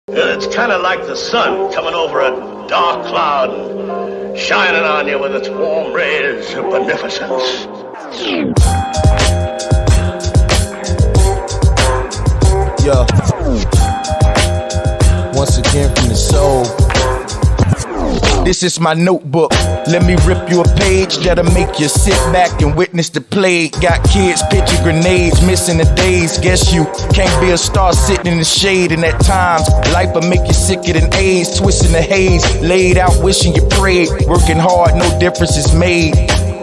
It's kind of like the sun coming over a dark cloud and shining on you with its warm rays of beneficence. Yeah. Once again from the soul. This is my notebook. Let me rip you a page that'll make you sit back and witness the plague. Got kids pitching grenades, missing the days. Guess you can't be a star sitting in the shade. And at times, life will make you sicker than AIDS. Twisting the haze, laid out wishing you prayed. Working hard, no difference is made.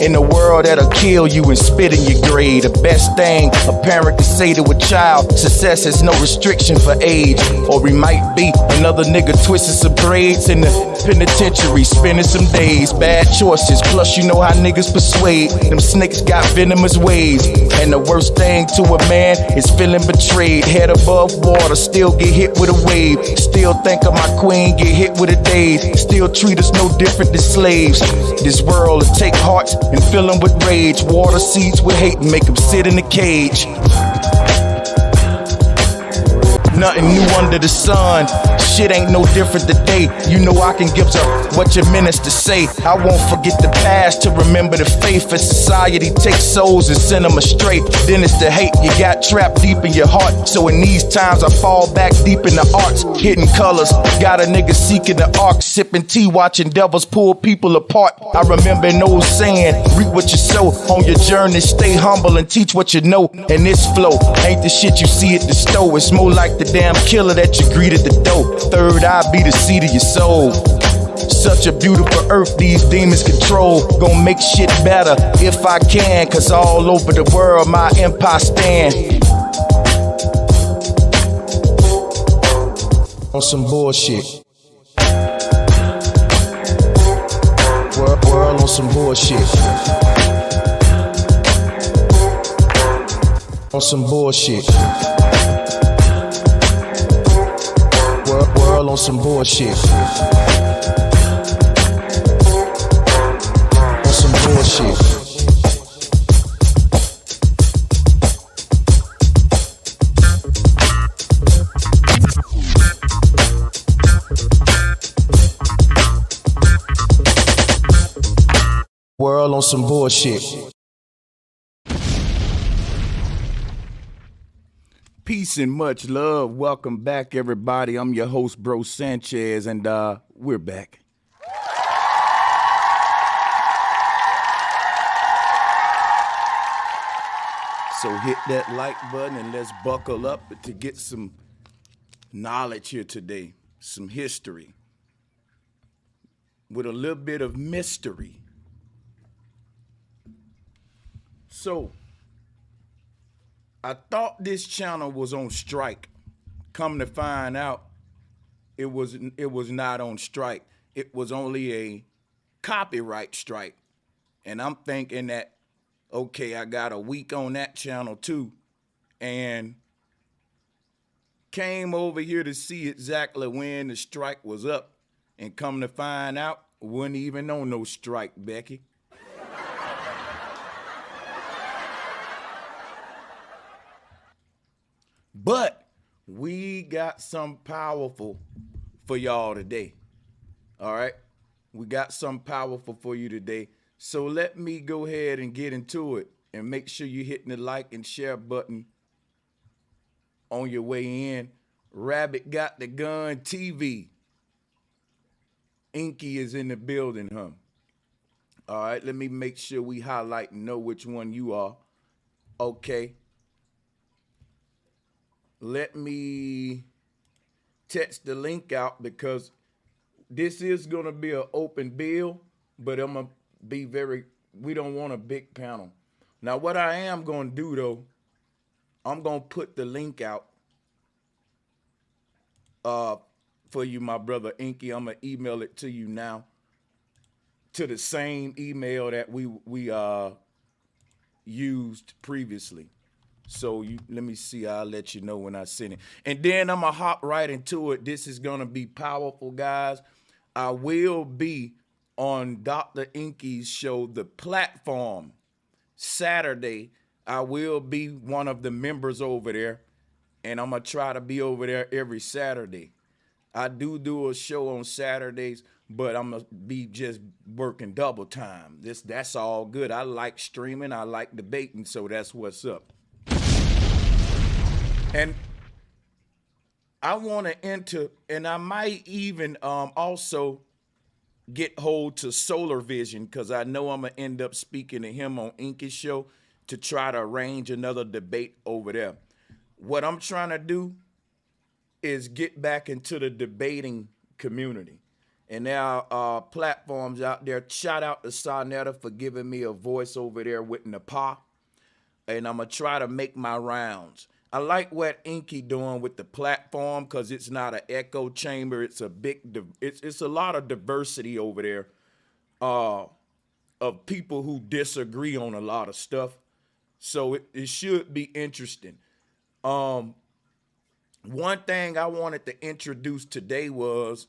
In a world that'll kill you and spit in your grave. The best thing a parent can say to a child: success has no restriction for age. Or we might be another nigga twisting some braids in the penitentiary, spending some days. Bad choices, plus you know how niggas persuade. Them snakes got venomous ways. And the worst thing to a man is feeling betrayed. Head above water, still get hit with a wave. Still think of my queen, get hit with a daze. Still treat us no different than slaves. This world will take hearts and fill them with rage. Water seeds with hate and make them sit in a cage. Nothing new under the sun. Shit ain't no different today. You know I can give up what your ministers say. I won't forget the past to remember the faith. As society takes souls and send them astray, then it's the hate you got trapped deep in your heart. So in these times I fall back deep in the arts. Hidden colors, got a nigga seeking the ark. Sipping tea, watching devils pull people apart. I remember an old saying: reap what you sow. On your journey, stay humble and teach what you know. And this flow ain't the shit you see at the store. It's more like the damn killer that you greet at the door. Third eye be the seat of your soul. Such a beautiful earth these demons control. Gonna make shit better if I can, cause all over the world my empire stand. On some bullshit. World on some bullshit. On some bullshit. World on some bullshit. On some bullshit. World on some bullshit. Peace and much love. Welcome back, everybody. I'm your host, Bro Sanchez, and we're back. So hit that like button and let's buckle up to get some knowledge here today, some history with a little bit of mystery. So, I thought this channel was on strike. Come to find out, it was not on strike. It was only a copyright strike. And I'm thinking that, okay, I got a week on that channel too. And came over here to see exactly when the strike was up. And come to find out, wasn't even on no strike, Becky. But we got something powerful for y'all today. All right? We got something powerful for you today. So let me go ahead and get into it. And make sure you're hitting the like and share button on your way in. Rabbit Got the Gun TV. Inky is in the building, huh? All right, let me make sure we highlight and know which one you are. Okay. Let me text the link out because this is going to be an open bill, but I'm going to be we don't want a big panel. Now, what I am going to do, though, I'm going to put the link out for you, my brother Inky. I'm going to email it to you now to the same email that we used previously. So let me see, I'll let you know when I send it. And then I'm going to hop right into it. This is going to be powerful, guys. I will be on Dr. Inky's show, The Platform, Saturday. I will be one of the members over there, and I'm going to try to be over there every Saturday. I do a show on Saturdays, but I'm gonna be just working double time. That's all good. I like streaming, I like debating, so that's what's up. And I want to enter, and I might even also get hold to Solar Vision because I know I'm gonna end up speaking to him on Inky's show to try to arrange another debate over there. What I'm trying to do is get back into the debating community. And there are platforms out there. Shout out to Sarnetta for giving me a voice over there with Nepal. And I'm going to try to make my rounds. I like what Inky doing with the platform because it's not an echo chamber. It's a it's a lot of diversity over there of people who disagree on a lot of stuff. So it should be interesting. One thing I wanted to introduce today was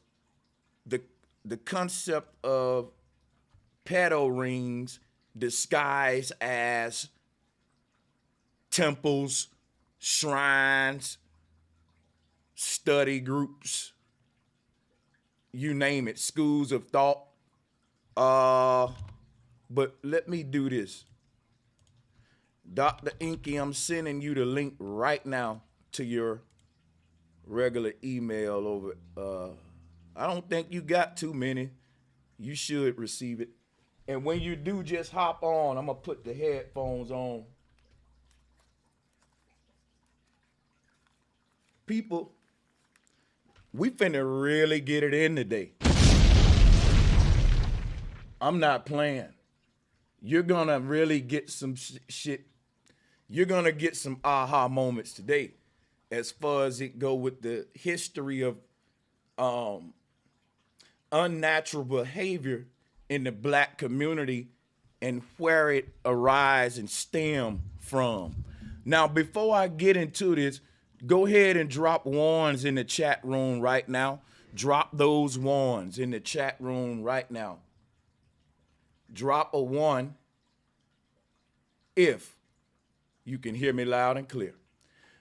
the concept of pedo rings disguised as temples, shrines, study groups, you name it, schools of thought. But let me do this. Dr. Inky, I'm sending you the link right now to your regular email over. I don't think you got too many. You should receive it. And when you do, just hop on. I'm going to put the headphones on. People, we finna really get it in today. I'm not playing. You're gonna really get some shit. You're gonna get some aha moments today as far as it go with the history of unnatural behavior in the black community and where it arises and stem from. Now, before I get into this, go ahead and drop ones in the chat room right now. Drop those ones in the chat room right now. Drop a one if you can hear me loud and clear.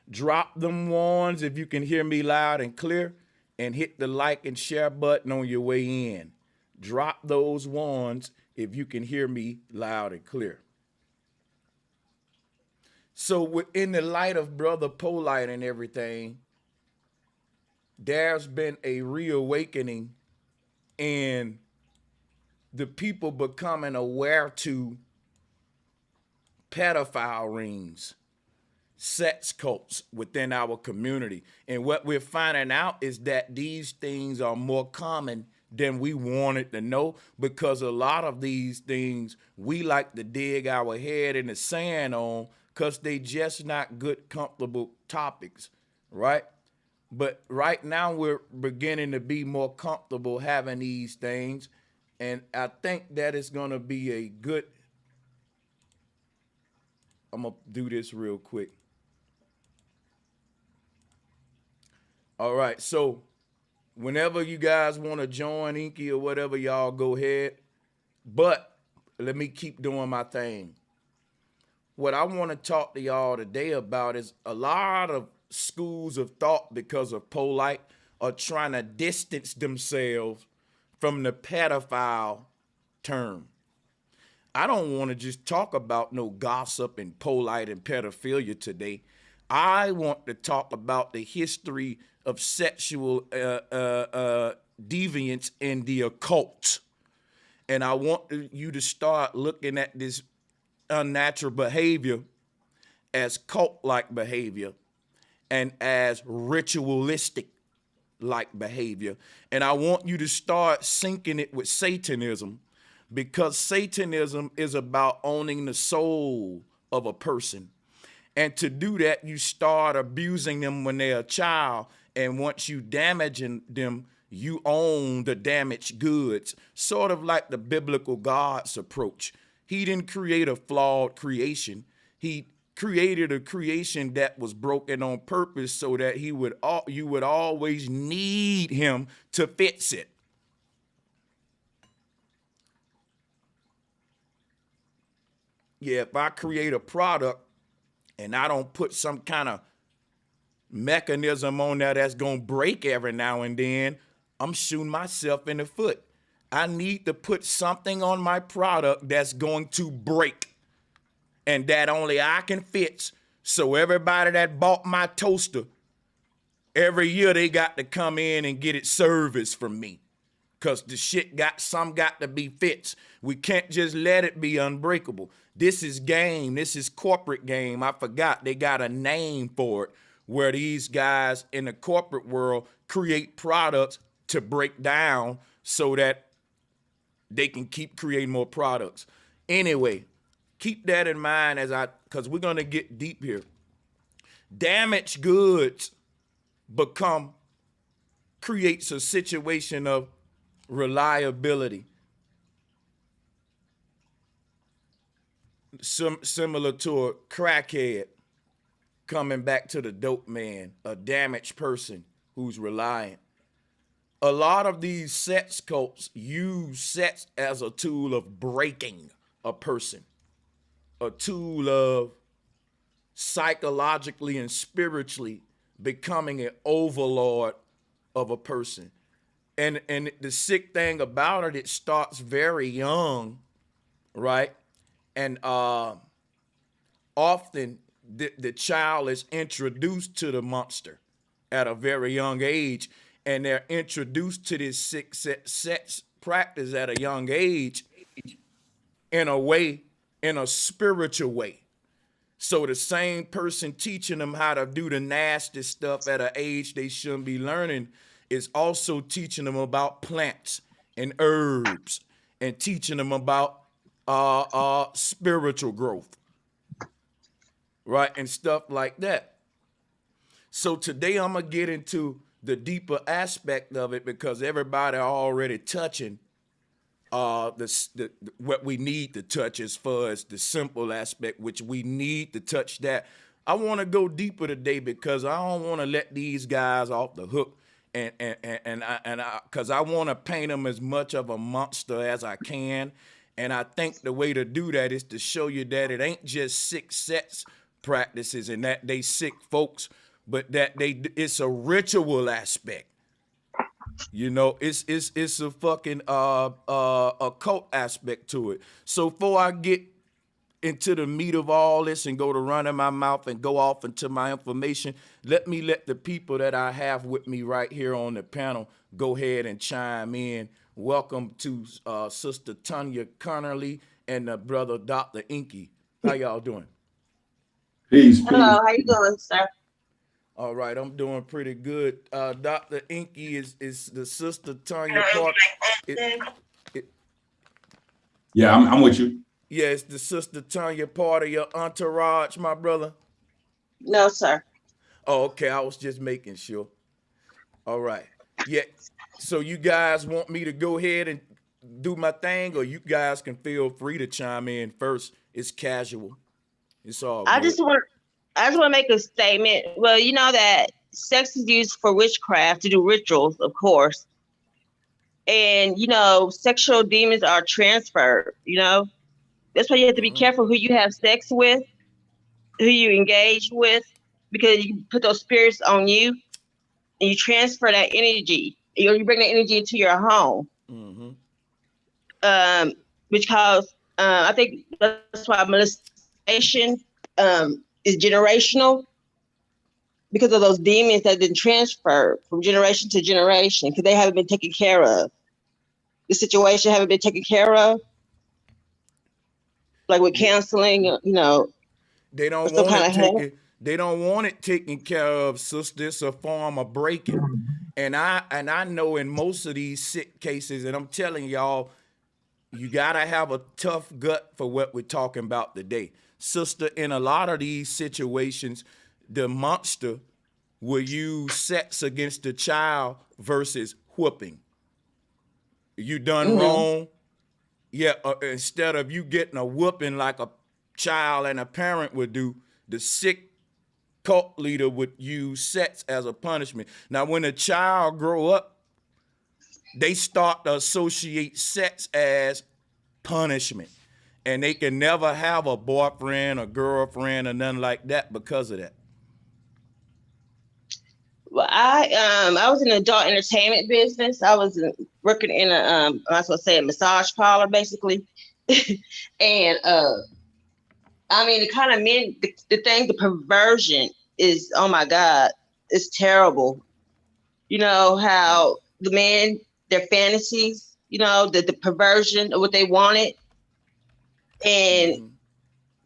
Drop them ones if you can hear me loud and clear, and hit the like and share button on your way in. Drop those ones if you can hear me loud and clear. So in the light of Brother Polite and everything, there's been a reawakening in the people becoming aware to pedophile rings, sex cults within our community. And what we're finding out is that these things are more common than we wanted to know, because a lot of these things we like to dig our head in the sand on because they just not good, comfortable topics, right? But right now we're beginning to be more comfortable having these things. And I think that is going to be a good, I'm going to do this real quick. All right, so whenever you guys want to join Inky or whatever, y'all go ahead. But let me keep doing my thing. What I want to talk to y'all today about is a lot of schools of thought, because of Polite, are trying to distance themselves from the pedophile term. I don't want to just talk about no gossip and Polite and pedophilia today. I want to talk about the history of sexual deviance in the occult. And I want you to start looking at this unnatural behavior as cult-like behavior and as ritualistic like behavior. And I want you to start syncing it with Satanism, because Satanism is about owning the soul of a person. And to do that, you start abusing them when they're a child. And once you damaging them, you own the damaged goods, sort of like the biblical God's approach. He didn't create a flawed creation. He created a creation that was broken on purpose so that you would always need him to fix it. Yeah, if I create a product and I don't put some kind of mechanism on there that's gonna break every now and then, I'm shooting myself in the foot. I need to put something on my product that's going to break and that only I can fix. So everybody that bought my toaster, every year they got to come in and get it serviced from me. Cause the shit got to be fixed. We can't just let it be unbreakable. This is game. This is corporate game. I forgot they got a name for it, where these guys in the corporate world create products to break down so that they can keep creating more products. Anyway, keep that in mind because we're gonna get deep here. Damaged goods creates a situation of reliability. Similar to a crackhead coming back to the dope man, a damaged person who's reliant. A lot of these sex cults use sex as a tool of breaking a person, a tool of psychologically and spiritually becoming an overlord of a person. And the sick thing about it starts very young, right? And often the child is introduced to the monster at a very young age, and they're introduced to this sick sex practice at a young age in a spiritual way. So the same person teaching them how to do the nasty stuff at an age they shouldn't be learning is also teaching them about plants and herbs and teaching them about spiritual growth, right? And stuff like that. So today I'm gonna get into the deeper aspect of it because everybody already touching what we need to touch as far as the simple aspect, which we need to touch that. I want to go deeper today because I don't want to let these guys off the hook, and because I want to paint them as much of a monster as I can. And I think the way to do that is to show you that it ain't just sick sex practices and that they sick folks, but that it's a ritual aspect. You know, it's a fucking occult aspect to it. So before I get into the meat of all this and go to running my mouth and go off into my information, let the people that I have with me right here on the panel go ahead and chime in. Welcome to Sister Tanya Connerly and brother Dr. Inky. How y'all doing? Peace. Hello, how you doing, sir? All right, I'm doing pretty good. Dr. Inky is the Sister Tanya part. Yeah, I'm with you. Yeah, it's the Sister Tanya part of your entourage, my brother. No, sir. Oh, okay. I was just making sure. All right. Yeah. So you guys want me to go ahead and do my thing, or you guys can feel free to chime in first. It's casual. It's all I good. just want to make a statement. Well, you know that sex is used for witchcraft to do rituals, of course. And you know, sexual demons are transferred, you know. That's why you have to be careful who you have sex with, who you engage with, because you put those spirits on you and you transfer that energy. You bring that energy into your home. Which cause I think that's why molestation is generational, because of those demons that have been transferred from generation to generation because they haven't been taken care of. The situation haven't been taken care of, like with counseling, you know. They don't want it taken care of, sister. It's a form of breaking. And I know in most of these sick cases, and I'm telling y'all, you gotta have a tough gut for what we're talking about today. Sister, in a lot of these situations, the monster will use sex against the child versus whooping. You done wrong. Yeah, instead of you getting a whooping like a child and a parent would do, the sick cult leader would use sex as a punishment. Now, when a child grow up, they start to associate sex as punishment. And they can never have a boyfriend or girlfriend or nothing like that because of that. Well, I was in the adult entertainment business. I was working in a I was gonna say a massage parlor basically, and I mean the kind of men, the perversion is, oh my God, it's terrible. You know how the men, their fantasies, you know, the perversion of what they wanted, and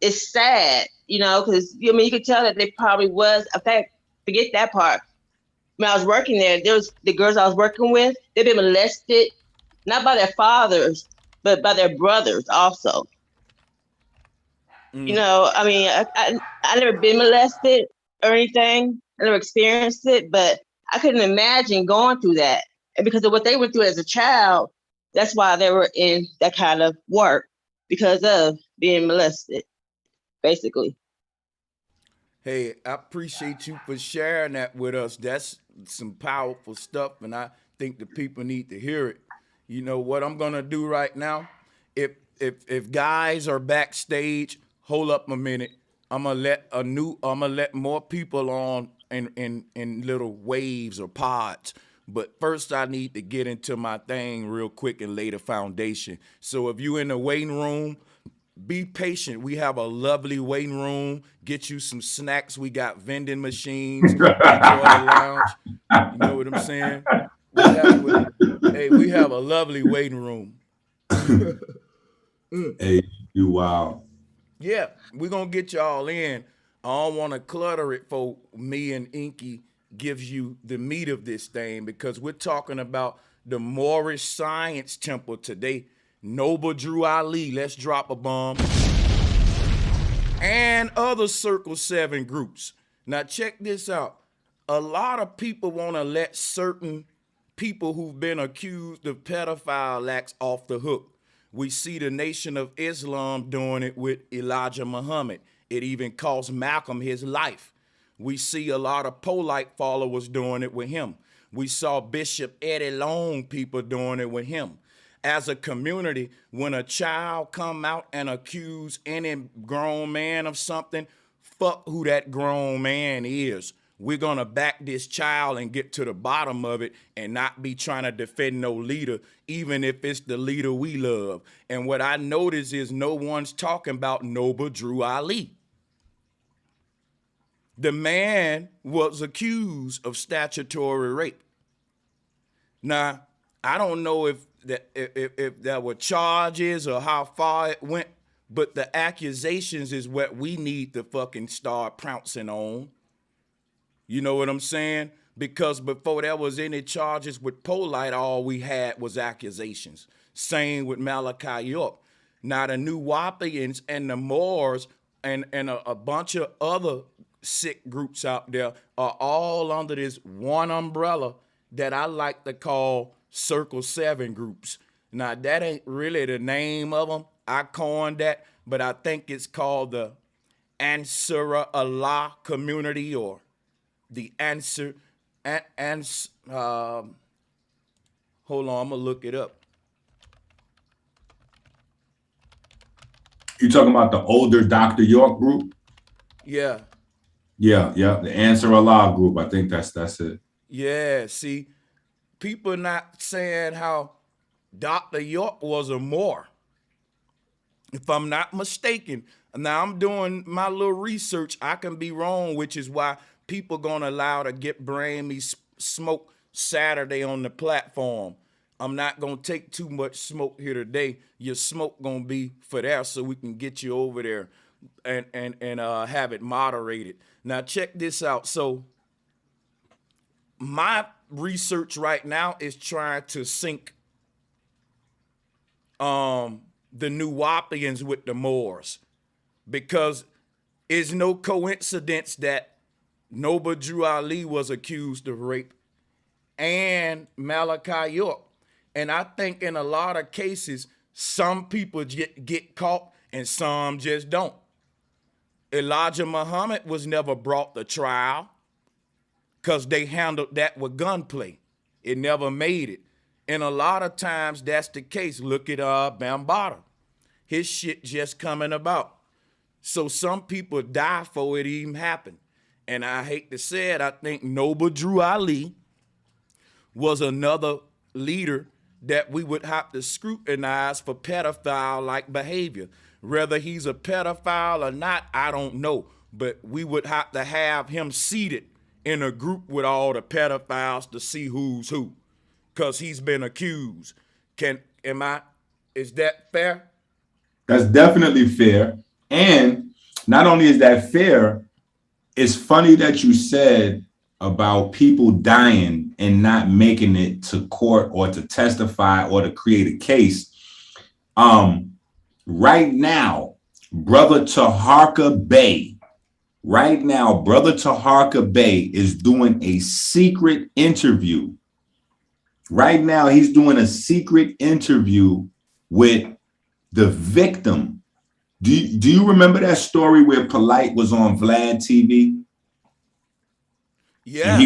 it's sad, you know, because I mean you could tell that they probably was. In fact, forget that part. When I was working there was the girls I was working with. They've been molested, not by their fathers, but by their brothers also. You know, I mean, I never been molested or anything. I never experienced it, but I couldn't imagine going through that. And because of what they went through as a child, that's why they were in that kind of work, because of being molested, basically. Hey, I appreciate you for sharing that with us. That's some powerful stuff, and I think the people need to hear it. You know what I'm gonna do right now? If guys are backstage, hold up a minute. I'm gonna let more people on in little waves or pods. But first, I need to get into my thing real quick and lay the foundation. So if you in the waiting room, be patient. We have a lovely waiting room. Get you some snacks. We got vending machines. Enjoy the lounge. You know what I'm saying? We have a lovely waiting room. Hey, you wow. Yeah, we're gonna get y'all in. I don't want to clutter it for me and Inky gives you the meat of this thing, because we're talking about the Moorish Science Temple today. Noble Drew Ali, let's drop a bomb. And other Circle 7 groups. Now check this out. A lot of people want to let certain people who've been accused of pedophile acts off the hook. We see the Nation of Islam doing it with Elijah Muhammad. It even cost Malcolm his life. We see a lot of Polite followers doing it with him. We saw Bishop Eddie Long people doing it with him. As a community, when a child come out and accuse any grown man of something, fuck who that grown man is. We're gonna back this child and get to the bottom of it and not be trying to defend no leader, even if it's the leader we love. And what I notice is no one's talking about Noble Drew Ali. The man was accused of statutory rape. Now, I don't know if there were charges or how far it went, but the accusations is what we need to fucking start pouncing on. You know what I'm saying? Because before there was any charges with Polite, all we had was accusations. Same with Malachi York. Now the New Wapians and the Moors and a bunch of other sick groups out there are all under this one umbrella that I like to call Circle 7 groups. Now that ain't really the name of them. I coined that, but I think it's called the Ansar Allah community, or the answer. Hold on, I'm gonna look it up. You talking about the older Dr. York group? Yeah. Yeah, the Answer Allah group. I think that's it. Yeah, see, people not saying how Dr. York was a Moor. If I'm not mistaken, now I'm doing my little research. I can be wrong, which is why people gonna allow to bring me smoke Saturday on the platform. I'm not gonna take too much smoke here today. Your smoke gonna be for there, so we can get you over there and have it moderated. Now check this out. So my research right now is trying to sync the New Wapians with the Moors, because it's no coincidence that Noble Drew Ali was accused of rape and Malachi York. And I think in a lot of cases, some people get caught and some just don't. Elijah Muhammad was never brought to trial because they handled that with gunplay. It never made it. And a lot of times that's the case. Look at Bambaataa. His shit just coming about. So some people die for it even happen. and I hate to say it, I think Noble Drew Ali was another leader that we would have to scrutinize for pedophile-like behavior. Whether he's a pedophile or not, I don't know. But we would have to have him seated in a group with all the pedophiles to see who's who, because he's been accused. Is that fair? That's definitely fair. And not only is that fair, it's funny that you said about people dying and not making it to court or to testify or to create a case. Right now, Brother Taharka Bey is doing a secret interview. Right now, he's doing a secret interview with the victim. Do you remember that story where Polite was on Vlad TV? Yeah, and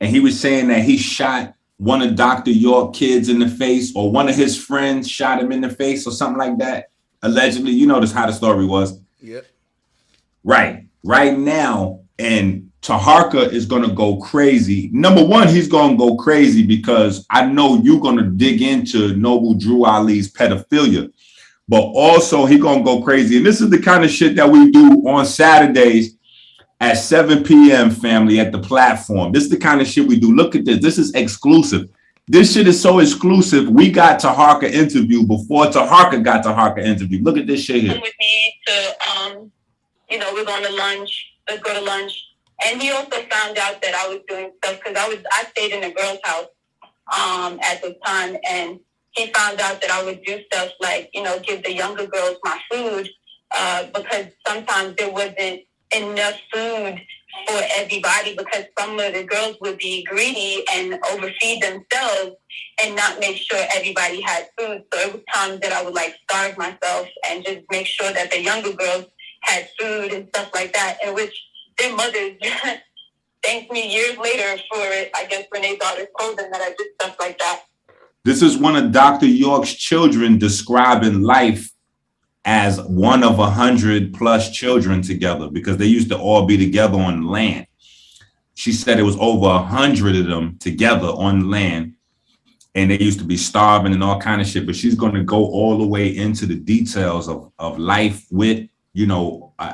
he was saying that he shot one of Dr. York kids in the face, or one of his friends shot him in the face or something like that. Allegedly, you notice how the story was. Yep. Right now, and Taharka is going to go crazy. Number one, he's going to go crazy because I know you're going to dig into Noble Drew Ali's pedophilia, but also he's going to go crazy. And this is the kind of shit that we do on Saturdays at 7 p.m. family at the platform. This is the kind of shit we do. Look at this. This is exclusive. This shit is so exclusive. We got Taharka interview before Taharka got Taharka interview. Look at this shit here. With me to, we're going to lunch. Let's go to lunch. And he also found out that I was doing stuff because I stayed in a girl's house at the time, and he found out that I would do stuff like, give the younger girls my food because sometimes there wasn't enough food for everybody because some of the girls would be greedy and overfeed themselves and not make sure everybody had food. So it was times that I would starve myself and just make sure that the younger girls had food and stuff like that, in which their mothers thanked me years later for it, I guess, when they daughters told them that I did stuff like that. This is one of Dr. York's children describing life as one of 100 plus children together, because they used to all be together on land. She said it was over 100 of them together on land, and they used to be starving and all kind of shit. But she's going to go all the way into the details of life with,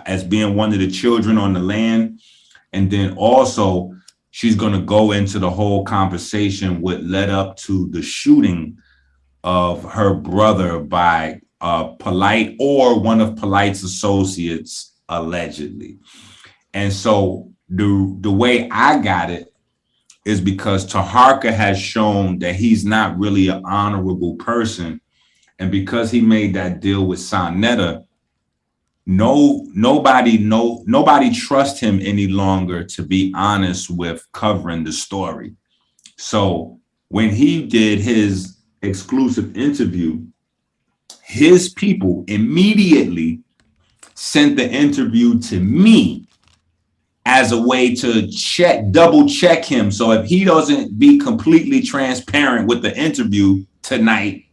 as being one of the children on the land. And then also she's going to go into the whole conversation what led up to the shooting of her brother by Polite or one of Polite's associates, allegedly. And so the way I got it is because Taharka has shown that he's not really an honorable person. And because he made that deal with Sonetta, nobody trusts him any longer to be honest with covering the story. So when he did his exclusive interview, his people immediately sent the interview to me as a way to double check him. So if he doesn't be completely transparent with the interview tonight,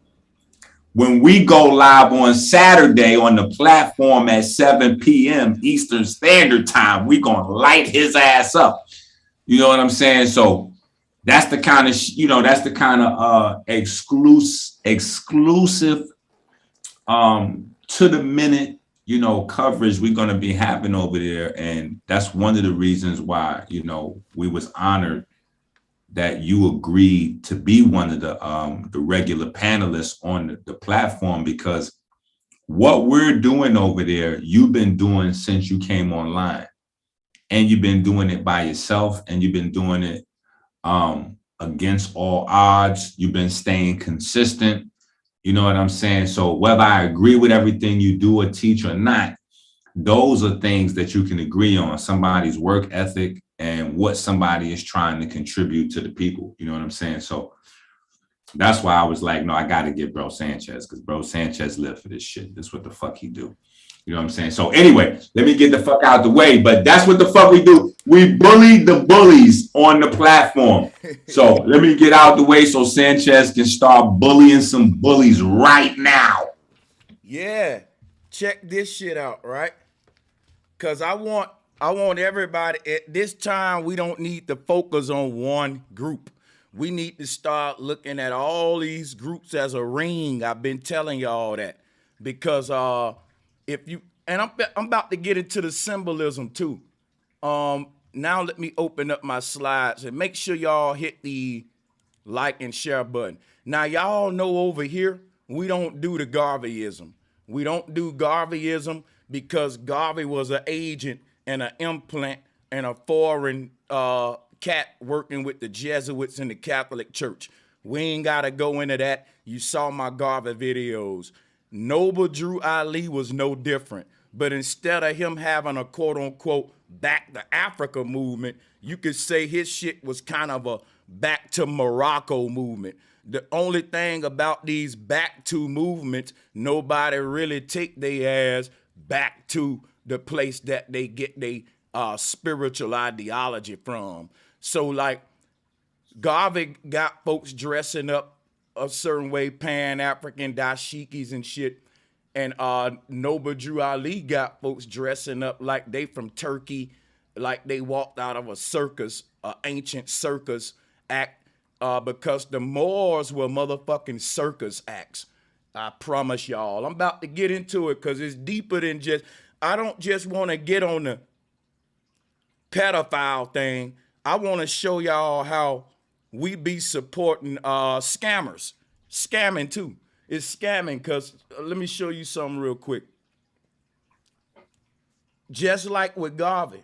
when we go live on Saturday on the platform at 7 p.m. Eastern Standard Time, we're going to light his ass up. You know what I'm saying? So that's the kind of, exclusive, to the minute, coverage we're going to be having over there. And that's one of the reasons why, we was honored that you agreed to be one of the regular panelists on the platform, because what we're doing over there, you've been doing since you came online, and you've been doing it by yourself, and you've been doing it against all odds. You've been staying consistent. You know what I'm saying? So whether I agree with everything you do or teach or not, those are things that you can agree on, somebody's work ethic and what somebody is trying to contribute to the people. You know what I'm saying? So that's why I was like, no, I got to get Bro Sanchez, because Bro Sanchez lived for this shit. This is what the fuck he do. You know what I'm saying? So anyway, let me get the fuck out the way. But that's what the fuck we do. We bully the bullies on the platform. So let me get out the way so Sanchez can start bullying some bullies right now. Yeah. Check this shit out, right? Because I want I want everybody at this time. We don't need to focus on one group. We need to start looking at all these groups as a ring. I've been telling y'all that because if you and I'm about to get into the symbolism too. Now let me open up my slides and make sure y'all hit the like and share button. Now y'all know over here we don't do the Garveyism. We don't do Garveyism because Garvey was an agent and an implant and a foreign cat working with the Jesuits in the Catholic Church. We ain't got to go into that. You saw my Garvey videos. Noble Drew Ali was no different. But instead of him having a quote unquote back to Africa movement, you could say his shit was kind of a back to Morocco movement. The only thing about these back to movements, nobody really take their ass back to the place that they get their spiritual ideology from. So like Garvey got folks dressing up a certain way, Pan-African dashikis and shit. And Noble Drew Ali got folks dressing up like they from Turkey, like they walked out of a circus, an ancient circus act, because the Moors were motherfucking circus acts. I promise y'all. I'm about to get into it because it's deeper than just, I don't just want to get on the pedophile thing. I want to show y'all how we be supporting scammers. Scamming too. It's scamming because let me show you something real quick. Just like with Garvey,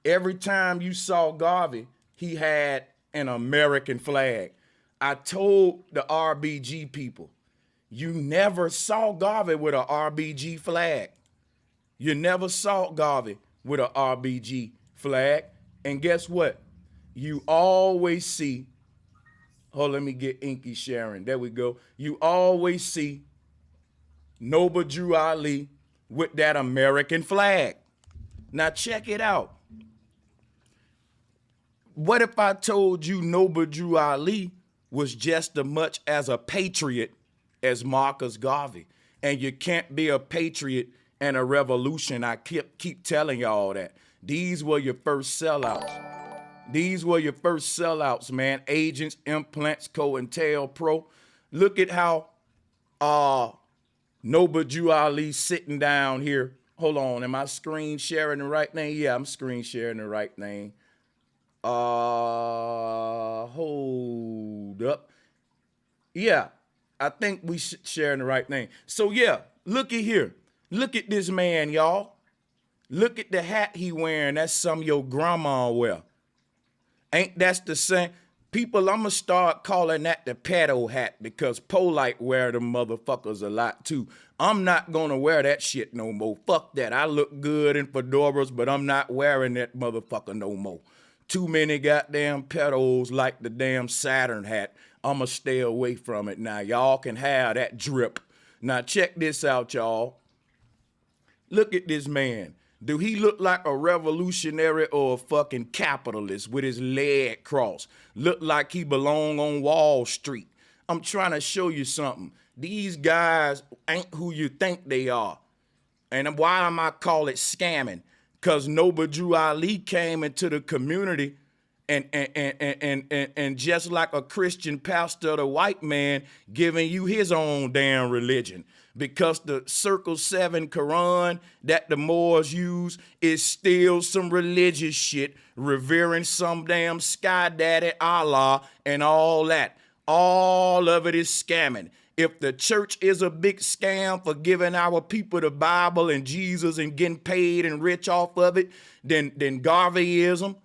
every time you saw Garvey, he had an American flag. I told the RBG people, you never saw Garvey with a RBG flag. You never saw Garvey with a RBG flag. And guess what? You always see, oh, let me get Inky Sharon. There we go. You always see Noble Drew Ali with that American flag. Now check it out. What if I told you Noble Drew Ali was just as much as a patriot as Marcus Garvey? And you can't be a patriot and a revolution. I keep telling y'all that. These were your first sellouts. These were your first sellouts, man. Agents, implants, COINTELPRO. Look at how Noble Drew Ali sitting down here. Hold on, am I screen sharing the right thing? Yeah, I'm screen sharing the right thing. Hold up. Yeah, I think we sharing the right thing. So yeah, look at here. Look at this man, y'all. Look at the hat he wearing. That's some your grandma wear. Ain't that's the same? People, I'm going to start calling that the Pedo hat because Polite wear them motherfuckers a lot too. I'm not going to wear that shit no more. Fuck that. I look good in fedoras, but I'm not wearing that motherfucker no more. Too many goddamn pedos like the damn Saturn hat. I'm going to stay away from it now. Y'all can have that drip. Now check this out, y'all. Look at this man. Do he look like a revolutionary or a fucking capitalist with his leg crossed? Look like he belong on Wall Street. I'm trying to show you something. These guys ain't who you think they are. And why am I call it scamming? Because Noble Drew Ali came into the community and just like a Christian pastor, the white man giving you his own damn religion. Because the Circle 7 Quran that the Moors use is still some religious shit, revering some damn sky daddy Allah and all that. All of it is scamming. If the church is a big scam for giving our people the Bible and Jesus and getting paid and rich off of it, then Garveyism,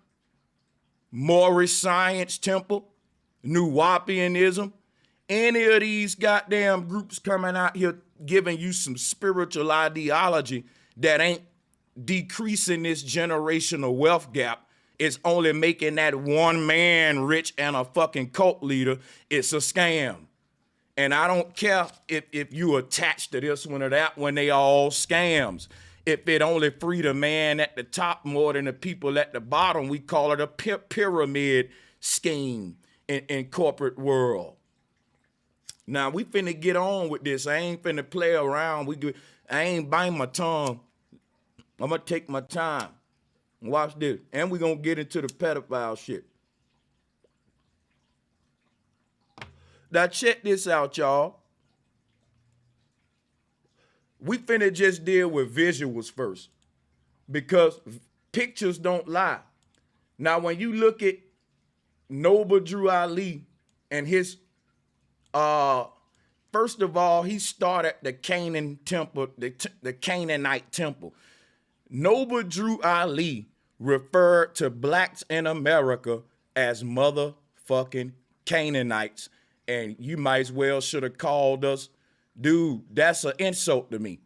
Moorish Science Temple, New Wapianism, any of these goddamn groups coming out here giving you some spiritual ideology that ain't decreasing this generational wealth gap. It's only making that one man rich and a fucking cult leader. It's a scam. And I don't care if you attached to this one or that one, they all scams. If it only free the man at the top more than the people at the bottom, we call it a pyramid scheme in corporate world. Now, we finna get on with this. I ain't finna play around. I ain't biting my tongue. I'm gonna take my time. Watch this. And we're going to get into the pedophile shit. Now check this out, y'all. We finna just deal with visuals first because pictures don't lie. Now, when you look at Noble Drew Ali and his, first of all, he started the Canaan temple, the Canaanite temple. Noble Drew Ali referred to blacks in America as motherfucking Canaanites. And you might as well should have called us, dude, that's an insult to me.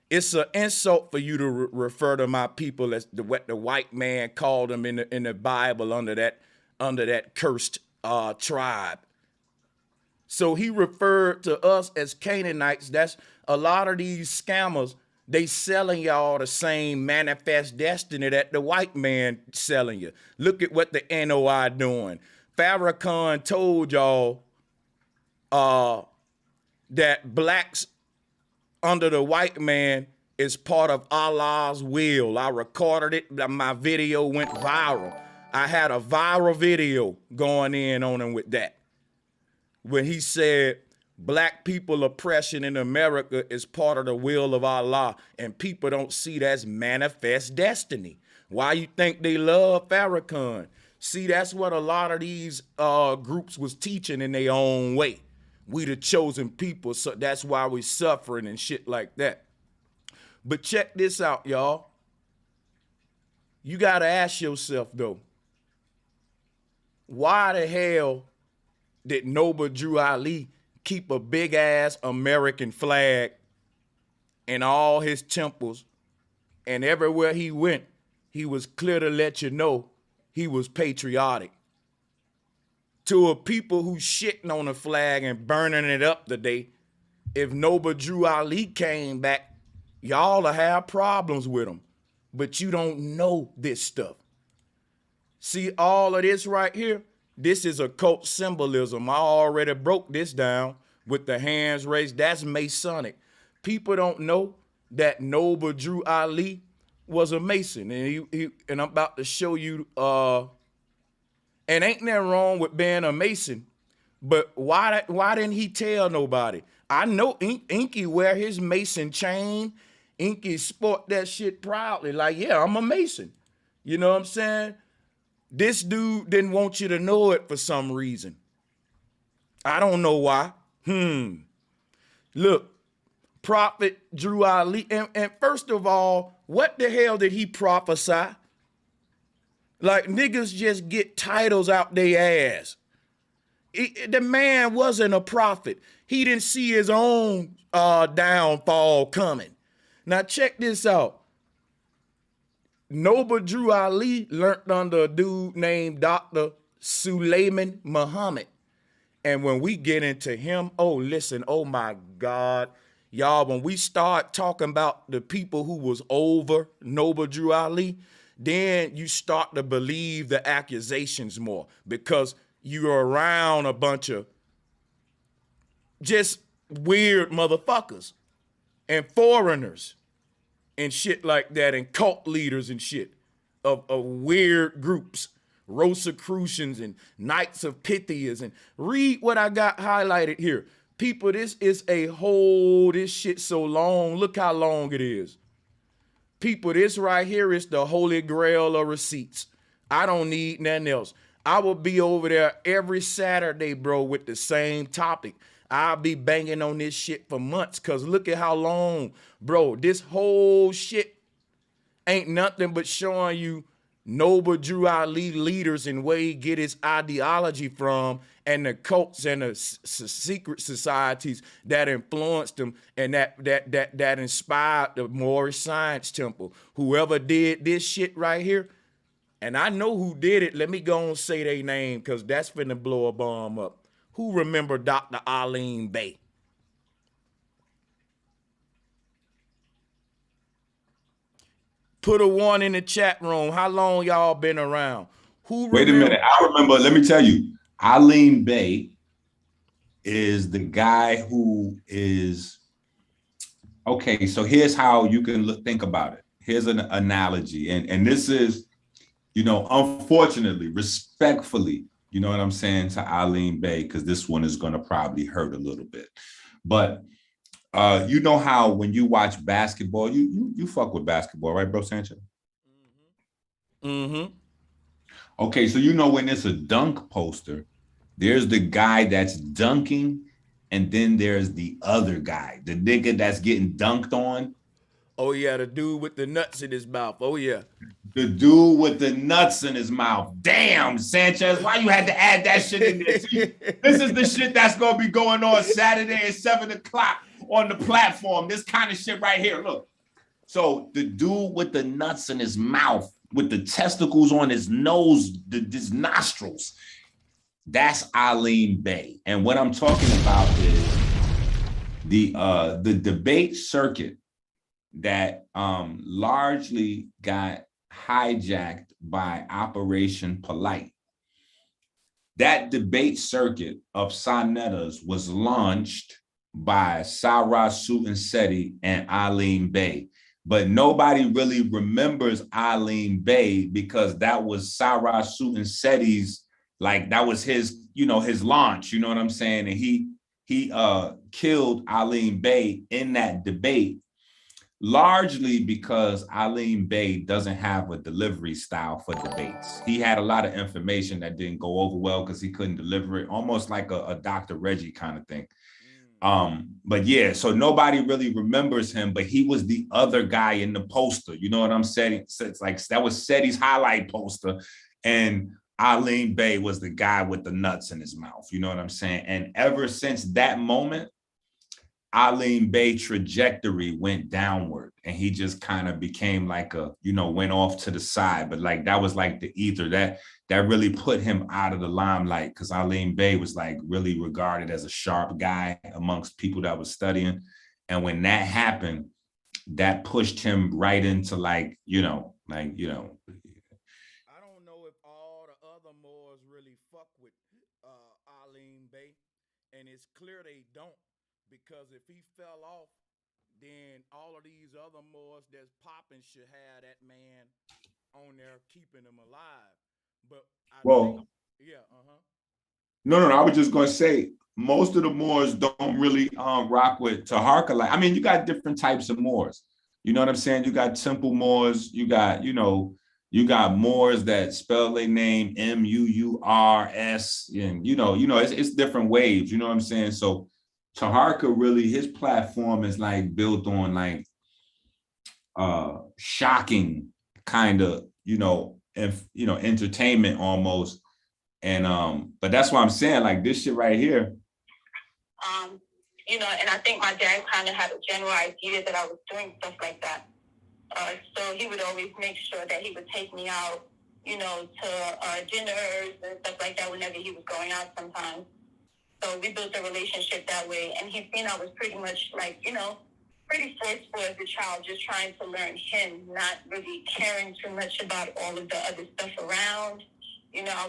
It's an insult for you to refer to my people as what the white man called them in the Bible under that cursed tribe. So he referred to us as Canaanites. That's a lot of these scammers. They selling y'all the same manifest destiny that the white man selling you. Look at what the NOI doing. Farrakhan told y'all that blacks under the white man is part of Allah's will. I recorded it. My video went viral. I had a viral video going in on him with that. When he said black people oppression in America is part of the will of Allah, and people don't see that as manifest destiny. Why you think they love Farrakhan? See, that's what a lot of these groups was teaching in their own way. We the chosen people, so that's why we suffering and shit like that. But check this out, y'all. You gotta ask yourself though, why the hell did Noble Drew Ali keep a big ass American flag in all his temples, and everywhere he went, he was clear to let you know he was patriotic? To a people who shitting on the flag and burning it up today, if Noble Drew Ali came back, y'all will have problems with him. But you don't know this stuff. See, all of this right here, this is occult symbolism. I already broke this down with the hands raised. That's Masonic. People don't know that Noble Drew Ali was a Mason. And I'm about to show you, and ain't nothing wrong with being a Mason, but why didn't he tell nobody? I know Inky wear his Mason chain. Inky sport that shit proudly. Like, yeah, I'm a Mason. You know what I'm saying? This dude didn't want you to know it for some reason. I don't know why. Look, Prophet Drew Ali, and first of all, what the hell did he prophesy? Like, niggas just get titles out their ass. The man wasn't a prophet. He didn't see his own downfall coming. Now check this out. Noble Drew Ali learned under a dude named Dr. Suleiman Muhammad. And when we get into him, oh, listen, oh my God. Y'all, when we start talking about the people who was over Noble Drew Ali, then you start to believe the accusations more because you're around a bunch of just weird motherfuckers and foreigners and shit like that, and cult leaders and shit of weird groups, Rosicrucians and Knights of Pythias. And read what I got highlighted here. People, this is this shit so long. Look how long it is. People, this right here is the holy grail of receipts. I don't need nothing else. I will be over there every Saturday, bro, with the same topic. I'll be banging on this shit for months because look at how long, bro. This whole shit ain't nothing but showing you Noble Drew Ali leaders and where he get his ideology from, and the cults and the secret societies that influenced him and that inspired the Moorish Science Temple. Whoever did this shit right here, and I know who did it. Let me go and say their name because that's finna blow a bomb up. Who remember Dr. Alim Bey? Put a one in the chat room. How long y'all been around? Wait a minute. I remember. Let me tell you. Alim Bey is the guy who is, okay, so here's how you can think about it. here's an analogy, and this is, you know, unfortunately, respectfully, you know what I'm saying, to Eileen Bay, because this one is going to probably hurt a little bit. But you know how when you watch basketball, you fuck with basketball, right, bro Sanchez? Mm-hmm. Okay, so you know when it's a dunk poster, there's the guy that's dunking, and then there's the other guy, the nigga that's getting dunked on. Oh yeah, the dude with the nuts in his mouth. Oh yeah. The dude with the nuts in his mouth. Damn, Sanchez, why you had to add that shit in there? See, this is the shit that's gonna be going on Saturday at 7 o'clock on the platform. This kind of shit right here. Look. So the dude with the nuts in his mouth, with the testicles on his nose, his nostrils, that's Eileen Bay. And what I'm talking about is the debate circuit that largely got hijacked by Operation Polite. That debate circuit of Sonettas was launched by Sarah Sutanseti and Eileen Bay. But nobody really remembers Eileen Bay because that was Sarah Sutanseti's, like that was his, you know, his launch, you know what I'm saying? And he killed Eileen Bay in that debate, largely because Eileen Bay doesn't have a delivery style for debates. He had a lot of information that didn't go over well because he couldn't deliver it, almost like a Dr. Reggie kind of thing. But yeah, so nobody really remembers him, but he was the other guy in the poster. You know what I'm saying? So it's like that was Seti's highlight poster, and Eileen Bay was the guy with the nuts in his mouth. You know what I'm saying? And ever since that moment, Eileen Bay trajectory went downward, and he just kind of became like a, you know, went off to the side. But like that was like the ether that really put him out of the limelight, because Eileen Bay was like really regarded as a sharp guy amongst people that was studying. And when that happened, that pushed him right into like, you know. I don't know if all the other Moors really fuck with Eileen Bay, and it's clear they don't, because if he fell off, then all of these other Moors that's popping should have that man on there keeping him alive. But No, I was just gonna say most of the Moors don't really rock with Taharka. Like, I mean, you got different types of Moors. You know what I'm saying? You got Temple Moors. You got, you got Moors that spell their name Murs, and it's different waves. You know what I'm saying? So Taharka really, his platform is like built on like shocking kind of, entertainment almost. And but that's why I'm saying, like, this shit right here. And I think my dad kind of had a general idea that I was doing stuff like that. So he would always make sure that he would take me out, to dinners and stuff like that whenever he was going out sometimes. So we built a relationship that way. And he seen I was pretty much like, pretty forceful as a child, just trying to learn him, not really caring too much about all of the other stuff around. I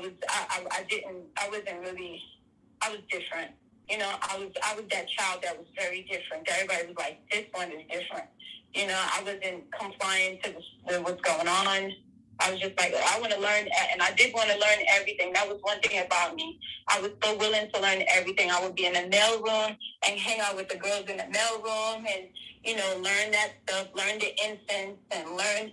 was different. I was that child that was very different. Everybody was like, this one is different. I wasn't compliant to what's going on. I was just like, I want to learn, and I did want to learn everything. That was one thing about me. I was so willing to learn everything. I would be in the mail room and hang out with the girls in the mail room and, learn that stuff, learn the incense and learn.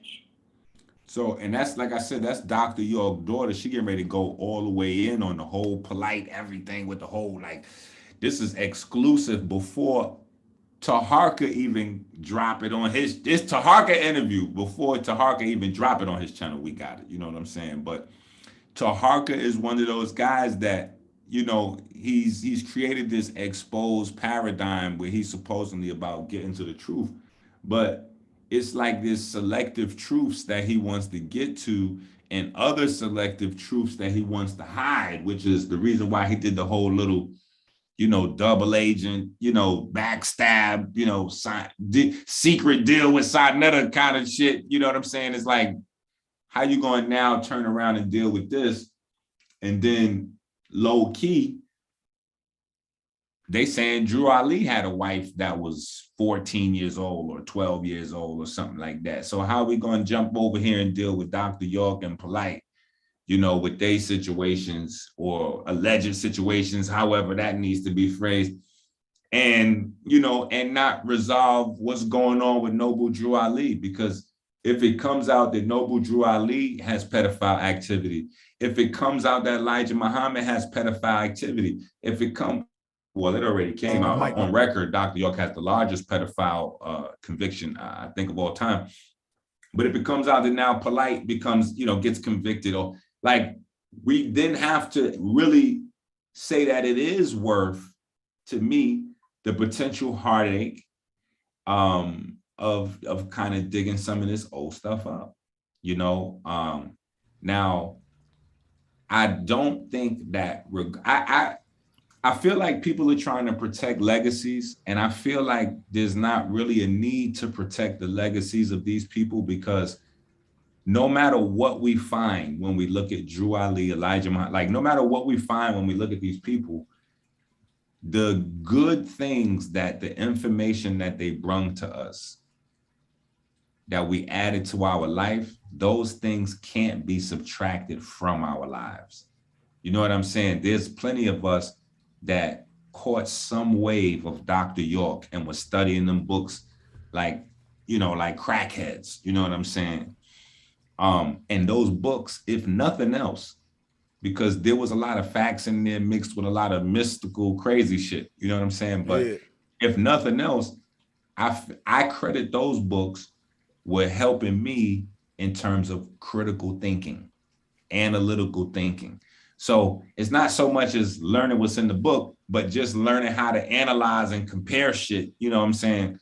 So, and that's, like I said, that's Dr. York's daughter. She getting ready to go all the way in on the whole polite everything with the whole, like, this is exclusive before Taharka even drop it on his, this Taharka interview, before Taharka even drop it on his channel, we got it. You know what I'm saying? But Taharka is one of those guys that, he's created this exposed paradigm where he's supposedly about getting to the truth. But it's like this selective truths that he wants to get to and other selective truths that he wants to hide, which is the reason why he did the whole little, double agent, backstab, secret deal with Sonetta kind of shit. You know what I'm saying? It's like, how you going to now turn around and deal with this? And then low key, they saying Drew Ali had a wife that was 14 years old or 12 years old or something like that. So how are we going to jump over here and deal with Dr. York and Polite, you know, with their situations or alleged situations, however that needs to be phrased, and, you know, and not resolve what's going on with Noble Drew Ali? Because if it comes out that Noble Drew Ali has pedophile activity, if it comes out that Elijah Muhammad has pedophile activity, if it comes, well, it already came out on record, Dr. York has the largest pedophile conviction, I think, of all time. But if it comes out that now Polite becomes, you know, gets convicted, or like, we then have to really say that it is worth, to me, the potential heartache of kind of digging some of this old stuff up, you know. Now, I don't think that I feel like people are trying to protect legacies, and I feel like there's not really a need to protect the legacies of these people, because no matter what we find when we look at Drew Ali, Elijah Muhammad, like no matter what we find when we look at these people, the good things, that the information that they brung to us, that we added to our life, those things can't be subtracted from our lives. You know what I'm saying? There's plenty of us that caught some wave of Dr. York and was studying them books like, you know, like crackheads, you know what I'm saying? And those books, if nothing else, because there was a lot of facts in there mixed with a lot of mystical, crazy shit, you know what I'm saying? But if nothing else, I credit those books with helping me in terms of critical thinking, analytical thinking. So it's not so much as learning what's in the book, but just learning how to analyze and compare shit, you know what I'm saying?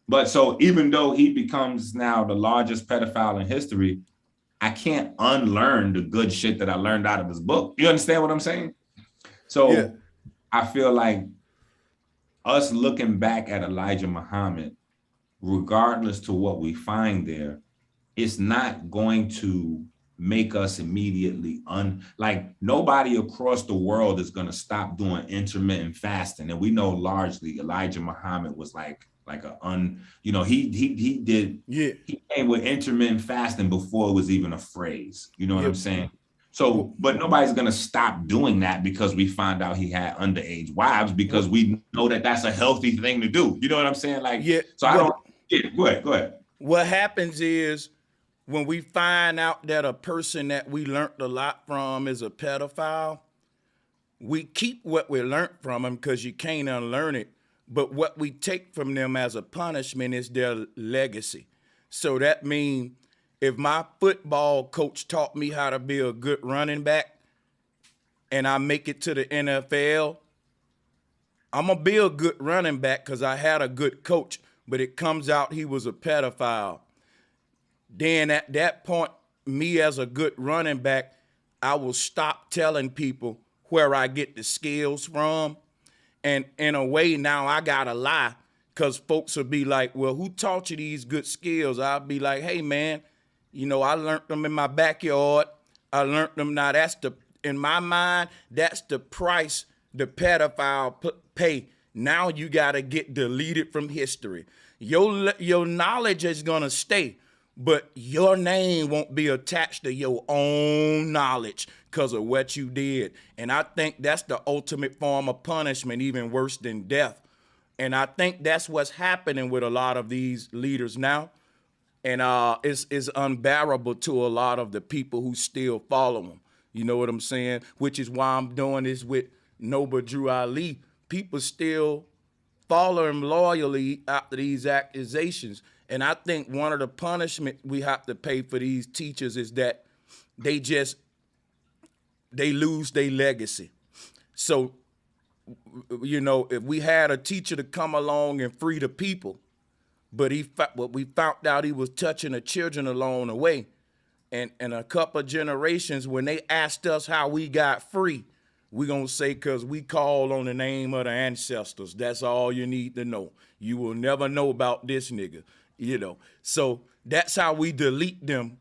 But so even though he becomes now the largest pedophile in history, I can't unlearn the good shit that I learned out of his book. You understand what I'm saying? So I feel like us looking back at Elijah Muhammad, regardless to what we find there, it's not going to make us immediately like nobody across the world is going to stop doing intermittent fasting. And we know largely Elijah Muhammad was like you know, he came with intermittent fasting before it was even a phrase, you know what I'm saying? So, but nobody's going to stop doing that because we find out he had underage wives, because we know that that's a healthy thing to do. You know what I'm saying? Like, so I don't, go ahead. What happens is, when we find out that a person that we learned a lot from is a pedophile, we keep what we learned from them because you can't unlearn it. But what we take from them as a punishment is their legacy. So that means if my football coach taught me how to be a good running back and I make it to the NFL, I'm going to be a good running back because I had a good coach, but it comes out he was a pedophile. Then at that point, me as a good running back, I will stop telling people where I get the skills from. And in a way, now I gotta lie, because folks will be like, well, who taught you these good skills? I'll be like, hey, man, you know, I learned them in my backyard. I learned them. Now, in my mind, that's the price the pedophile pay. Now you gotta get deleted from history. Your knowledge is gonna stay, but your name won't be attached to your own knowledge because of what you did. And I think that's the ultimate form of punishment, even worse than death. And I think that's what's happening with a lot of these leaders now. And it's unbearable to a lot of the people who still follow them. You know what I'm saying? Which is why I'm doing this with Noble Drew Ali. People still follow him loyally after these accusations. And I think one of the punishment we have to pay for these teachers is that they lose their legacy. So, you know, if we had a teacher to come along and free the people, but we found out he was touching the children along the way, and a couple of generations, when they asked us how we got free, we're going to say, because we called on the name of the ancestors. That's all you need to know. You will never know about this nigga. You know, so that's how we delete them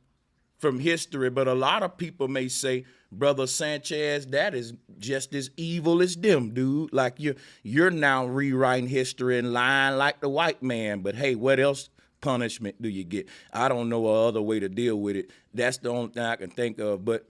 from history. But a lot of people may say, Brother Sanchez, that is just as evil as them, dude. Like you're now rewriting history and lying like the white man. But hey, what else punishment do you get? I don't know a other way to deal with it. That's the only thing I can think of. But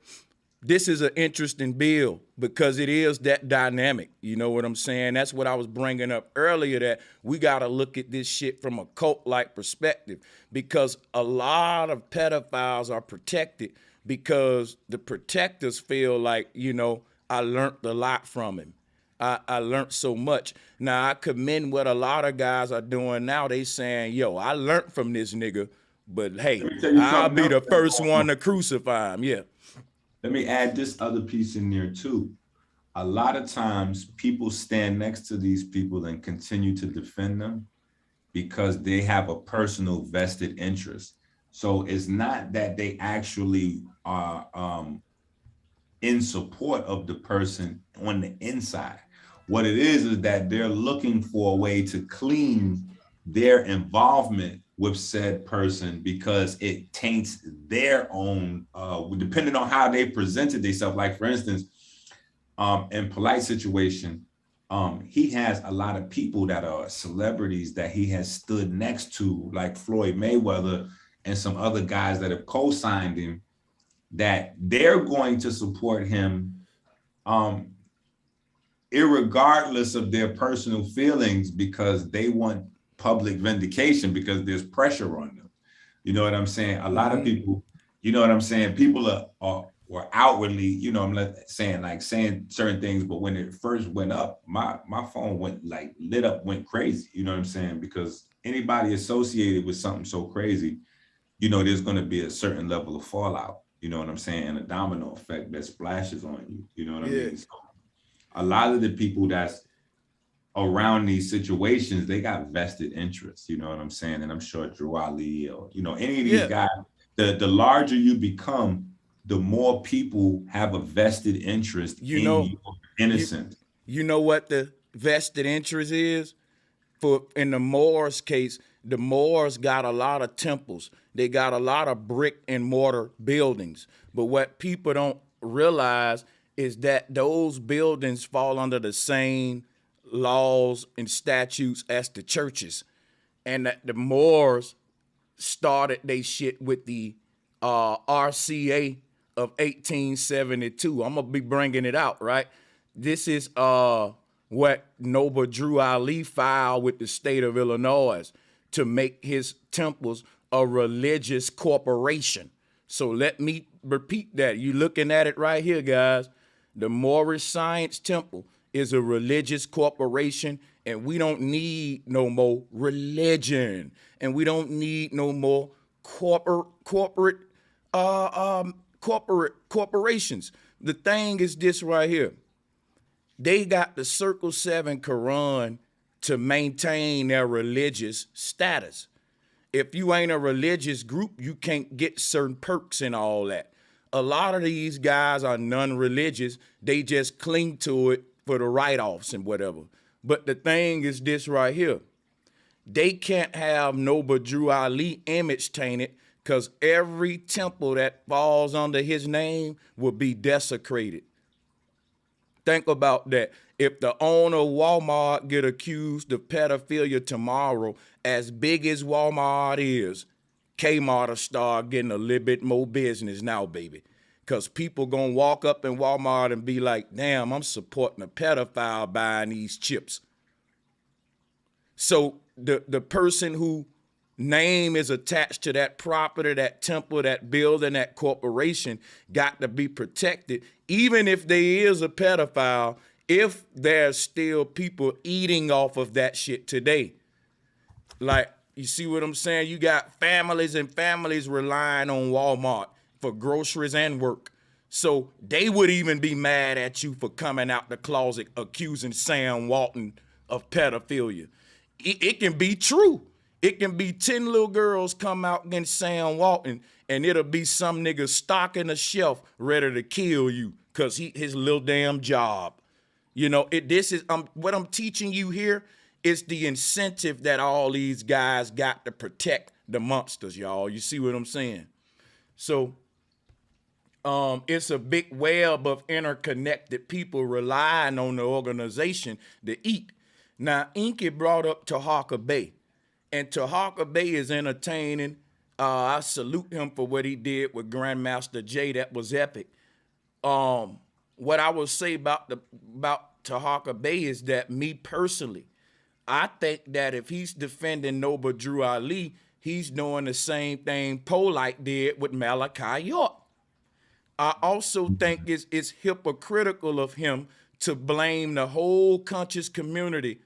this is an interesting bill because it is that dynamic. You know what I'm saying? That's what I was bringing up earlier, that we got to look at this shit from a cult-like perspective, because a lot of pedophiles are protected because the protectors feel like, you know, I learned a lot from him. I learned so much. Now, I commend what a lot of guys are doing now. They saying, yo, I learned from this nigga, but hey, I'll be the first one to crucify him. Yeah. Let me add this other piece in there too. A lot of times people stand next to these people and continue to defend them because they have a personal vested interest. So it's not that they actually are in support of the person on the inside. What it is that they're looking for a way to clean their involvement with said person because it taints their own, depending on how they presented themselves. Like, for instance, in Polite situation, he has a lot of people that are celebrities that he has stood next to, like Floyd Mayweather and some other guys that have co-signed him, that they're going to support him irregardless of their personal feelings, because they want public vindication because there's pressure on them. You know what I'm saying? A lot of people, you know what I'm saying? People are outwardly, you know, I'm not saying like saying certain things, but when it first went up, my phone went like lit up, went crazy. You know what I'm saying? Because anybody associated with something so crazy, you know, there's going to be a certain level of fallout. You know what I'm saying? And a domino effect that splashes on you. You know what I mean? So a lot of the people that's around these situations, they got vested interests, you know what I'm saying? And I'm sure Drew Ali or, you know, any of these guys, the larger you become, the more people have a vested interest in your innocence. You know what the vested interest is? In the Moors case, the Moors got a lot of temples. They got a lot of brick and mortar buildings. But what people don't realize is that those buildings fall under the same laws and statutes as the churches, and that the Moors started they shit with the RCA of 1872. I'm gonna be bringing it out, right? This is what Noble Drew Ali filed with the state of Illinois to make his temples a religious corporation. So let me repeat that. You looking at it right here, guys. The Moorish Science Temple is a religious corporation, and we don't need no more religion, and we don't need no more corporations. The thing is this right here. They got the Circle 7 Quran to maintain their religious status. If you ain't a religious group, you can't get certain perks and all that. A lot of these guys are non-religious. They just cling to it for the write-offs and whatever. But the thing is this right here. They can't have Noble Drew Ali image tainted, because every temple that falls under his name will be desecrated. Think about that. If the owner of Walmart get accused of pedophilia tomorrow, as big as Walmart is, Kmart will start getting a little bit more business now, baby. Because people going to walk up in Walmart and be like, damn, I'm supporting a pedophile buying these chips. So the person who name is attached to that property, that temple, that building, that corporation, got to be protected, even if there is a pedophile, if there's still people eating off of that shit today. Like, you see what I'm saying? You got families and families relying on Walmart for groceries and work. So they would even be mad at you for coming out the closet accusing Sam Walton of pedophilia. It can be true. It can be 10 little girls come out against Sam Walton, and it'll be some nigga stocking a shelf ready to kill you because his little damn job. You know, this is what I'm teaching you here is the incentive that all these guys got to protect the monsters, y'all. You see what I'm saying? So It's a big web of interconnected people relying on the organization to eat. Now, Inky brought up Tahaka Bay, and Tahaka Bay is entertaining. I salute him for what he did with Grandmaster Jay. That was epic. What I will say about Tahaka Bay is that, me personally, I think that if he's defending Noble Drew Ali, he's doing the same thing Polite did with Malachi York. I also think it's hypocritical of him to blame the whole conscious community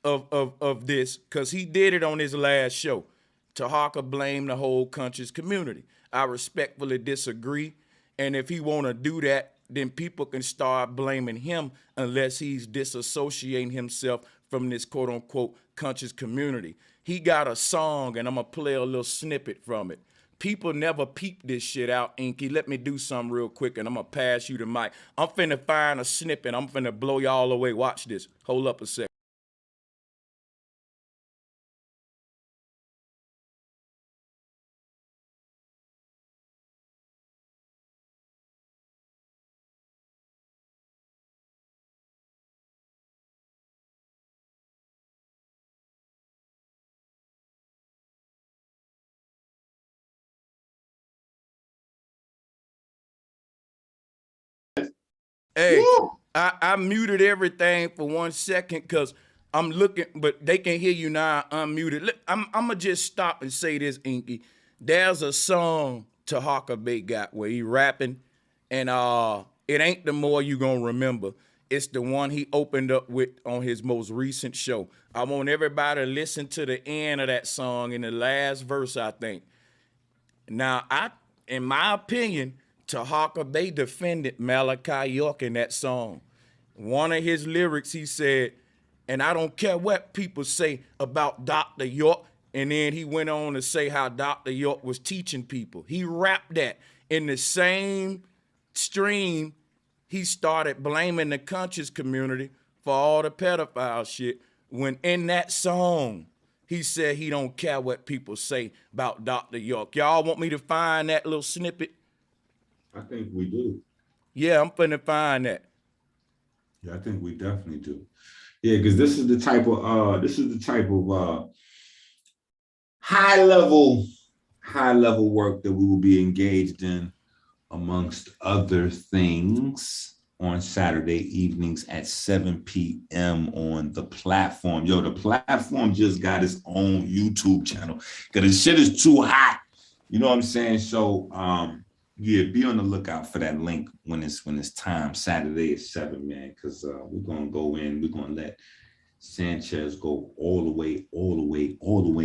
of this, because he did it on his last show. Tahaka blamed the whole conscious community. I respectfully disagree. And if he want to do that, then people can start blaming him unless he's disassociating himself from this quote unquote conscious community. He got a song, and I'm going to play a little snippet from it. People never peep this shit out, Inky. Let me do something real quick, and I'm going to pass you the mic. I'm finna find a snippet. I'm finna blow y'all away. Watch this. Hold up a second. Hey, I muted everything for 1 second because I'm looking, but they can hear you now. I unmuted. I'm gonna just stop and say this, Inky. There's a song Tahaka Bay got where he rapping, and it ain't the more you gonna remember. It's the one he opened up with on his most recent show. I want everybody to listen to the end of that song in the last verse, I think. Now, in my opinion, Tahaka Bay defended Malachi York in that song. One of his lyrics, he said, and I don't care what people say about Dr. York, and then he went on to say how Dr. York was teaching people. He rapped that. In the same stream, he started blaming the conscious community for all the pedophile shit, when in that song, he said he don't care what people say about Dr. York. Y'all want me to find that little snippet? I think we do. Yeah, I'm finna find that. Yeah, I think we definitely do. Yeah, because this is the type of high level work that we will be engaged in, amongst other things, on Saturday evenings at 7 p.m. on the platform. Yo, the platform just got its own YouTube channel because the shit is too hot. You know what I'm saying? So yeah, be on the lookout for that link when it's time. Saturday at 7, man, because we're gonna go in. We're gonna let Sanchez go all the way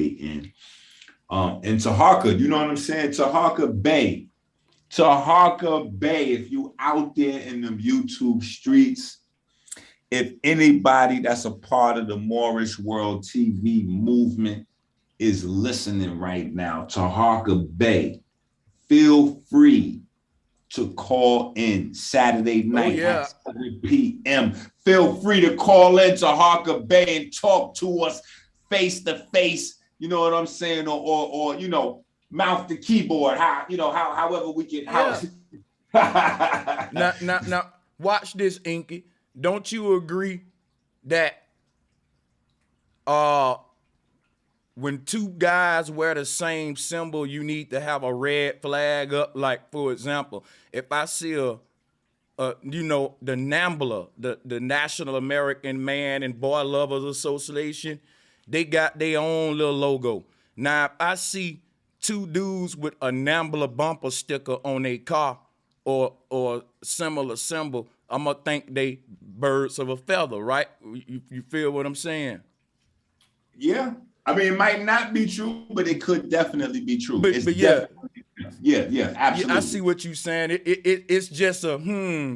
in. And Tahaka, you know what I'm saying? Tahaka Bay, if you out there in them YouTube streets, if anybody that's a part of the Moorish World TV movement is listening right now, Tahaka Bay, feel free to call in Saturday night at 7 p.m. Feel free to call in to Harker Bay and talk to us face to face. You know what I'm saying? Or you know, mouth the keyboard. However we can. Now, watch this, Inky. Don't you agree that when two guys wear the same symbol, you need to have a red flag up? Like, for example, if I see the NAMBLA, the National American Man and Boy Lovers Association, they got their own little logo. Now, if I see two dudes with a NAMBLA bumper sticker on their car or similar symbol, I'm gonna think they birds of a feather, right? You feel what I'm saying? Yeah. I mean, it might not be true, but it could definitely be true. But yeah, absolutely. Yeah, I see what you're saying. It's just a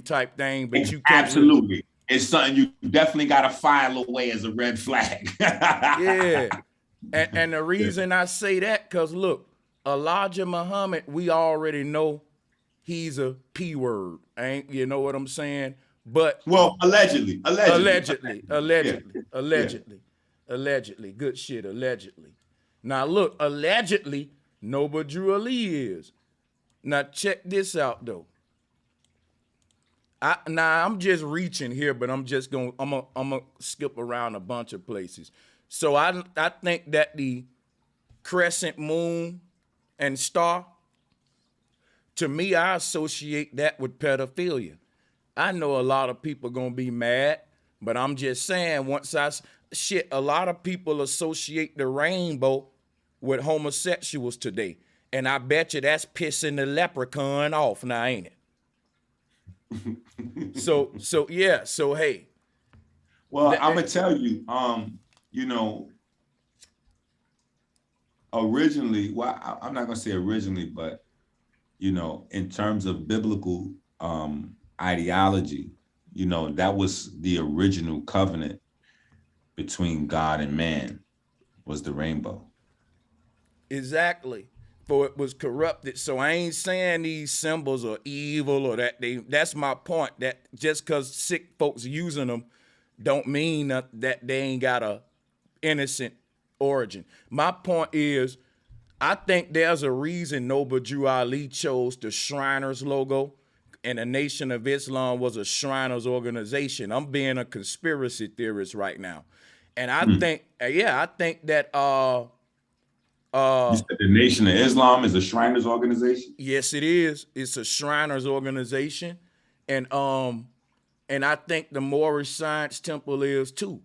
type thing, but you can't absolutely. Really... It's something you definitely got to file away as a red flag. Yeah, and the reason I say that, because look, Elijah Muhammad, we already know he's a P word. You know what I'm saying? But allegedly. Allegedly, good shit, allegedly. Now look, allegedly, Noble Drew Ali is. Now check this out though. I'm just reaching here, but I'm gonna skip around a bunch of places. So I think that the crescent moon and star, to me, I associate that with pedophilia. I know a lot of people gonna be mad, but I'm just saying, a lot of people associate the rainbow with homosexuals today. And I bet you that's pissing the leprechaun off now, ain't it? So yeah, so hey. Well, I'm gonna tell you, you know, originally, well, I'm not gonna say originally, but you know, in terms of biblical ideology, you know, that was the original covenant between God and man, was the rainbow. Exactly. For it was corrupted. So I ain't saying these symbols are evil or that's my point. That just because sick folks using them don't mean that they ain't got a innocent origin. My point is, I think there's a reason Noble Drew Ali chose the Shriners logo and the Nation of Islam was a Shriners organization. I'm being a conspiracy theorist right now. And I think that you said the Nation of Islam is a Shriners organization? yes, it is. It's a Shriners organization. And I think the Moorish Science Temple is too.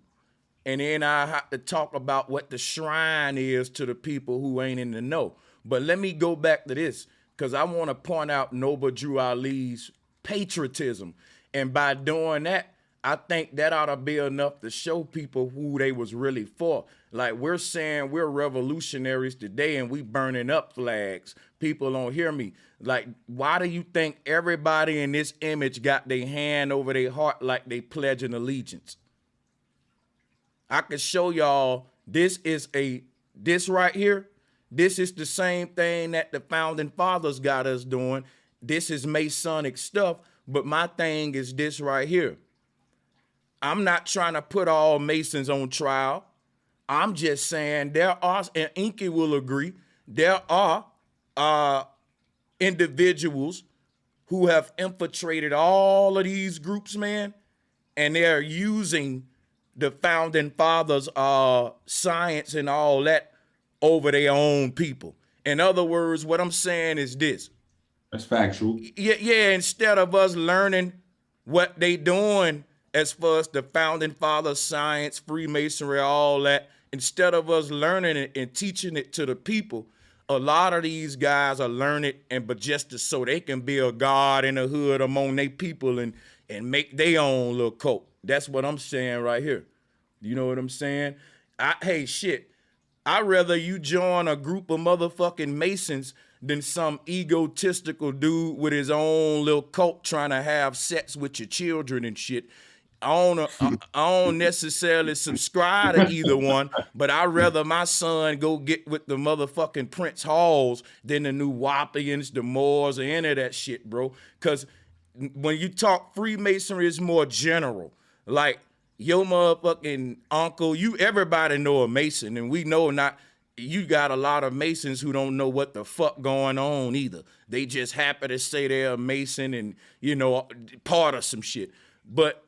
And then I have to talk about what the shrine is to the people who ain't in the know. But let me go back to this, because I want to point out Noble Drew Ali's patriotism. And by doing that, I think that ought to be enough to show people who they was really for. Like, we're saying we're revolutionaries today and we burning up flags. People don't hear me. Like, why do you think everybody in this image got their hand over their heart like they pledging allegiance? I can show y'all this right here. This is the same thing that the founding fathers got us doing. This is Masonic stuff, but my thing is this right here. I'm not trying to put all Masons on trial. I'm just saying there are, and Inky will agree, there are individuals who have infiltrated all of these groups, man, and they're using the founding fathers' science and all that over their own people. In other words, what I'm saying is this. That's factual. Yeah, instead of us learning what they doing as far as the founding fathers' science, Freemasonry, all that, instead of us learning it and teaching it to the people, a lot of these guys are learning it, but just so they can be a god in the hood among their people and make their own little cult. That's what I'm saying right here. You know what I'm saying? Hey, shit. I'd rather you join a group of motherfucking Masons than some egotistical dude with his own little cult trying to have sex with your children and shit. I don't necessarily subscribe to either one, but I'd rather my son go get with the motherfucking Prince Halls than the New Wapians, the Moors, or any of that shit, bro. Because when you talk Freemasonry, it's more general. Like, your motherfucking uncle, everybody know a Mason, and we know you got a lot of Masons who don't know what the fuck going on either. They just happy to say they're a Mason and, you know, part of some shit. But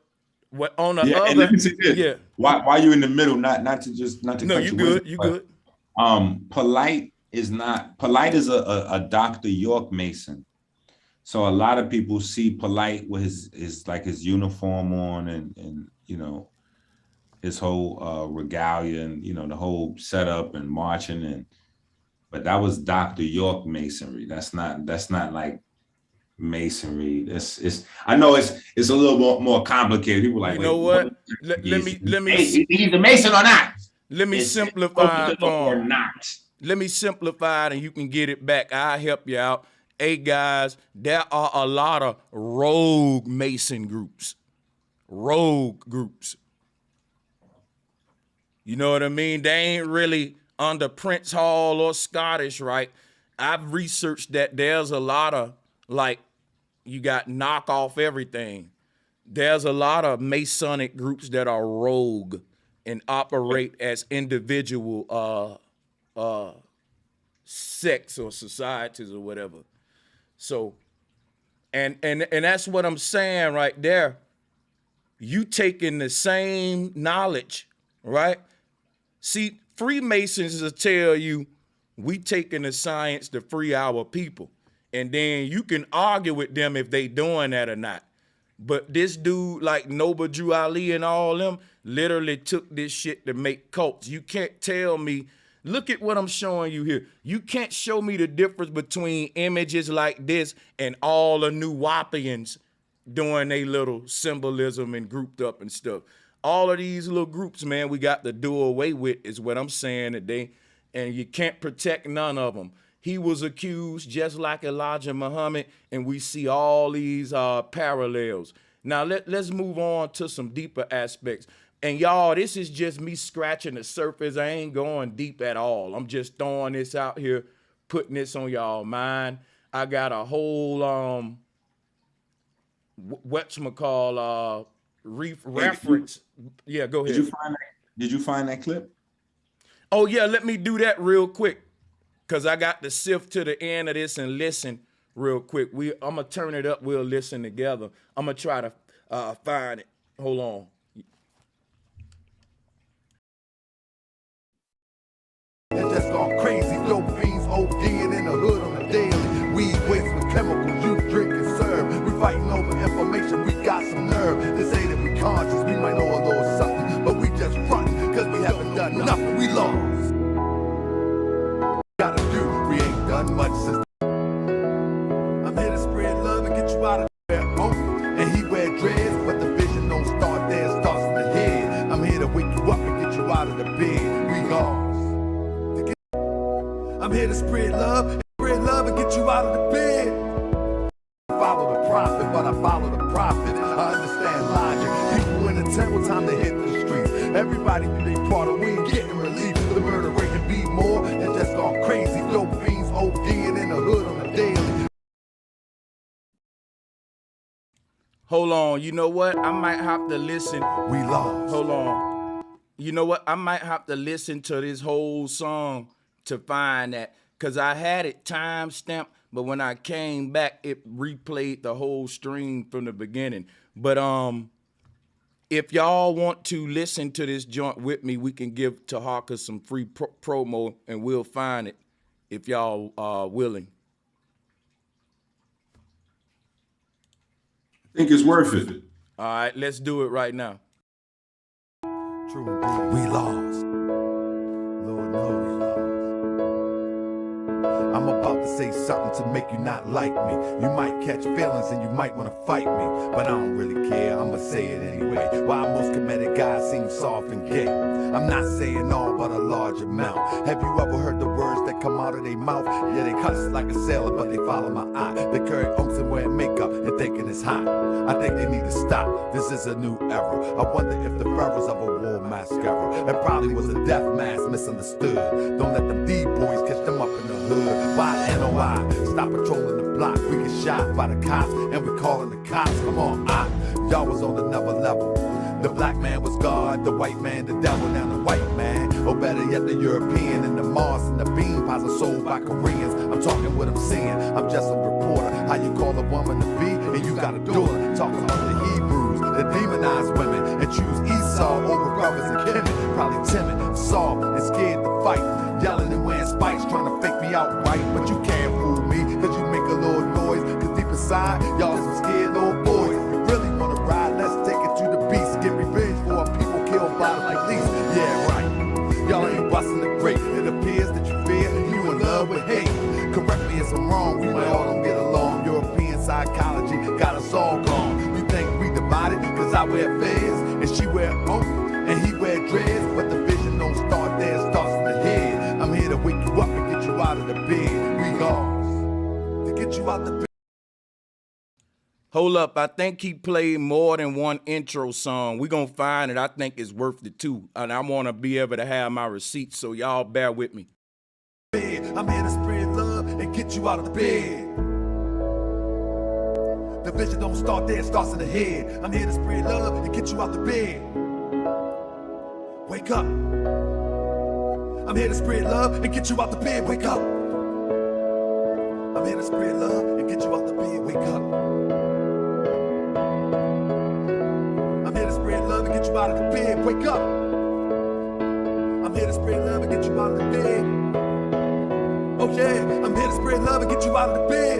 what on the other, and let me say this. Yeah. Why you in the middle? Not to no, cut you good. You good. Polite is a Dr. York Mason. So a lot of people see Polite with his uniform on and you know, his whole regalia and, you know, the whole setup and marching but that was Dr. York Masonry. That's not like Masonry. I know it's a little more complicated. People like, you know what? Let me he's a Mason or not? Let me simplify it or not. Let me simplify it and you can get it back. I'll help you out. Hey guys, there are a lot of rogue Mason groups. Rogue groups. You know what I mean? They ain't really under Prince Hall or Scottish, right? I've researched that there's a lot of, like, you got knock off everything. There's a lot of Masonic groups that are rogue and operate as individual sects or societies or whatever. So And that's what I'm saying right there. You taking the same knowledge, right? See, Freemasons will tell you we taking the science to free our people. And then you can argue with them if they doing that or not. But this dude like Noble Drew Ali and all them literally took this shit to make cults. You can't tell me, look at what I'm showing you here. You can't show me the difference between images like this and all the New Wapians doing their little symbolism and grouped up and stuff. All of these little groups, man, we got to do away with is what I'm saying today. And you can't protect none of them. He was accused just like Elijah Muhammad, and we see all these parallels. Now, let's move on to some deeper aspects. And y'all, this is just me scratching the surface. I ain't going deep at all. I'm just throwing this out here, putting this on y'all mind. I got a whole, whatchamacall, reference. Yeah, go ahead. Did you find that clip? Oh, yeah, let me do that real quick. Because I got to sift to the end of this and listen real quick. I'm going to turn it up. We'll listen together. I'm going to try to find it. Hold on. It's just gone crazy. Dope fiends ODing in the hood on the daily. Weed waste with chemicals you drink and serve. We fighting over information. We got some nerve. They say that we conscious. We might know a little something. But we just frontin' because we haven't done nothing. We lost. Gotta do, we ain't done much since. I'm here to spread love and get you out of there, oh. And he wear dreads, but the vision don't start there, it starts in the head. I'm here to wake you up and get you out of the bed. We lost. I'm here to spread love and get you out of the bed. I follow the prophet, but I follow the prophet. I understand logic. People in the temple, time to hit the streets. Everybody do their part of we ain't getting relief. The murder rate can be more. It's just gone crazy. Dope fiends ODing in the hood on the daily. Hold on. You know what? I might have to listen. We lost. Hold on. You know what? I might have to listen to this whole song to find that. Because I had it time stamped, but when I came back, it replayed the whole stream from the beginning. But if y'all want to listen to this joint with me, we can give Tahaka some free promo and we'll find it if y'all are willing. I think it's worth it. All right, let's do it right now. True indeed. We lost. Lord knows we lost. I'm about to say something to make you not like me. You might catch feelings and you might want to fight me, but I don't really care, I'ma say it anyway. Why most comedic guys seem soft and gay. I'm not saying all, but a large amount. Have you ever heard the words that come out of their mouth? Yeah, they cuss like a sailor, but they follow my eye. They carry unks and wear makeup and thinking it's hot. I think they need to stop. This is a new era. I wonder if the furrows of a war mascara. It probably was a death mask misunderstood. Don't let them D-boys catch them up in the hood. Why NOI? Stop patrolling the block. We get shot by the cops and we calling the cops. Come on, y'all was on another level. The black man was God, the white man the devil, now the white man. Or better yet, the European and the Mars and the bean pies are sold by Koreans. I'm talking what I'm seeing, I'm just a reporter. How you call a woman to be and you got a daughter. Talking about the Hebrews that demonize women and choose Esau over brothers and Kemet. Probably timid, soft, and scared to fight. Yelling and wearing spikes, trying to fake me out right. But you can't fool me, cause you make a little noise. Cause deep inside, y'all some scared little boys. You really wanna ride, let's take it to the beast. Get revenge for our people killed by the police. Yeah, right. Y'all ain't busting the grape. It appears that you fear you in love with hate. Correct me if I'm wrong, we might all don't get along. European psychology got us all gone. You think we divided, cause I wear fez and she wear oak and he wear dreads. But the vision don't start there, it starts in the head. I'm here to wake you up and get you out of the bed. We lost. To get you out the bed. Hold up, I think he played more than one intro song. We're going to find it. I think it's worth it too. And I want to be able to have my receipts, so y'all bear with me. I'm here to spread love and get you out of the bed. The vision don't start there, it starts in the head. I'm here to spread love and get you out the bed. Wake up. I'm here to spread love and get you out the bed. Wake up. I'm here to spread love and get you out the bed. Wake up. bed, wake up. I'm here to spread love and get you out of the bed. Oh yeah, I'm here to spread love and get you out of the bed.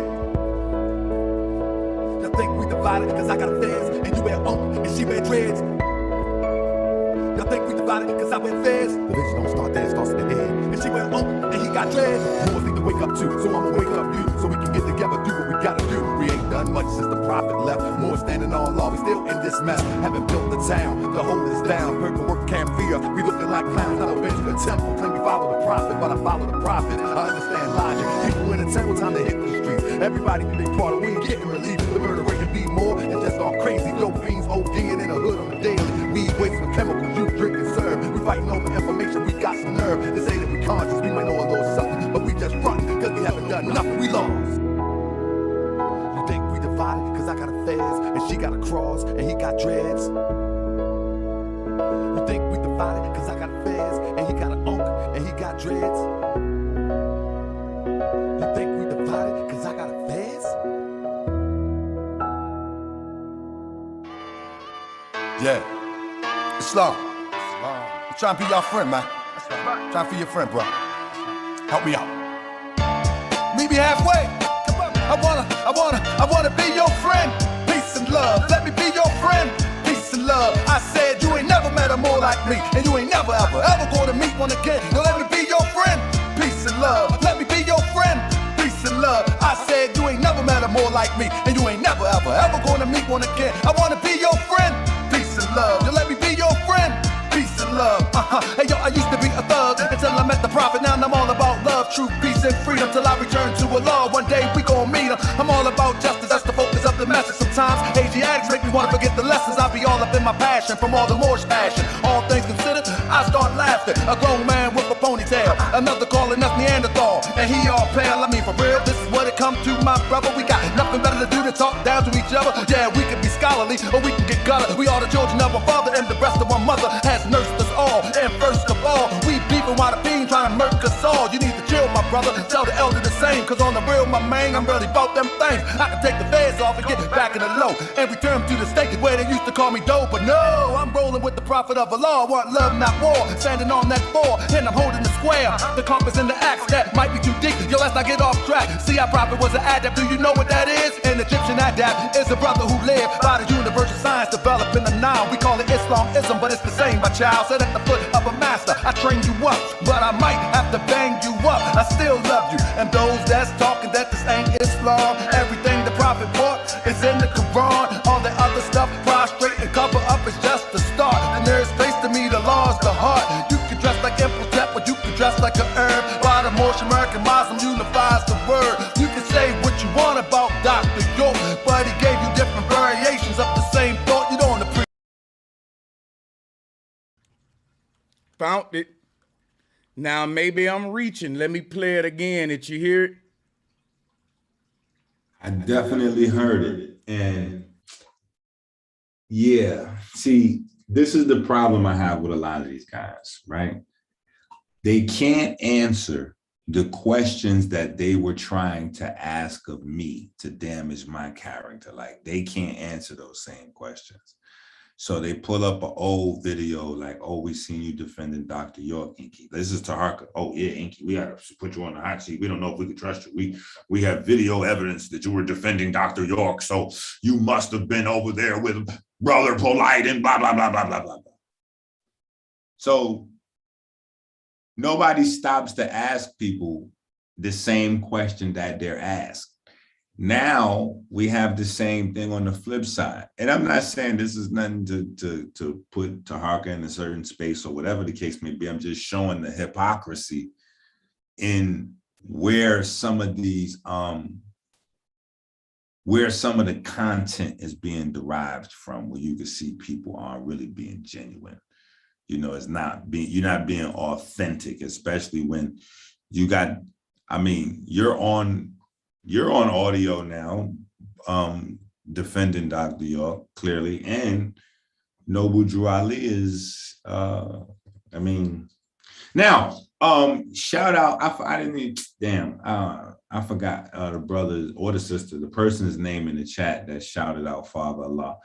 Y'all think we divided cause I got a fez and you wear and she wear dreads. Y'all think we divided cause I wear fez. The bitch don't start there, it starts at the head. And she wear and he got dreads. More thing to wake up to, so I'ma wake up you so we can get together, do what we gotta do. We ain't done much since the prophet left. More standing on law, we still in this mess. Haven't built the town to hold us down. Paperwork can't fear, we looking like clowns. Not a bench to the temple, claim we follow the prophet, but I follow the prophet. I understand logic. People in the temple, time to hit the streets. Everybody do their part, we ain't getting relief. The murder rate can be more than just all crazy. Dope fiends ODing in the hood on the daily. Weed waste with chemicals, you drink and serve. We fighting over information, we got some nerve. They say that we conscious, we might know a little something, but we just front, cause we haven't done nothing, we lost. You think we divided, cause I got a fez, and she got a cross, and he got dreads. You think we divided, cause I got a fez, and he got an and he got dreads. You think we divided, cause I got a fez? Yeah. Islam. I'm trying to be your friend, man. I'm trying to be your friend, bro. Help me out. Meet me halfway. I wanna be your friend. Peace and love. Let me be your friend. Peace and love. I said you ain't never met a more like me, and you ain't never ever gonna meet one again. Now let me be your friend. Peace and love. Let me be your friend. Peace and love. I said you ain't never met a more like me, and you ain't never ever gonna meet one again. I wanna be your friend. Peace and love. Now let me be your friend. Peace and love. Hey yo, I used to be a thug until I met the prophet. Now I'm all about love, truth, peace, and freedom till I return to Allah. One day we gon' meet him. I'm all about justice, that's the focus of the message. Sometimes Asiatics make me wanna forget the lessons. I be all up in my passion from all the Moorish passion. All things considered, I start laughing. A grown man with a ponytail, another calling us Neanderthal, and he all pale. I mean for real, this is what it come to, my brother. We got nothing better to do than talk down to each other. Yeah, we can be scholarly or we can get gutter. We are the children of our father, and the rest of our mother has nursed us all. And first of all, we beefing while the fiend trying to murk us all. You need to chill, my brother. Tell the elder the same, cause on the real, my man, I'm really about them things. I can take the feds off and get back in the low and return to the state where they used to call me dope. But no, I'm rolling with the prophet of Allah. I want love, not war. Standing on that floor, and I'm holding the square. The compass and the axe that might be too deep. Yo, let's not get off track. See, our prophet was an adept. Do you know what that is? An Egyptian adept is a brother who lived by the universal science developed in the Nile. We call it Islamism, but it's the same, my child. Set at the foot of a master. I train you up, but I might have to bang you up. I still love you, and those that's talking that this ain't Islam. Everything the prophet brought is in the Quran. All the other stuff, prostrate and cover up is just the start. And there's space to me, the law is the heart. You can dress like Imhotep, but you can dress like an herb. Why the Moorish American Muslim unifies the word. You can say what you want about Dr. York, but he gave you different variations of the same thought. You don't appreciate. Found it. Now maybe I'm reaching. Let me play it again. Did you hear it? I definitely heard it. And yeah, see, this is the problem I have with a lot of these guys, right? They can't answer the questions that they were trying to ask of me to damage my character. Like, they can't answer those same questions. So they pull up an old video like, oh, we seen you defending Dr. York, Inky. This is Taharka. Oh, yeah, Inky, we got to put you on the hot seat. We don't know if we can trust you. We have video evidence that you were defending Dr. York, so you must have been over there with Brother Polite and blah, blah, blah, blah, blah, blah, blah. So nobody stops to ask people the same question that they're asked. Now we have the same thing on the flip side. And I'm not saying this is nothing to put Taharka in a certain space or whatever the case may be. I'm just showing the hypocrisy in where some of these, where some of the content is being derived from, where you can see people aren't really being genuine. You know, it's not being, you're not being authentic, especially when you got, I mean, you're on audio now, defending Dr. York, clearly, and Noble Drew Ali is, I mean, now, shout out, I didn't even, damn, I forgot the brother or the sister, the person's name in the chat that shouted out Father Allah.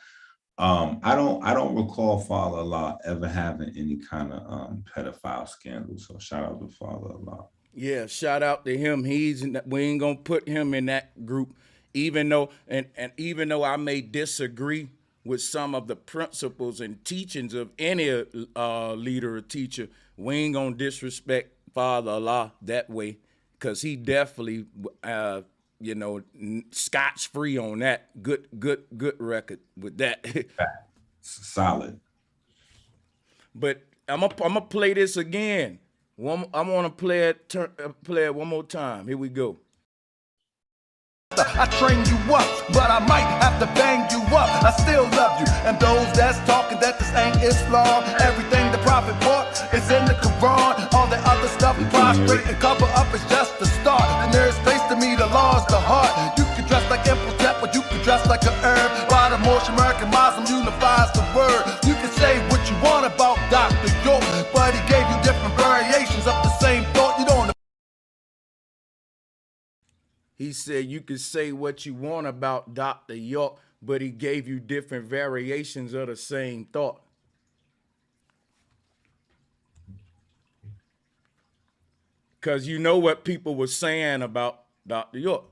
I don't recall Father Allah ever having any kind of pedophile scandal. So shout out to Father Allah. Yeah, shout out to him. We ain't gonna put him in that group, even though and even though I may disagree with some of the principles and teachings of any leader or teacher, we ain't gonna disrespect Father Allah that way, because he definitely scotch free on that. Good record with that. Solid. But I'm gonna play this again. I want to play it one more time. Here we go. I train you up, but I might have to bang you up. I still love you. And those that's talking that this ain't Islam, everything the prophet bought is in the Quran. All the other stuff, prostrate and cover up is just the start. The nearest place to me, the law is the heart. You can dress like Imhotep, but you can dress like a herb. By the Moorish American Muslim unifies the word. You can say what you want about Dr. York, but he gave you different variations of the same thought. You don't. He said you could say what you want about Dr. York, but he gave you different variations of the same thought. Because you know what people were saying about Dr. York.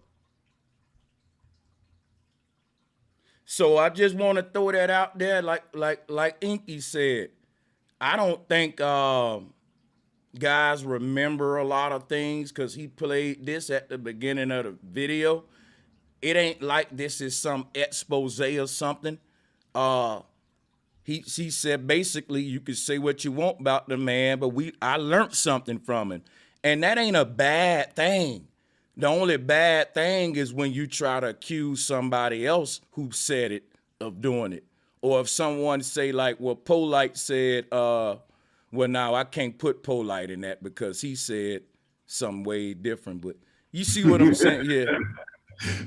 So I just want to throw that out there, like Inky said. I don't think guys remember a lot of things because he played this at the beginning of the video. It ain't like this is some expose or something. He said basically you can say what you want about the man, but I learned something from him. And that ain't a bad thing. The only bad thing is when you try to accuse somebody else who said it of doing it. Or if someone say like, well, Polite said, well, now I can't put Polite in that because he said something way different. But you see what I'm saying? Yeah.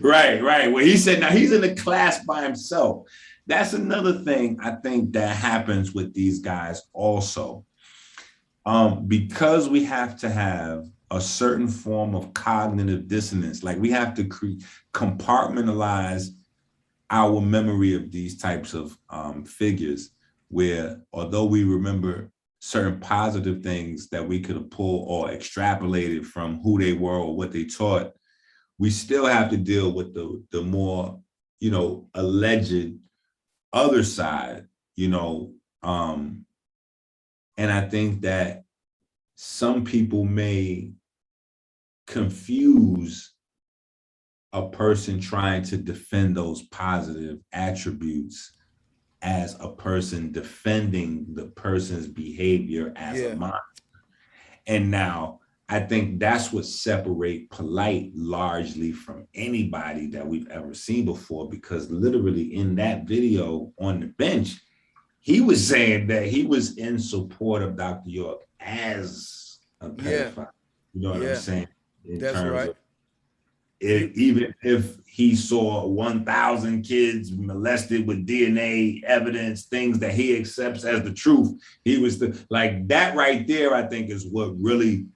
Right. Well, he said now he's in a class by himself. That's another thing I think that happens with these guys also. Because we have to have a certain form of cognitive dissonance, like we have to compartmentalize our memory of these types of figures, where although we remember certain positive things that we could have pulled or extrapolated from who they were or what they taught, we still have to deal with the more, alleged other side, and I think that some people may confuse a person trying to defend those positive attributes as a person defending the person's behavior as a monster. And now I think that's what separates Polite largely from anybody that we've ever seen before, because literally in that video on the bench, he was saying that he was in support of Dr. York as a pedophile. You know what I'm saying? That's right. Of even if he saw 1,000 kids molested with DNA evidence, things that he accepts as the truth, he was like that right there, I think is what really,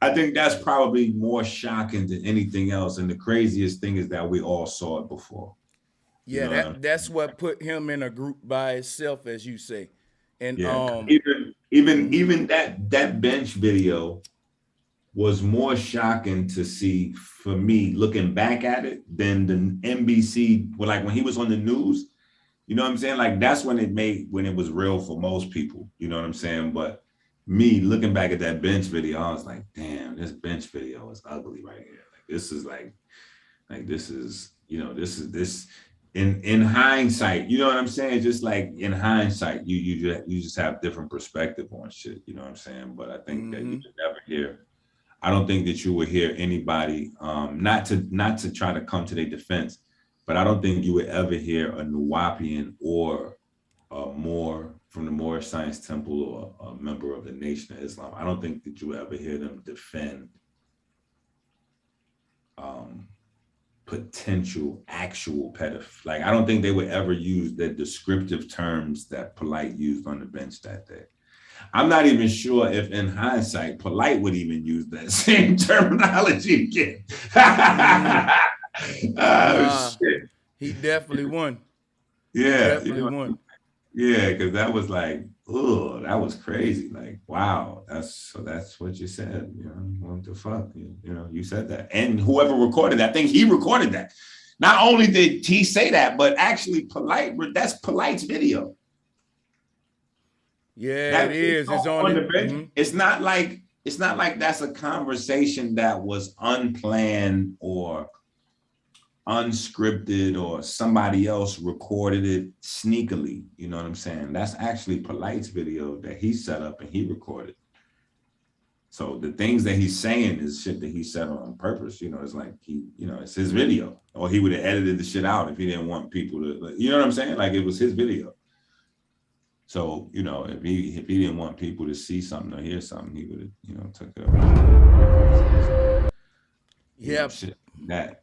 I think that's probably more shocking than anything else. And the craziest thing is that we all saw it before. Yeah, that's what put him in a group by itself, as you say. And even that bench video was more shocking to see for me looking back at it than the NBC, like when he was on the news, you know what I'm saying? Like that's when it was real for most people, you know what I'm saying? But me looking back at that bench video, I was like, damn, this bench video is ugly right here. Like this is in hindsight, you know what I'm saying? Just like in hindsight, you just have different perspective on shit, you know what I'm saying? But I think that you should never hear. I don't think that you would hear anybody, not to try to come to their defense, but I don't think you would ever hear a Nuwaubian or a Moor from the Moorish Science Temple or a member of the Nation of Islam. I don't think that you would ever hear them defend potential actual pedophiles. Like I don't think they would ever use the descriptive terms that Polite used on the bench that day. I'm not even sure if in hindsight, Polite would even use that same terminology again. Shit. He definitely won. Yeah, Definitely one. yeah, because that was like, oh, that was crazy. Like, wow, that's what you said. You know, what the fuck? You know, you said that, and whoever recorded that, I think he recorded that. Not only did he say that, but actually, that's Polite's video. Yeah, it is. It's on it. Mm-hmm. It's not like that's a conversation that was unplanned or unscripted or somebody else recorded it sneakily. You know what I'm saying? That's actually Polite's video that he set up and he recorded. So the things that he's saying is shit that he said on purpose. You know, it's like it's his video, or he would have edited the shit out if he didn't want people to. You know what I'm saying? Like, it was his video. So, you know, if he didn't want people to see something or hear something, he would have, you know, took it up. Yeah, shit that.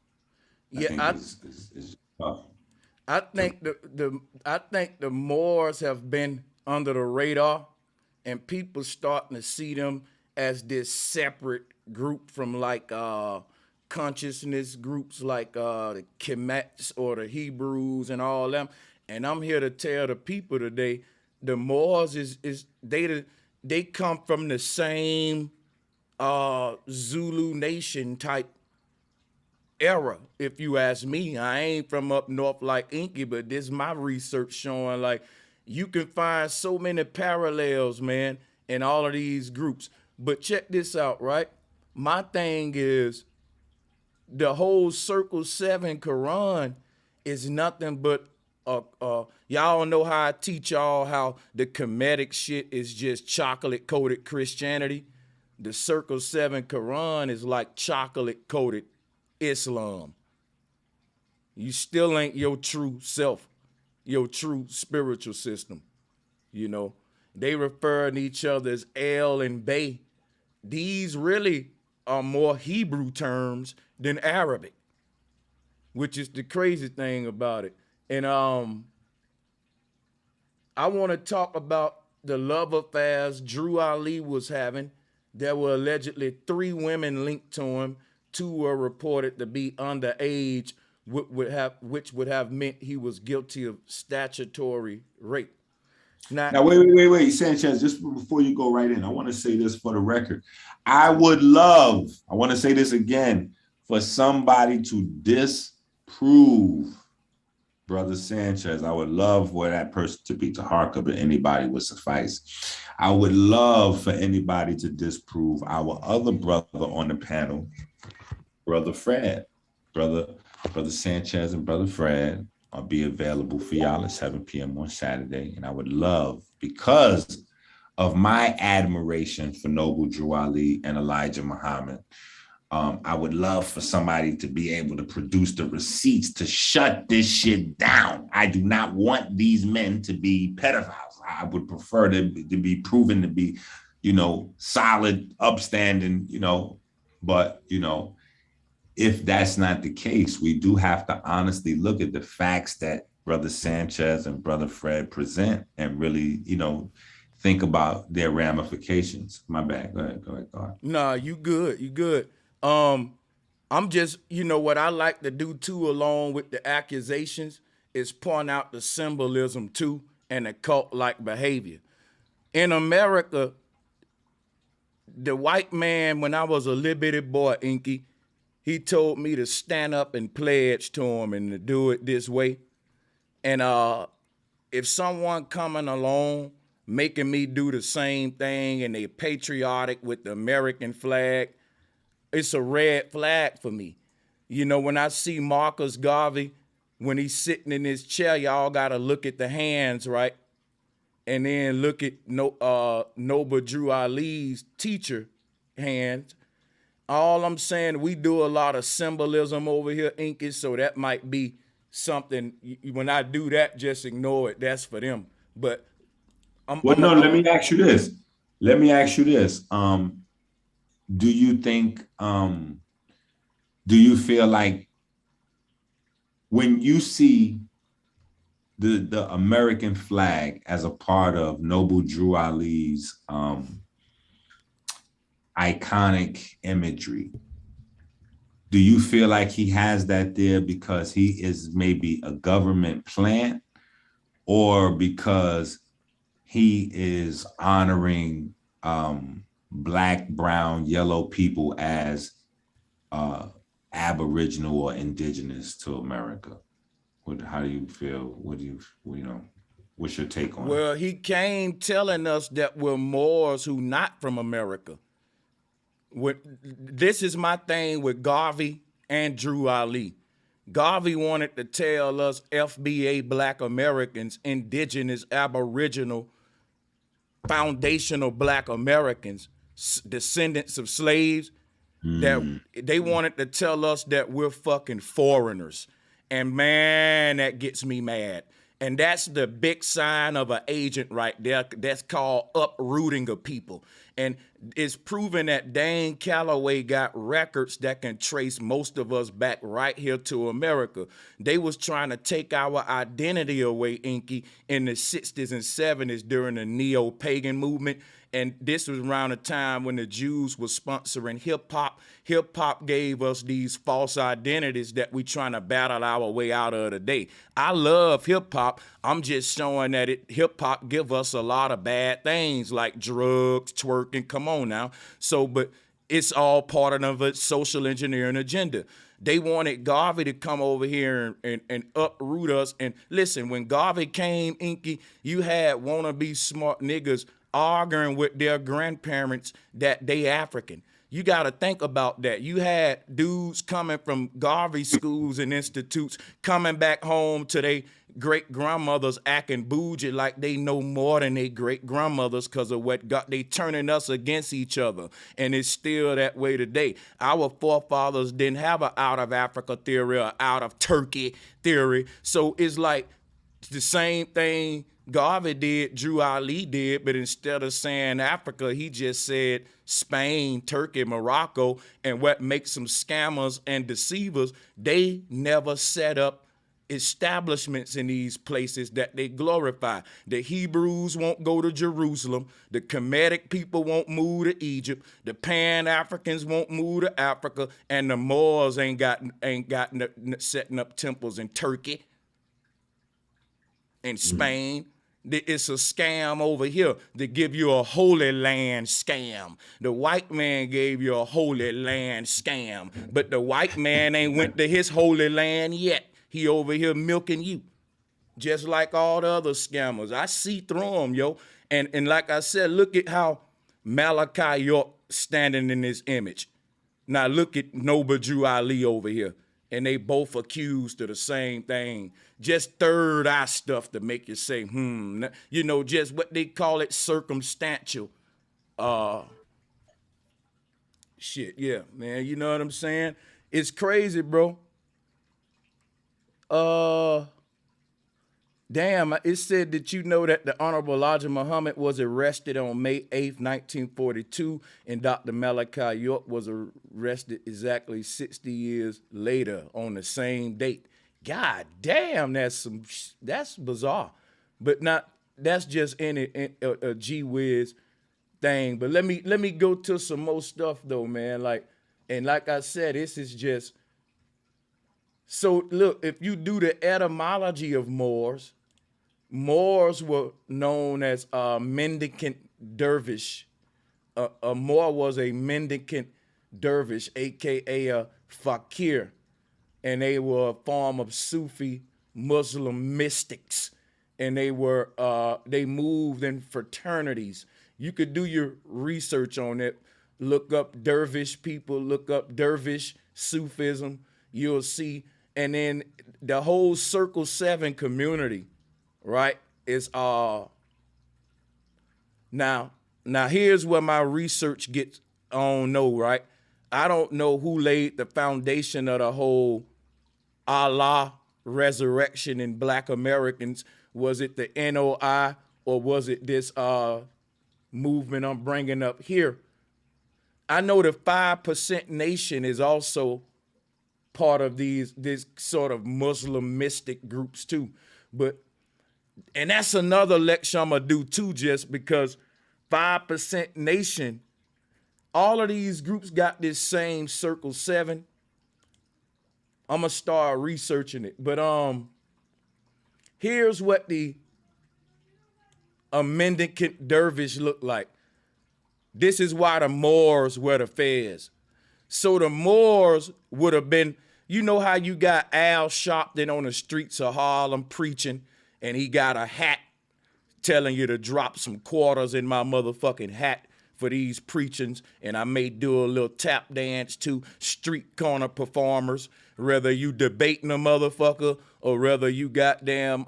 Yeah, is tough. I think the Moors have been under the radar, and people starting to see them as this separate group from like consciousness groups like the Kemets or the Hebrews and all them. And I'm here to tell the people today, the Moors they come from the same Zulu nation type era, if you ask me. I ain't from up north like Inky, but this is my research showing like you can find so many parallels, man, in all of these groups. But check this out, right? My thing is the whole Circle 7 Quran is nothing but y'all know how I teach y'all how the Kemetic shit is just chocolate coated Christianity. The Circle 7 Quran is like chocolate coated Islam. You still ain't your true self, your true spiritual system. You know, they refer to each other as El and Bay. These really are more Hebrew terms than Arabic, which is the crazy thing about it. And I want to talk about the love affairs Drew Ali was having. There were allegedly 3 women linked to him. 2 were reported to be underage, which would have meant he was guilty of statutory rape. Now wait, Sanchez, just before you go right in, I want to say this for the record. I want to say this again, for somebody to disprove Brother Sanchez. I would love for that person to be Taharka, but anybody would suffice. I would love for anybody to disprove our other brother on the panel, Brother Fred. Brother Sanchez and Brother Fred will be available for y'all at 7 p.m. on Saturday. And I would love, because of my admiration for Noble Drew Ali and Elijah Muhammad, I would love for somebody to be able to produce the receipts to shut this shit down. I do not want these men to be pedophiles. I would prefer them to be proven to be, you know, solid, upstanding, you know, but, you know, if that's not the case, we do have to honestly look at the facts that Brother Sanchez and Brother Fred present and really, you know, think about their ramifications. My bad. Go ahead. Nah, you good. I'm just, you know, what I like to do too, along with the accusations, is point out the symbolism too and the cult-like behavior. In America, the white man, when I was a little bitty boy, Inky, he told me to stand up and pledge to him and to do it this way. And if someone coming along making me do the same thing and they patriotic with the American flag, it's a red flag for me. You know, when I see Marcus Garvey, when he's sitting in his chair, y'all gotta look at the hands, right? And then look at Noble Drew Ali's teacher hands. All I'm saying, we do a lot of symbolism over here, Inky, so that might be something. When I do that, just ignore it. That's for them. But let me ask you this. Do you think, do you feel like when you see the American flag as a part of Noble Drew Ali's iconic imagery, do you feel like he has that there because he is maybe a government plant, or because he is honoring black, brown, yellow people as aboriginal or indigenous to America? How do you feel? What's your take on it? Well, he came telling us that we're Moors who not from America. This is my thing with Garvey and Drew Ali. Garvey wanted to tell us FBA Black Americans, indigenous, aboriginal, foundational Black Americans, descendants of slaves, that they wanted to tell us that we're fucking foreigners. And man, that gets me mad. And that's the big sign of an agent right there. That's called uprooting of people. And it's proven that Dane Calloway got records that can trace most of us back right here to America. They was trying to take our identity away, Inky, in the 60s and 70s during the neo-pagan movement. And this was around the time when the Jews were sponsoring hip hop. Hip hop gave us these false identities that we trying to battle our way out of today. I love hip hop. I'm just showing that hip hop give us a lot of bad things like drugs, twerking. Come on now. So, but it's all part of a social engineering agenda. They wanted Garvey to come over here and uproot us. And listen, when Garvey came, Inky, you had wannabe smart niggas arguing with their grandparents that they African. You got to think about that. You had dudes coming from Garvey schools and institutes coming back home to their great-grandmothers acting bougie like they know more than their great-grandmothers because of what got they turning us against each other. And it's still that way today. Our forefathers didn't have an out-of-Africa theory or out-of-Turkey theory. So it's like the same thing Garvey did, Drew Ali did, but instead of saying Africa, he just said Spain, Turkey, Morocco, and what makes them scammers and deceivers, they never set up establishments in these places that they glorify. The Hebrews won't go to Jerusalem. The Kemetic people won't move to Egypt. The Pan-Africans won't move to Africa, and the Moors ain't got setting up temples in Turkey and Spain. It's a scam over here. They give you a Holy Land scam. The white man gave you a Holy Land scam, but the white man ain't went to his Holy Land yet. He over here milking you, just like all the other scammers. I see through them, yo. And like I said, look at how Malachi York standing in this image. Now look at Noble Drew Ali over here. And they both accused of the same thing. Just third eye stuff to make you say, you know, just what they call it, circumstantial. Shit, yeah, man, you know what I'm saying? It's crazy, bro. Damn, it said that you know that the Honorable Elijah Muhammad was arrested on May 8th, 1942, and Dr. Malachi York was arrested exactly 60 years later on the same date. God damn, that's bizarre. But that's just a gee whiz thing. But let me go to some more stuff though, man. Like I said, this is just. So look, if you do the etymology of Moors, Moors were known as mendicant dervish. A Moor was a mendicant dervish, aka a fakir, and they were a form of Sufi Muslim mystics, and they moved in fraternities. You could do your research on it. Look up dervish people. Look up dervish Sufism. You'll see. And then the whole Circle 7 community, right, is now here's where my research gets on right? I don't know who laid the foundation of the whole Allah resurrection in Black Americans. Was it the NOI or was it this movement I'm bringing up here? I know the 5% Nation is also part of this sort of Muslim mystic groups too. And that's another lecture I'm gonna do too, just because 5% Nation, all of these groups got this same Circle 7. I'm gonna start researching it. But here's what the a mendicant dervish look like? This is why the Moors were the feds. So the Moors would have been, you know how you got Al Sharpton on the streets of Harlem preaching, and he got a hat telling you to drop some quarters in my motherfucking hat for these preachings, and I may do a little tap dance to street corner performers, whether you debating a motherfucker or whether you goddamn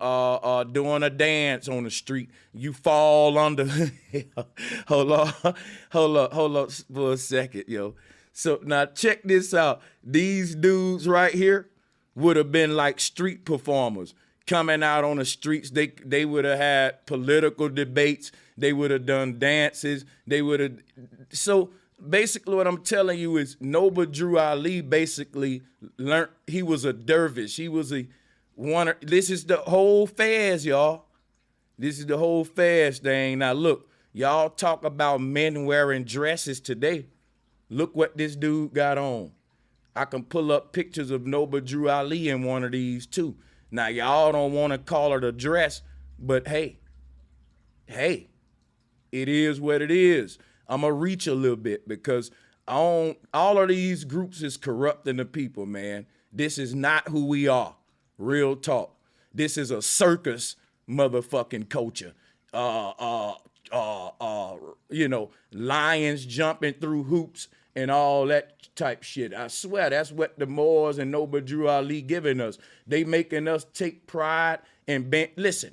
doing a dance on the street, you fall under. hold on for a second, yo. So now check this out. These dudes right here would have been like street performers coming out on the streets. They would have had political debates. They would have done dances. They would have. So basically what I'm telling you is Noble Drew Ali basically learned, he was a dervish. He was this is the whole fast, y'all. This is the whole fast thing. Now look, y'all talk about men wearing dresses today. Look what this dude got on. I can pull up pictures of Noble Drew Ali in one of these too. Now y'all don't want to call it a dress, but hey, it is what it is. I'm gonna reach a little bit because all of these groups is corrupting the people, man. This is not who we are. Real talk. This is a circus motherfucking culture. Lions jumping through hoops and all that type shit. I swear that's what the Moors and Noble Drew Ali giving us. They making us take pride and listen,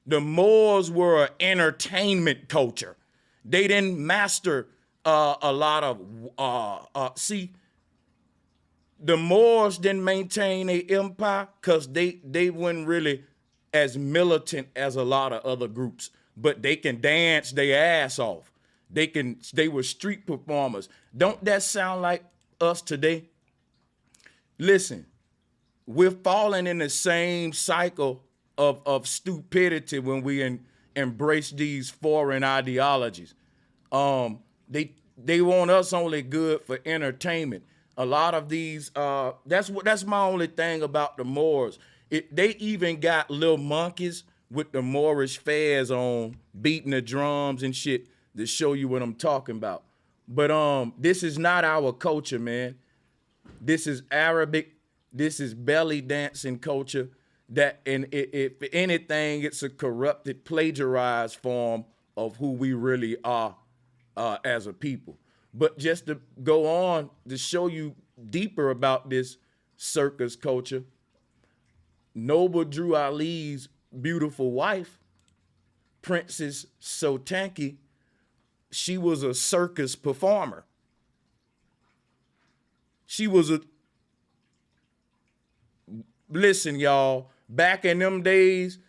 the Moors were an entertainment culture. They didn't master a lot of, the Moors didn't maintain a empire because they weren't really as militant as a lot of other groups, but they can dance their ass off. They were street performers. Don't that sound like us today? Listen, we're falling in the same cycle of stupidity when we embrace these foreign ideologies. They want us only good for entertainment. A lot of these, that's my only thing about the Moors. They even got little monkeys with the Moorish fairs on, beating the drums and shit to show you what I'm talking about. But this is not our culture, man. This is Arabic. This is belly dancing culture. If anything, it's a corrupted, plagiarized form of who we really are as a people. But just to go on to show you deeper about this circus culture, Noble Drew Ali's beautiful wife, Princess Sotanki, she was a circus performer. Listen, y'all, back in them days.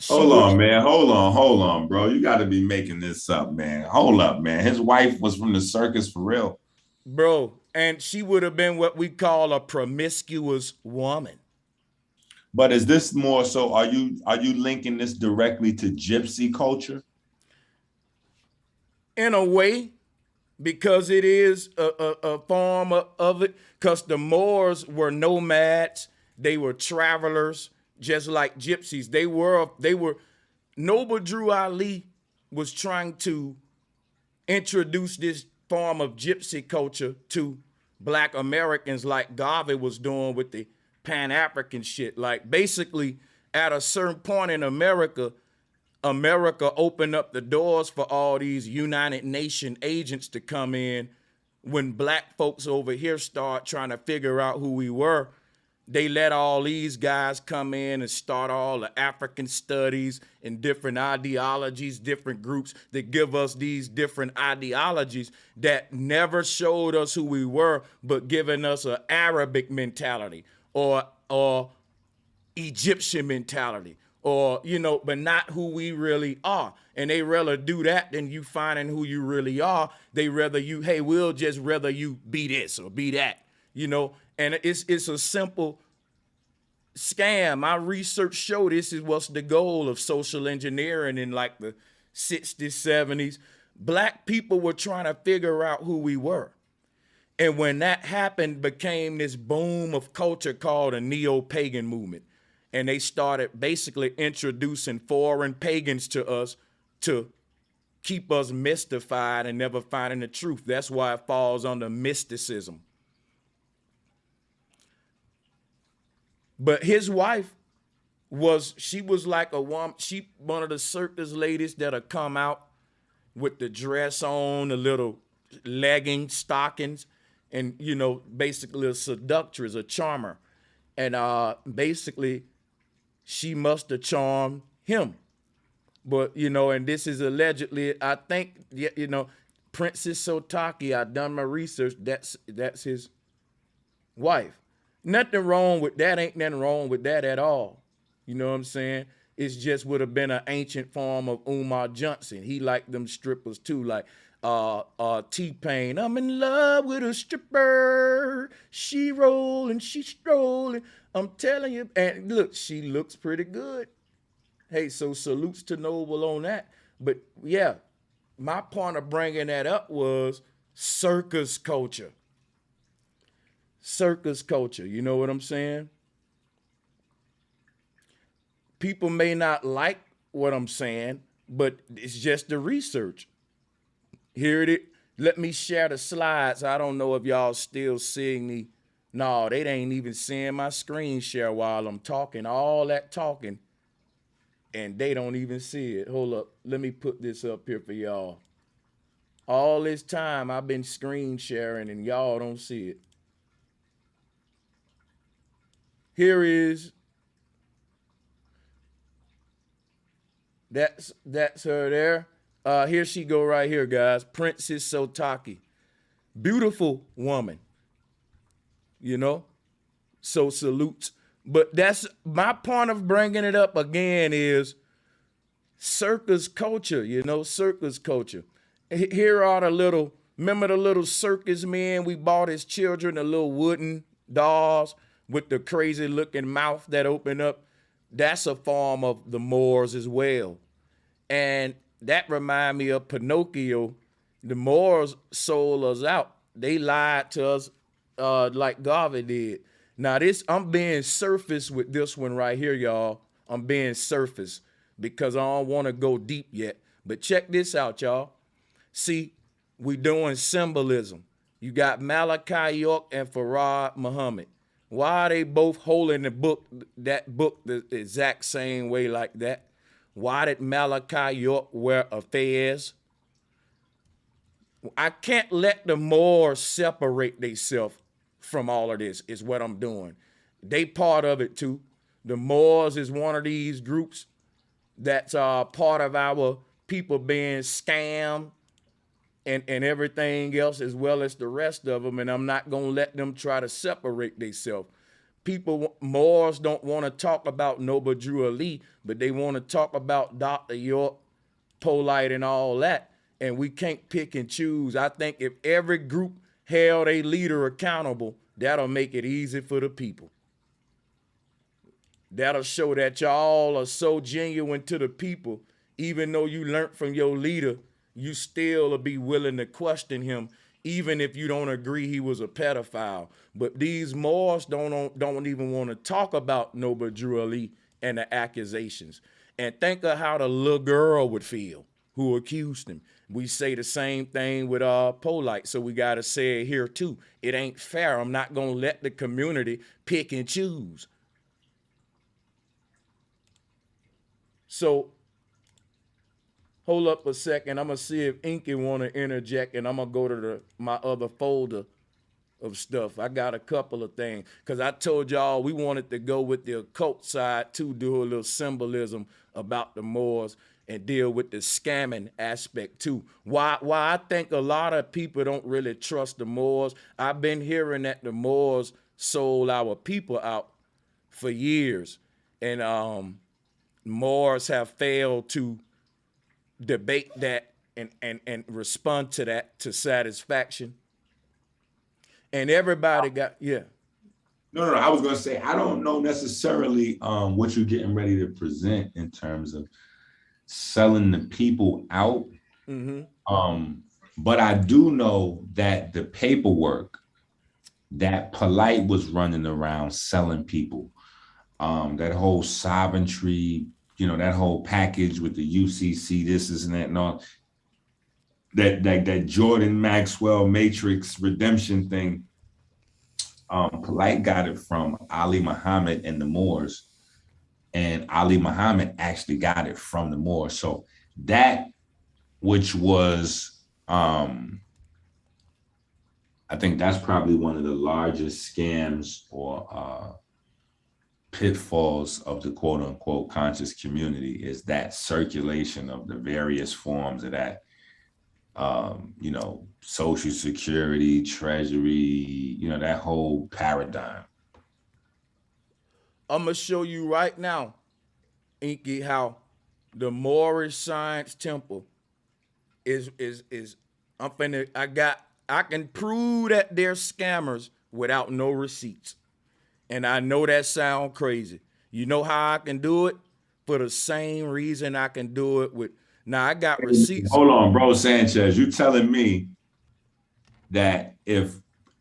Hold on, bro. You got to be making this up, man. Hold up, man. His wife was from the circus for real. Bro, and she would have been what we call a promiscuous woman. But is this more so, are you linking this directly to gypsy culture? In a way, because it is a form of it, because the Moors were nomads, they were travelers, just like gypsies. They were Noble Drew Ali was trying to introduce this form of gypsy culture to Black Americans like Garvey was doing with the Pan-African shit. Like basically at a certain point in America opened up the doors for all these United Nations agents to come in. When Black folks over here start trying to figure out who we were, they let all these guys come in and start all the African studies and different ideologies, different groups that give us these different ideologies that never showed us who we were, but giving us an Arabic mentality or Egyptian mentality, or, but not who we really are. And they rather do that than you finding who you really are. They rather we'll just rather you be this or be that, and it's a simple scam. My research showed this is what's the goal of social engineering in like the 60s, 70s. Black people were trying to figure out who we were. And when that happened, became this boom of culture called a neo-pagan movement. And they started basically introducing foreign pagans to us to keep us mystified and never finding the truth. That's why it falls under mysticism. But his wife she was like a woman, one of the circus ladies that'll come out with the dress on, the little leggings, stockings, and, you know, basically a seductress, a charmer. And basically, she must have charmed him. But, you know, and this is allegedly, I think, you know, Princess Sotaki, I done my research, that's his wife. Nothing wrong with that, ain't nothing wrong with that at all. You know what I'm saying? It's just would have been an ancient form of Umar Johnson. He liked them strippers too, like T-Pain. I'm in love with a stripper. She rolling, she strolling. I'm telling you, and look, she looks pretty good. Hey, so salutes to Noble on that. But yeah, my point of bringing that up was circus culture. Circus culture, you know what I'm saying? People may not like what I'm saying, but it's just the research. Here it is. Let me share the slides. I don't know if y'all still seeing me. No, they ain't even seeing my screen share while I'm talking. All that talking, and they don't even see it. Hold up. Let me put this up here for y'all. All this time I've been screen sharing and y'all don't see it. Here is, that's her there. Here she go right here, guys. Princess Sotaki. Beautiful woman. You know? So salutes. But that's my point of bringing it up again is circus culture, you know, circus culture. Here are remember the little circus men we bought as children, the little wooden dolls with the crazy looking mouth that open up? That's a form of the Moors as well. And that remind me of Pinocchio. The Moors sold us out. They lied to us like Garvey did. Now I'm being surface with this one right here, y'all. I'm being surface because I don't want to go deep yet. But check this out, y'all. See, we doing symbolism. You got Malachi York and Farad Muhammad. Why are they both holding that book the exact same way like that? Why did Malachi York wear a fez? I can't let the Moors separate themselves from all of this, is what I'm doing. They part of it too. The Moors is one of these groups that's part of our people being scammed and everything else, as well as the rest of them, and I'm not going to let them try to separate themselves. Moors don't want to talk about Noble Drew Ali, but they want to talk about Dr. York, Polite, and all that, and we can't pick and choose. I think if every group held a leader accountable, that'll make it easy for the people. That'll show that y'all are so genuine to the people, even though you learned from your leader, you still will be willing to question him, even if you don't agree he was a pedophile. But these Moors don't even want to talk about Noble Drew Ali and the accusations. And think of how the little girl would feel who accused him. We say the same thing with Polite, so we got to say it here too. It ain't fair. I'm not going to let the community pick and choose. So hold up a second. I'm going to see if Inky want to interject, and I'm going to go to my other folder of stuff. I got a couple of things, because I told y'all we wanted to go with the occult side too, do a little symbolism about the Moors and deal with the scamming aspect too. Why I think a lot of people don't really trust the Moors. I've been hearing that the Moors sold our people out for years, and Moors have failed to debate that and respond to that to satisfaction. And everybody got, yeah. No, I was going to say, I don't know necessarily what you're getting ready to present in terms of selling the people out. Mm-hmm. But I do know that the paperwork that Polite was running around selling people, that whole sovereignty, you know, that whole package with the UCC, this and that and all. That Jordan Maxwell Matrix redemption thing. Polite got it from Ali Muhammad and the Moors, and Ali Muhammad actually got it from the Moors. So that, which was, I think that's probably one of the largest scams or pitfalls of the quote unquote conscious community, is that circulation of the various forms of that. You know, Social Security, Treasury, you know, that whole paradigm. I'm gonna show you right now, Inky, how the Moorish Science Temple is I can prove that they're scammers without no receipts. And I know that sound crazy. You know how I can do it? For the same reason I can do it with, now I got receipts. Hold on, bro, Sanchez, you telling me that if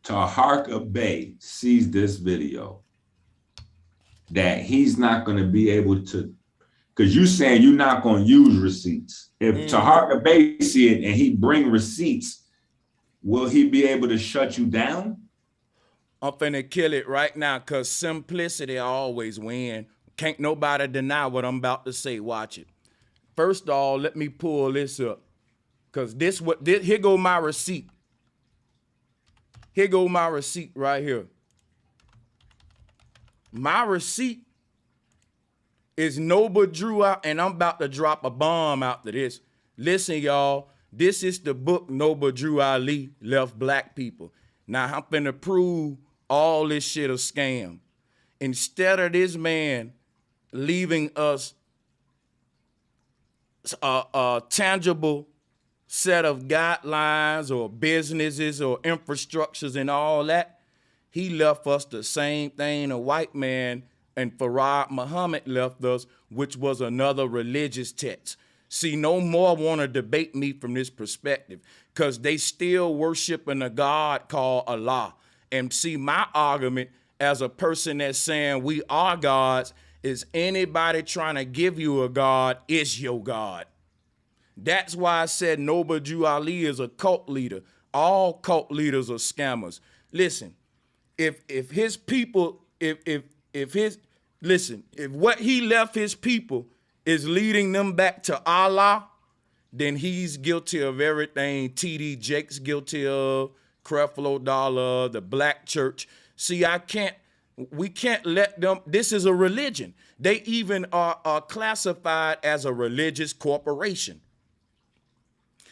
Taharka Bey sees this video, that he's not going to be able to, because you saying you're not going to use receipts. If Taharka Bey see it and he bring receipts, will he be able to shut you down? I'm finna kill it right now, because simplicity always win. Can't nobody deny what I'm about to say. Watch it. First of all, let me pull this up, because here go my receipt. Here go my receipt right here. My receipt is Noble Drew out, and I'm about to drop a bomb after this. Listen, y'all, this is the book Noble Drew Ali left black people. Now, I'm finna prove all this shit a scam. Instead of this man leaving us a tangible set of guidelines or businesses or infrastructures and all that, he left us the same thing a white man and Farad Muhammad left us, which was another religious text. See, no more want to debate me from this perspective, because they still worshiping a God called Allah. And see, my argument as a person that's saying we are gods is anybody trying to give you a God is your God. That's why I said Noble Drew Ali is a cult leader. All cult leaders are scammers. Listen, if what he left his people is leading them back to Allah, then he's guilty of everything T.D. Jakes guilty of, Creflo Dollar, the Black Church. See, we can't let them, this is a religion. They even are classified as a religious corporation.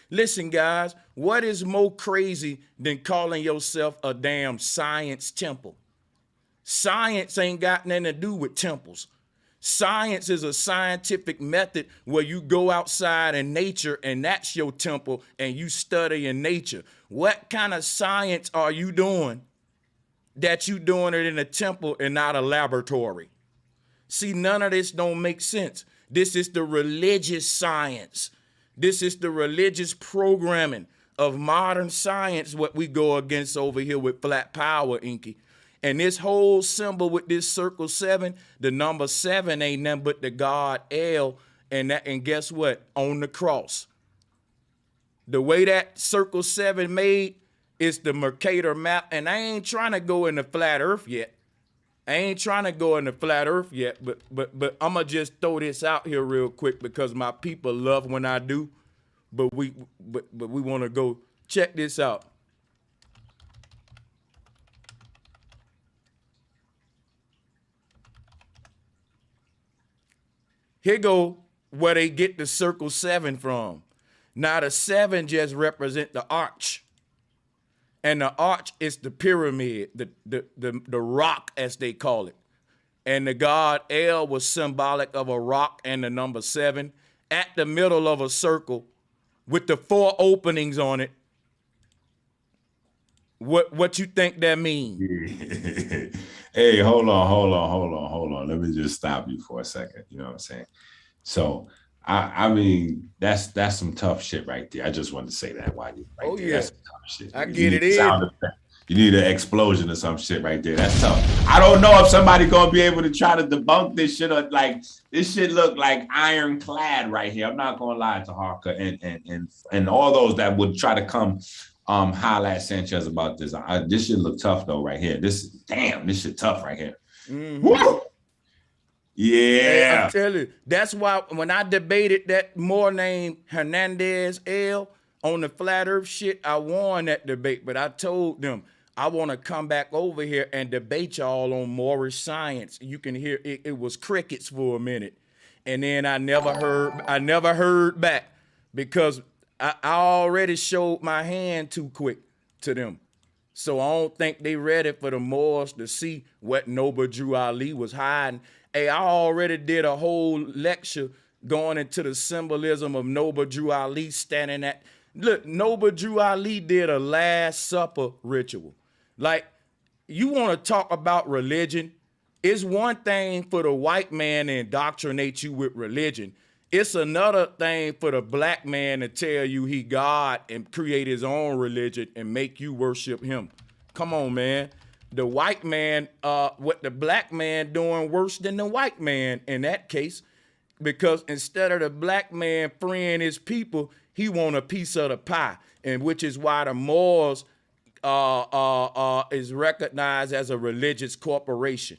Listen, guys, what is more crazy than calling yourself a damn science temple? Science ain't got nothing to do with temples. Science is a scientific method where you go outside in nature and that's your temple and you study in nature. What kind of science are you doing that you doing it in a temple and not a laboratory? See, none of this don't make sense. This is the religious science. This is the religious programming of modern science, what we go against over here with Flat Power, Inky. And this whole symbol with this circle 7, the number 7 ain't nothing but the God El, and guess what? On the cross. The way that circle 7 made is the Mercator map, and I ain't trying to go in the flat earth yet. But I'm gonna just throw this out here real quick because my people love when I do. But we want to go check this out. Here go where they get the circle 7 from. Now the 7 just represent the arch. And the arch is the pyramid, the rock as they call it. And the God El was symbolic of a rock and the number 7 at the middle of a circle with the 4 openings on it. What you think that means? Hey, hold on. Let me just stop you for a second. You know what I'm saying? So I mean, that's some tough shit right there. I just wanted to say that while you right there. Yeah. That's some tough shit. I get it in. You need an explosion or some shit right there. That's tough. I don't know if somebody gonna be able to try to debunk this shit. Or like this shit look like ironclad right here. I'm not gonna lie to Harker and all those that would try to come holla at Sanchez about this. This shit look tough though right here. This shit tough right here. Mm-hmm. Woo! Yeah. Hey, I'm telling you, that's why when I debated that Moor named Hernandez L on the flat earth shit, I won that debate, but I told them I want to come back over here and debate y'all on Moorish science. You can hear it was crickets for a minute. And then I never heard back because I already showed my hand too quick to them. So I don't think they ready for the Moors to see what Noble Drew Ali was hiding. Hey, I already did a whole lecture going into the symbolism of Noble Drew Ali standing at. Look, Noble Drew Ali did a Last Supper ritual. Like, you want to talk about religion? It's one thing for the white man to indoctrinate you with religion. It's another thing for the black man to tell you he God and create his own religion and make you worship him. Come on, man. The white man, what the black man doing worse than the white man in that case, because instead of the black man freeing his people, he want a piece of the pie, and which is why the Moors is recognized as a religious corporation.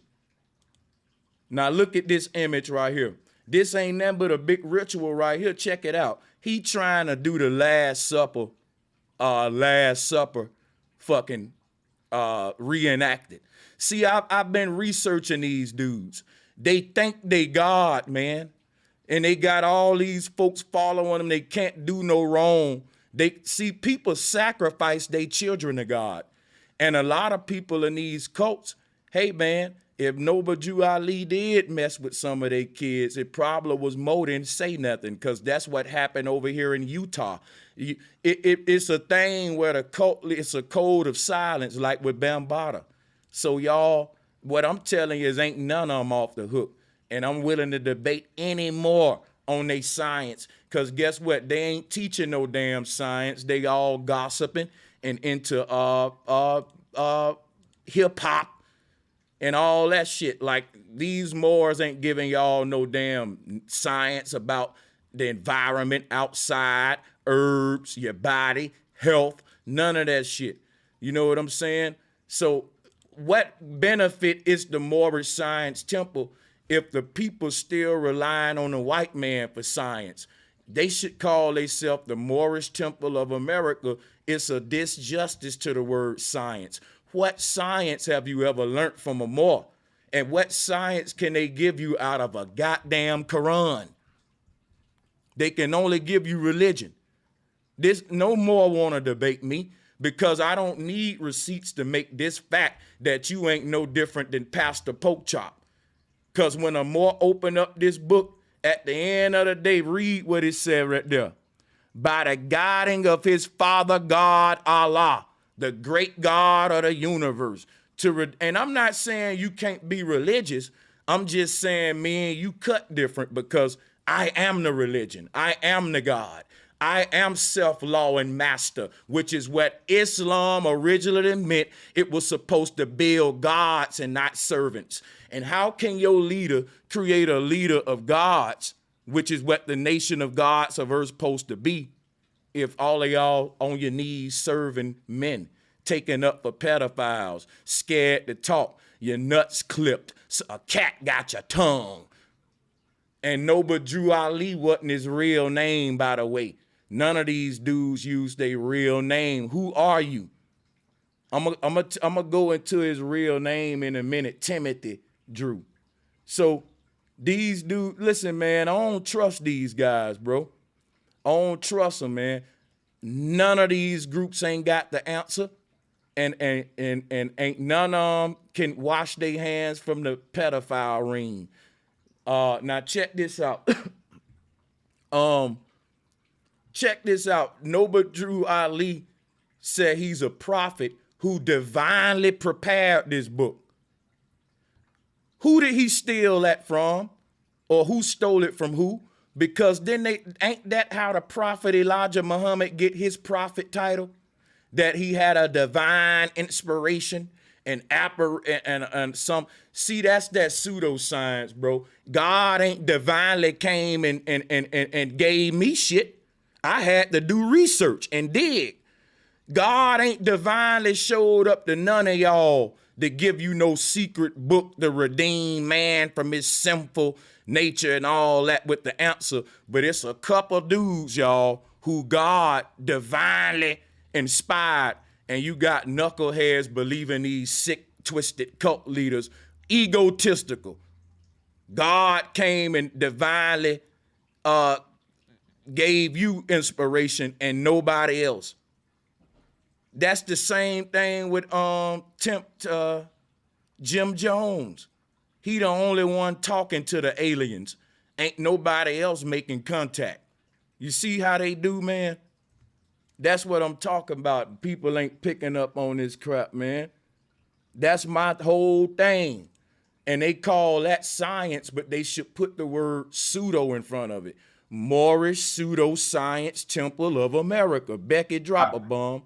Now look at this image right here. This ain't nothing but a big ritual right here. Check it out. He trying to do the Last Supper fucking reenacted. See, I've been researching these dudes. They think they God, man. And they got all these folks following them. They can't do no wrong. They see people sacrifice their children to God. And a lot of people in these cults, hey man, if Noble Drew Ali did mess with some of their kids, it probably was more than say nothing, because that's what happened over here in Utah. It's a thing where the cult, it's a code of silence, like with Bambaataa. So y'all, what I'm telling you is ain't none of them off the hook. And I'm willing to debate any more on their science, because guess what? They ain't teaching no damn science. They all gossiping and into hip-hop and all that shit. Like, these Moors ain't giving y'all no damn science about the environment outside, herbs, your body, health, none of that shit. You know what I'm saying? So what benefit is the Moorish Science Temple if the people still relying on the white man for science? They should call themselves the Moorish Temple of America. It's a disjustice to the word science. What science have you ever learned from a Moor? And what science can they give you out of a goddamn Quran? They can only give you religion. This no more want to debate me, because I don't need receipts to make this fact that you ain't no different than Pastor Porkchop. Because when a Moor open up this book, at the end of the day, read what it said right there. By the guiding of his father God, Allah, the great God of the universe. And I'm not saying you can't be religious. I'm just saying, me and you cut different, because I am the religion. I am the God. I am self-law and master, which is what Islam originally meant. It was supposed to build gods and not servants. And how can your leader create a leader of gods, which is what the nation of gods are supposed to be, if all of y'all on your knees serving men, taken up for pedophiles, scared to talk, your nuts clipped, so a cat got your tongue. And Noble Drew Ali wasn't his real name, by the way. None of these dudes use their real name. Who are you? I'm gonna go into his real name in a minute, Timothy Drew. So these dudes, listen, man, I don't trust these guys, bro. I don't trust them, man. None of these groups ain't got the answer, and ain't none of them can wash their hands from the pedophile ring. Now check this out. Check this out. Noble Drew Ali said he's a prophet who divinely prepared this book. Who did he steal that from? Or who stole it from who? Because then ain't that how the prophet Elijah Muhammad get his prophet title? that he had a divine inspiration and some. See, that's that pseudoscience, bro. God ain't divinely came and gave me shit. I had to do research and dig. God ain't divinely showed up to none of y'all to give you no secret book to redeem man from his sinful nature and all that with the answer. But it's a couple dudes, y'all, who God divinely inspired, and you got knuckleheads believing these sick, twisted cult leaders, egotistical. God came and divinely gave you inspiration and nobody else. That's the same thing with Jim Jones. He the only one talking to the aliens. Ain't nobody else making contact. You see how they do, man? That's what I'm talking about. People ain't picking up on this crap, man. That's my whole thing. And they call that science, but they should put the word pseudo in front of it. Moorish Pseudoscience Temple of America. Becky, drop a bomb.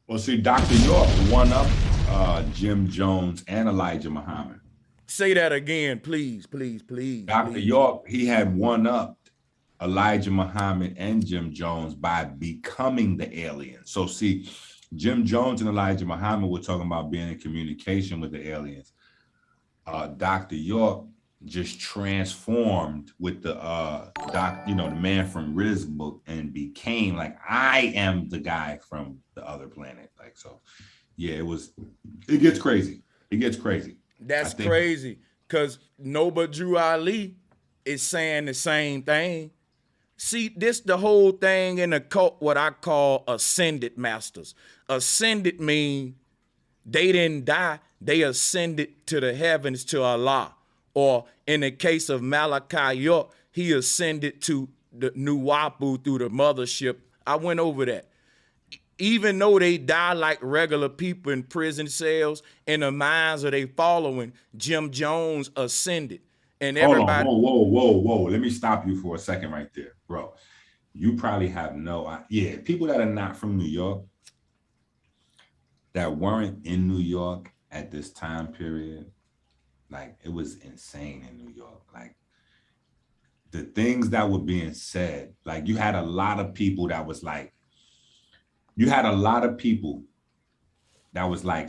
Well, see, Dr. York won up Jim Jones and Elijah Muhammad. Say that again, please, please, please. Dr. York, he had won up Elijah Muhammad and Jim Jones by becoming the alien. So see, Jim Jones and Elijah Muhammad were talking about being in communication with the aliens. Dr. York just transformed with the the man from Riz's book and became like, I am the guy from the other planet. Like, so yeah, it gets crazy. It gets crazy. That's crazy. Cause Noba Drew Ali is saying the same thing. See, this the whole thing in the cult, what I call ascended masters. Ascended mean they didn't die, they ascended to the heavens to Allah. Or in the case of Malachi York, he ascended to the Nuwapu through the mothership. I went over that. Even though they die like regular people in prison cells, in the minds of they following, Jim Jones ascended. And everybody. Whoa. Let me stop you for a second right there, bro. You probably have people that are not from New York, that weren't in New York at this time period, like, it was insane in New York. Like, the things that were being said, like, you had a lot of people that was like,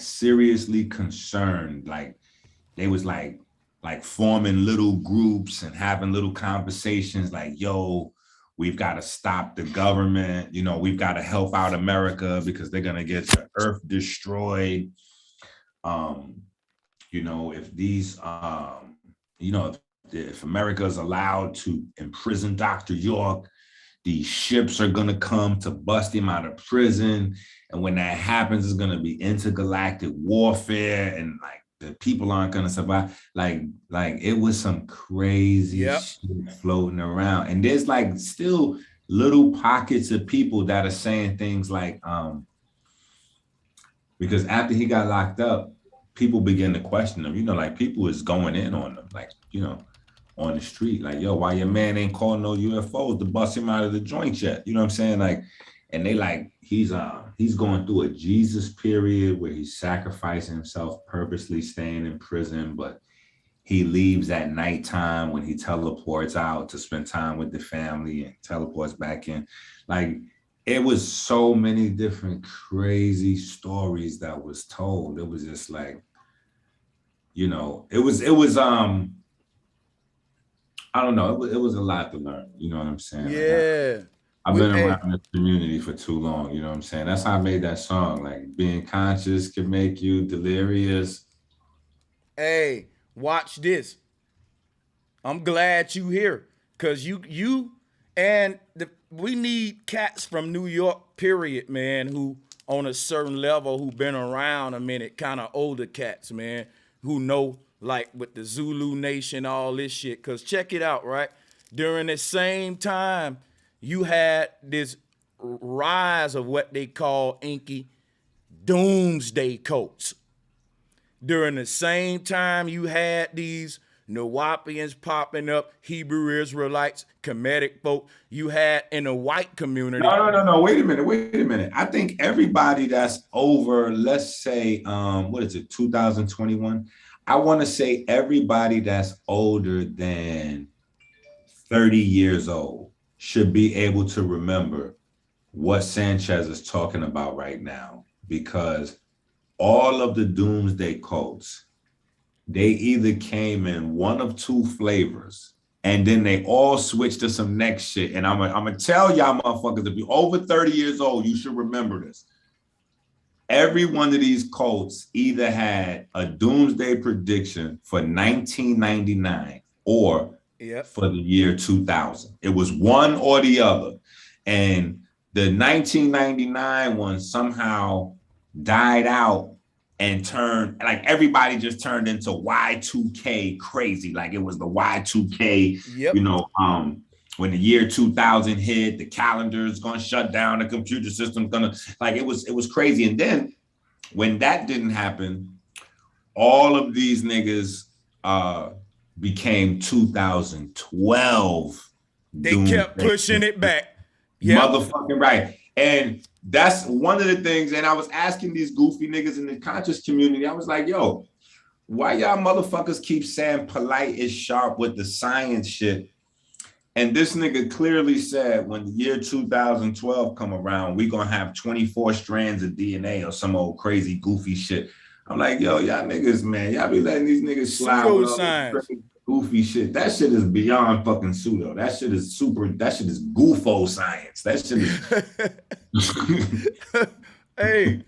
seriously concerned. Like, they was like forming little groups and having little conversations like, yo, we've got to stop the government. You know, we've got to help out America because they're going to get the earth destroyed. If these, if America is allowed to imprison Dr. York, these ships are going to come to bust him out of prison. And when that happens, it's going to be intergalactic warfare, and like the people aren't going to survive. Like it was some crazy shit floating around. And there's like still little pockets of people that are saying things like, because after he got locked up, people begin to question him, like people is going in on him, like, on the street, like, yo, why your man ain't calling no UFOs to bust him out of the joint yet? You know what I'm saying? Like, and they like, he's going through a Jesus period where he's sacrificing himself, purposely staying in prison, but he leaves at nighttime when he teleports out to spend time with the family and teleports back in. Like, it was so many different crazy stories that was told. It was just like, it was I don't know. It was a lot to learn. You know what I'm saying? Yeah. I've been around this community for too long. You know what I'm saying? That's how I made that song. Like, being conscious can make you delirious. Hey, watch this. I'm glad you here, cause you and we need cats from New York, period, man, who on a certain level, who been around a minute, kind of older cats, man, who know, like, with the Zulu Nation, all this shit. Cause check it out, right? During the same time, you had this rise of what they call inky doomsday cults. During the same time, you had these Nuwapians popping up, Hebrew Israelites, Kemetic folk. You had in the white community. No. Wait a minute. I think everybody that's over, let's say, what is it, 2021? I want to say everybody that's older than 30 years old should be able to remember what Sanchez is talking about right now, because all of the doomsday cults, they either came in one of two flavors and then they all switched to some next shit. And I'm gonna tell y'all motherfuckers, if you're over 30 years old, you should remember this. Every one of these cults either had a doomsday prediction for 1999 or for the year 2000. It was one or the other. And the 1999 one somehow died out and turned, like everybody just turned into Y2K crazy. Like it was the Y2K, you know, when the year 2000 hit, the calendar is gonna shut down, the computer system's gonna, like it was crazy. And then when that didn't happen, all of these niggas became 2012. They kept pushing it back. Motherfucking right. And that's one of the things, and I was asking these goofy niggas in the conscious community, I was like, yo, why y'all motherfuckers keep saying polite is sharp with the science shit? And this nigga clearly said when the year 2012 come around, we gonna have 24 strands of DNA or some old crazy goofy shit. I'm like, yo, y'all niggas, man, y'all be letting these niggas slide with all this goofy shit. That shit is beyond fucking pseudo. That shit is goofo science. That shit is. Hey,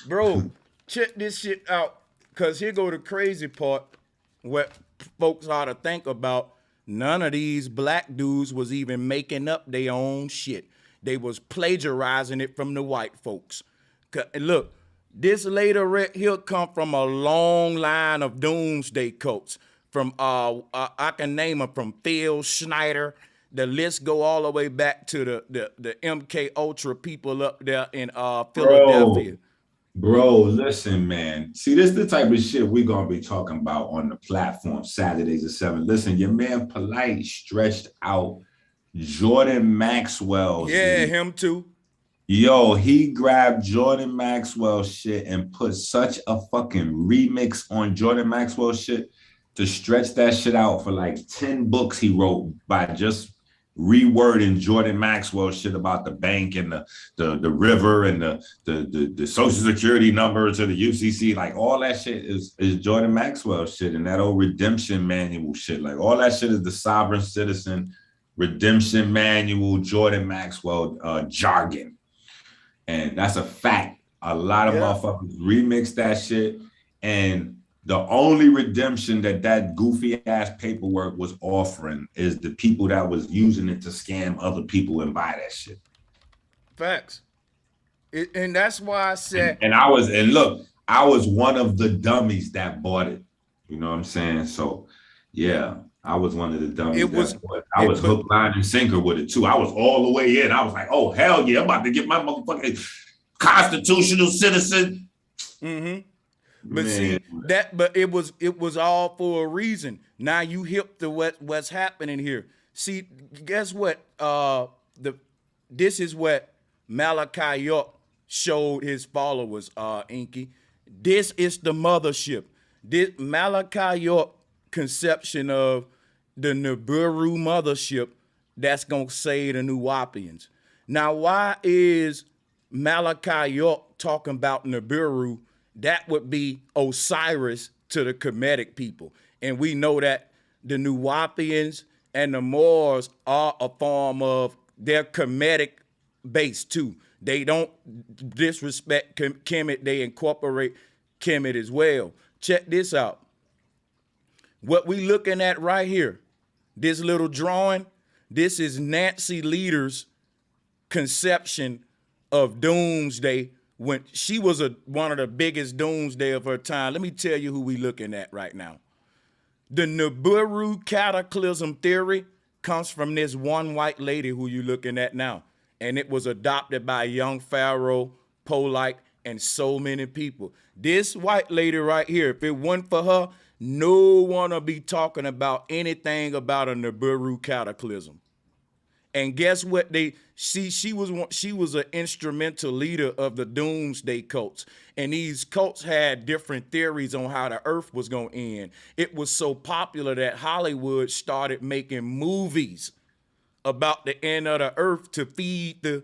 bro, check this shit out. Cause here go the crazy part. What folks ought to think about. None of these black dudes was even making up their own shit. They was plagiarizing it from the white folks. Look, this later right here come from a long line of doomsday cults. From I can name them from Phil Schneider. The list go all the way back to the MK Ultra people up there in Philadelphia. Bro, listen, man. See, this is the type of shit we're gonna be talking about on the platform Saturdays at 7. Listen, your man Polite stretched out Jordan Maxwell. Yeah, him too. Yo, he grabbed Jordan Maxwell shit and put such a fucking remix on Jordan Maxwell shit to stretch that shit out for like 10 books he wrote by just rewording Jordan Maxwell shit about the bank and the river and the social security number to the UCC. Like all that shit is Jordan Maxwell shit, and that old redemption manual shit. Like all that shit is the sovereign citizen redemption manual, Jordan Maxwell jargon. And that's a fact. A lot of motherfuckers remix that shit, and the only redemption that goofy ass paperwork was offering is the people that was using it to scam other people and buy that shit. Facts. And that's why I said. And I was one of the dummies that bought it. You know what I'm saying? So yeah, I was one of the dummies. I was hook, line, and sinker with it too. I was all the way in. I was like, oh hell yeah, I'm about to get my motherfucking constitutional citizen. Mm-hmm. But see but it was all for a reason. Now you hip to what's happening here. See, guess what? This is what Malachi York showed his followers, Inky. This is the mothership. This Malachi York conception of the Nibiru mothership that's gonna save the Nuwapians. Now, why is Malachi York talking about Nibiru? That would be Osiris to the Kemetic people. And we know that the Nuwapians and the Moors are a form of their Kemetic base too. They don't disrespect Kemet, they incorporate Kemet as well. Check this out. What we looking at right here, this little drawing, this is Nancy Leader's conception of doomsday when she was one of the biggest doomsday of her time. Let me tell you who we looking at right now. The Nibiru cataclysm theory comes from this one white lady who you looking at now. And it was adopted by young Pharaoh, Polite, and so many people. This white lady right here, if it wasn't for her, no one will be talking about anything about a Nibiru cataclysm. And guess what? She was an instrumental leader of the doomsday cults. And these cults had different theories on how the earth was going to end. It was so popular that Hollywood started making movies about the end of the earth to feed the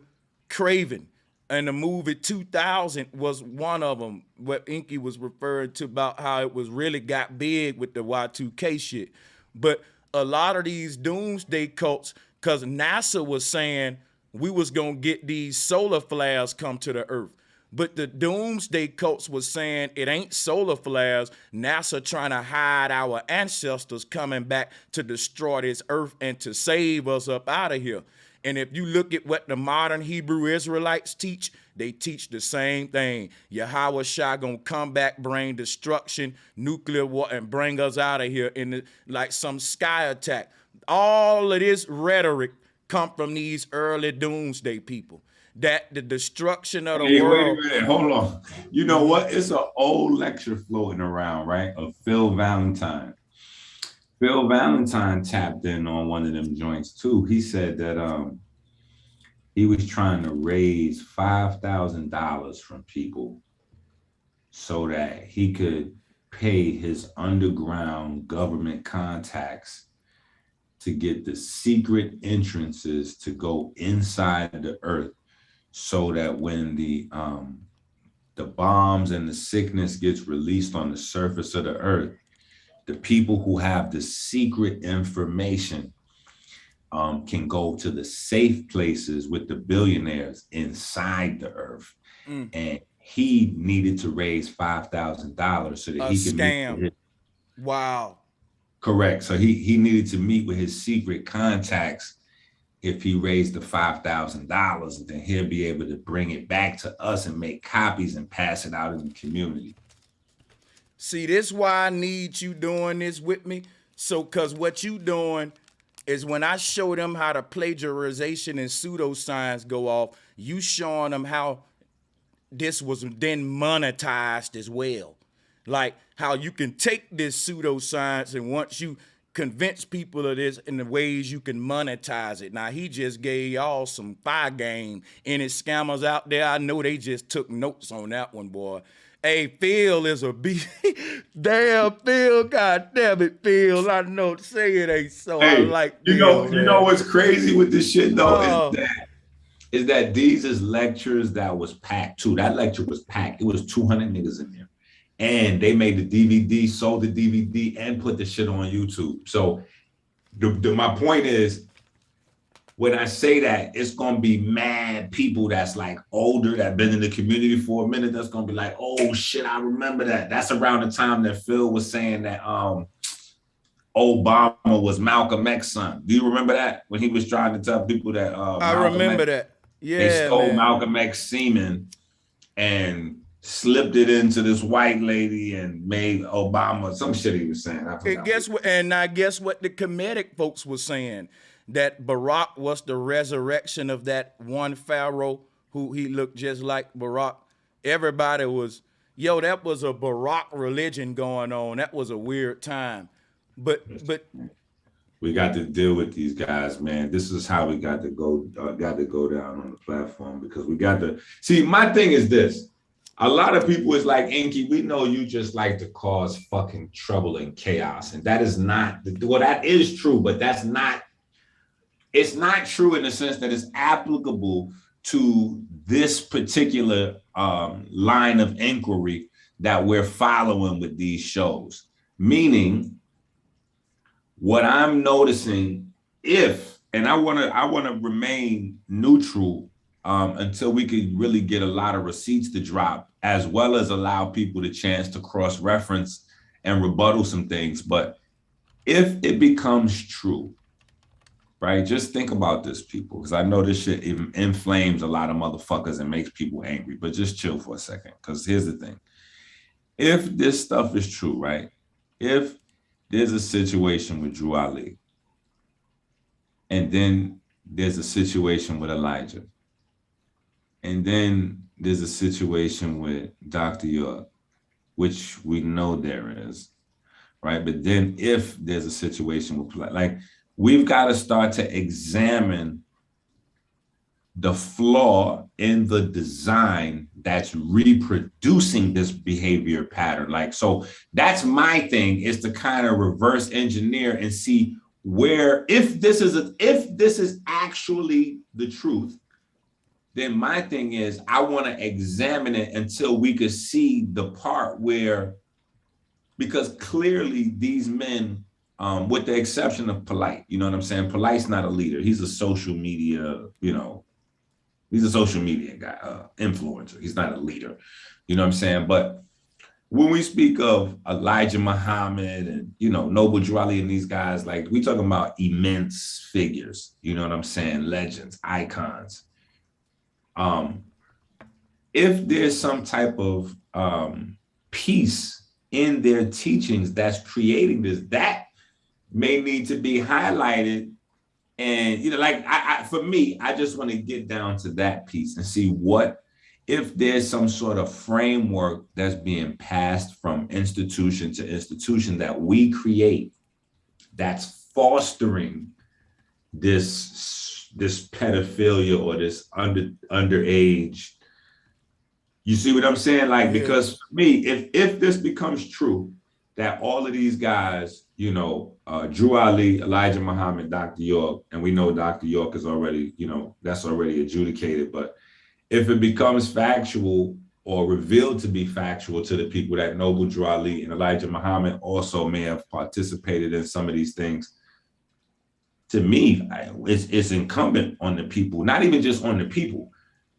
craving. And the movie 2000 was one of them, what Inky was referring to about how it was really got big with the Y2K shit. But a lot of these doomsday cults, because NASA was saying we was going to get these solar flares come to the earth. But the doomsday cults was saying it ain't solar flares. NASA trying to hide our ancestors coming back to destroy this earth and to save us up out of here. And if you look at what the modern Hebrew Israelites teach, they teach the same thing. Yahweh Shai gonna come back, bring destruction, nuclear war, and bring us out of here in like some sky attack. All of this rhetoric come from these early doomsday people. That the destruction of the world. Wait a minute, hold on. You know what? It's an old lecture floating around, right? Of Phil Valentine. Phil Valentine tapped in on one of them joints too. He said that he was trying to raise $5,000 from people so that he could pay his underground government contacts to get the secret entrances to go inside the earth, so that when the bombs and the sickness gets released on the surface of the earth, the people who have the secret information can go to the safe places with the billionaires inside the earth. And he needed to raise $5,000 so that he could scam. Wow. Correct. So he needed to meet with his secret contacts. If he raised the $5,000, then he'll be able to bring it back to us and make copies and pass it out in the community. See, this why I need you doing this with me. So, cause what you doing is when I show them how the plagiarization and pseudoscience go off, you showing them how this was then monetized as well. Like how you can take this pseudoscience and once you convince people of this in the ways you can monetize it. Now, he just gave y'all some fire game. Any scammers out there, I know they just took notes on that one, boy. Hey, Phil is a beast. Damn, Phil, God damn it, Phil. I know, say it ain't so. Hey, I like Phil, you know what's crazy with this shit though is that these is lectures that was packed too. That lecture was packed. It was 200 niggas in there. And they made the DVD, sold the DVD, and put the shit on YouTube. So my point is, when I say that, it's gonna be mad people that's like older, that been in the community for a minute, that's gonna be like, oh shit, I remember that. That's around the time that Phil was saying that Obama was Malcolm X's son. Do you remember that? When he was trying to tell people that I remember that. Yeah. They stole man. Malcolm X semen and slipped it into this white lady and made Obama some shit he was saying. And guess what? And I guess what the Kemetic folks were saying, that Barack was the resurrection of that one pharaoh who he looked just like Barack. Everybody was, yo, that was a Barack religion going on. That was a weird time. But we got to deal with these guys, man. This is how we got to go down on the platform, because we got to see. My thing is this: a lot of people is like, Inky, we know you just like to cause fucking trouble and chaos, and that is not. Well, that is true, but that's not. It's not true in the sense that it's applicable to this particular line of inquiry that we're following with these shows. Meaning, what I'm noticing, and I wanna remain neutral until we can really get a lot of receipts to drop, as well as allow people the chance to cross-reference and rebuttal some things. But if it becomes true, right? Just think about this, people, because I know this shit inflames a lot of motherfuckers and makes people angry, but just chill for a second, because here's the thing. If this stuff is true, right? If there's a situation with Drew Ali, and then there's a situation with Elijah, and then there's a situation with Dr. York, which we know there is, right? But then if there's a situation with, like, we've got to start to examine the flaw in the design that's reproducing this behavior pattern. Like, so that's my thing, is to kind of reverse engineer and see where, if this is actually the truth, then my thing is I want to examine it until we could see the part where, because clearly these men, with the exception of Polite, you know what I'm saying? Polite's not a leader. He's a social media, he's a social media guy, influencer. He's not a leader, you know what I'm saying? But when we speak of Elijah Muhammad and, Noble Drew Ali and these guys, like, we talking about immense figures, you know what I'm saying? Legends, icons. If there's some type of piece in their teachings that's creating this, that may need to be highlighted. And, for me, I just want to get down to that piece and see what, if there's some sort of framework that's being passed from institution to institution that we create that's fostering this pedophilia or this underage. You see what I'm saying? Like, because for me, if this becomes true, that all of these guys, Drew Ali, Elijah Muhammad, Dr. York, and we know Dr. York is already, that's already adjudicated. But if it becomes factual or revealed to be factual to the people that Noble Drew Ali and Elijah Muhammad also may have participated in some of these things, to me, it's incumbent on the people, not even just on the people.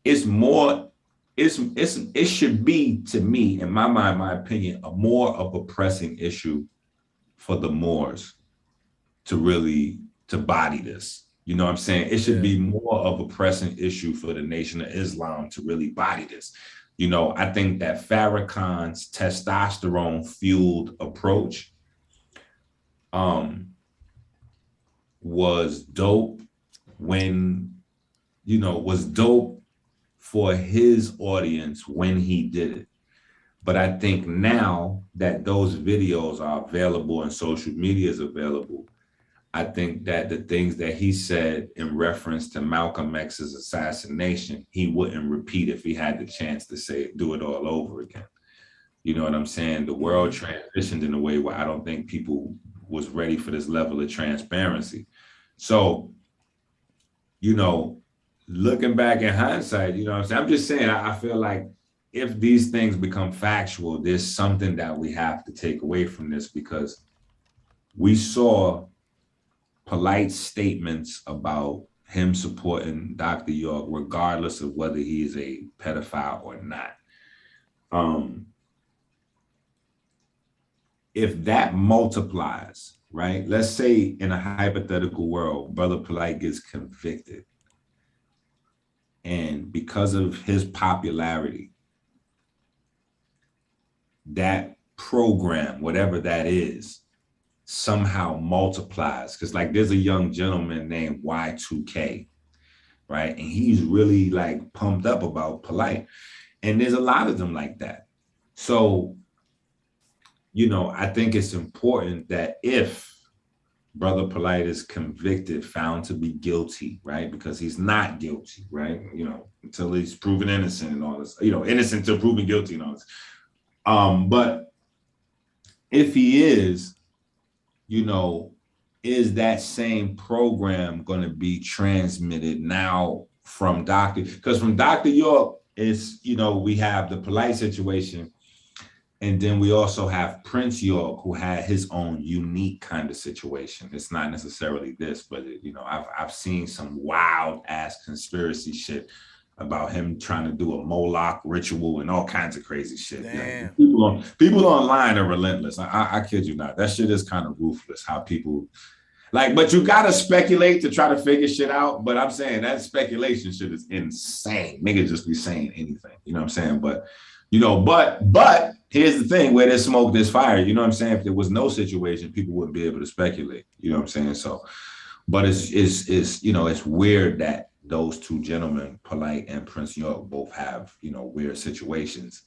It's more, it should be, to me, in my mind, my opinion, a more of a pressing issue for the Moors to body this. You know what I'm saying? It should be more of a pressing issue for the Nation of Islam to really body this. I think that Farrakhan's testosterone-fueled approach was dope was dope for his audience when he did it. But I think now that those videos are available and social media is available, I think that the things that he said in reference to Malcolm X's assassination, he wouldn't repeat if he had the chance to do it all over again. You know what I'm saying? The world transitioned in a way where I don't think people was ready for this level of transparency. So, looking back in hindsight, you know what I'm saying? I'm just saying, I feel like if these things become factual, there's something that we have to take away from this, because we saw Polite statements about him supporting Dr. York, regardless of whether he is a pedophile or not. If that multiplies, right? Let's say in a hypothetical world, Brother Polite gets convicted. And because of his popularity, that program, whatever that is, somehow multiplies. Because like there's a young gentleman named Y2K, right? And he's really like pumped up about Polite. And there's a lot of them like that. So, I think it's important that if Brother Polite is convicted, found to be guilty, right? Because he's not guilty, right? Until he's proven innocent and all this, innocent till proven guilty and all this. But if he is, is that same program going to be transmitted now from because from Dr. York is, we have the Polite situation. And then we also have Prince York, who had his own unique kind of situation. It's not necessarily this, but I've seen some wild ass conspiracy shit about him trying to do a Moloch ritual and all kinds of crazy shit. Damn. People online are relentless. I kid you not. That shit is kind of ruthless. How people but you gotta speculate to try to figure shit out. But I'm saying that speculation shit is insane. Niggas just be saying anything. You know what I'm saying? But but here's the thing, where there's smoke, there's fire. You know what I'm saying? If there was no situation, people wouldn't be able to speculate. You know what I'm saying? So, but it's weird that those two gentlemen, Polite and Prince York, both have, you know, weird situations.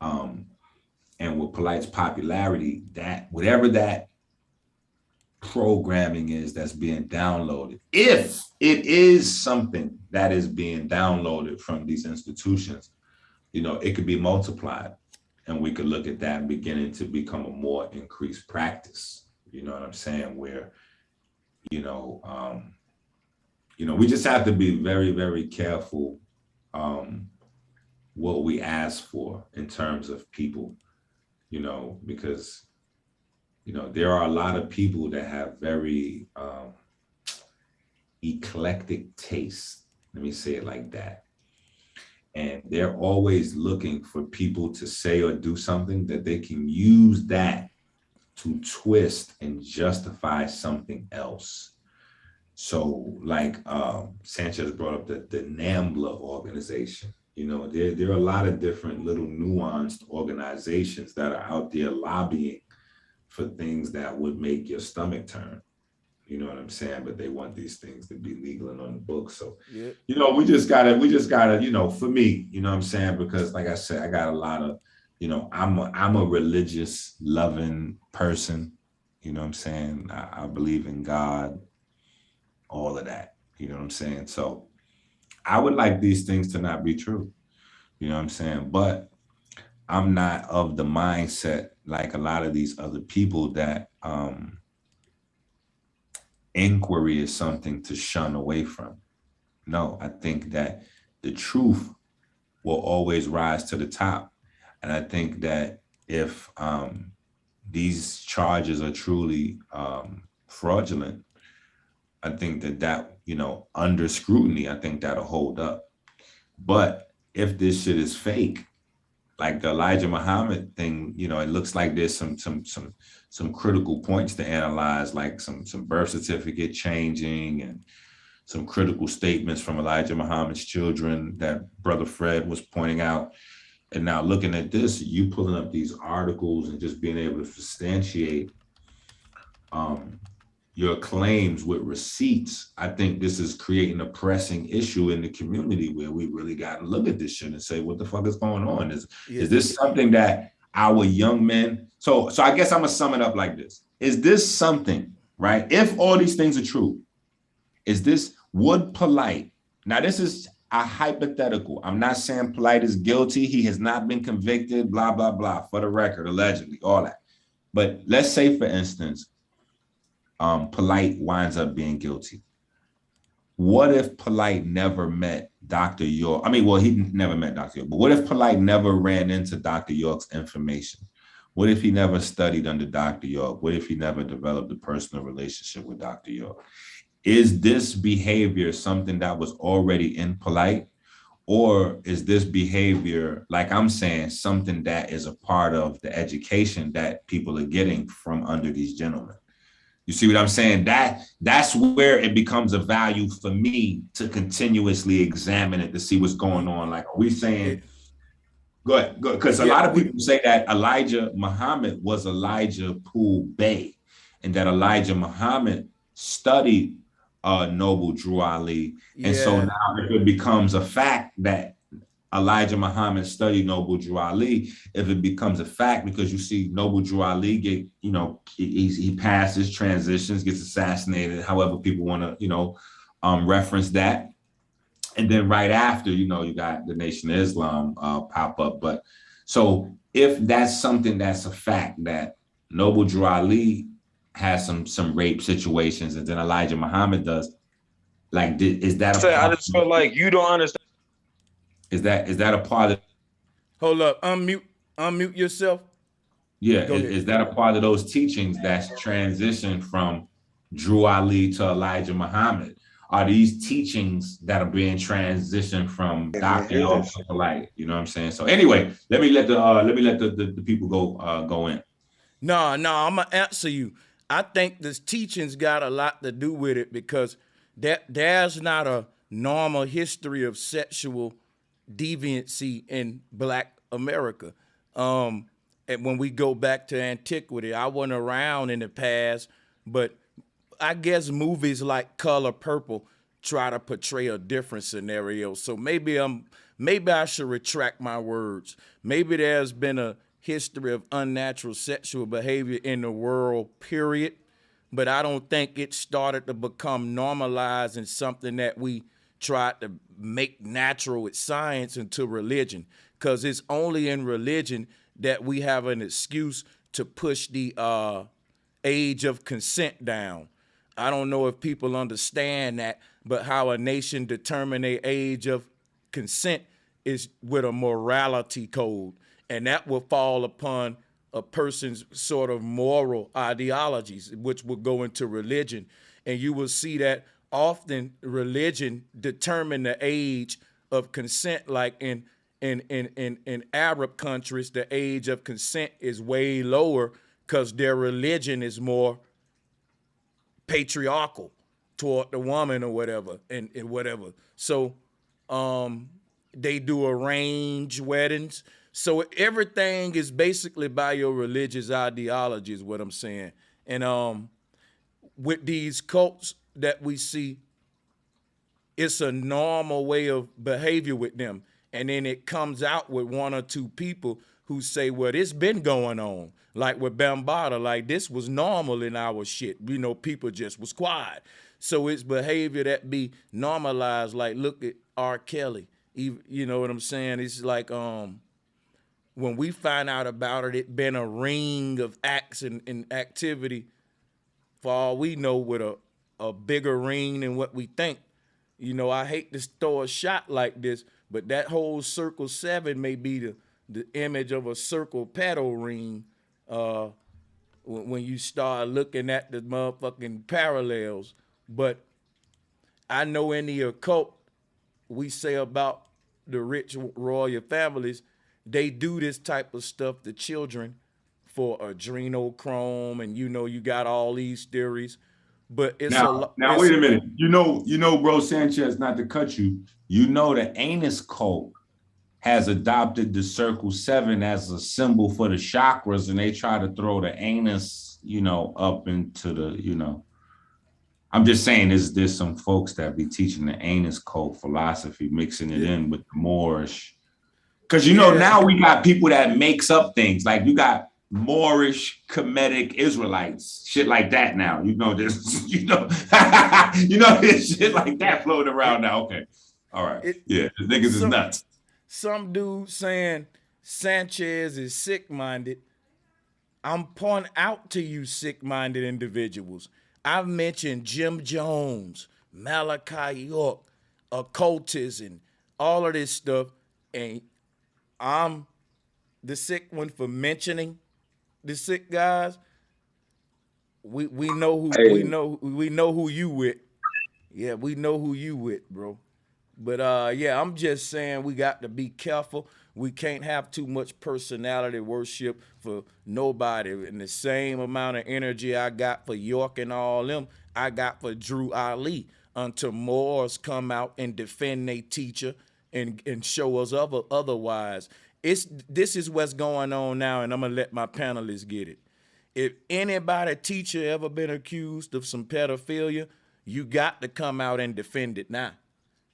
And with Polite's popularity, that whatever that programming is that's being downloaded, if it is something that is being downloaded from these institutions, you know, it could be multiplied, and we could look at that beginning to become a more increased practice. You know what I'm saying? Where, you know, we just have to be very, very careful what we ask for in terms of people, you know, because, you know, there are a lot of people that have very eclectic tastes. Let me say it like that. And they're always looking for people to say or do something that they can use that to twist and justify something else. So like Sanchez brought up the NAMBLA organization. You know, there are a lot of different little nuanced organizations that are out there lobbying for things that would make your stomach turn. You know what I'm saying? But they want these things to be legal and on the books. So, yeah, you know, we just gotta, you know, for me, you know what I'm saying? Because like I said, I got a lot of, you know, I'm a religious loving person. You know what I'm saying? I believe in God, all of that. You know what I'm saying? So I would like these things to not be true. You know what I'm saying? But I'm not of the mindset like a lot of these other people that inquiry is something to shun away from. No, I think that the truth will always rise to the top. And I think that if these charges are truly fraudulent, I think that, you know, under scrutiny, I think that'll hold up. But if this shit is fake, like the Elijah Muhammad thing, you know, it looks like there's some critical points to analyze, like some birth certificate changing and some critical statements from Elijah Muhammad's children that Brother Fred was pointing out. And now looking at this, you pulling up these articles and just being able to substantiate your claims with receipts, I think this is creating a pressing issue in the community where we really got to look at this shit and say, what the fuck is going on? Is this something that our young men, so I guess I'm gonna sum it up like this. Is this something, right? If all these things are true, would Polite, now this is a hypothetical. I'm not saying Polite is guilty. He has not been convicted, blah, blah, blah, for the record, allegedly, all that. But let's say, for instance, Polite winds up being guilty. What if Polite never met Dr. York? I mean, well, he never met Dr. York, but what if Polite never ran into Dr. York's information? What if he never studied under Dr. York? What if he never developed a personal relationship with Dr. York? Is this behavior something that was already in Polite? Or is this behavior, like I'm saying, something that is a part of the education that people are getting from under these gentlemen? You see what I'm saying? That's where it becomes a value for me to continuously examine it to see what's going on. Like, are we saying, go ahead, because a lot of people say that Elijah Muhammad was Elijah Poole Bey, and that Elijah Muhammad studied Noble Drew Ali. And so now if it becomes a fact that Elijah Muhammad studied Noble Drew Ali, if it becomes a fact, because you see Noble Drew Ali get, you know, he passes, transitions, gets assassinated, however people want to, you know, reference that. And then right after, you know, you got the Nation of Islam pop up. But so if that's something that's a fact, that Noble Drew Ali has some rape situations and then Elijah Muhammad does, like, is that I just feel like you don't understand. Is that a part of? Hold up, unmute yourself. Yeah, is that a part of those teachings that's transitioned from Drew Ali to Elijah Muhammad? Are these teachings that are being transitioned from Dr. York to Polite? You know what I'm saying? So anyway, let me let the people go in. No, I'm gonna answer you. I think this teaching's got a lot to do with it, because there's not a normal history of sexual deviancy in Black America. And when we go back to antiquity, I wasn't around in the past, but I guess movies like Color Purple try to portray a different scenario. So maybe I should retract my words. Maybe there's been a history of unnatural sexual behavior in the world, period. But I don't think it started to become normalized and something that we tried to make natural with science into religion. Because it's only in religion that we have an excuse to push the age of consent down. I don't know if people understand that, but how a nation determine their age of consent is with a morality code. And that will fall upon a person's sort of moral ideologies, which will go into religion. And you will see that often religion determine the age of consent, like in Arab countries, the age of consent is way lower because their religion is more patriarchal toward the woman or whatever, and whatever. So they do arranged weddings. So everything is basically by your religious ideology is what I'm saying. And with these cults that we see, it's a normal way of behavior with them. And then it comes out with one or two people who say, well, it's been going on. Like with Bambaataa, like this was normal in our shit. You know, people just was quiet. So it's behavior that be normalized. Like, look at R. Kelly. You know what I'm saying? It's like, when we find out about it, it been a ring of acts and activity, for all we know, with a bigger ring than what we think. You know, I hate to throw a shot like this, but that whole Circle 7 may be the image of a circle Pedo ring when you start looking at the motherfucking parallels. But I know in the occult, we say about the rich royal families, they do this type of stuff to children for adrenochrome, and you know, you got all these theories, but it's now wait a minute. You know, Bro Sanchez, not to cut you, you know, the anus cult has adopted the Circle 7 as a symbol for the chakras, and they try to throw the anus, you know, up into the, you know. I'm just saying there's some folks that be teaching the anus cult philosophy, mixing it in with the Moorish. Because, you know, now we got people that makes up things. Like you got Moorish, Kemetic Israelites, shit like that now. You know, this, you know, there's shit like that floating around now. Okay. All right. The niggas is nuts. Some dude saying Sanchez is sick-minded. I'm pointing out to you sick-minded individuals. I've mentioned Jim Jones, Malachi York, occultists, and all of this stuff, and I'm the sick one for mentioning the sick guys. We know who we know who you with. Yeah, we know who you with, bro. But yeah, I'm just saying we got to be careful. We can't have too much personality worship for nobody. And the same amount of energy I got for York and all them, I got for Drew Ali, until Moors come out and defend their teacher and show us otherwise. This is what's going on now, and I'm gonna let my panelists get it. If anybody teacher ever been accused of some pedophilia, you got to come out and defend it now.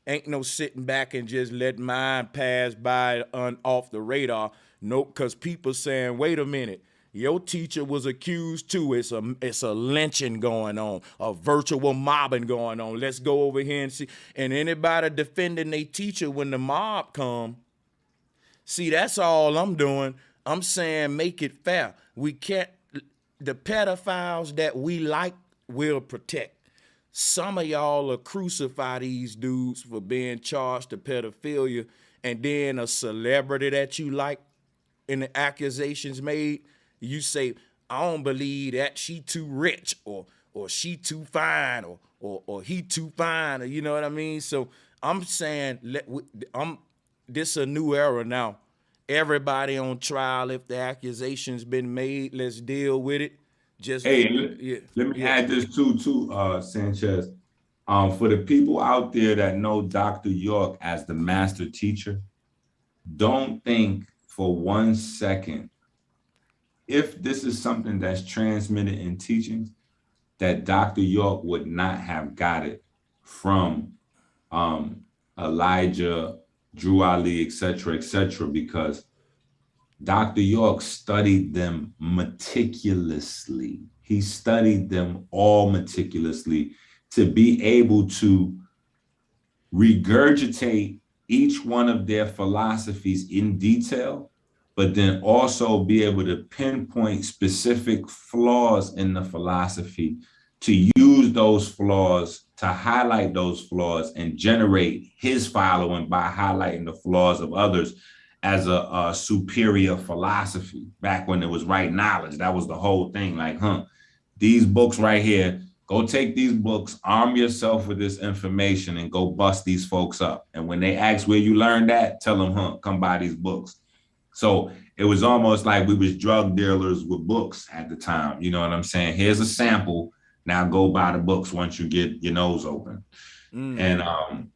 Ain't no sitting back and just let mine pass by off the radar. Nope, because people saying, wait a minute, your teacher was accused too. It's a lynching going on, a virtual mobbing going on. Let's go over here and see. And anybody defending their teacher when the mob come, see, that's all I'm doing. I'm saying make it fair. We can't, the pedophiles that we like, we'll protect. Some of y'all will crucify these dudes for being charged of pedophilia, and then a celebrity that you like and the accusations made, you say, I don't believe that, she too rich, or she too fine, or he too fine, or you know what I mean? So I'm saying, this a new era now. Everybody on trial if the accusation's been made. Let's deal with it. Just let me add this too, Sanchez. For the people out there that know Dr. York as the master teacher, don't think for 1 second, if this is something that's transmitted in teachings, that Dr. York would not have got it from Elijah, Drew Ali, etc., because Dr. York studied them meticulously. He studied them all meticulously to be able to regurgitate each one of their philosophies in detail, but then also be able to pinpoint specific flaws in the philosophy, to use those flaws, to highlight those flaws and generate his following by highlighting the flaws of others as a superior philosophy. Back when it was right knowledge, that was the whole thing. Like, these books right here, go take these books, arm yourself with this information and go bust these folks up. And when they ask where you learned that, tell them, come buy these books. So it was almost like we was drug dealers with books at the time. You know what I'm saying? Here's a sample. Now go buy the books once you get your nose open. And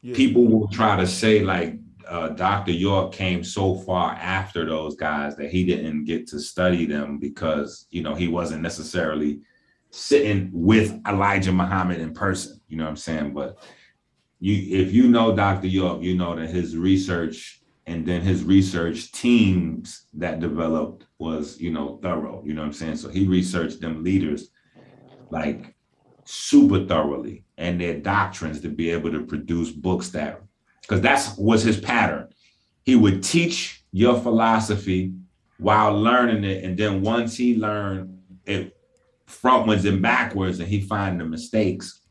people will try to say like Dr. York came so far after those guys that he didn't get to study them because, you know, he wasn't necessarily sitting with Elijah Muhammad in person. You know what I'm saying? But if you know Dr. York, you know that his research and then his research teams that developed was, you know, thorough. You know what I'm saying? So he researched them leaders like super thoroughly and their doctrines to be able to produce books that, because that was his pattern. He would teach your philosophy while learning it. And then once he learned it frontwards and backwards and he find the mistakes,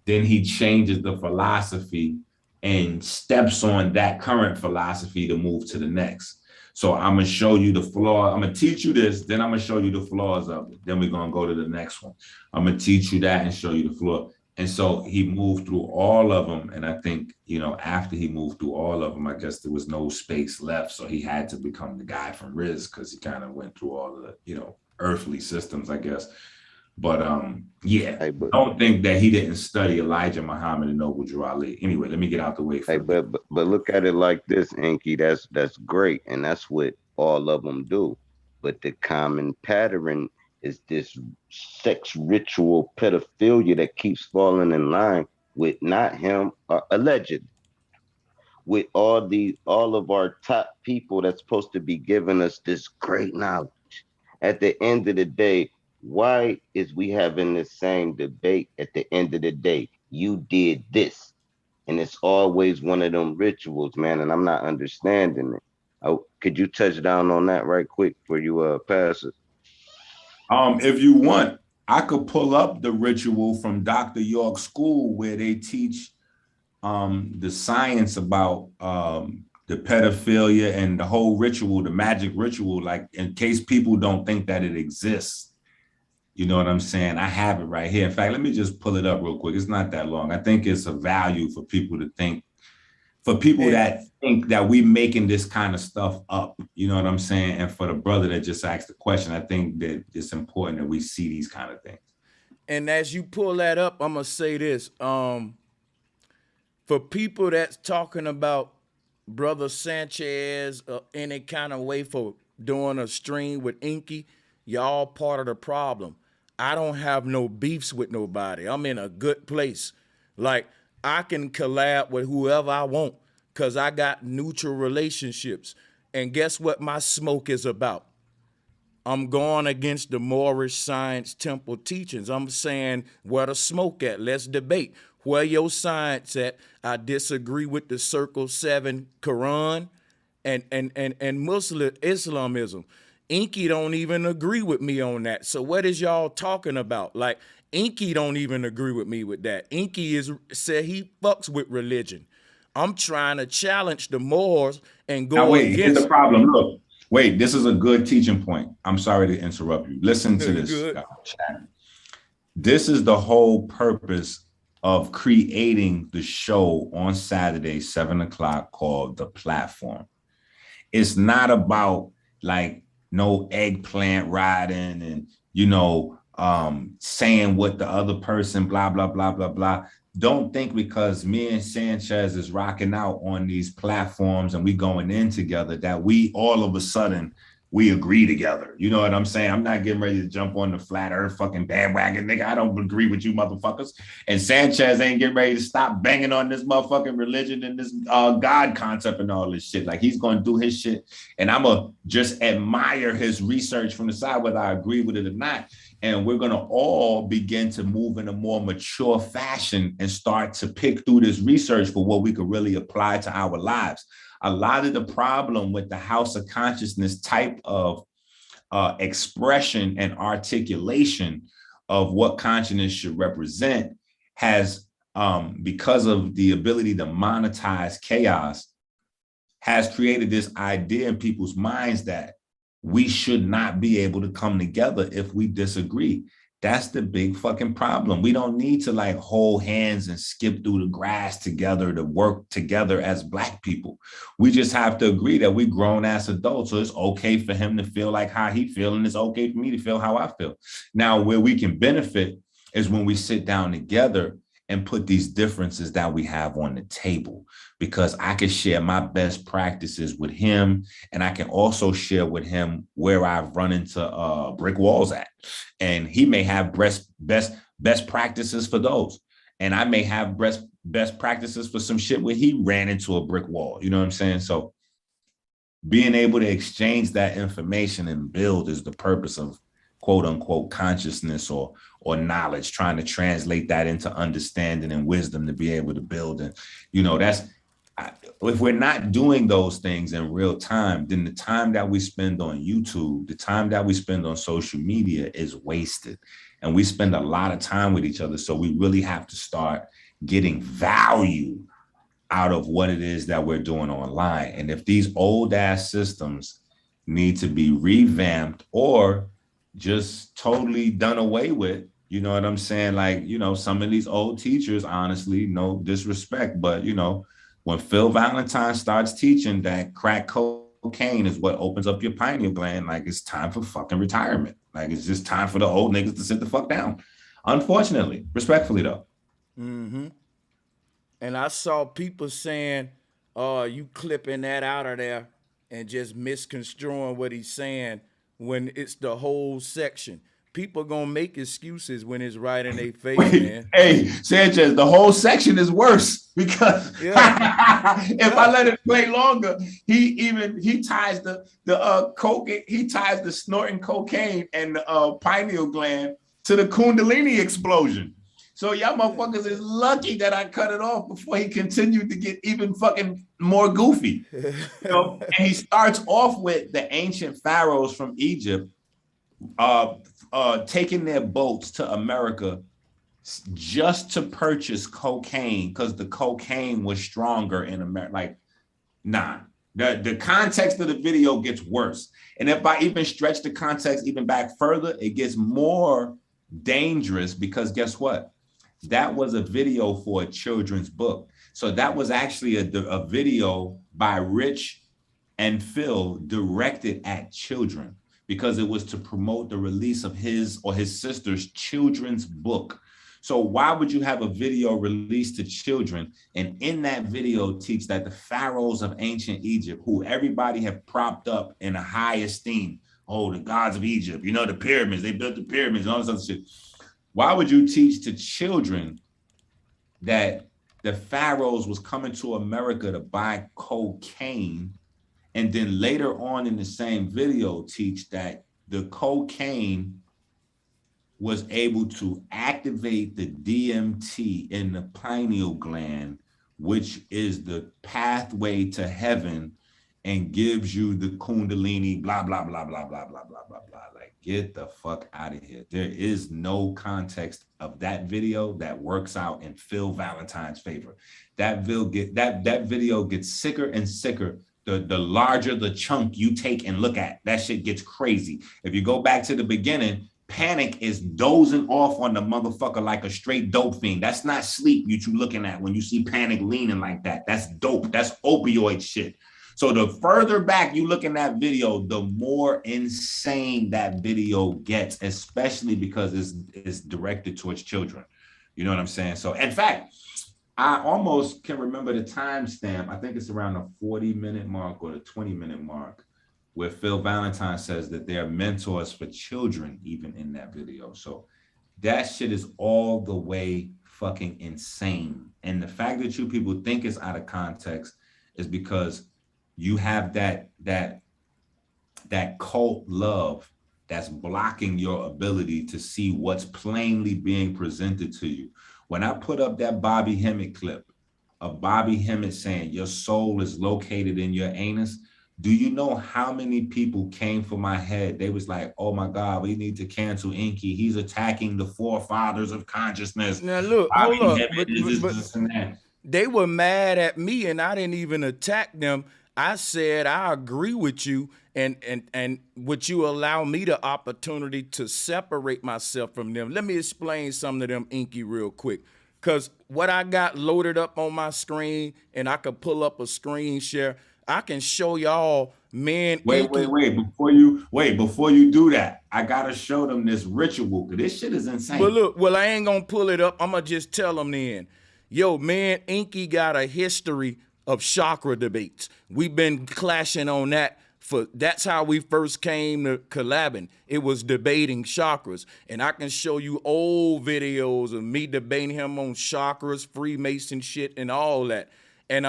then he changes the philosophy and steps on that current philosophy to move to the next. So I'm gonna show you the flaw. I'm gonna teach you this, then I'm gonna show you the flaws of it. Then we're gonna go to the next one. I'm gonna teach you that and show you the flaw. And so he moved through all of them. And I think, you know, after he moved through all of them, I guess there was no space left. So he had to become the guy from Riz because he kind of went through all of the, you know, earthly systems, I guess. But don't think that he didn't study Elijah Muhammad and Noble Drew Ali. Anyway, let me get out the way. But look at it like this, Inky. That's great, and that's what all of them do. But the common pattern is this sex ritual pedophilia that keeps falling in line with not him, alleged, with all of our top people that's supposed to be giving us this great knowledge. At the end of the day, why is we having the same debate at the end of the day? You did this. And it's always one of them rituals, man. And I'm not understanding it. Could you touch down on that right quick for you pass it? If you want, I could pull up the ritual from Dr. York's school where they teach the science about the pedophilia and the whole ritual, the magic ritual, like in case people don't think that it exists. You know what I'm saying? I have it right here. In fact, let me just pull it up real quick. It's not that long. I think it's a value for people to think, for people that think that we making this kind of stuff up. You know what I'm saying? And for the brother that just asked the question, I think that it's important that we see these kind of things. And as you pull that up, I'm gonna say this. For people that's talking about Brother Sanchez any kind of way for doing a stream with Inky, y'all part of the problem. I don't have no beefs with nobody. I'm in a good place. Like, I can collab with whoever I want because I got neutral relationships. And guess what my smoke is about? I'm going against the Moorish Science Temple teachings. I'm saying, where the smoke at? Let's debate. Where your science at? I disagree with the Circle 7 Quran and Muslim Islamism. Inky don't even agree with me on that. So what is y'all talking about? Like, Inky don't even agree with me with that. Inky said he fucks with religion. I'm trying to challenge the Moors and go against. Here's the problem. Look, wait, this is a good teaching point. I'm sorry to interrupt you. Listen to this. This is the whole purpose of creating the show on Saturday, 7 o'clock, called The Platform. It's not about like no eggplant riding and, you know, saying what the other person, blah, blah, blah, blah, blah. Don't think because me and Sanchez is rocking out on these platforms and we going in together that we all of a sudden we agree together. You know what I'm saying? I'm not getting ready to jump on the flat earth fucking bandwagon, nigga. I don't agree with you motherfuckers. And Sanchez ain't getting ready to stop banging on this motherfucking religion and this God concept and all this shit. Like, he's going to do his shit. And I'm going to just admire his research from the side, whether I agree with it or not. And we're going to all begin to move in a more mature fashion and start to pick through this research for what we could really apply to our lives. A lot of the problem with the House of Consciousness type of expression and articulation of what consciousness should represent has, because of the ability to monetize chaos, has created this idea in people's minds that we should not be able to come together if we disagree. That's the big fucking problem. We don't need to like hold hands and skip through the grass together to work together as Black people. We just have to agree that we're grown ass adults. So it's okay for him to feel like how he feels, and it's okay for me to feel how I feel. Now, where we can benefit is when we sit down together and put these differences that we have on the table, because I can share my best practices with him, and I can also share with him where I've run into brick walls at. And he may have best practices for those. And I may have best practices for some shit where he ran into a brick wall. You know what I'm saying? So being able to exchange that information and build is the purpose of quote unquote consciousness or knowledge, trying to translate that into understanding and wisdom to be able to build. And, you know, if we're not doing those things in real time, then the time that we spend on YouTube, the time that we spend on social media is wasted. And we spend a lot of time with each other. So we really have to start getting value out of what it is that we're doing online. And if these old ass systems need to be revamped or just totally done away with, you know what I'm saying? Like, you know, some of these old teachers, honestly, no disrespect, but, you know, when Phil Valentine starts teaching that crack cocaine is what opens up your pineal gland, like, it's time for fucking retirement. Like, it's just time for the old niggas to sit the fuck down. Unfortunately, respectfully though. Mm-hmm. And I saw people saying, "Oh, you clipping that out of there and just misconstruing what he's saying," when it's the whole section. People gonna make excuses when it's right in their face, man. Hey, Sanchez, the whole section is worse because if I let it play longer, he ties the cocaine, he ties the snorting cocaine and the pineal gland to the Kundalini explosion. So y'all motherfuckers is lucky that I cut it off before he continued to get even fucking more goofy. You know? And he starts off with the ancient pharaohs from Egypt taking their boats to America just to purchase cocaine because the cocaine was stronger in America. Like, nah, the context of the video gets worse. And if I even stretch the context even back further, it gets more dangerous because guess what? That was a video for a children's book. So that was actually a video by Rich and Phil directed at children, because it was to promote the release of his or his sister's children's book. So why would you have a video released to children and in that video teach that the pharaohs of ancient Egypt, who everybody have propped up in a high esteem, oh, the gods of Egypt, you know, the pyramids, they built the pyramids and all this other shit. Why would you teach to children that the pharaohs was coming to America to buy cocaine, and then later on in the same video teach that the cocaine was able to activate the DMT in the pineal gland, which is the pathway to heaven and gives you the Kundalini, blah, blah, blah, blah, blah, blah, blah, blah, blah. Like, get the fuck out of here. There is no context of that video that works out in Phil Valentine's favor. That video gets sicker and sicker. The larger the chunk you take and look at, that shit gets crazy. If you go back to the beginning, Panic is dozing off on the motherfucker like a straight dope fiend. That's not sleep you looking at when you see Panic leaning like that. That's dope. That's opioid shit. So the further back you look in that video, the more insane that video gets, especially because it's directed towards children. You know what I'm saying? So in fact, I almost can remember the timestamp. I think it's around the 40-minute mark or the 20-minute mark. where Phil Valentine says that they're mentors for children, even in that video. So that shit is all the way fucking insane. And the fact that you people think it's out of context is because you have that cult love that's blocking your ability to see what's plainly being presented to you. When I put up that Bobby Hemmett clip of Bobby Hemmett saying your soul is located in your anus, do you know how many people came for my head? They was like, oh my God, we need to cancel Inky. He's attacking the forefathers of consciousness. Now look, Bobby hold up. Hemmett is this and that. They were mad at me and I didn't even attack them. I said, I agree with you and would you allow me the opportunity to separate myself from them? Let me explain something to them, Inky, real quick. Because what I got loaded up on my screen, and I could pull up a screen share, I can show y'all, man. Wait. Before you do that, I gotta show them this ritual, because this shit is insane. But look, well, I ain't gonna pull it up. I'm gonna just tell them then. Yo, man, Inky got a history of chakra debates. We've been clashing on that. That's how we first came to collabing. It was debating chakras. And I can show you old videos of me debating him on chakras, Freemason shit, and all that. And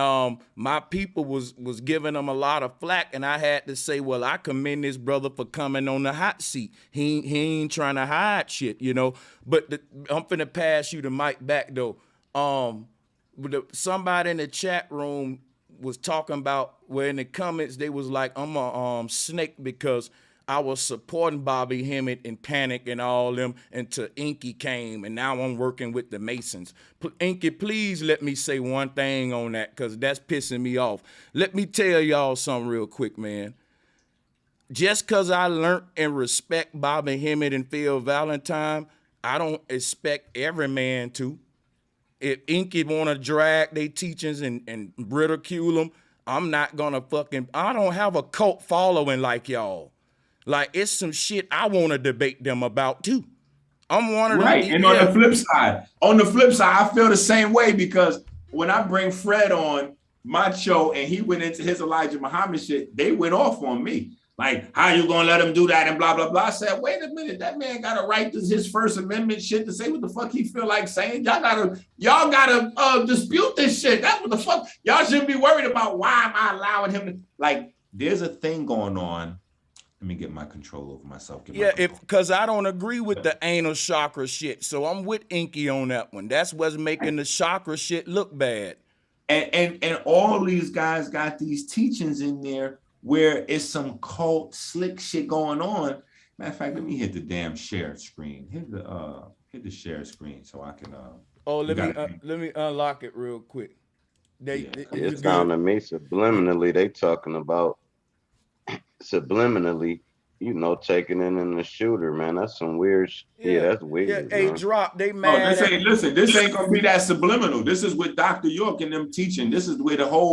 my people was giving him a lot of flack, and I had to say, well, I commend this brother for coming on the hot seat. He ain't trying to hide shit, you know. But I'm finna pass you the mic back though. Somebody in the chat room was talking about, where in the comments they was like, I'm a snake because I was supporting Bobby Hemmett and Panic and all them until Inky came, and now I'm working with the Masons. Inky, please let me say one thing on that, because that's pissing me off. Let me tell y'all something real quick, man. Just because I learned and respect Bobby Hemmett and Phil Valentine, I don't expect every man to. If Inky want to drag their teachings and ridicule them, I'm not gonna I don't have a cult following like y'all. Like, it's some shit I want to debate them about too. I'm one of them. Right, and on the flip side, I feel the same way, because when I bring Fred on my show and he went into his Elijah Muhammad shit, they went off on me. Like, how you gonna let him do that and blah, blah, blah. I said, wait a minute, that man got a right to his First Amendment shit to say what the fuck he feel like saying. Y'all gotta dispute this shit. That's what the fuck. Y'all shouldn't be worried about why am I allowing him to, like, there's a thing going on. Let me get my control over myself. Because I don't agree with the anal chakra shit. So I'm with Inky on that one. That's what's making the chakra shit look bad. And all these guys got these teachings in there where it's some cult slick shit going on. Matter of fact, let me hit the damn share screen. Hit the share screen so I can let me unlock it real quick. It sound to me subliminally they talking about subliminally, you know, taking in the shooter, man. That's some weird that's weird. Yeah, hey, drop, they mad. This ain't gonna be that subliminal. This is with Dr. York and them teaching. This is where the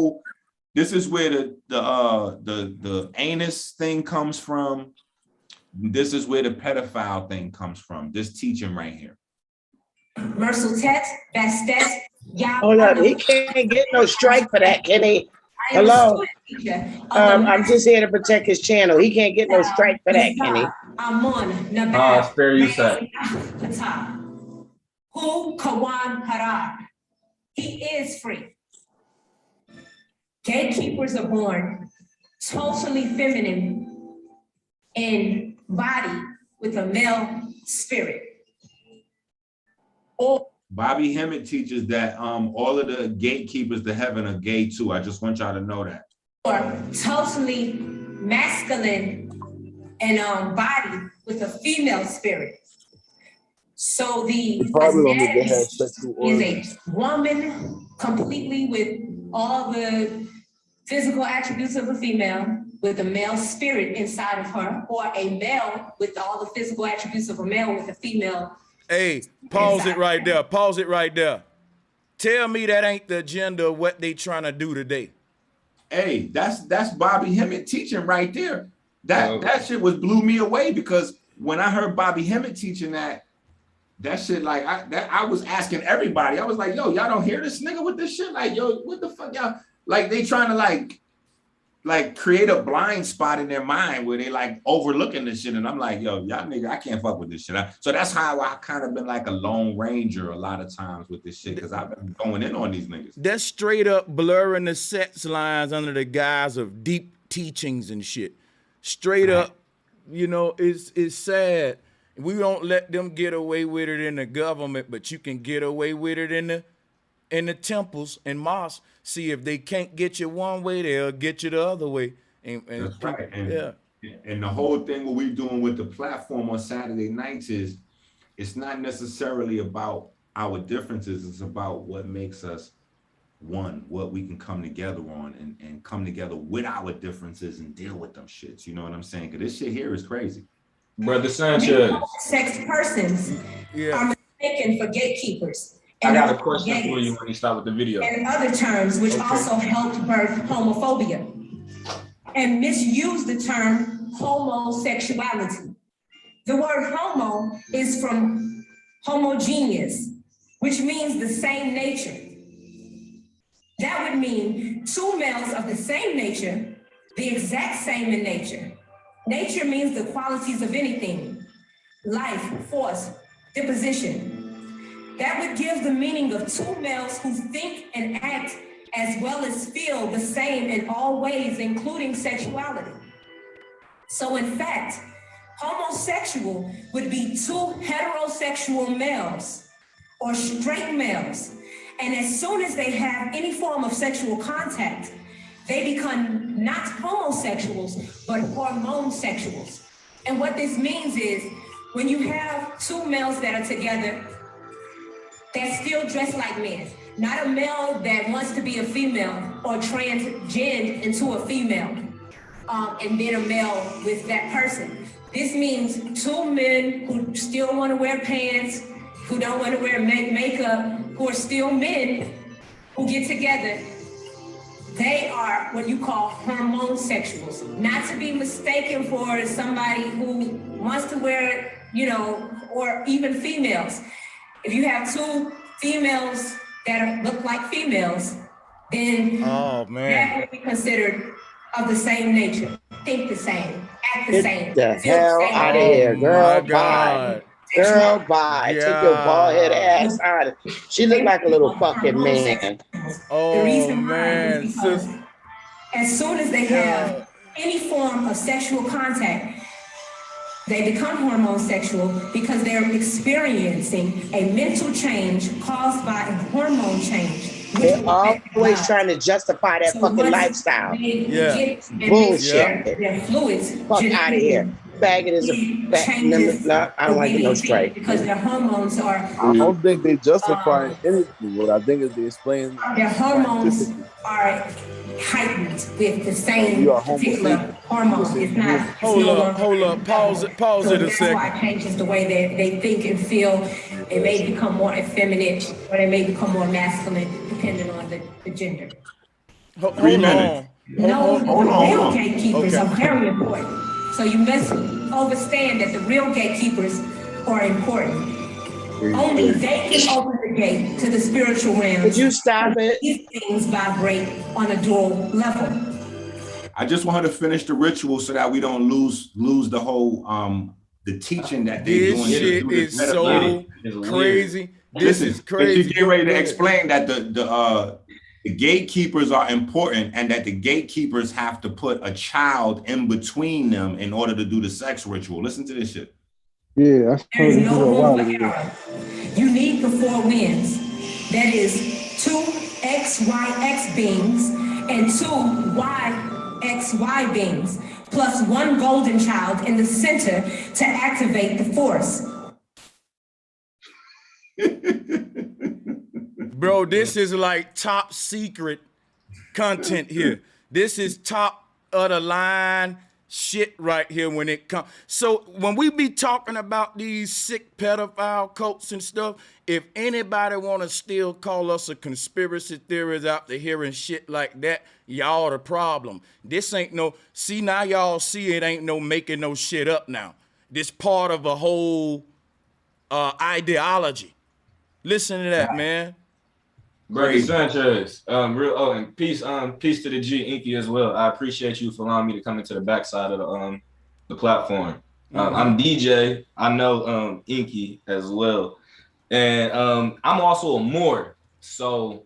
anus thing comes from. This is where the pedophile thing comes from. This teaching right here. Merceltet, Bastet, Hold up, he can't get no strike for that, can he? Hello? I'm just here to protect his channel. He can't get no strike for that, can he? Spare you sec. Who Kawan Harar. He is free. Gatekeepers are born totally feminine in body with a male spirit. Bobby Hemmett teaches that all of the gatekeepers to heaven are gay too. I just want y'all to know that. Or totally masculine and body with a female spirit. So the is a woman completely with all the physical attributes of a female with a male spirit inside of her, or a male with all the physical attributes of a male with a female. Hey, pause it right there. Pause it right there. Tell me that ain't the agenda of what they trying to do today. Hey, that's Bobby Hemmett teaching right there. That shit blew me away, because when I heard Bobby Hemmett teaching that shit, like I was asking everybody. I was like, yo, y'all don't hear this nigga with this shit? Like, yo, what the fuck, y'all? Like, they trying to like like create a blind spot in their mind where they like overlooking this shit. And I'm like, yo, y'all nigga, I can't fuck with this shit. So that's how I kind of been like a lone ranger a lot of times with this shit, because I've been going in on these niggas. That's straight up blurring the sex lines under the guise of deep teachings and shit. Straight up, you know, it's sad. We don't let them get away with it in the government, but you can get away with it in the temples and mosques. See, if they can't get you one way, they'll get you the other way. And that's right. And the whole thing what we're doing with the platform on Saturday nights is, it's not necessarily about our differences. It's about what makes us one, what we can come together on and come together with our differences and deal with them shits. You know what I'm saying? Because this shit here is crazy. Brother Sanchez. Sex persons are mistaken for gatekeepers. I got a question for you when you start with the video. And other terms, which also helped birth homophobia and misuse the term homosexuality. The word homo is from homogeneous, which means the same nature. That would mean two males of the same nature, the exact same in nature. Nature means the qualities of anything, life, force, disposition. That would give the meaning of two males who think and act as well as feel the same in all ways, including sexuality. So in fact, homosexual would be two heterosexual males or straight males. And as soon as they have any form of sexual contact, they become not homosexuals, but hormonesexuals. And what this means is when you have two males that are together, that still dress like men, not a male that wants to be a female or transgend into a female, and then a male with that person. This means two men who still want to wear pants, who don't want to wear makeup, who are still men who get together. They are what you call hormonesexuals, not to be mistaken for somebody who wants to wear, you know, or even females. If you have two females that look like females, then that would be considered of the same nature, think the same, act the same. Get the hell out of here, girl. Bye. Girl, bye. Take your bald head ass out of it. She looked like a little fucking man. The reason why is because as soon as they have any form of sexual contact, they become hormonesexual because they're experiencing a mental change caused by a hormone change. They're always trying to justify that fucking lifestyle. Bullshit. Their fluids. Fuck out of here. Faggot is a faggot. No, I don't like no straight. Because their hormones are. I don't think they justify anything. What I think is they explain. Their hormones are heightened with the same particular hormone. It's not. Hold up. Pause it a second. That's why it changes the way they think and feel. They may become more effeminate or they may become more masculine, depending on the gender. Hold on. Real gatekeepers are very important. So you must understand that the real gatekeepers are important. Only they can open the gate to the spiritual realm. Could you stop it? These things vibrate on a dual level. I just want her to finish the ritual so that we don't lose the whole the teaching that they're doing. This shit is so crazy. This is crazy. But you get ready to explain that the gatekeepers are important and that the gatekeepers have to put a child in between them in order to do the sex ritual. Listen to this shit. Yeah, that's There's no room for error. You need the four winds. That is two XYX beings and two YXY beings, plus one golden child in the center to activate the force. Bro, this is like top secret content here. This is top of the line shit right here when it comes. So when we be talking about these sick pedophile cults and stuff, if anybody want to still call us a conspiracy theorist out there hearing shit like that, y'all the problem. This ain't no, see now y'all see it ain't no making no shit up now. This part of a whole ideology. Listen to that, man. Brother Sanchez, and peace to the G Inky as well. I appreciate you for allowing me to come into the backside of the platform. I'm DJ. I know Inky as well, and I'm also a Moor. So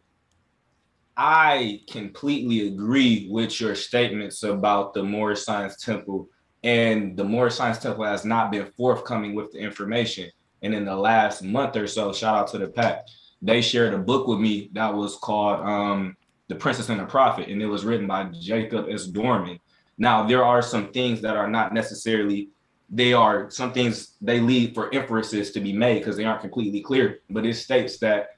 I completely agree with your statements about the Moorish Science Temple, and the Moorish Science Temple has not been forthcoming with the information. And in the last month or so, shout out to the pack, they shared a book with me that was called The Princess and the Prophet, and it was written by Jacob S. Dorman. Now, there are some things that are not necessarily, some things they leave for inferences to be made because they aren't completely clear, but it states that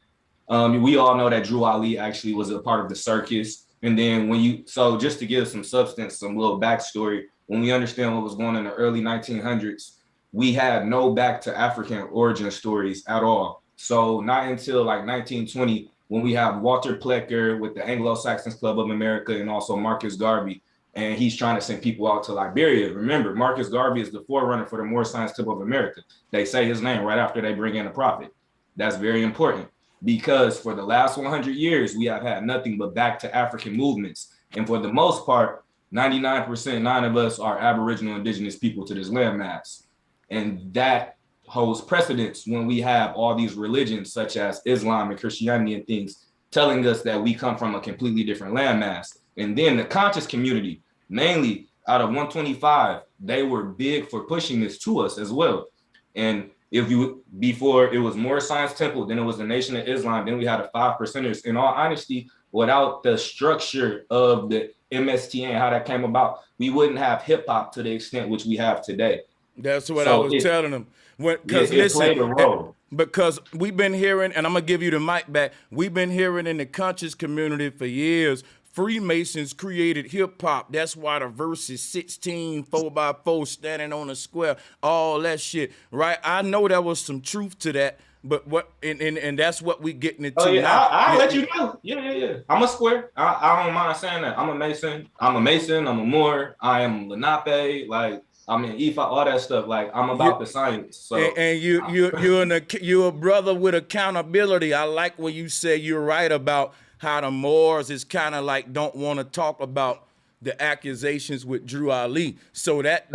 we all know that Drew Ali actually was a part of the circus. And then so just to give some substance, some little backstory, when we understand what was going on in the early 1900s, we had no back to African origin stories at all. So not until like 1920, when we have Walter Plecker with the Anglo-Saxons Club of America and also Marcus Garvey, and he's trying to send people out to Liberia. Remember, Marcus Garvey is the forerunner for the Moorish Science Temple of America. They say his name right after they bring in a prophet. That's very important because for the last 100 years, we have had nothing but back to African movements. And for the most part, 99% of us are Aboriginal indigenous people to this landmass. And that holds precedence when we have all these religions such as Islam and Christianity and things telling us that we come from a completely different landmass. And then the conscious community, mainly out of 125, they were big for pushing this to us as well. And before it was Moorish Science Temple, then it was the Nation of Islam, then we had the 5%ers. In all honesty, without the structure of the MSTA and how that came about, we wouldn't have hip hop to the extent which we have today. That's what I was telling them. Because played a role. Because we've been hearing, and I'm gonna give you the mic back. We've been hearing in the conscious community for years, Freemasons created hip hop. That's why the verse is 16 4x4 standing on a square, all that shit, right? I know there was some truth to that, but and that's what we getting into. Oh yeah, now. I'll let you know. Yeah. I'm a square. I don't mind saying that. I'm a Mason. I'm a Moor. I am Lenape. Like, I'm in Ifa, all that stuff. Like, I'm about the science. So and you're a brother with accountability. I like when you say you're right about how the Moors is kind of like don't want to talk about the accusations with Drew Ali. So it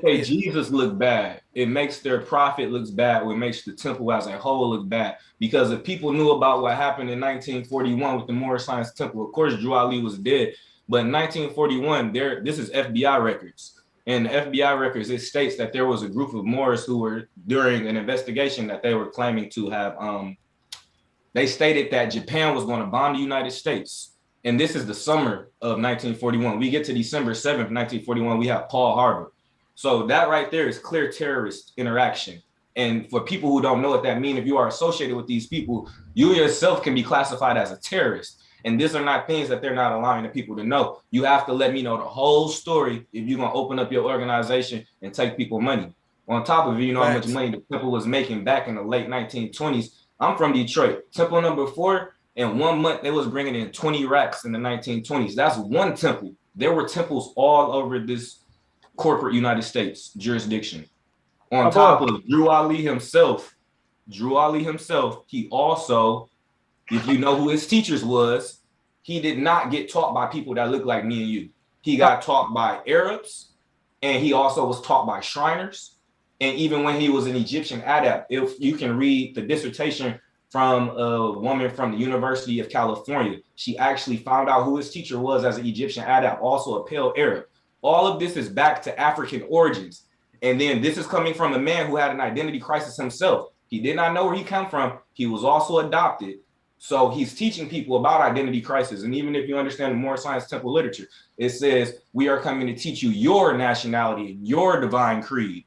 makes Jesus look bad. It makes their prophet looks bad. It makes the temple as a whole look bad. Because if people knew about what happened in 1941 with the Moorish Science Temple, of course Drew Ali was dead. But in 1941, this is FBI records. And the FBI records, it states that there was a group of Moors who were during an investigation that they were claiming to have. They stated that Japan was going to bomb the United States. And this is the summer of 1941. We get to December 7th, 1941, we have Pearl Harbor. So that right there is clear terrorist interaction. And for people who don't know what that means, if you are associated with these people, you yourself can be classified as a terrorist. And these are not things that they're not allowing the people to know. You have to let me know the whole story if you're going to open up your organization and take people money. On top of it, you know how much money the temple was making back in the late 1920s. I'm from Detroit. Temple number 4, in 1 month, they was bringing in 20 racks in the 1920s. That's one temple. There were temples all over this corporate United States jurisdiction. On top of Drew Ali himself, he also, if you know who his teachers was, he did not get taught by people that look like me and you. He got taught by Arabs, and he also was taught by Shriners. And even when he was an Egyptian adept, if you can read the dissertation from a woman from the University of California, she actually found out who his teacher was as an Egyptian adept, also a pale Arab. All of this is back to African origins. And then this is coming from a man who had an identity crisis himself. He did not know where he came from. He was also adopted. So he's teaching people about identity crisis. And even if you understand the Moorish Science Temple literature, it says, we are coming to teach you your nationality, your divine creed.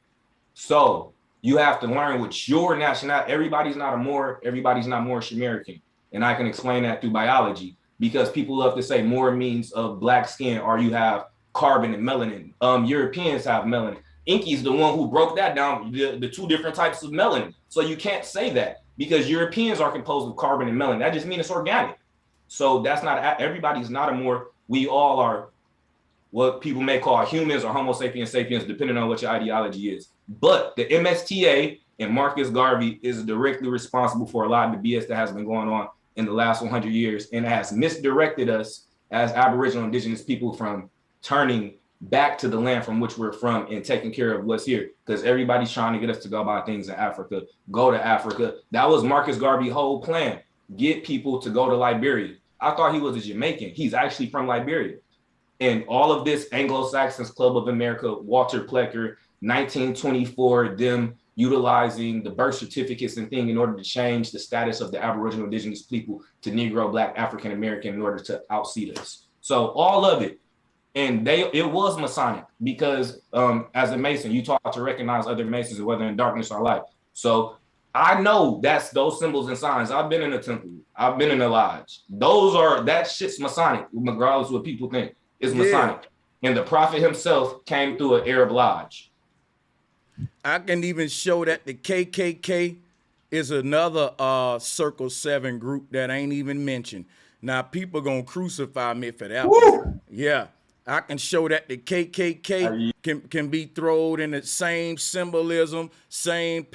So you have to learn what your nationality, everybody's not a Moor, everybody's not Moorish American. And I can explain that through biology because people love to say Moor means of black skin or you have carbon and melanin. Europeans have melanin. Inky's the one who broke that down, the two different types of melanin. So you can't say that because Europeans are composed of carbon and melanin. That just means it's organic. So that's not, everybody's not a Moor. We all are what people may call humans or Homo sapiens sapiens, depending on what your ideology is. But the MSTA and Marcus Garvey is directly responsible for a lot of the BS that has been going on in the last 100 years, and it has misdirected us as Aboriginal Indigenous people from turning back to the land from which we're from and taking care of what's here. Because everybody's trying to get us to go buy things in Africa, go to Africa. That was Marcus Garvey's whole plan, get people to go to Liberia. I thought he was a Jamaican. He's actually from Liberia. And all of this Anglo-Saxons Club of America, Walter Plecker, 1924, them utilizing the birth certificates and thing in order to change the status of the Aboriginal Indigenous people to Negro, Black, African American in order to outseat us. So all of it. And it was Masonic because as a Mason, you taught to recognize other Masons, whether in darkness or light. So I know that's those symbols and signs. I've been in a temple. I've been in a lodge. That shit's Masonic, regardless of what people think. It's Masonic. And the prophet himself came through an Arab lodge. I can even show that the KKK is another Circle 7 group that ain't even mentioned. Now, people gonna crucify me for that one. Yeah, I can show that the KKK can be thrown in the same symbolism, same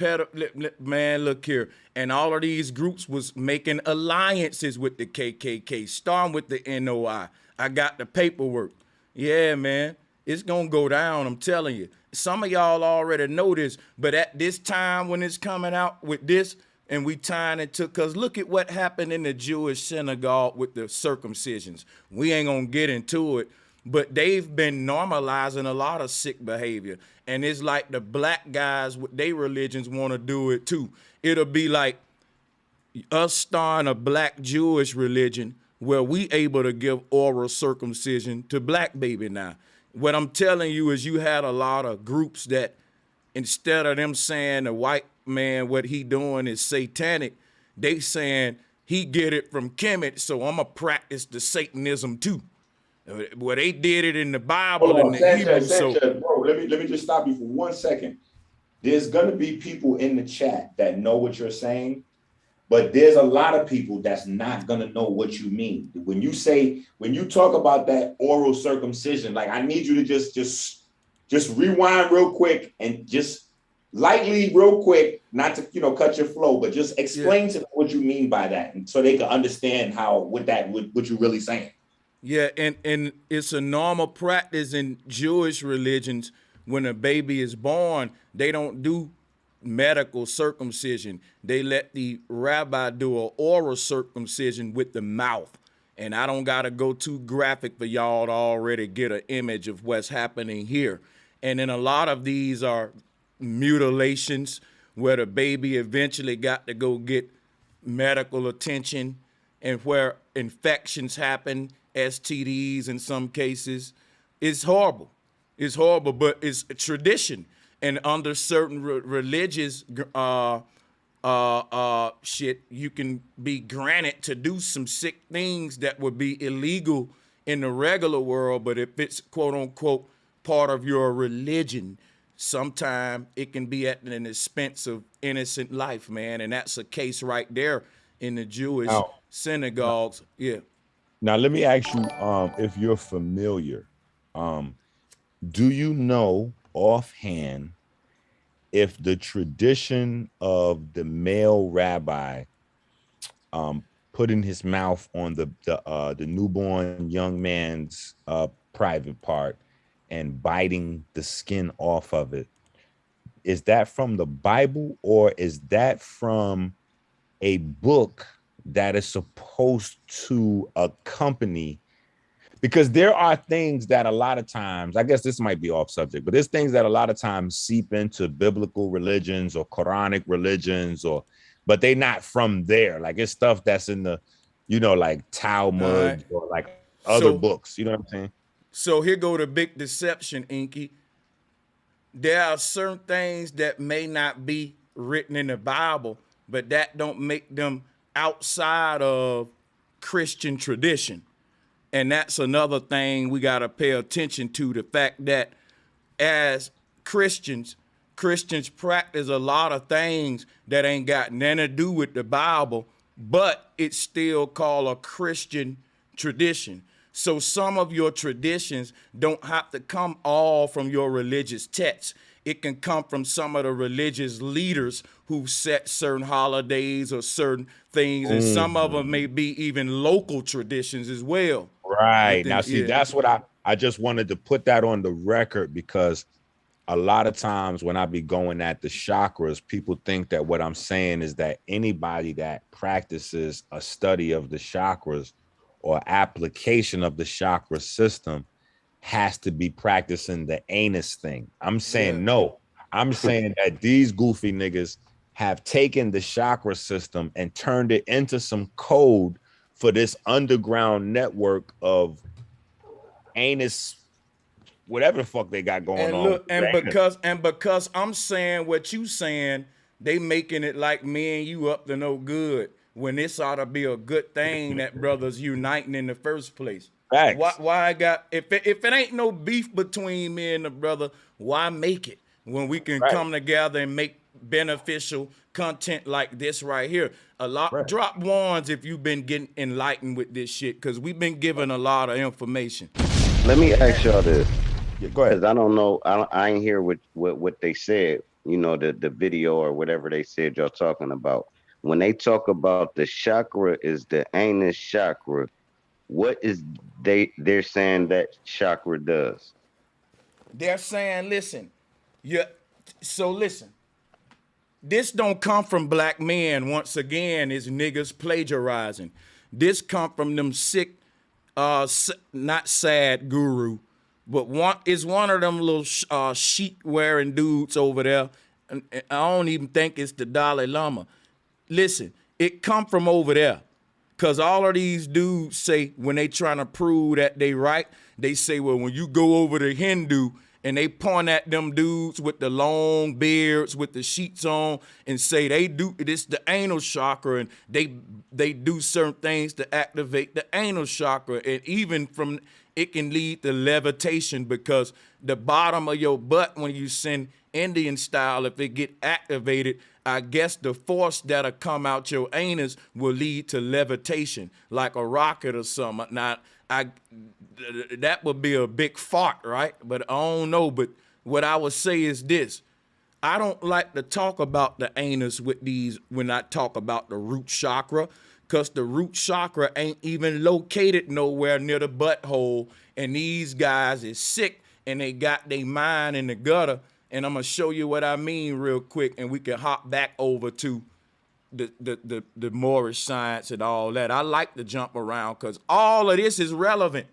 man, look here. And all of these groups was making alliances with the KKK, starting with the NOI. I got the paperwork. Yeah, man, it's gonna go down, I'm telling you. Some of y'all already know this, but at this time when it's coming out with this, and we tying it to, because look at what happened in the Jewish synagogue with the circumcisions. We ain't gonna get into it, but they've been normalizing a lot of sick behavior. And it's like the black guys with their religions want to do it too. It'll be like us starting a black Jewish religion where we able to give oral circumcision to black baby now. What I'm telling you is you had a lot of groups that instead of them saying the white man, what he doing is satanic, they saying he get it from Kemet, so I'm going to practice the Satanism too. Well, they did it in the Bible and the Hebrew. So, bro, let me just stop you for 1 second. There's going to be people in the chat that know what you're saying, but there's a lot of people that's not going to know what you mean. When you talk about that oral circumcision, like I need you to just rewind real quick and just lightly real quick, not to, cut your flow, but just explain to them what you mean by that. And so they can understand what you're really saying. Yeah. And it's a normal practice in Jewish religions. When a baby is born, they don't do medical circumcision. They let the rabbi do an oral circumcision with the mouth. And I don't got to go too graphic for y'all to already get an image of what's happening here. And then a lot of these are mutilations where the baby eventually got to go get medical attention and where infections happen, STDs in some cases. It's horrible. It's horrible, but it's a tradition. And under certain religious shit, you can be granted to do some sick things that would be illegal in the regular world. But if it's quote unquote part of your religion, sometimes it can be at an expense of innocent life, man. And that's a case right there in the Jewish synagogues. Yeah. Now, let me ask you if you're familiar. Do you know offhand if the tradition of the male rabbi putting his mouth on the newborn young man's private part and biting the skin off of it, is that from the Bible or is that from a book that is supposed to accompany? Because there are things that a lot of times, I guess this might be off subject, but there's things that a lot of times seep into biblical religions or Quranic religions, but they not from there. Like it's stuff that's in the, like Talmud or like other books. You know what I'm saying? So here go the big deception, Inky. There are certain things that may not be written in the Bible, but that don't make them outside of Christian tradition. And that's another thing we got to pay attention to, the fact that as Christians practice a lot of things that ain't got nothing to do with the Bible, but it's still called a Christian tradition. So some of your traditions don't have to come all from your religious texts. It can come from some of the religious leaders who set certain holidays or certain things, and some of them may be even local traditions as well. Right. Now, see, that's what I just wanted to put that on the record, because a lot of times when I be going at the chakras, people think that what I'm saying is that anybody that practices a study of the chakras or application of the chakra system has to be practicing the anus thing. I'm saying no. I'm saying that these goofy niggas have taken the chakra system and turned it into some code for this underground network of anus, whatever the fuck they got going and on. Look, and because I'm saying what you saying, they making it like me and you up to no good, when this ought to be a good thing that brothers uniting in the first place. Facts. Why I got, if it ain't no beef between me and the brother, why make it when we can come together and make beneficial content like this right here? Drop ones if you've been getting enlightened with this shit, because we've been given a lot of information. Let me ask y'all this. Yeah, go ahead. Because I don't know, I ain't hear what they said, you know, the video or whatever they said y'all talking about. When they talk about the chakra is the anus chakra, what is they're saying that chakra does? They're saying, listen, listen, this don't come from black men. Once again, is niggas plagiarizing. This come from them sick, not sad guru, but one of them little sheet wearing dudes over there. And I don't even think it's the Dalai Lama. Listen, it come from over there. Cause all of these dudes say, when they trying to prove that they right, they say, well, when you go over to Hindu and they point at them dudes with the long beards with the sheets on and say they do this the anal chakra, and they do certain things to activate the anal chakra, and even from it can lead to levitation, because the bottom of your butt, when you send Indian style, if it get activated, I guess the force that'll come out your anus will lead to levitation, like a rocket or something. Now, that would be a big fart, right? But I don't know. But what I would say is this. I don't like to talk about the anus with these when I talk about the root chakra, because the root chakra ain't even located nowhere near the butthole. And these guys is sick and they got their mind in the gutter. And I'm gonna show you what I mean real quick, and we can hop back over to the Moorish science and all that. I like to jump around because all of this is relevant.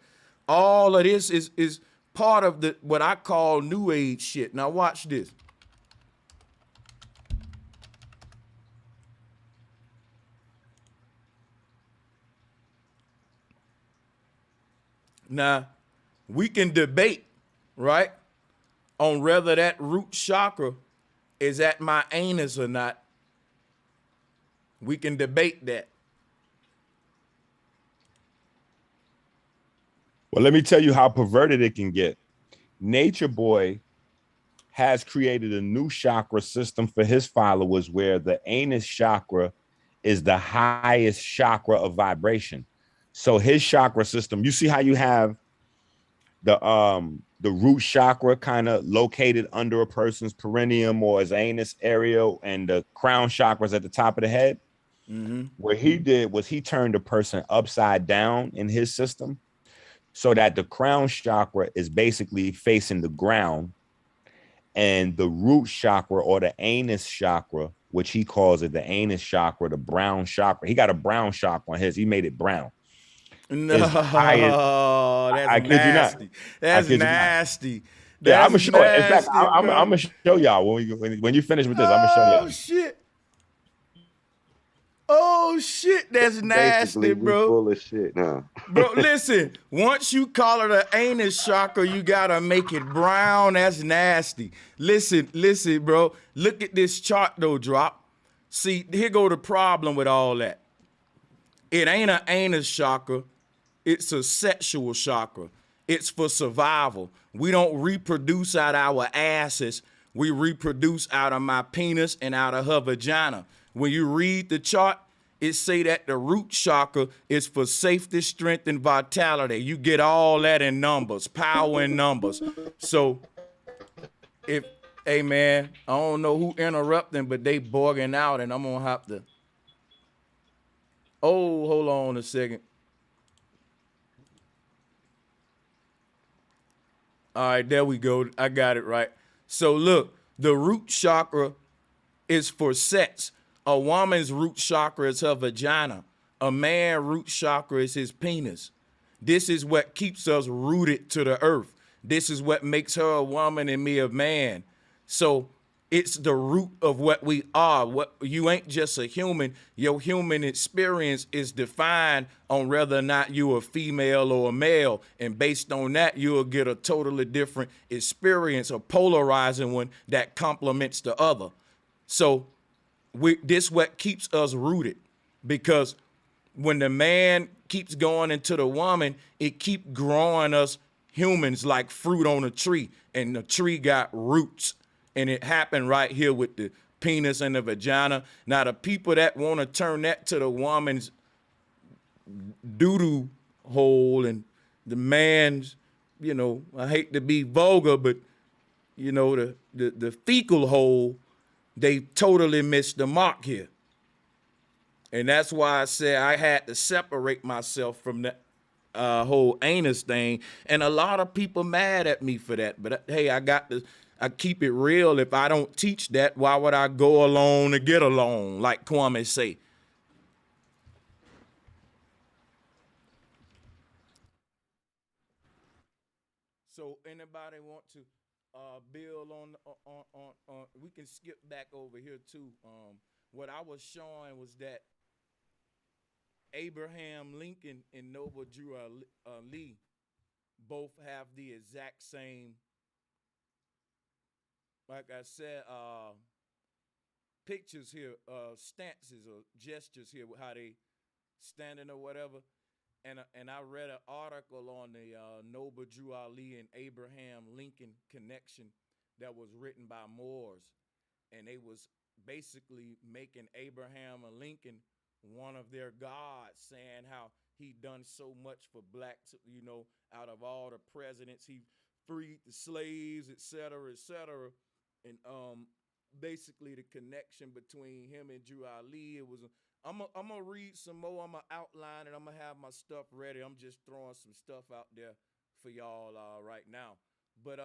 All of this is part of what I call New Age shit. Now watch this. Now, we can debate, right, on whether that root chakra is at my anus or not. We can debate that. Well, let me tell you how perverted it can get. Nature Boy has created a new chakra system for his followers where the anus chakra is the highest chakra of vibration. So his chakra system, you see how you have the root chakra kind of located under a person's perineum or his anus area, and the crown chakras at the top of the head? Mm-hmm. What he did was he turned the person upside down in his system so that the crown chakra is basically facing the ground, and the root chakra or the anus chakra, which he calls it the anus chakra, the brown chakra. He got a brown chakra on his. He made it brown. No, that's nasty. That's nasty. Yeah, I'm gonna show it. In fact, I'm gonna show y'all when you finish with this. I'm gonna show y'all. Oh shit! Oh shit! That's nasty, bro. Full of shit, huh? Bro, listen. Once you call it an anus chakra, you gotta make it brown. That's nasty. Listen, bro. Look at this chart though, Drop. See, here go the problem with all that. It ain't an anus chakra. It's a sexual chakra. It's for survival. We don't reproduce out our asses. We reproduce out of my penis and out of her vagina. When you read the chart, it say that the root chakra is for safety, strength, and vitality. You get all that in numbers, power in numbers. So if, hey man, I don't know who interrupting, but they bugging out, and I'm gonna have to. Oh, hold on a second. All right, there we go. I got it right. So look, the root chakra is for sex. A woman's root chakra is her vagina. A man's root chakra is his penis. This is what keeps us rooted to the earth. This is what makes her a woman and me a man. So it's the root of what we are. What you ain't just a human. Your human experience is defined on whether or not you a female or a male. And based on that, you'll get a totally different experience, a polarizing one that complements the other. So this what keeps us rooted, because when the man keeps going into the woman, it keep growing us humans like fruit on a tree, and the tree got roots. And it happened right here with the penis and the vagina. Now, the people that want to turn that to the woman's doo-doo hole and the man's, you know, I hate to be vulgar, but, you know, the fecal hole, they totally missed the mark here. And that's why I said I had to separate myself from that whole anus thing. And a lot of people mad at me for that. But hey, I keep it real. If I don't teach that, why would I go alone to get along, like Kwame say? So anybody want to build on we can skip back over here too. What I was showing was that Abraham Lincoln and Noble Drew Ali both have the exact same, like I said, pictures here, stances or gestures here, how they standing or whatever. And I read an article on the Noble Drew Ali and Abraham Lincoln connection that was written by Moors, and they was basically making Abraham Lincoln one of their gods, saying how he done so much for blacks, you know, out of all the presidents, he freed the slaves, et cetera, et cetera. And basically the connection between him and Drew Ali, it was I'm gonna read some more, I'm gonna outline it, I'm gonna have my stuff ready. I'm just throwing some stuff out there for y'all right now. But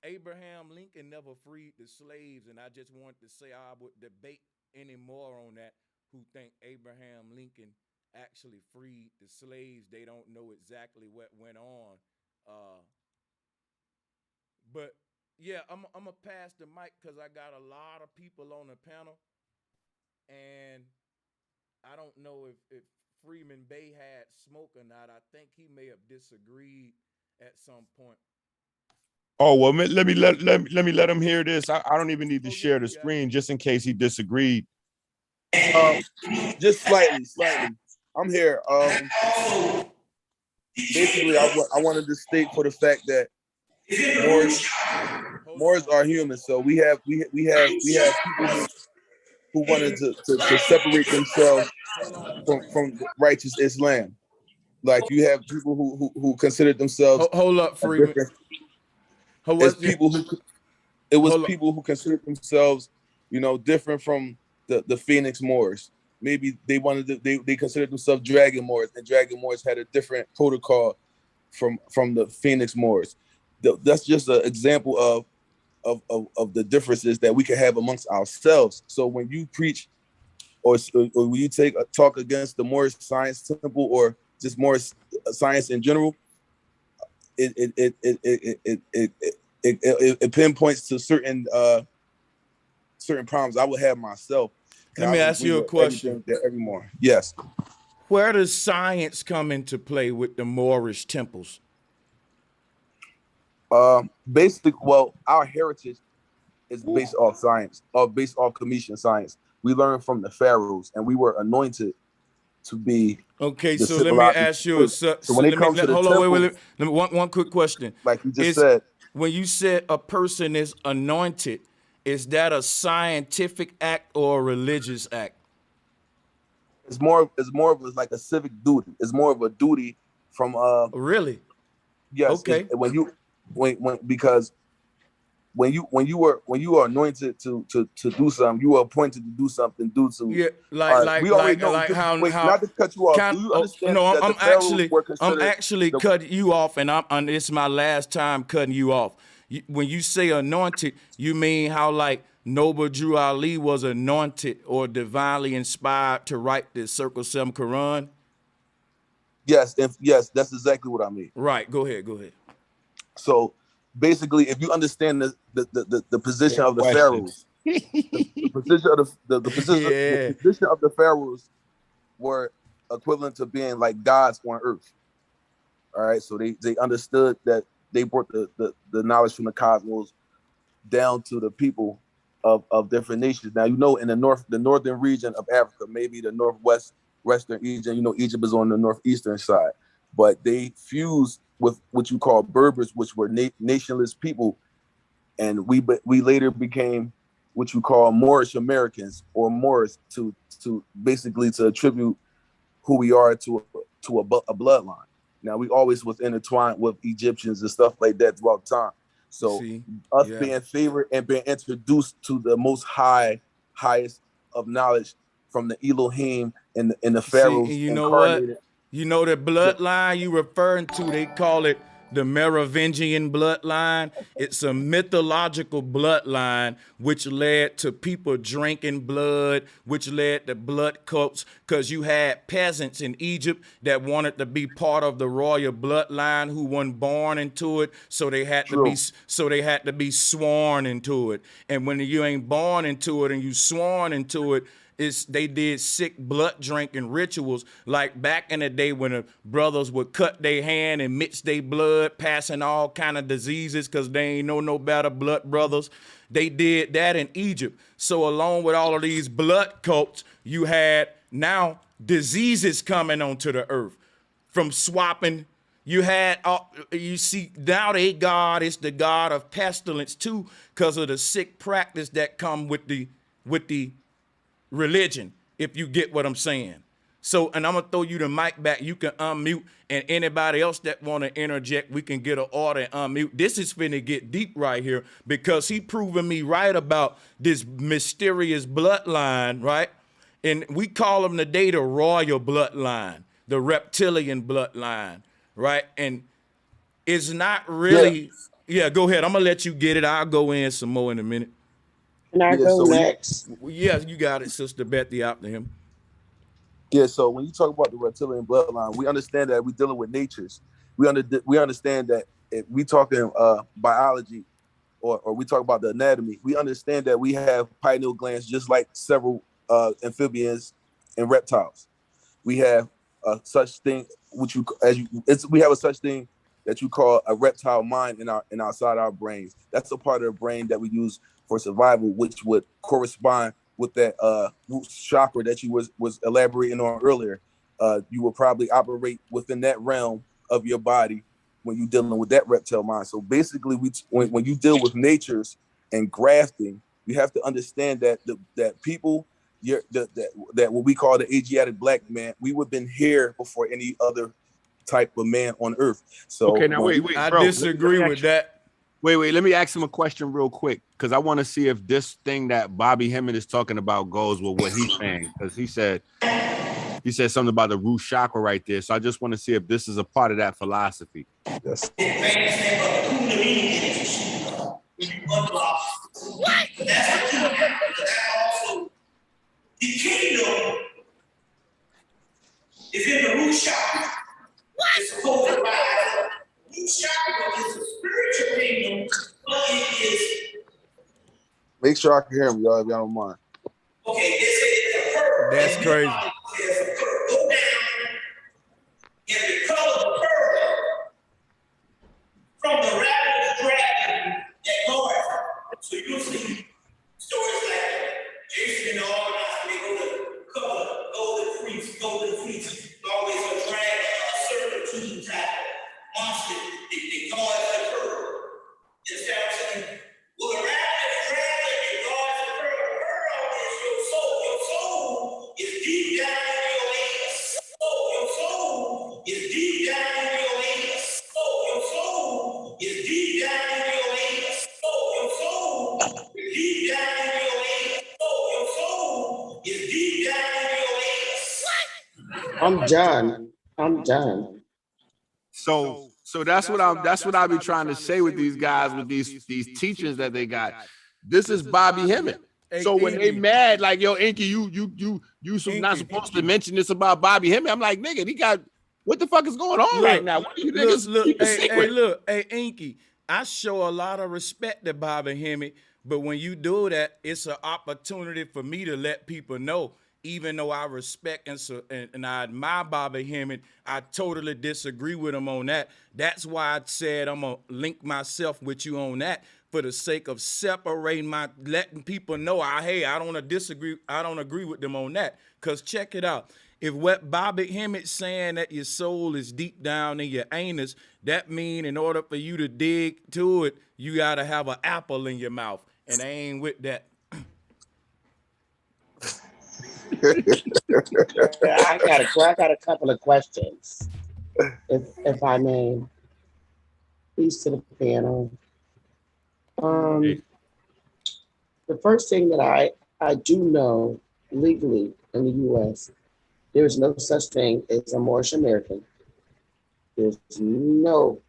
Abraham Lincoln never freed the slaves, and I just want to say I would debate any more on that. Who think Abraham Lincoln actually freed the slaves? They don't know exactly what went on. But yeah, I'm gonna pass the mic because I got a lot of people on the panel, and I don't know if Freeman Bay had smoke or not. I think he may have disagreed at some point. Oh, well, let me let him hear this. I don't even need to share the screen just in case he disagreed. Just slightly. I'm here. Basically, I wanted to state for the fact that Moors are human. So we have people who wanted to separate themselves from righteous Islam. Like you have people who considered themselves. Hold up, Freeman. People who considered themselves, you know, different from the Phoenix Moors. Maybe they they considered themselves Dragon Moors, and Dragon Moors had a different protocol from the Phoenix Moors. That's just an example of the differences that we can have amongst ourselves. So when you preach or when you talk against the Moorish Science Temple or just Moorish science in general, it pinpoints to certain problems I would have myself. Let me ask you a question. Evermore. Yes. Where does science come into play with the Moorish temples? Well, our heritage is based off science, or based off Commission science. We learned from the pharaohs, and we were anointed to be. Okay, so let me ask you. So when it comes to the temple, one quick question. Like you just said, when you said a person is anointed, is that a scientific act or a religious act? It's more of like a civic duty. It's more of a duty from Really? Yes. Okay. Because when you are anointed to do something, you are appointed to do something due to. Yeah, we already know. how not to cut you off. Do you understand that the pharaohs were considered? I'm actually cutting you off, and it's my last time cutting you off. When you say anointed, you mean how like Noble Drew Ali was anointed or divinely inspired to write the Circle 7 Quran? Yes, yes, that's exactly what I mean. Right. Go ahead. So basically, if you understand the position of the pharaohs, the position of the pharaohs were equivalent to being like gods on earth. All right, so they understood that they brought the knowledge from the cosmos down to the people of different nations. Now, in the northern region of Africa, maybe the western region, Egypt is on the northeastern side, but they fused with what you call Berbers, which were nationless people, and we later became what you call Moorish Americans or Moors to basically to attribute who we are to a bloodline. Now, we always was intertwined with Egyptians and stuff like that throughout time. So being favored and being introduced to the most highest of knowledge from the Elohim and the pharaohs. You know what? You know the bloodline you referring to, they call it the Merovingian bloodline. It's a mythological bloodline which led to people drinking blood, which led to blood cults, because you had peasants in Egypt that wanted to be part of the royal bloodline who weren't born into it, so they had to be sworn into it. And when you ain't born into it and you sworn into it, they did sick blood drinking rituals, like back in the day when the brothers would cut their hand and mix their blood, passing all kind of diseases because they ain't know no better, blood brothers. They did that in Egypt. So along with all of these blood cults, you had now diseases coming onto the earth from swapping. You had, you see, now they God is the God of pestilence too, because of the sick practice that come with the religion, if you get what I'm saying. So, and I'm gonna throw you the mic back. You can unmute, and anybody else that want to interject, we can get an order and unmute. This is finna get deep right here, because he proving me right about this mysterious bloodline, right? And we call them today the royal bloodline, the reptilian bloodline, right? And it's not really, yeah, go ahead. I'm gonna let you get it. I'll go in some more in a minute. Can I go next? Yes, you got it, Sister Betty, after him. Yeah, so when you talk about the reptilian bloodline, we understand that we're dealing with natures. We understand that if we talking biology or we talk about the anatomy, we understand that we have pineal glands just like several amphibians and reptiles. We have such thing we have a such thing that you call a reptile mind in outside our brains. That's a part of the brain that we use for survival, which would correspond with that root chakra that you was elaborating on earlier. You will probably operate within that realm of your body when you're dealing with that reptile mind. So basically, when you deal with natures and grafting, you have to understand that that people, that what we call the Asiatic black man, we would have been here before any other type of man on earth. So okay, now wait, I bro, disagree with that. Wait, let me ask him a question real quick, because I want to see if this thing that Bobby Hemmett is talking about goes with what he's saying, because he said something about the root chakra right there. So I just want to see if this is a part of that philosophy. Yes. What? That's also the kingdom is in the root chakra. What? It's supposed to rise. Root chakra is a spiritual kingdom, but it is. Make sure I can hear him, y'all, if y'all don't mind. Okay, it's a pearl. That's crazy. There's a pearl. Go down and the color of the pearl from the ravenous dragon that guards. So you'll see stories like Jason and all that. They go to cover golden fleece, always a dragon, a serpentine type monster. They guard the pearl. You understand what I'm saying? Well, the ravenous dragon, it guards the pearl. The pearl is your soul. Your soul is deep down I'm done. I'm done. So that's what I be trying to say with these guys, with these teachings that they got. This is Bobby Hemmett. So when they mad, like, yo, Inky, you not supposed to mention this about Bobby Hemmett. I'm like, nigga, he got, what the fuck is going on right now? What do you niggas keep a secret? Hey, Inky, I show a lot of respect to Bobby Hemmett, but when you do that, it's an opportunity for me to let people know, even though I respect and I admire Bobby Hemmett, I totally disagree with him on that. That's why I said I'm gonna link myself with you on that, for the sake of separating letting people know, hey, I don't agree with them on that. Cause check it out. If what Bobby Hemmett's saying that your soul is deep down in your anus, that mean in order for you to dig to it, you gotta have an apple in your mouth. And I ain't with that. I got a couple of questions, if I may. Please to the panel. The first thing that I do know legally in the U.S., there is no such thing as a Moorish American. There's no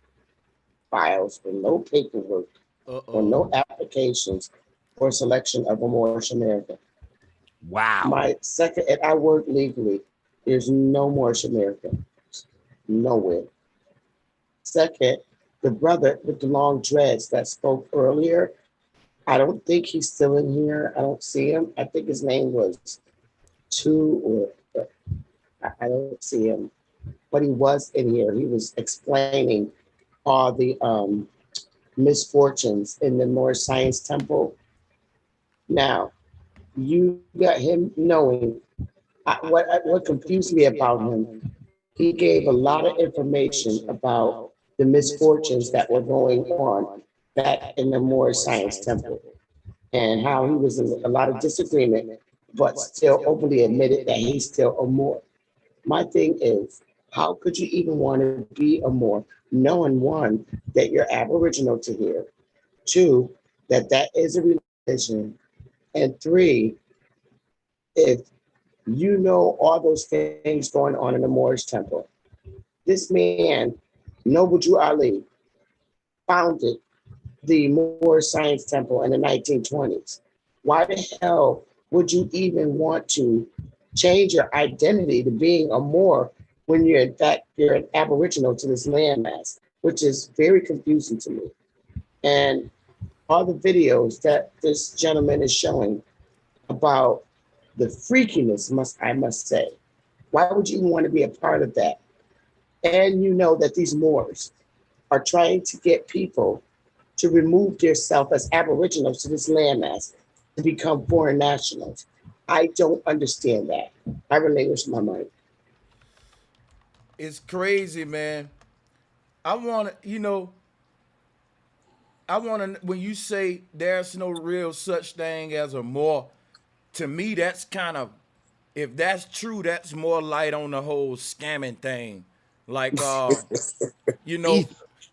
files or no paperwork or no applications for selection of a Moorish American. Wow. My second, and I work legally, there's no Moorish American, nowhere. Second, the brother with the long dreads that spoke earlier, I don't think he's still in here. I don't see him. I think his name was I don't see him, but he was in here. He was explaining all the misfortunes in the Moorish Science Temple. Now, you got him knowing what confused me about him. He gave a lot of information about the misfortunes that were going on back in the Moorish Science Temple, and how he was in a lot of disagreement, but still openly admitted that he's still a Moor. My thing is, how could you even want to be a Moor, knowing one, that you're Aboriginal to here, two, that is a religion, and three, if you know all those things going on in the Moorish temple. This man, Noble Drew Ali, founded the Moorish Science Temple in the 1920s. Why the hell would you even want to change your identity to being a Moor when you're in fact you're an Aboriginal to this landmass, which is very confusing to me. And all the videos that this gentleman is showing about the freakiness, I must say, why would you even want to be a part of that? And you know that these Moors are trying to get people to remove themselves as Aboriginals to this landmass to become foreign nationals. I don't understand that. I relinquish my mind. It's crazy, man. I want to, when you say there's no real such thing as a Moor, to me, that's kind of, if that's true, that's more light on the whole scamming thing. Like,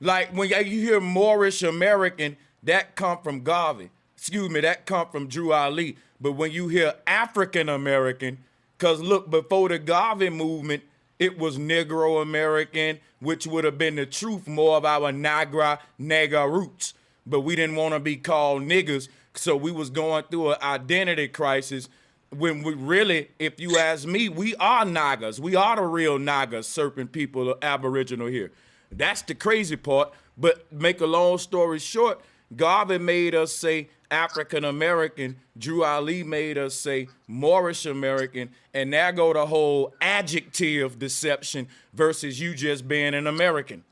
like when you hear Moorish American, that come from Garvey. That come from Drew Ali. But when you hear African American, because look, before the Garvey movement, it was Negro American, which would have been the truth, more of our Nega roots. But we didn't want to be called niggers, so we was going through an identity crisis when we really, if you ask me, we are Nagas. We are the real Nagas, serpent people, Aboriginal here. That's the crazy part. But make a long story short, Garvey made us say African American, Drew Ali made us say Moorish American, and there go the whole adjective deception versus you just being an American.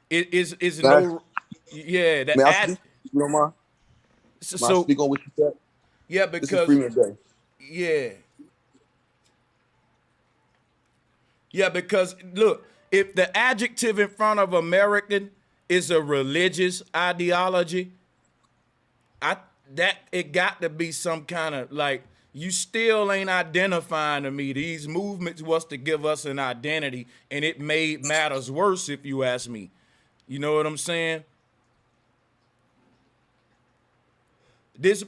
It is no, yeah. May I speak? You know, May I speak on what you said? Yeah, because yeah, because look, if the adjective in front of American is a religious ideology, it got to be some kind of, like, you still ain't identifying to me. These movements was to give us an identity, and it made matters worse, if you ask me. You know what I'm saying?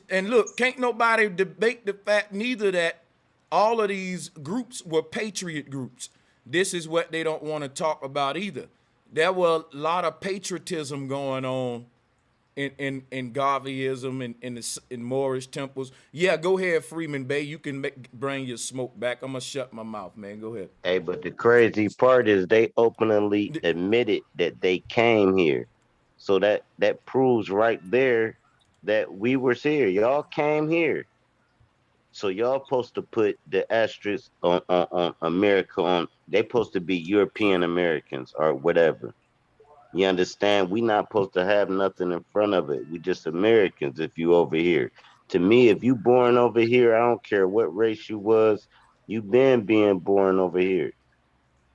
And look, can't nobody debate the fact neither that all of these groups were patriot groups. this is what they don't want to talk about either. There were a lot of patriotism going on in Garveyism in Moorish temples. Yeah, go ahead, Freeman Bay. You can bring your smoke back. I'm gonna shut my mouth, man. Go ahead. Hey, but the crazy part is they openly admitted that they came here. So that proves right there that we was here. Y'all came here. So y'all supposed to put the asterisk on America on. They supposed to be European Americans or whatever. You understand? We not supposed to have nothing in front of it. We just Americans if you over here. To me, if you born over here, I don't care what race you was, you been being born over here.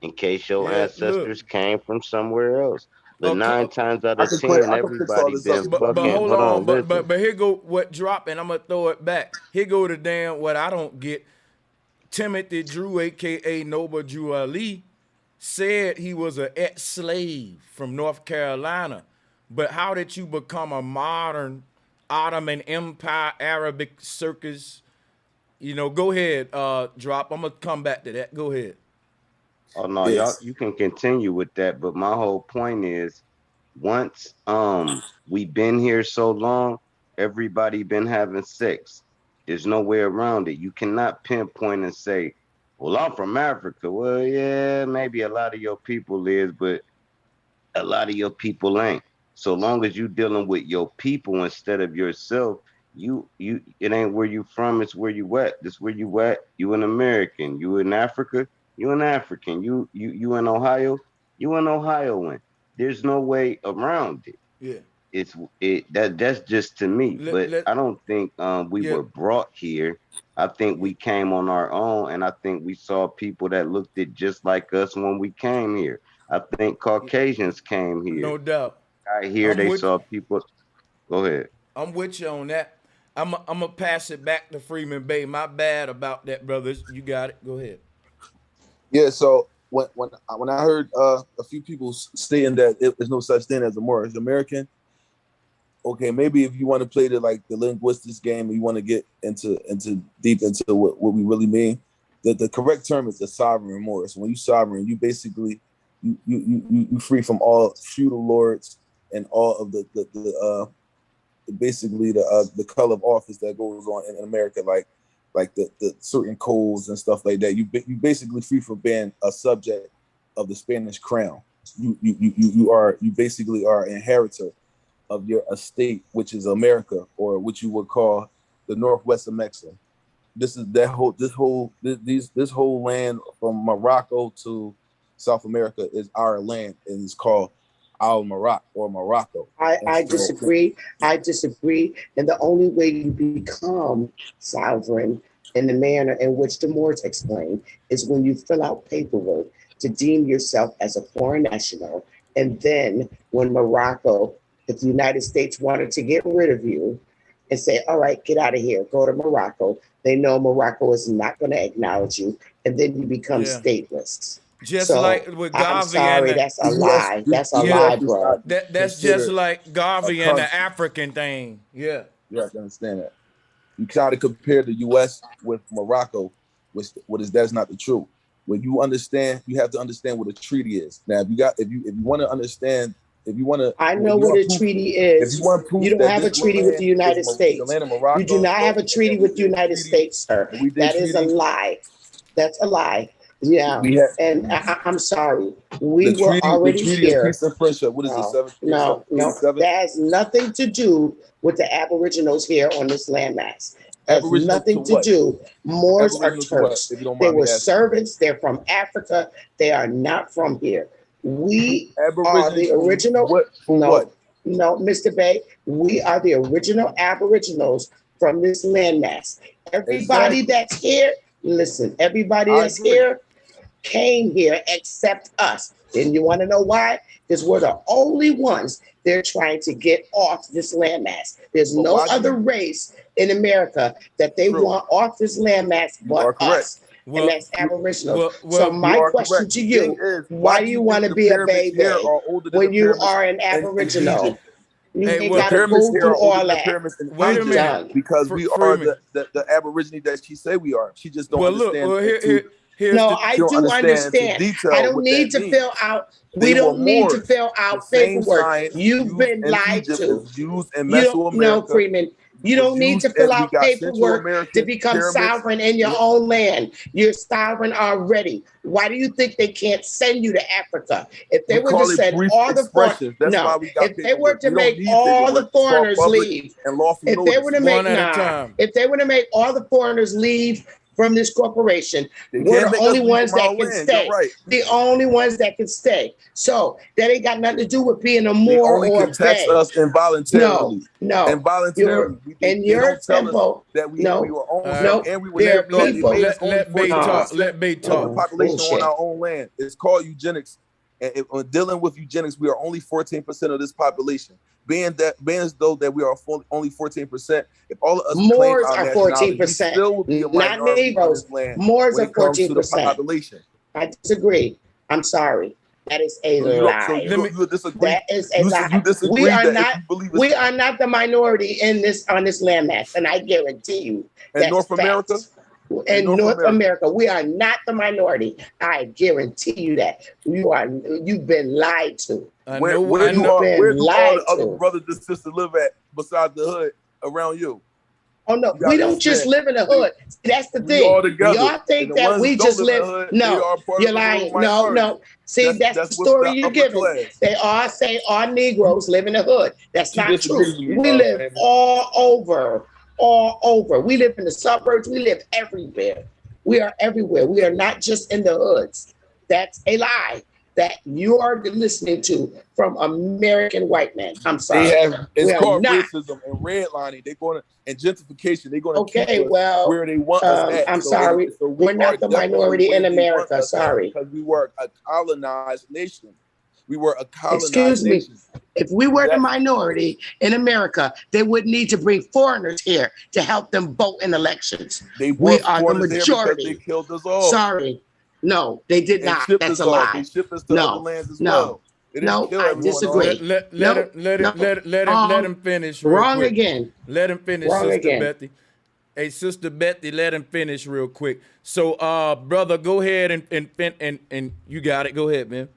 In case your ancestors came from somewhere else. But 9 times out of 10, everybody been fucking. Hold on, but here go what drop, and I'm gonna throw it back. Here go the damn what I don't get. Timothy Drew, aka Noble Drew Ali, said he was an ex-slave from North Carolina. But how did you become a modern Ottoman Empire Arabic circus? You know, go ahead, drop. I'm gonna come back to that. Go ahead. Oh no, y'all, you can continue with that, but my whole point is, once we been here so long, everybody been having sex. There's no way around it. You cannot pinpoint and say, well, I'm from Africa. Well, yeah, maybe a lot of your people is, but a lot of your people ain't. So long as you dealing with your people instead of yourself, it ain't where you from, it's where you at. This where you at. You an American. You in Africa, you an African. You in Ohio, you an Ohioan. There's no way around it. Yeah. That's just to me. But I don't think we were brought here. I think we came on our own, and I think we saw people that looked it just like us when we came here. I think Caucasians came here. No doubt. I hear they saw people. Go ahead. I'm with you on that. I'm gonna pass it back to Freeman Bay. My bad about that, brothers. You got it. Go ahead. Yeah. So when I heard a few people saying that there's no such thing as a Moorish American, okay, maybe if you want to play the linguistics game, you want to get deep into what we really mean. The correct term is a sovereign Moorish. When you sovereign, you basically you free from all feudal lords and all of the color of office that goes on in America, like the certain codes and stuff like that. You basically free from being a subject of the Spanish crown. You basically are an inheritor of your estate, which is America, or what you would call the Northwest of Mexico. This whole land from Morocco to South America is our land, and it's called Al Morocco or Morocco. I disagree. And the only way you become sovereign in the manner in which the Moors explain is when you fill out paperwork to deem yourself as a foreign national. And then when Morocco, if the United States wanted to get rid of you and say, all right, get out of here, go to Morocco, they know Morocco is not going to acknowledge you. And then you become stateless. Just like with Garvey. I'm sorry, that's a lie. That's a lie, bro. That's just like Garvey and the African thing. Yeah. You have to understand that. You try to compare the U.S. with Morocco, that's not the truth. When you understand, you have to understand what a treaty is. Now, if you want to understand, I know what a treaty is. You don't have a treaty with the United States. You do not have a treaty with the United States, sir. That is a lie. That's a lie. Yeah, and I'm sorry. We were already here. What is it? No. That has nothing to do with the Aboriginals here on this landmass. Has nothing to do. Moors are Turks. They were servants. They're from Africa. They are not from here. We are the original. No, Mr. Bay. We are the original Aboriginals from this landmass. Everybody that's here, listen. Everybody that's here came here except us. And you want to know why? Because we're the only ones they're trying to get off this landmass. There's no other race in America that they want off this landmass but us. And that's Aboriginal. So my question to you, why do you want to be a baby when you are an Aboriginal? You ain't got to go through all that. Wait a minute. Because we are the Aborigine that she say we are. She just don't understand. No, I do understand. I don't need to fill out. We don't need to fill out paperwork. You've been lied to. You don't know, Freeman. You don't need to fill out paperwork to become sovereign in your own land. You're sovereign already. Why do you think they can't send you to Africa? If they were to send all the foreigners, no. If they were to make all the foreigners leave, if they were to make if they were to make all the foreigners leave from this corporation, we're the only ones that can stay. The only ones that can stay. So that ain't got nothing to do with being a Moor or a tax us involuntarily. No, involuntarily. In your temple, that we were owned and we were there are people. Let Bay talk. Let Bay talk. The population on our own land. It's called eugenics. And when dealing with eugenics, we are only 14% of this population. Being as though that we are only 14%, if all of us Moors are 14%, not Negroes. Moors are 14%. I disagree. I'm sorry. That is a lie. You disagree. That is a lie. We are not the minority in this on this landmass, and I guarantee you. In North America. In North America, we are not the minority. I guarantee you that. You've been lied to. Where do all the other brothers and sisters live at besides the hood around you? Oh no, we don't just live in the hood. That's the thing. Y'all think that we just live. No, you're lying. No. See, that's the story you're giving. They all say all Negroes live in the hood. That's not true. We live all over. All over. We live in the suburbs. We live everywhere. We are everywhere. We are not just in the hoods. That's a lie that you are listening to from American white men. I'm sorry. It's called racism and redlining. They're going to, and gentrification. They're going to keep us where they want us at. I'm sorry. We're not the minority in America. Sorry. Because we were a colonized nation. We were a colonized nation. If we were the minority in America, they would need to bring foreigners here to help them vote in elections. We are the majority. They killed us all. Sorry. No, they did not. That's a lie. They shipped us to other lands as well. No, I disagree. Let him finish. Wrong again. Let him finish, Sister Betty. Hey, Sister Betty, let him finish real quick. So, brother, go ahead and you got it. Go ahead, man.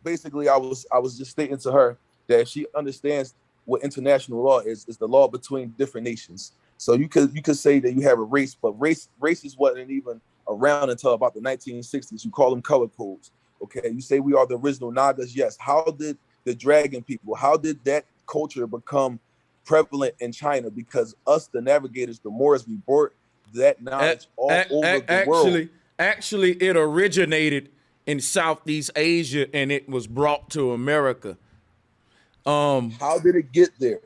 Basically, I was just stating to her that she understands what international law is the law between different nations. So you could say that you have a race, but races wasn't even around until about the 1960s. You call them color codes. Okay, you say we are the original Nagas. Yes. How did the dragon people? How did that culture become prevalent in China? Because us, the navigators, the Moors, we brought that knowledge all over the world. Actually, it originated in Southeast Asia and it was brought to America. How did it get there?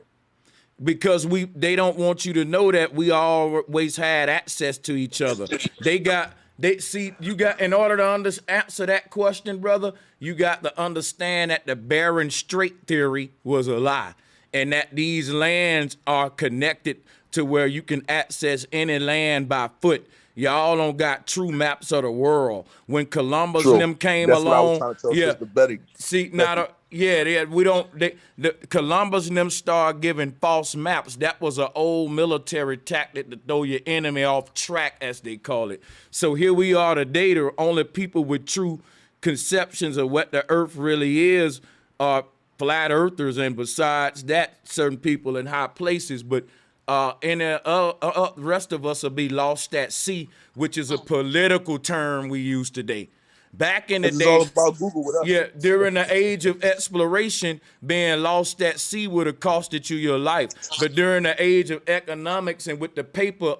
Because they don't want you to know that we always had access to each other. In order to answer that question, brother, you got to understand that the Bering Strait theory was a lie and that these lands are connected to where you can access any land by foot. Y'all don't got true maps of the world. When Columbus and them came along, Columbus and them started giving false maps. That was an old military tactic to throw your enemy off track, as they call it. So here we are today. The only people with true conceptions of what the earth really is are flat earthers, and besides that, certain people in high places. But the rest of us will be lost at sea, which is a political term we use today. Back in the day, during the age of exploration, being lost at sea would have costed you your life. But during the age of economics and with the paper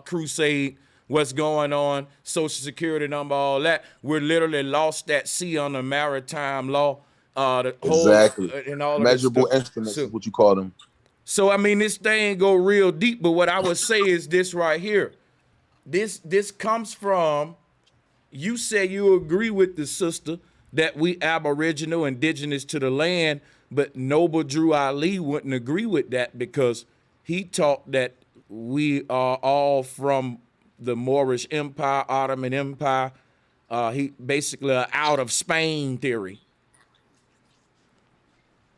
crusade, what's going on, Social Security number, all that, we're literally lost at sea on the maritime law. Exactly. And all measurable instruments is what you call them. So, I mean, this thing go real deep, but what I would say is this right here. This comes from, you say you agree with the sister that we Aboriginal, indigenous to the land, but Noble Drew Ali wouldn't agree with that because he taught that we are all from the Moorish Empire, Ottoman Empire. He basically out of Spain theory.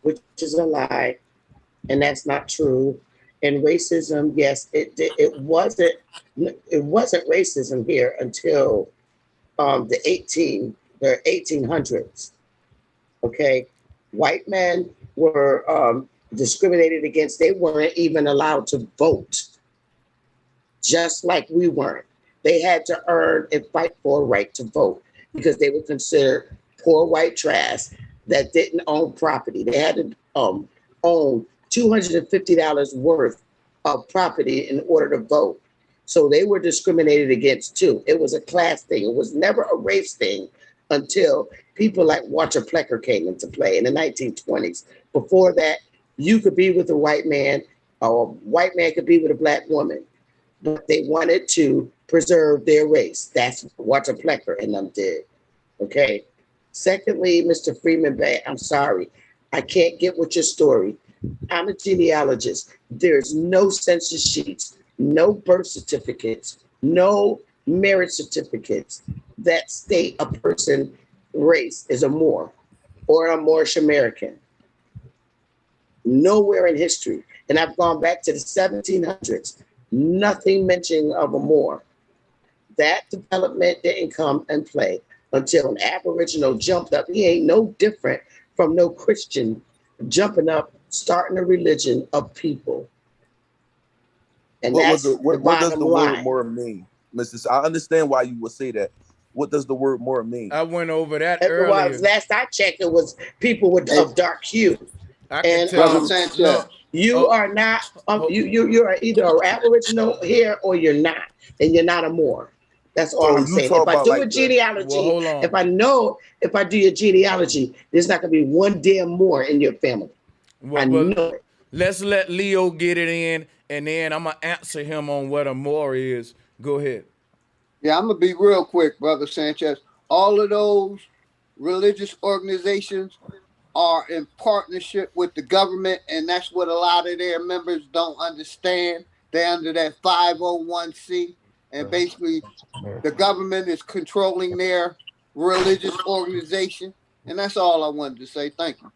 Which is a lie. And that's not true. And racism, yes, it wasn't racism here until the 1800s. Okay, white men were discriminated against. They weren't even allowed to vote, just like we weren't. They had to earn and fight for a right to vote because they were considered poor white trash that didn't own property. They had to own $250 worth of property in order to vote. So they were discriminated against too. It was a class thing. It was never a race thing until people like Walter Plecker came into play in the 1920s. Before that, you could be with a white man, or a white man could be with a black woman, but they wanted to preserve their race. That's what Walter Plecker and them did. Okay. Secondly, Mr. Freeman Bay, I'm sorry, I can't get with your story. I'm a genealogist. There's no census sheets, no birth certificates, no marriage certificates that state a person's race is a Moor or a Moorish American. Nowhere in history. And I've gone back to the 1700s, nothing mentioning of a Moor. That development didn't come and play until an Aboriginal jumped up. He ain't no different from no Christian jumping up, starting a religion of people. And what that's does the line. word more mean, Mrs.? I understand why you would say that. What does the word more mean? I went over that Well, earlier. last I checked, it was people of dark hue. I can And tell. No. you are not. You are either an Aboriginal here or you're not, and you're not a Moor. That's all I'm saying. If I do a genealogy, if I do your genealogy, there's not gonna be one damn Moor in your family. I know it. Let's let Leo get it in, and then I'm gonna answer him on what a Moor is. Go ahead. Yeah, I'm gonna be real quick, Brother Sanchez. All of those religious organizations are in partnership with the government, and that's what a lot of their members don't understand. They're under that 501c, and basically the government is controlling their religious organization. And that's all I wanted to say. Thank you.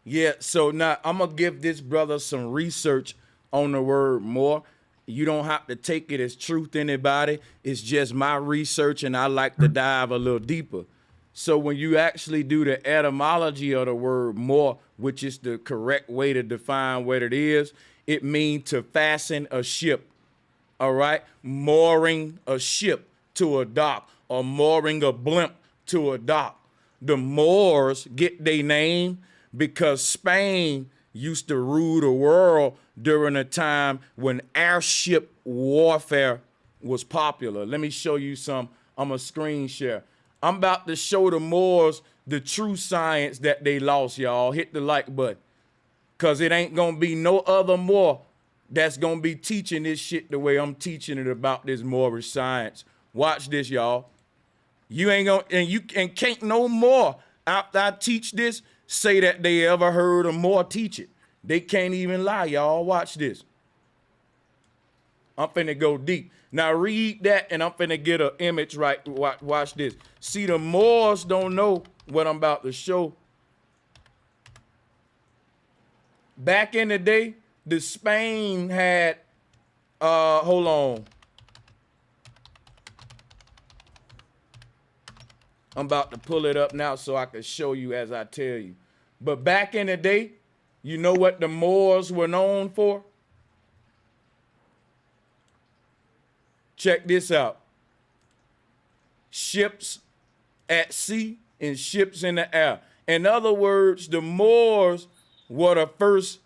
Yeah, so now I'm gonna give this brother some research on the word Moor. You don't have to take it as truth, anybody. It's just my research, and I like to dive a little deeper. So when you actually do the etymology of the word Moor, which is the correct way to define what it is, it means to fasten a ship. All right, mooring a ship to a dock, or mooring a blimp to a dock. The Moors get their name because Spain used to rule the world during a time when airship warfare was popular. Let me show you some. I'm a screen share. I'm about to show the Moors the true science that they lost, y'all. Hit the like button, because it ain't going to be no other Moor that's going to be teaching this shit the way I'm teaching it about this Moorish science. Watch this, y'all. You ain't going to, and can't no more after I teach this say that they ever heard a Moor teach it. They can't even lie, y'all. Watch this. I'm finna go deep. Now read that, and I'm finna get an image right. Watch this. See, the Moors don't know what I'm about to show. Back in the day, the Spain had, hold on. I'm about to pull it up now so I can show you as I tell you. But back in the day, you know what the Moors were known for? Check this out. Ships at sea and ships in the air. In other words, the Moors were the first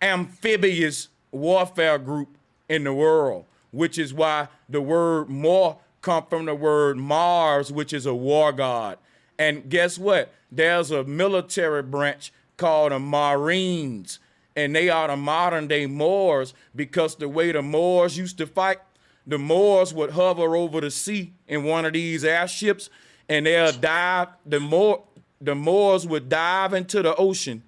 amphibious warfare group in the world, which is why the word Moor come from the word Mars, which is a war god. And guess what? There's a military branch called the Marines, and they are the modern day Moors, because the way the Moors used to fight, the Moors would hover over the sea in one of these airships, and they'll dive. The Moors would dive into the ocean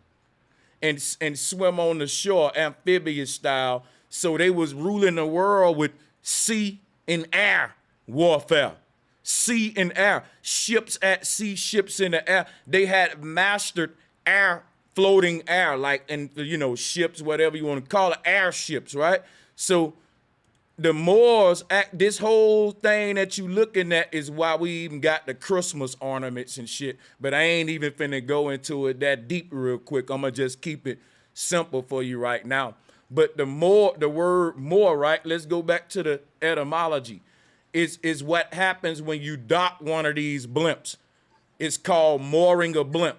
and swim on the shore, amphibious style. So they was ruling the world with sea and air warfare. Sea and air, ships at sea, ships in the air. They had mastered air floating air, like in ships, whatever you want to call it, airships, right? So the Moors act, this whole thing that you looking at is why we even got the Christmas ornaments and shit. But I ain't even finna go into it that deep real quick. I'm gonna just keep it simple for you right now. But the word Moor, right? Let's go back to the etymology. Is what happens when you dock one of these blimps. It's called mooring a blimp.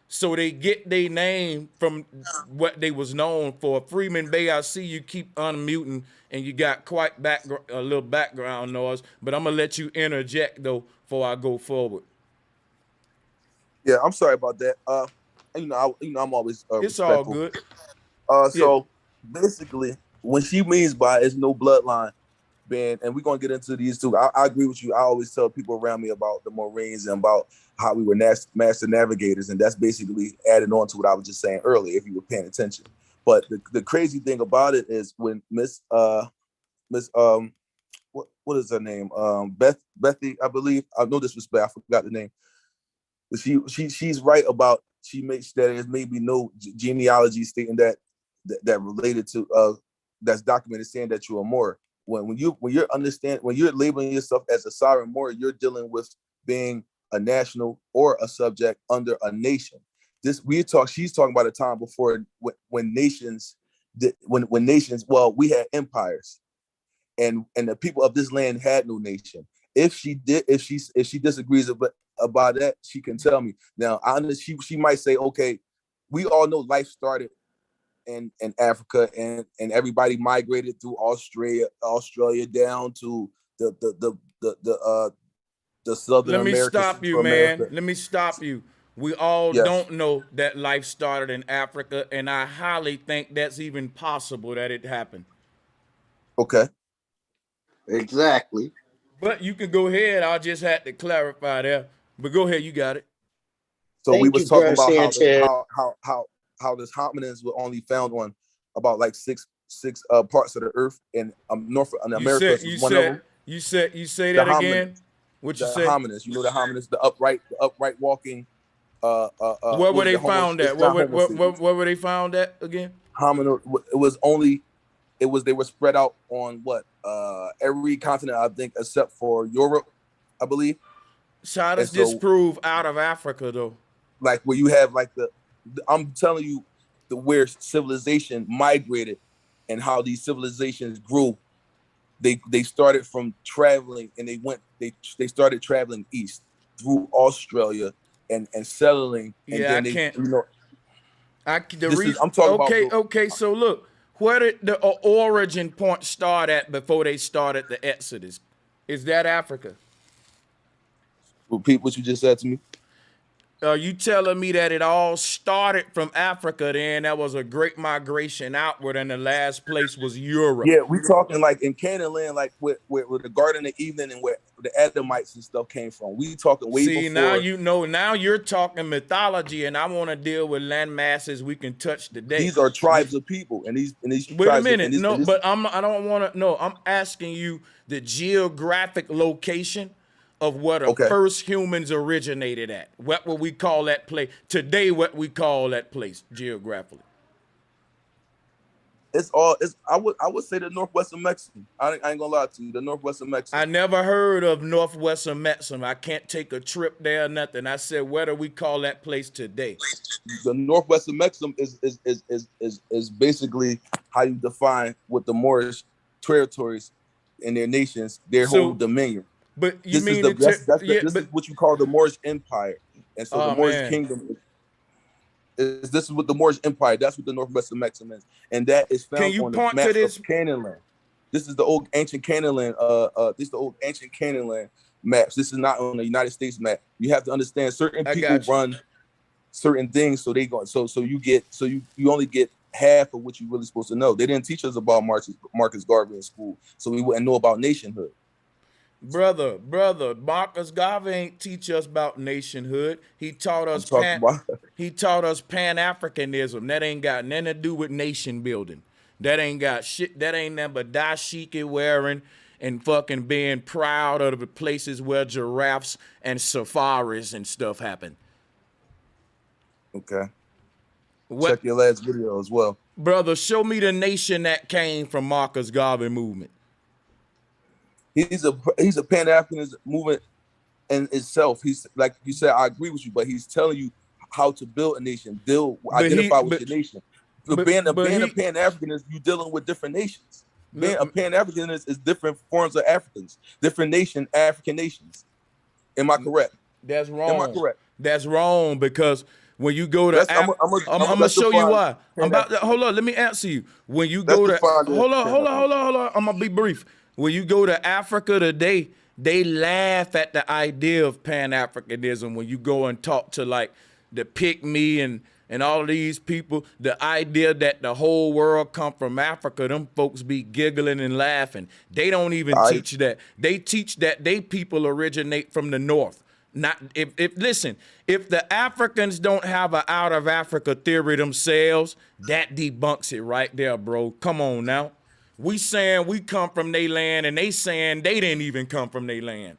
So they get their name from what they was known for. Freeman Bay, I see you keep unmuting and you got quite a little background noise, but I'm gonna let you interject though before I go forward. Yeah, I'm sorry about that. I'm always it's respectful. All good. So basically, when she means by it's no bloodline, Ben, and we're gonna get into these too. I agree with you. I always tell people around me about the Marines and about how we were master navigators, and that's basically adding on to what I was just saying earlier, if you were paying attention. But the crazy thing about it is when Miss what is her name? Bethy, I believe. No disrespect, I forgot the name. But she's right about, she makes that there's maybe no genealogy stating that related to that's documented saying that you're a Moor. When you're labeling yourself as a sovereign Moor, you're dealing with being a national or a subject under a nation. She's talking about a time before when nations, we had empires, and the people of this land had no nation. If she disagrees about that, she can tell me. Now, she might say, okay, we all know life started in Africa, and everybody migrated through Australia down to the Southern America. Let me stop you, man. Let me stop you. We all don't know that life started in Africa, and I highly think that's even possible that it happened. Okay. Exactly. But you can go ahead. I just had to clarify there. But go ahead, you got it. So we was talking about how this hominins were only found on about like six parts of the earth, and North America was one of them. You say that again? What you say? The hominids, the hominids, the upright walking. Where were they found at? Where were they found at again? Hominid. They were spread out on every continent, I think, except for Europe, I believe. So how does this prove out of Africa though? Like where you have like I'm telling you, where civilization migrated and how these civilizations grew. They started from traveling, and they started traveling east through Australia and settling. And then I'm talking about. Okay. So look, where did the origin point start at before they started the Exodus? Is that Africa? Repeat what you just said to me. Are you telling me that it all started from Africa, then that was a great migration outward, and the last place was Europe? Yeah, we talking like in Canaan land, like where the Garden of Eden and where the Edomites and stuff came from. We talking way before. See, now you're talking mythology, and I want to deal with land masses we can touch today. These are tribes of people, and these wait a minute, I don't want to. No, I'm asking you the geographic location of where the first humans originated at. What would we call that place today? What we call that place geographically? I would say the Northwestern Mexico. I ain't gonna lie to you, the Northwestern Mexico. I never heard of Northwestern Mexico. I can't take a trip there or nothing. I said, where do we call that place today? The Northwestern Mexico is basically how you define what the Moorish territories and their nations, their whole dominion. But you mean this is what you call the Moorish Empire, and so the Moorish Kingdom this is what the Moorish Empire. That's what the Northwestern Mexico is, and that is found on the map of Canaan land. This is the old ancient Canaan land. This is the old ancient Canaan land maps. This is not on the United States map. You have to understand certain people run certain things, so you only get half of what you're really supposed to know. They didn't teach us about Marcus Garvey in school, so we wouldn't know about nationhood. Brother, Marcus Garvey ain't teach us about nationhood. He taught us Pan-Africanism. That ain't got nothing to do with nation building. That ain't got shit. That ain't nothing but dashiki wearing and fucking being proud of the places where giraffes and safaris and stuff happen. Okay. Check your last video as well. Brother, show me the nation that came from Marcus Garvey movement. He's a Pan-Africanist movement in itself. He's like you said, I agree with you, but he's telling you how to build a nation, identify with your nation. Being a Pan-Africanist, you're dealing with different nations. Being a Pan-Africanist is different forms of Africans, different African nations. Am I correct? That's wrong. Am I correct? That's wrong, because when you go to, I'm gonna show you why. I'm about to, hold on, let me answer you. When you go to, hold on, I'm gonna be brief. When you go to Africa today, they laugh at the idea of Pan-Africanism. When you go and talk to like the Pygmy and all of these people, the idea that the whole world come from Africa, them folks be giggling and laughing. They don't even teach that. They teach that they people originate from the north. Not if listen, if the Africans don't have an out of Africa theory themselves, that debunks it right there, bro. Come on now. We saying we come from their land, and they saying they didn't even come from their land.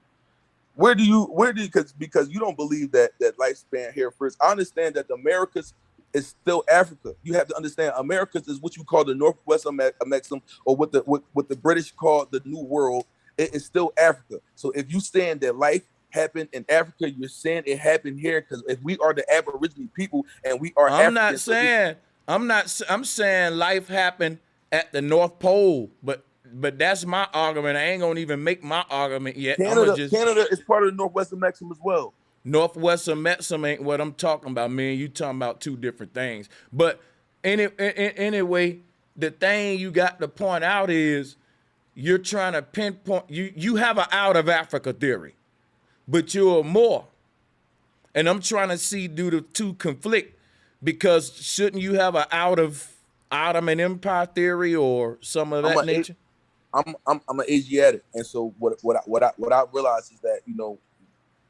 Because you don't believe that lifespan here first. I understand that the Americas is still Africa. You have to understand Americas is what you call the Northwest America, or what the British call the New World. It is still Africa. So if you saying that life happened in Africa, you're saying it happened here, because if we are the Aboriginal people and we are I'm saying life happened at the North Pole, but that's my argument. I ain't gonna even make my argument yet. Canada is part of the Northwestern Maxim as well. Northwestern Maxim ain't what I'm talking about, man. You talking about two different things. But anyway, the thing you got to point out is you're trying to pinpoint, you have an out of Africa theory, but you're more. And I'm trying to see, do the two conflict? Because shouldn't you have an out of Ottoman Empire theory or some of that nature? I'm an Asiatic, and so what I realize is that, you know,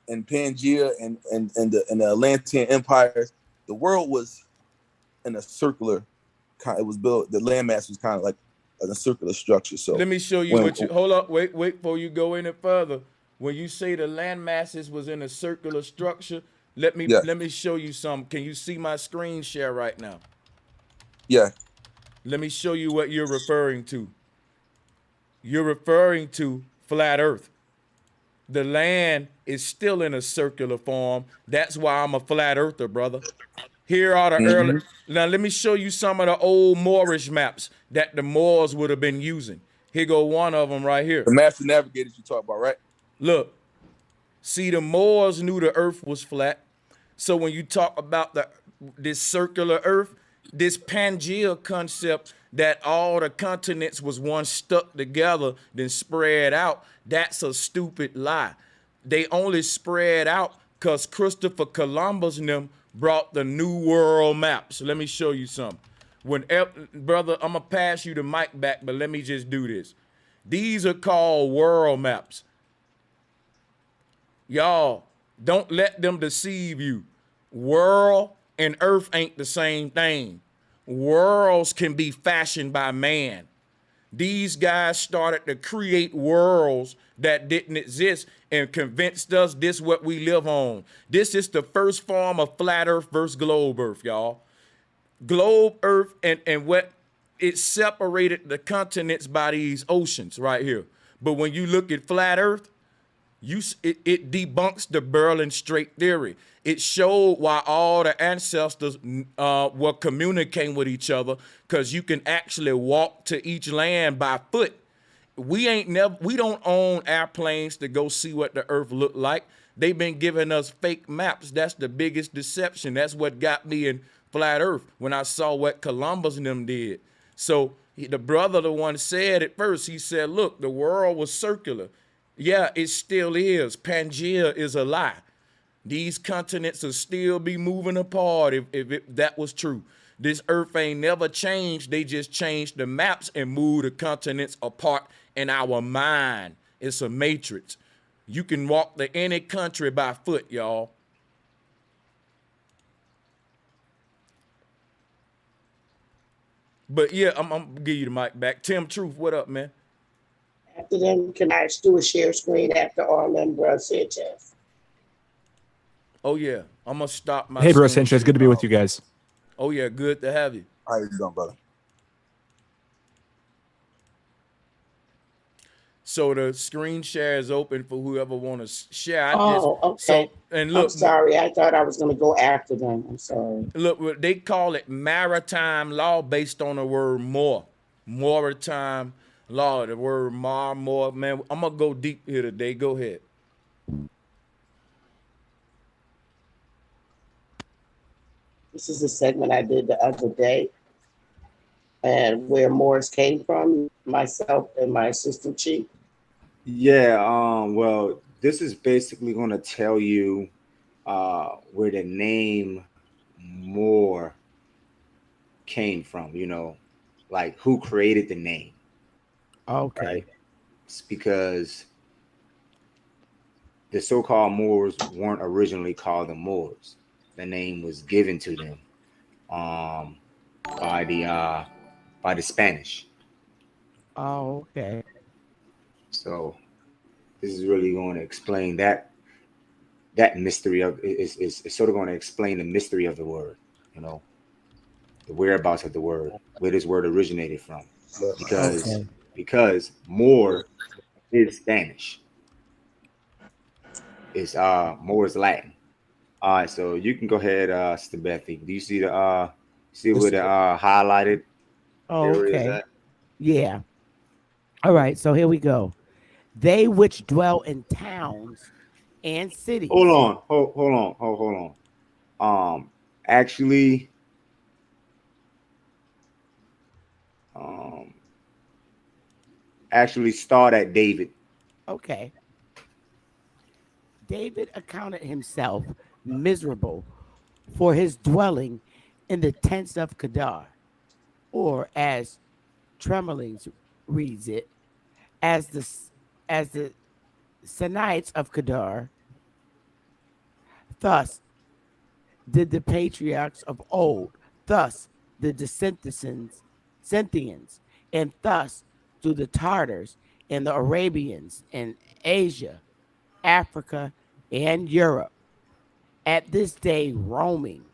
in Pangea and the Atlantean empires, the world was in a circular kind. It was built. The landmass was kind of like a circular structure. So let me show you hold up, wait before you go any further. When you say the land masses was in a circular structure, let me show you some. Can you see my screen share right now? Yeah. Let me show you what you're referring to. You're referring to flat Earth. The land is still in a circular form. That's why I'm a flat earther, brother. Here are the early. Now let me show you some of the old Moorish maps that the Moors would have been using. Here go one of them right here. The master navigators you talk about, right? Look, see, the Moors knew the earth was flat. So when you talk about this circular earth, this Pangea concept that all the continents was once stuck together, then spread out, that's a stupid lie. They only spread out because Christopher Columbus and them brought the New World map. So let me show you something. Brother, I'm going to pass you the mic back, but let me just do this. These are called world maps. Y'all, don't let them deceive you. World and earth ain't the same thing. Worlds can be fashioned by man. These guys started to create worlds that didn't exist and convinced us this what we live on. This is the first form of flat earth versus globe earth, y'all. Globe earth and what it separated the continents by these oceans right here. But when you look at flat earth, it debunks the Berlin Strait theory. It showed why all the ancestors were communicating with each other, because you can actually walk to each land by foot. We don't own airplanes to go see what the earth looked like. They've been giving us fake maps. That's the biggest deception. That's what got me in flat earth when I saw what Columbus and them did. So the brother, the one said it first, he said, look, the world was circular. Yeah, it still is. Pangea is a lie. These continents will still be moving apart if that was true. This earth ain't never changed. They just changed the maps and moved the continents apart in our mind. It's a matrix. You can walk to any country by foot, y'all. But yeah, I'm gonna give you the mic back. Tim Truth, what up, man? After them, can I do a share screen after all them, bro Sanchez? Oh yeah, I'm gonna stop my. Hey, bro Sanchez, good to be with you guys. Oh yeah, good to have you. How you doing, brother? So the screen share is open for whoever want to share. Oh, okay. So and I'm look, sorry. I thought I was going to go after them. I'm sorry. look, they call it maritime law based on the word more. Maritime law, the word more. Man, I'm gonna go deep here today. Go ahead. This is a segment I did the other day, and where Morris came from, myself and my assistant chief. Yeah, well, this is basically going to tell you where the name Moor came from, like who created the name. Okay. Right? It's because the so-called Moors weren't originally called the Moors. The name was given to them by the Spanish. Oh, okay. So this is really going to explain that mystery of is sort of going to explain the mystery of the word, the whereabouts of the word, where this word originated from, because Moor is Spanish. It's Moor is Latin. All right, so you can go ahead, Sister Bethy. Do you see where the highlighted area is at? Yeah. All right, so here we go. They which dwell in towns and cities. Hold on. Actually, start at David. Okay. David accounted himself miserable for his dwelling in the tents of Kedar, or as Tremblings reads it, as the Sinites of Kedar. Thus did the patriarchs of old, thus the Scythians, and thus do the Tartars and the Arabians in Asia, Africa, and Europe. At this day, robbing,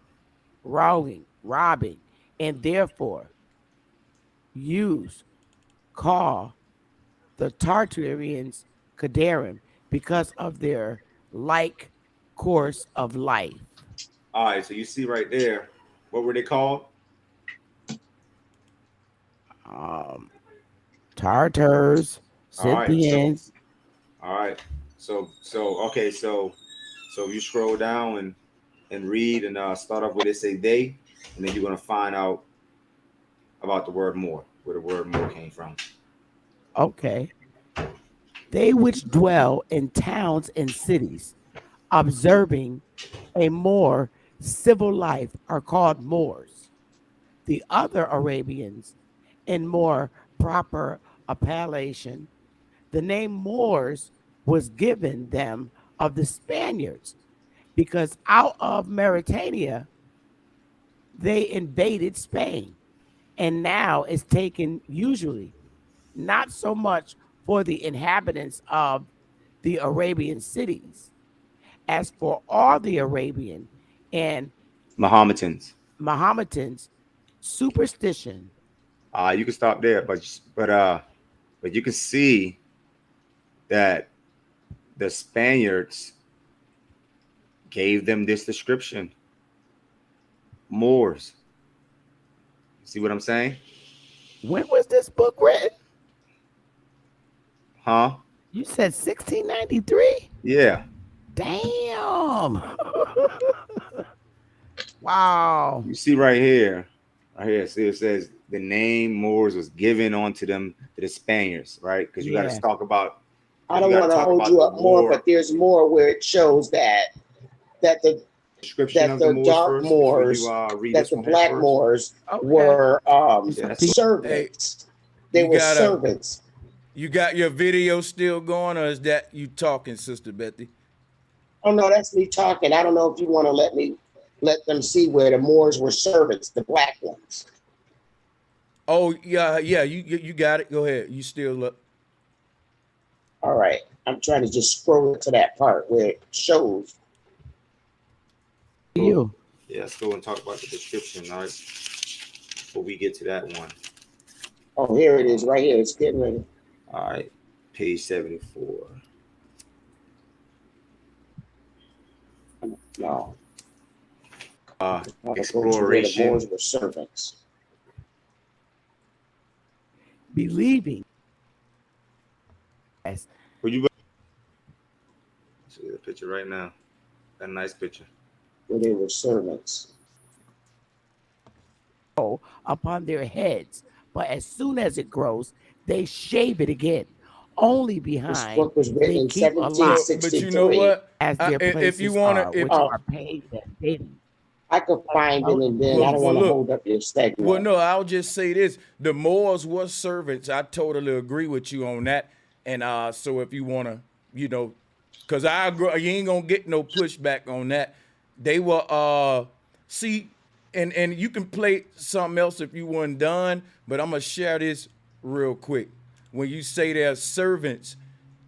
and therefore call the Tartarians Kadarim because of their like course of life. All right, so you see right there, what were they called? Tartars, Scythians. All right. So you scroll down and read and start off where they say they, and then you're gonna find out about the word more, where the word more came from. Okay. They which dwell in towns and cities, observing a more civil life, are called Moors. The other Arabians, in more proper appellation, the name Moors was given them of the Spaniards, because out of Mauritania they invaded Spain, and now is taken usually not so much for the inhabitants of the Arabian cities as for all the Arabian and Mahometans superstition. You can stop there, but you can see that the Spaniards gave them this description. Moors. See what I'm saying? When was this book written? Huh? You said 1693? Yeah. Damn. Wow. You see right here. See, it says the name Moors was given onto them to the Spaniards, right? Because you got to talk about. I don't want to hold you up more, but there's more where it shows that the dark Moors, that the black Moors were servants. They were servants. You got your video still going, or is that you talking, Sister Bethy? Oh no, that's me talking. I don't know if you want to let them see where the Moors were servants, the black ones. Oh yeah, you got it. Go ahead. You still look. All right, I'm trying to just scroll to that part where it shows. Yeah, Yeah, let's go and talk about the description, all right? Before we get to that one. Oh, here it is, right here. It's getting ready. All right, page 74. No. Exploration. The Moors were servants. Believing. Yes. Where you go? See the picture right now. That nice picture. Where they were servants. Upon their heads, but as soon as it grows, they shave it again. Only behind this book was written they in keep alive. But you know what? As their places If you want are, to, which are paid and daily. I could find it, and then I don't want to hold up your segment. Well, no, I'll just say this: the Moors were servants. I totally agree with you on that. And so if you want to, you know, because I agree, you ain't gonna get no pushback on that. They were see, and you can play something else if you weren't done, but I'm gonna share this real quick. When you say they're servants,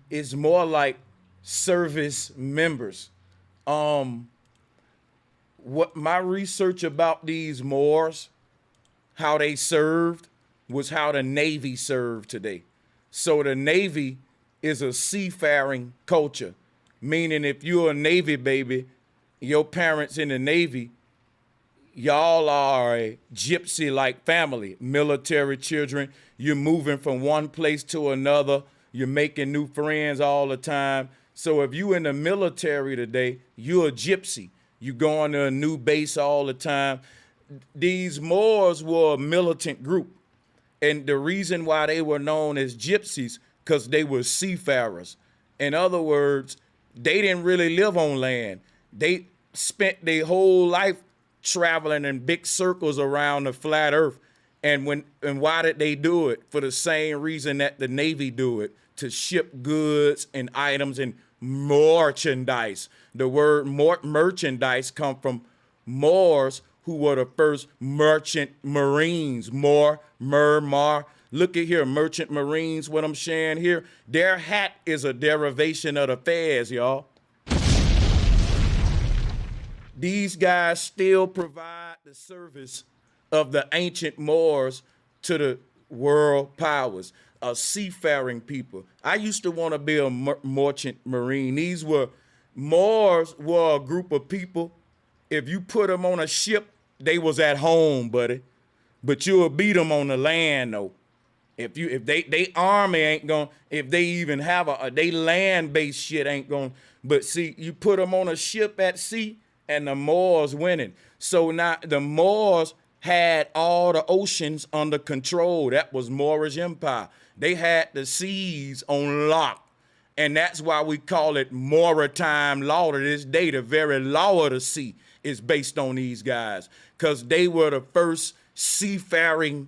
it's more like service members. What my research about these Moors, how they served, was how the Navy served today. So the Navy is a seafaring culture, meaning if you're a Navy baby, your parents in the Navy, y'all are a gypsy-like family, military children. You're moving from one place to another. You're making new friends all the time. So if you in the military today, you're a gypsy. You going to a new base all the time. These Moors were a militant group. And the reason why they were known as gypsies, because they were seafarers. In other words, they didn't really live on land. They spent their whole life traveling in big circles around the flat earth. And why did they do it? For the same reason that the Navy do it, to ship goods and items and merchandise. The word merchandise come from Moors, who were the first merchant marines. Mar. Look at here, merchant marines, what I'm sharing here. Their hat is a derivation of the fez, y'all. These guys still provide the service of the ancient Moors to the world powers, a seafaring people. I used to want to be a merchant marine. Moors were a group of people. If you put them on a ship, they was at home, buddy. But you'll beat them on the land, though. If they army ain't going, if they even have they land-based shit ain't going. But see, you put them on a ship at sea, and the Moors winning. So now the Moors had all the oceans under control. That was Moorish Empire. They had the seas on lock. And that's why we call it maritime law to this day. The very law of the sea is based on these guys, because they were the first seafaring,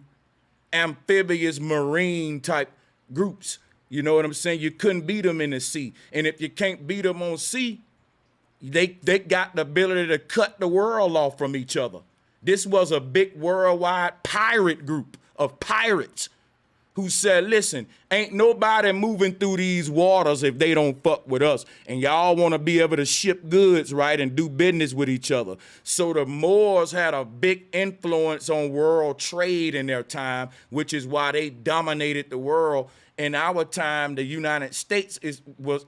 amphibious, marine type groups. You know what I'm saying? You couldn't beat them in the sea. And if you can't beat them on sea, they got the ability to cut the world off from each other. This was a big worldwide pirate group of pirates who said, listen, ain't nobody moving through these waters if they don't fuck with us. And y'all want to be able to ship goods, right, and do business with each other. So the Moors had a big influence on world trade in their time, which is why they dominated the world. In our time, the United States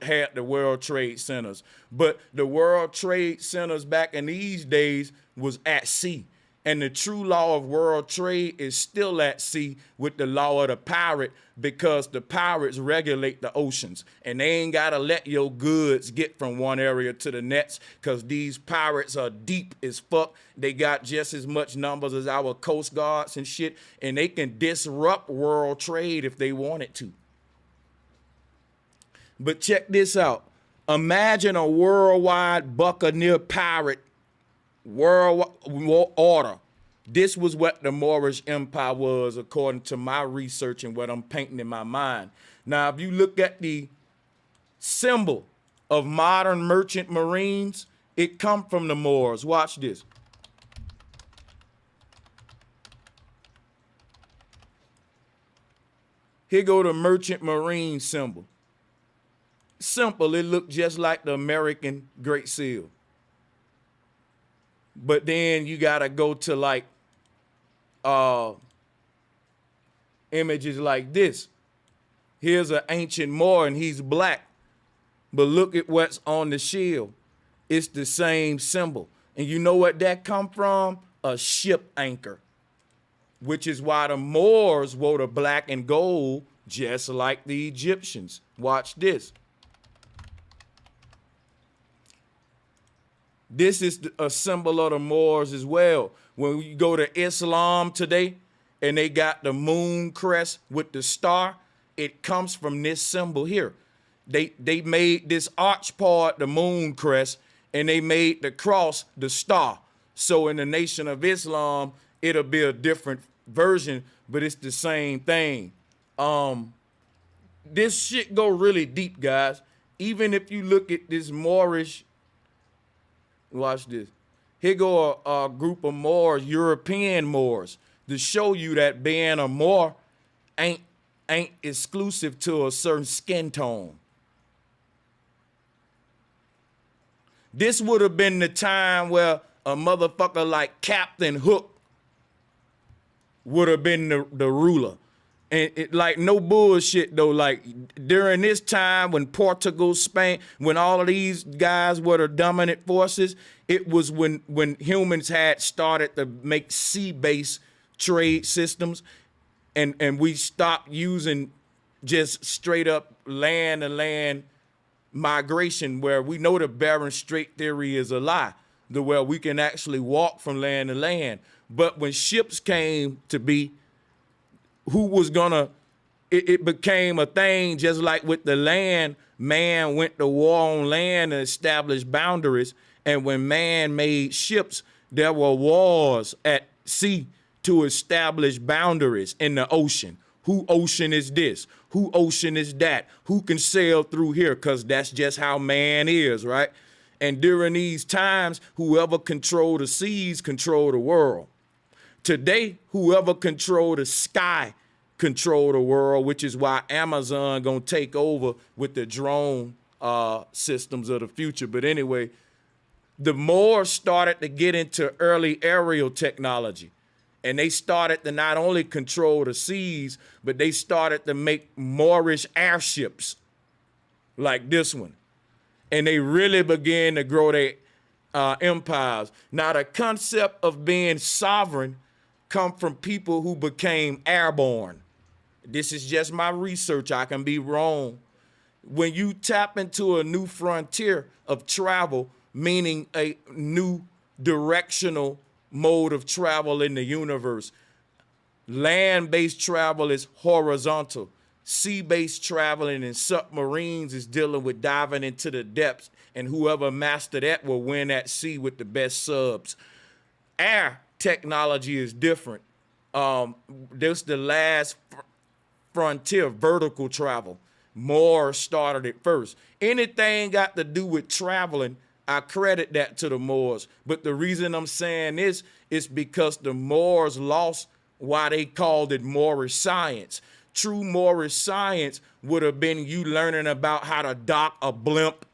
had the World Trade Centers. But the World Trade Centers back in these days was at sea. And the true law of world trade is still at sea with the law of the pirate, because the pirates regulate the oceans. And they ain't got to let your goods get from one area to the next, because these pirates are deep as fuck. They got just as much numbers as our coast guards and shit. And they can disrupt world trade if they wanted to. But check this out. Imagine a worldwide buccaneer pirate world order. This was what the Moorish Empire was, according to my research and what I'm painting in my mind. Now, if you look at the symbol of modern merchant marines, it come from the Moors. Watch this. Here go the merchant marine symbol. Simple, it looked just like the American Great Seal. But then you gotta go to like images like this. Here's an ancient Moor and he's black. But look at what's on the shield. It's the same symbol. And you know what that come from? A ship anchor. Which is why the Moors wore the black and gold just like the Egyptians. Watch this. This is a symbol of the Moors as well. When you go to Islam today and they got the moon crest with the star, it comes from this symbol here. They made this arch part the moon crest and they made the cross the star. So in the Nation of Islam, it'll be a different version, but it's the same thing. This shit go really deep, guys. Even if you look at this Moorish, watch this. Here go a group of Moors, European Moors, to show you that being a Moor ain't exclusive to a certain skin tone. This would have been the time where a motherfucker like Captain Hook would have been the ruler. And it, like, no bullshit though, like during this time when Portugal, Spain, when all of these guys were the dominant forces, it was when humans had started to make sea-based trade systems and we stopped using just straight up land to land migration, where we know the Bering Strait theory is a lie, where we can actually walk from land to land. But when ships came to be, who was gonna, it became a thing just like with the land. Man went to war on land and established boundaries. And when man made ships, there were wars at sea to establish boundaries in the ocean. Who ocean is this? Who ocean is that? Who can sail through here? Because that's just how man is, right? And during these times, whoever controlled the seas controlled the world. Today, whoever control the sky control the world, which is why Amazon gonna take over with the drone systems of the future. But anyway, the Moors started to get into early aerial technology. And they started to not only control the seas, but they started to make Moorish airships like this one. And they really began to grow their empires. Now, the concept of being sovereign come from people who became airborne. This is just my research. I can be wrong. When you tap into a new frontier of travel, meaning a new directional mode of travel in the universe, land-based travel is horizontal. Sea-based traveling and submarines is dealing with diving into the depths, and whoever mastered that will win at sea with the best subs. Air technology is different. This the last frontier, vertical travel. Moors started it first. Anything got to do with traveling, I credit that to the Moors. But the reason I'm saying this is because the Moors lost why they called it Moorish science. True Moorish science would have been you learning about how to dock a blimp,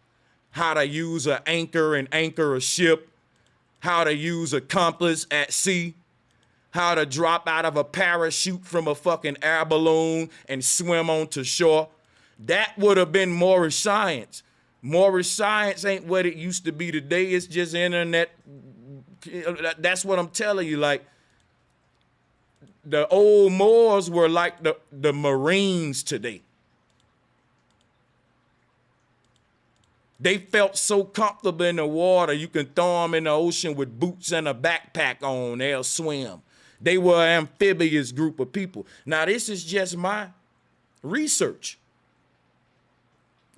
how to use an anchor and anchor a ship, how to use a compass at sea, how to drop out of a parachute from a fucking air balloon and swim onto shore. That would have been Moorish science. Moorish science ain't what it used to be today. It's just internet. That's what I'm telling you. Like, the old Moors were like the Marines today. They felt so comfortable in the water, you can throw them in the ocean with boots and a backpack on, they'll swim. They were an amphibious group of people. Now, this is just my research.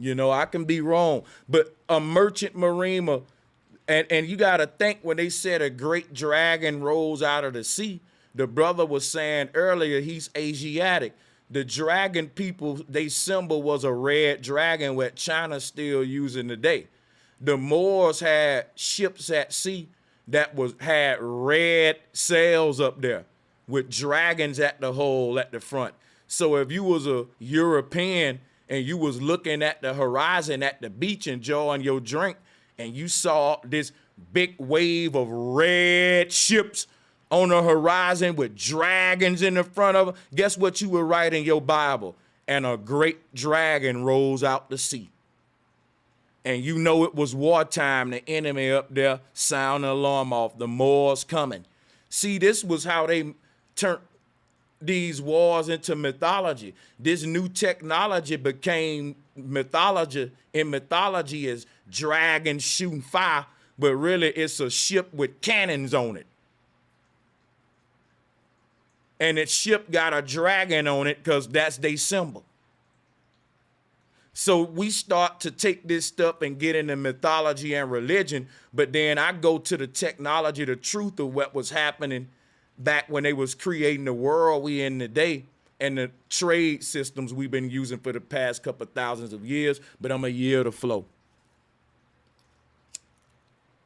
You know, I can be wrong, but a merchant mariner, and you got to think when they said a great dragon rose out of the sea, the brother was saying earlier he's Asiatic. The dragon people, their symbol was a red dragon, what China's still using today. The Moors had ships at sea that had red sails up there with dragons at the hull at the front. So if you was a European and you was looking at the horizon at the beach enjoying your drink and you saw this big wave of red ships on the horizon with dragons in the front of them. Guess what you would write in your Bible? And a great dragon rolls out to sea. And you know it was wartime, the enemy up there sound the alarm off, the Moors coming. See, this was how they turned these wars into mythology. This new technology became mythology. In mythology is dragons shooting fire, but really it's a ship with cannons on it. And its ship got a dragon on it because that's their symbol. So we start to take this stuff and get into mythology and religion, but then I go to the technology, the truth of what was happening back when they was creating the world we in today and the trade systems we've been using for the past couple of thousands of years, but I'm a year to flow.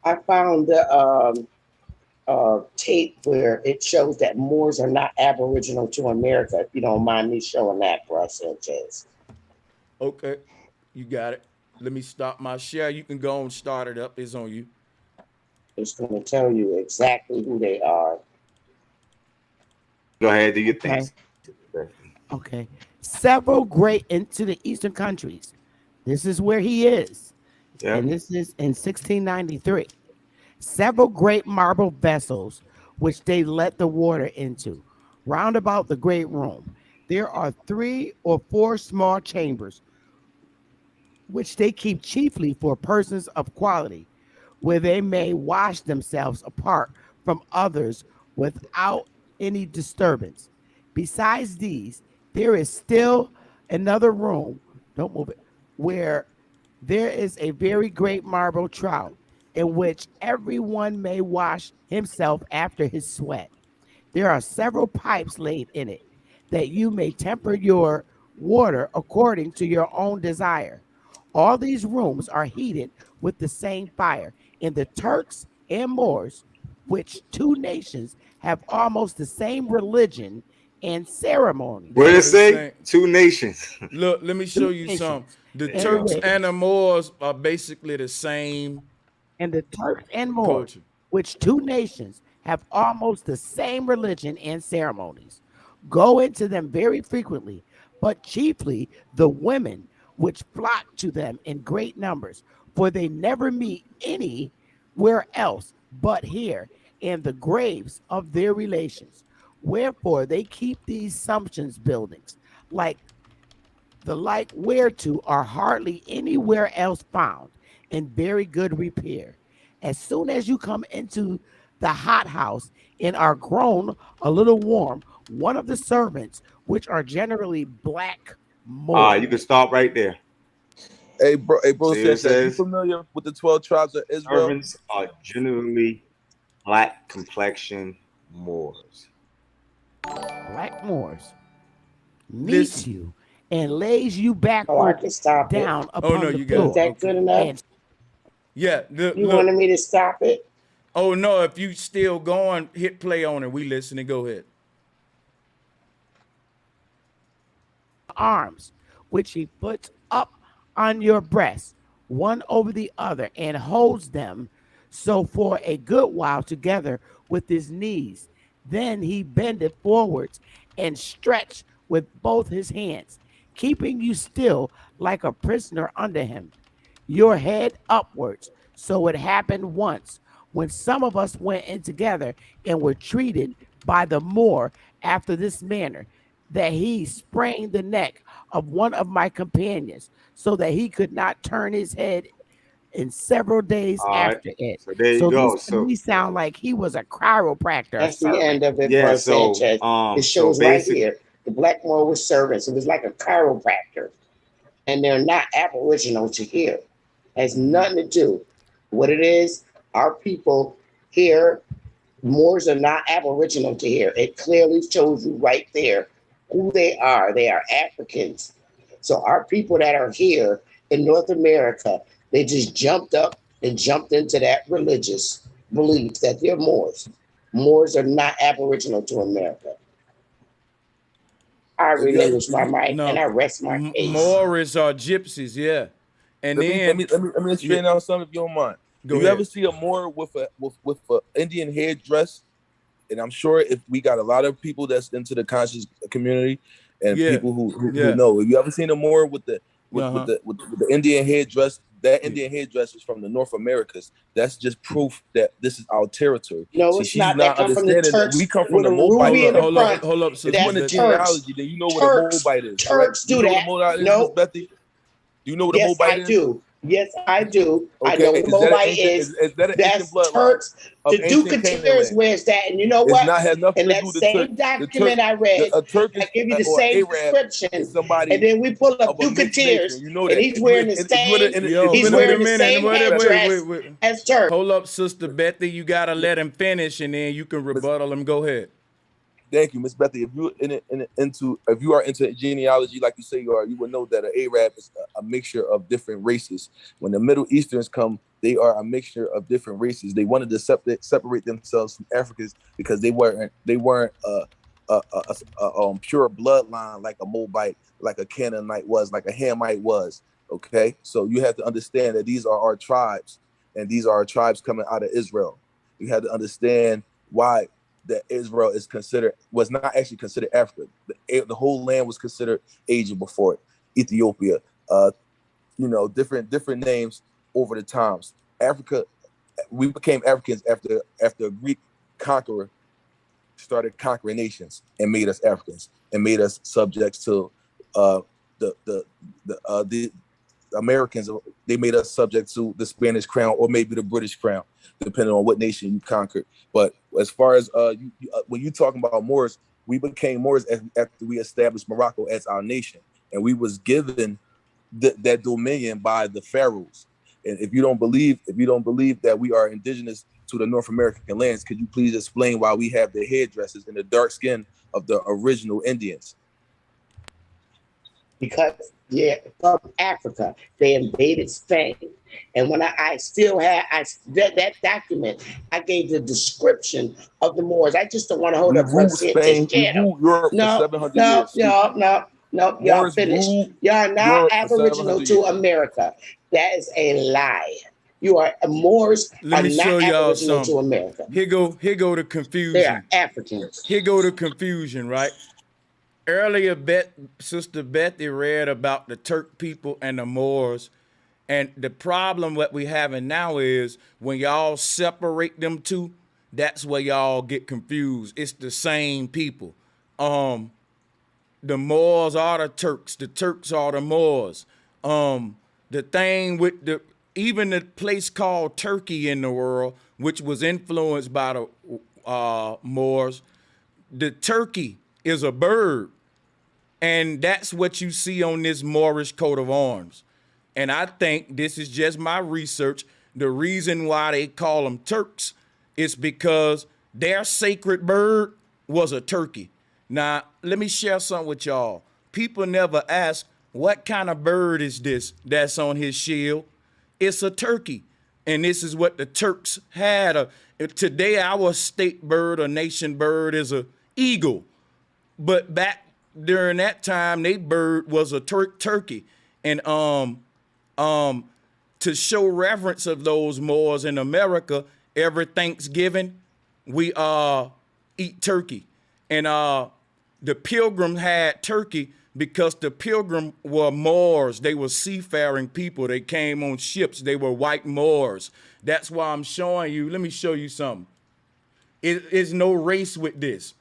I found the tape where it shows that Moors are not aboriginal to America. If you don't mind me showing that, bro, Sanchez. Okay, you got it. Let me stop my share. You can go and start it up. It's on you. It's going to tell you exactly who they are. Go ahead, do your thing. Okay. Several great into the Eastern countries. This is where he is. Yeah. And this is in 1693. Several great marble vessels, which they let the water into. Round about the great room, there are 3 or 4 small chambers, which they keep chiefly for persons of quality, where they may wash themselves apart from others without any disturbance. Besides these, there is still another room, don't move it, where there is a very great marble trough, in which everyone may wash himself after his sweat. There are several pipes laid in it, that you may temper your water according to your own desire. All these rooms are heated with the same fire. In the Turks and Moors, which 2 nations have almost the same religion and ceremony. What did it say? 2 nations. Look, let me show you some. The Turks and the Moors are basically the same. And the Turks and Moors, culture. which 2 nations have almost the same religion and ceremonies, go into them very frequently, but chiefly the women, which flock to them in great numbers, for they never meet anywhere else but here in the graves of their relations. Wherefore they keep these sumptions buildings, like whereto are hardly anywhere else found, in very good repair. As soon as you come into the hot house and are grown a little warm, one of the servants, which are generally black Moors. You can stop right there. Hey, bro, Sanchez, are you familiar with the 12 tribes of Israel? Servants are generally black complexion Moors. Black Moors meets you and lays you backward down upon the floor. Is that good enough? Yeah. You wanted me to stop it? Oh, no. If you still going, hit play on it. We listening. Go ahead. Arms, which he puts up on your breast, one over the other, and holds them so for a good while together with his knees. Then he bendeth forwards and stretched with both his hands, keeping you still like a prisoner under him, your head upwards. So it happened once when some of us went in together and were treated by the Moor after this manner, that he sprained the neck of one of my companions, so that he could not turn his head in several days after it. So there you go. This to me sound like he was a chiropractor. That's the end of it, Yeah, bro, so, Sanchez. It shows right here. The black Moor was servants. It was like a chiropractor. And they're not aboriginal to here. Has nothing to do. What it is, our people here, Moors are not aboriginal to here. It clearly shows you right there who they are. They are Africans. So our people that are here in North America, they just jumped up and jumped into that religious belief that they're Moors. Moors are not aboriginal to America. I relinquish my mic and I rest my case. Moorish are gypsies, yeah. And let me straighten out something if you don't mind. Go you ahead. ever see a Moor with a Indian headdress? And I'm sure if we got a lot of people that's into the conscious community and people who know. Have you ever seen a Moor with the Indian headdress? That Indian headdress is from the North Americas. That's just proof that this is our territory. No, See, it's she's not. That not come from the understanding that Turks we come from with the a Moabite. ruby in the front. Hold up, If you in the That's genealogy, then you know what a Moabite is. All right? Turks You do know what a that. Moabite is, No. Miss Bethy? Do you know what a Yes, Moabite I is? do. Yes, I do. I Okay, know what a is that an Moabite ancient? is. Is that an ancient That's bloodline Turks. of The ancient Duke of Canaan Tears land? wears that. And you know It's what? not has nothing In to that do with the Turk. same document I A read, Turk I give you the or same Arab description. is somebody And then we pull up of a Duke of mixed nation. Tears, You know and that. he's wearing the same. He's Wait wearing a the minute. same headdress as Turk. Hold up, Sister Bethy. You gotta let him finish, and then you can rebuttal him. Go ahead. Thank you, Miss Bethy. If you if you are into genealogy like you say you are, you will know that an Arab is a mixture of different races. When the Middle Easterns come, they are a mixture of different races. They wanted to separate themselves from Africans because they weren't pure bloodline like a Moabite, like a Canaanite was, like a Hamite was. Okay, so you have to understand that these are our tribes, and these are our tribes coming out of Israel. You have to understand why that Israel was not actually considered Africa. The whole land was considered Asia before it, Ethiopia. Different names over the times. Africa, we became Africans after a Greek conqueror started conquering nations and made us Africans and made us subjects to the Americans. They made us subject to the Spanish crown or maybe the British crown, depending on what nation you conquered. But as far as when you talking about Moors, we became Moors after we established Morocco as our nation, and we was given that dominion by the pharaohs. And if you don't believe that we are indigenous to the North American lands, could you please explain why we have the headdresses and the dark skin of the original Indians? Because from Africa, they invaded Spain, and when I still had that document, I gave the description of the Moors. I just don't want to hold up ruled Spain, we ruled Europe for 700 years. No, y'all finished. Y'all now aboriginal to America. That is a lie. You are Moors. Let me show y'all something. To America. Here go the confusion. They are Africans. Here go the confusion, right? Earlier, Sister Bethy read about the Turk people and the Moors. And the problem what we having now is when y'all separate them two, that's where y'all get confused. It's the same people. The Moors are the Turks are the Moors. The thing with even the place called Turkey in the world, which was influenced by the Moors, the turkey is a bird. And that's what you see on this Moorish coat of arms. And I think this is just my research. The reason why they call them Turks is because their sacred bird was a turkey. Now, let me share something with y'all. People never ask, what kind of bird is this that's on his shield? It's a turkey. And this is what the Turks had. Today, our state bird or nation bird is an eagle. But back during that time, they bird was a turkey. And to show reverence of those Moors in America, every Thanksgiving, we eat turkey. And the Pilgrim had turkey because the Pilgrim were Moors. They were seafaring people. They came on ships. They were white Moors. That's why I'm showing you. Let me show you something. It is no race with this.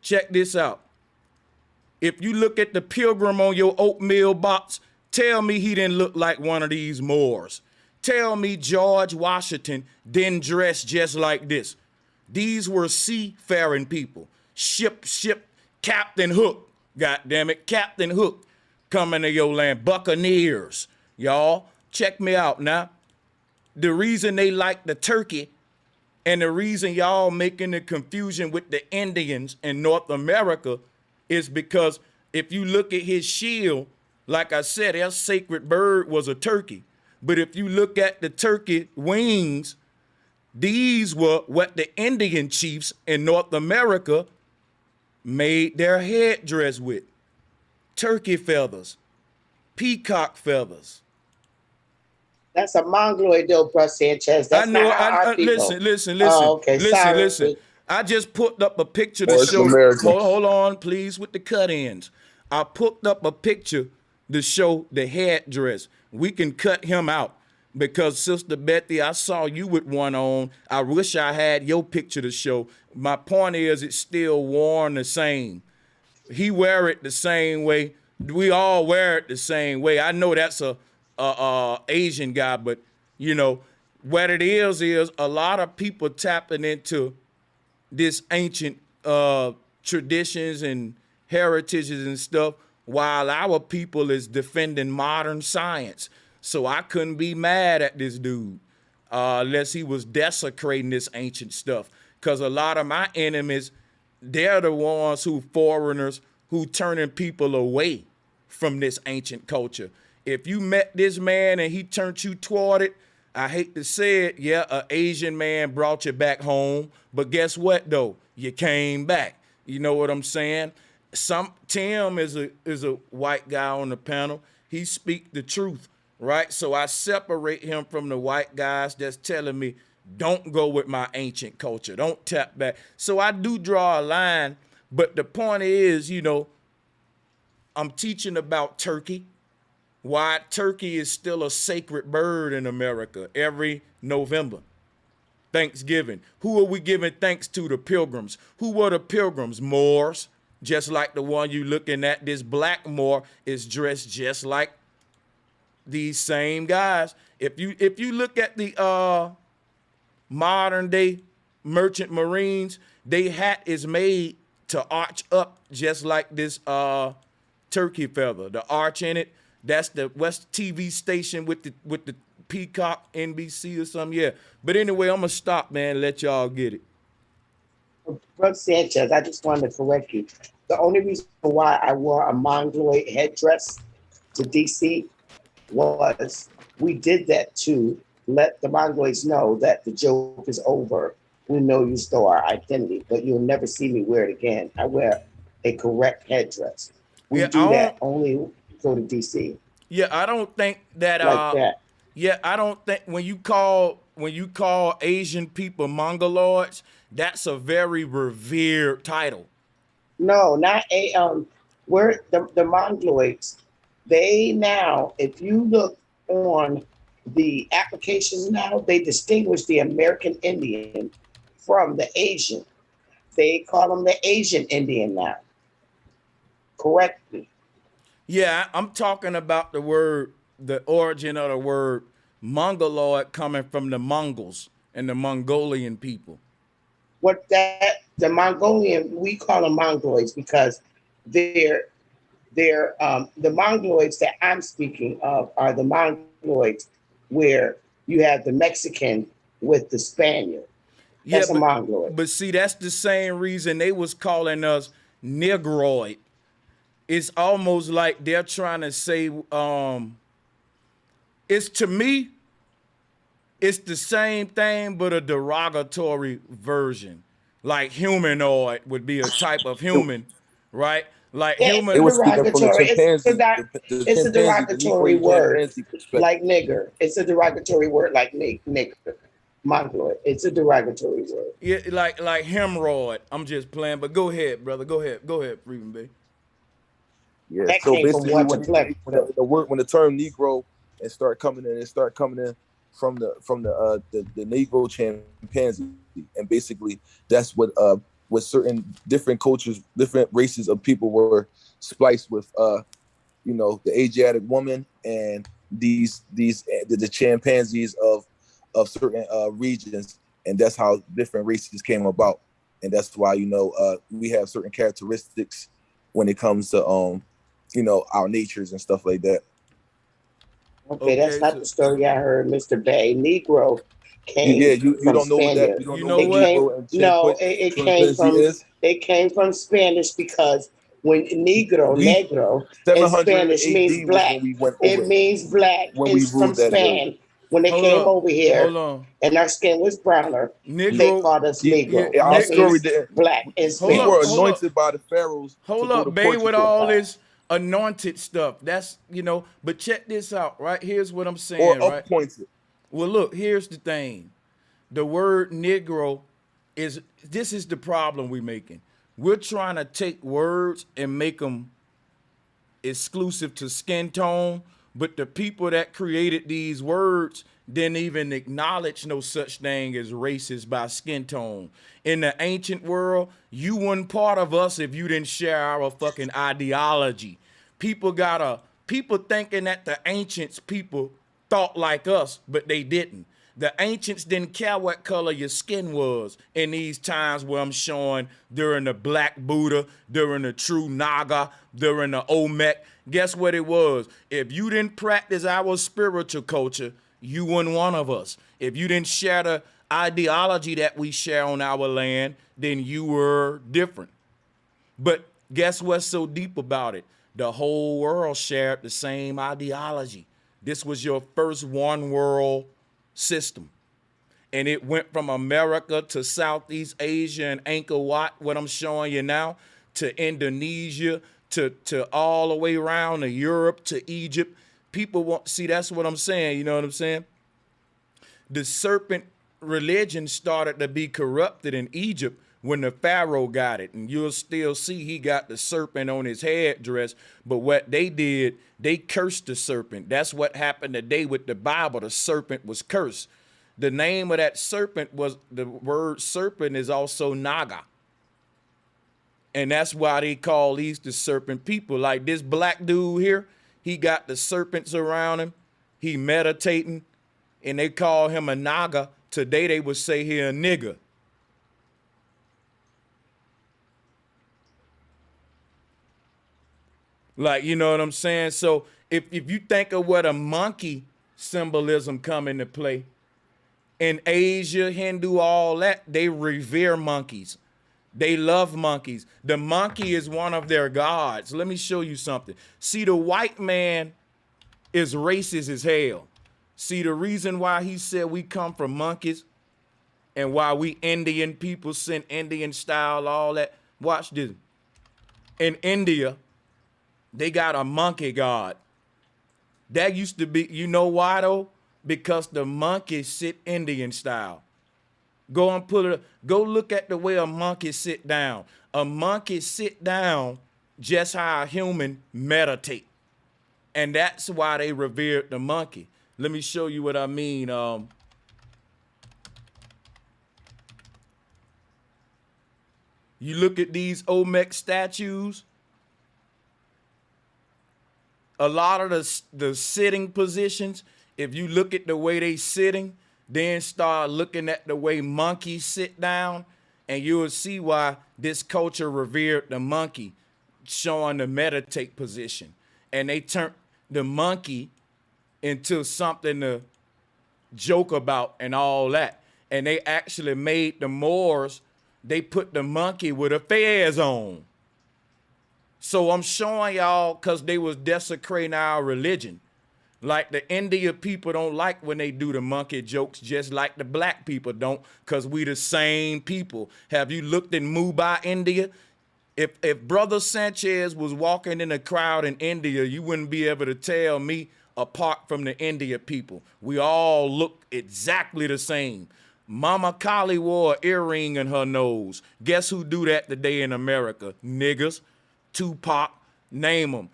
Check this out. If you look at the Pilgrim on your oatmeal box, tell me he didn't look like one of these Moors. Tell me George Washington didn't dress just like this. These were seafaring people. Ship, Captain Hook, goddammit, Captain Hook coming to your land. Buccaneers, y'all. Check me out now. The reason they like the turkey and the reason y'all making the confusion with the Indians in North America is because if you look at his shield, like I said, their sacred bird was a turkey. But if you look at the turkey wings, these were what the Indian chiefs in North America made their headdress with. Turkey feathers, peacock feathers. That's a mongoloid, though, bro, Sanchez. That's I know. not how our people. Listen. Oh, okay, sorry. Listen. I just put up a picture to Or it's show. American. Hold on, please, with the cut ends. I put up a picture to show the headdress. We can cut him out because Sister Betty, I saw you with one on. I wish I had your picture to show. My point is, it's still worn the same. He wear it the same way. We all wear it the same way. I know that's a Asian guy, but you know what it is a lot of people tapping into this ancient traditions and heritages and stuff, while our people is defending modern science. So I couldn't be mad at this dude unless he was desecrating this ancient stuff. Because a lot of my enemies, they're the ones who foreigners who turning people away from this ancient culture. If you met this man and he turned you toward it, I hate to say it, yeah, an Asian man brought you back home, but guess what though? You came back. You know what I'm saying? Tim is a white guy on the panel. He speak the truth, right? So I separate him from the white guys that's telling me, don't go with my ancient culture. Don't tap back. So I do draw a line, but the point is, you know, I'm teaching about turkey. Why turkey is still a sacred bird in America every November. Thanksgiving. Who are we giving thanks to? The pilgrims. Who were the pilgrims? Moors. Just like the one you looking at. This black Moor is dressed just like these same guys. If you look at the modern day merchant marines, they hat is made to arch up just like this turkey feather. The arch in it. That's the West TV station with the Peacock NBC or something. Yeah. But anyway, I'm gonna stop, man. Let y'all get it. Brother Sanchez, I just wanted to correct you. The only reason why I wore a mongoloid headdress to DC was we did that to let the mongoloids know that the joke is over. We know you stole our identity, but you'll never see me wear it again. I wear a correct headdress. We do that only go to DC. Yeah, I don't think that like that. Yeah, I don't think when you call Asian people mongoloids, that's a very revered title. No, not we're the mongoloids. They now, if you look on the applications now, they distinguish the American Indian from the Asian. They call them the Asian Indian now. Correctly. Yeah, I'm talking about the origin of the word mongoloid coming from the Mongols and the Mongolian people. The Mongolian, we call them mongoloids because they're the mongoloids that I'm speaking of are the mongoloids where you have the Mexican with the Spaniard. That's a mongoloid. But see, that's the same reason they was calling us Negroid. It's almost like they're trying to say, it's to me, it's the same thing, but a derogatory version. Like humanoid would be a type of human, right? Like human. It was speaking from the chimpanzee. It's a derogatory word, like nigger. It's a derogatory word, like nigger. Mongoloid. It's a derogatory word. Yeah, like hemorrhoid. I'm just playing, but go ahead, brother. Go ahead, Freedom Bay. Yeah. So basically, when the term Negro start coming in from the Negro chimpanzee, and basically that's what certain different cultures, different races of people were spliced with, the Asiatic woman and the chimpanzees of certain regions, and that's how different races came about, and that's why we have certain characteristics when it comes to our natures and stuff like that. Okay, that's not the story I heard, Mr. Bay. Negro came you from don't know what that. Spanish. You know what It came from Spanish because when negro in Spanish means black. It means black. It's from Spain. When they came over here and our skin was browner, they called us Negro. Our story didn't. Black in Spanish. We were anointed by the pharaohs. Hold up, Bay, with all this anointed stuff. That's, you know, but check this out, right? Here's what I'm saying, Or right? appointed. Well, look, here's the thing. The word Negro this is the problem we're making. We're trying to take words and make them exclusive to skin tone, but the people that created these words didn't even acknowledge no such thing as racist by skin tone. In the ancient world, you weren't part of us if you didn't share our fucking ideology. People thinking that the ancients people thought like us, but they didn't. The ancients didn't care what color your skin was in these times where I'm showing during the Black Buddha, during the True Naga, during the Olmec. Guess what it was? If you didn't practice our spiritual culture, you weren't one of us. If you didn't share the ideology that we share on our land, then you were different. But guess what's so deep about it? The whole world shared the same ideology. This was your first one world system. And it went from America to Southeast Asia and Angkor Wat, what I'm showing you now, to Indonesia, to all the way around to Europe, to Egypt. People want, see, that's what I'm saying, you know what I'm saying? The serpent religion started to be corrupted in Egypt when the Pharaoh got it. And you'll still see he got the serpent on his headdress. But what they did, they cursed the serpent. That's what happened today with the Bible. The serpent was cursed. The name of that serpent was, the word serpent is also Naga. And that's why they call these the serpent people. Like this black dude here, he got the serpents around him. He meditating, and they call him a Naga. Today they would say he a nigger. Like, you know what I'm saying? So if you think of what a monkey symbolism come into play, in Asia, Hindu, all that, they revere monkeys. They love monkeys. The monkey is one of their gods. Let me show you something. See, the white man is racist as hell. See, the reason why he said we come from monkeys and why we Indian people send Indian style, all that. Watch this. In India, they got a monkey god. That used to be, you know why though? Because the monkeys sit Indian style. Go look at the way a monkey sit down. A monkey sit down just how a human meditate. And that's why they revered the monkey. Let me show you what I mean. You look at these Olmec statues, a lot of the sitting positions, if you look at the way they sitting, then start looking at the way monkeys sit down, and you will see why this culture revered the monkey, showing the meditate position. And they turned the monkey into something to joke about and all that. And they actually made the Moors, they put the monkey with a fez on. So I'm showing y'all because they was desecrating our religion. Like the India people don't like when they do the monkey jokes, just like the black people don't, because we the same people. Have you looked in Mumbai, India? If Brother Sanchez was walking in a crowd in India, you wouldn't be able to tell me apart from the India people. We all look exactly the same. Mama Kali wore an earring in her nose. Guess who do that today in America? Niggas, Tupac, name them.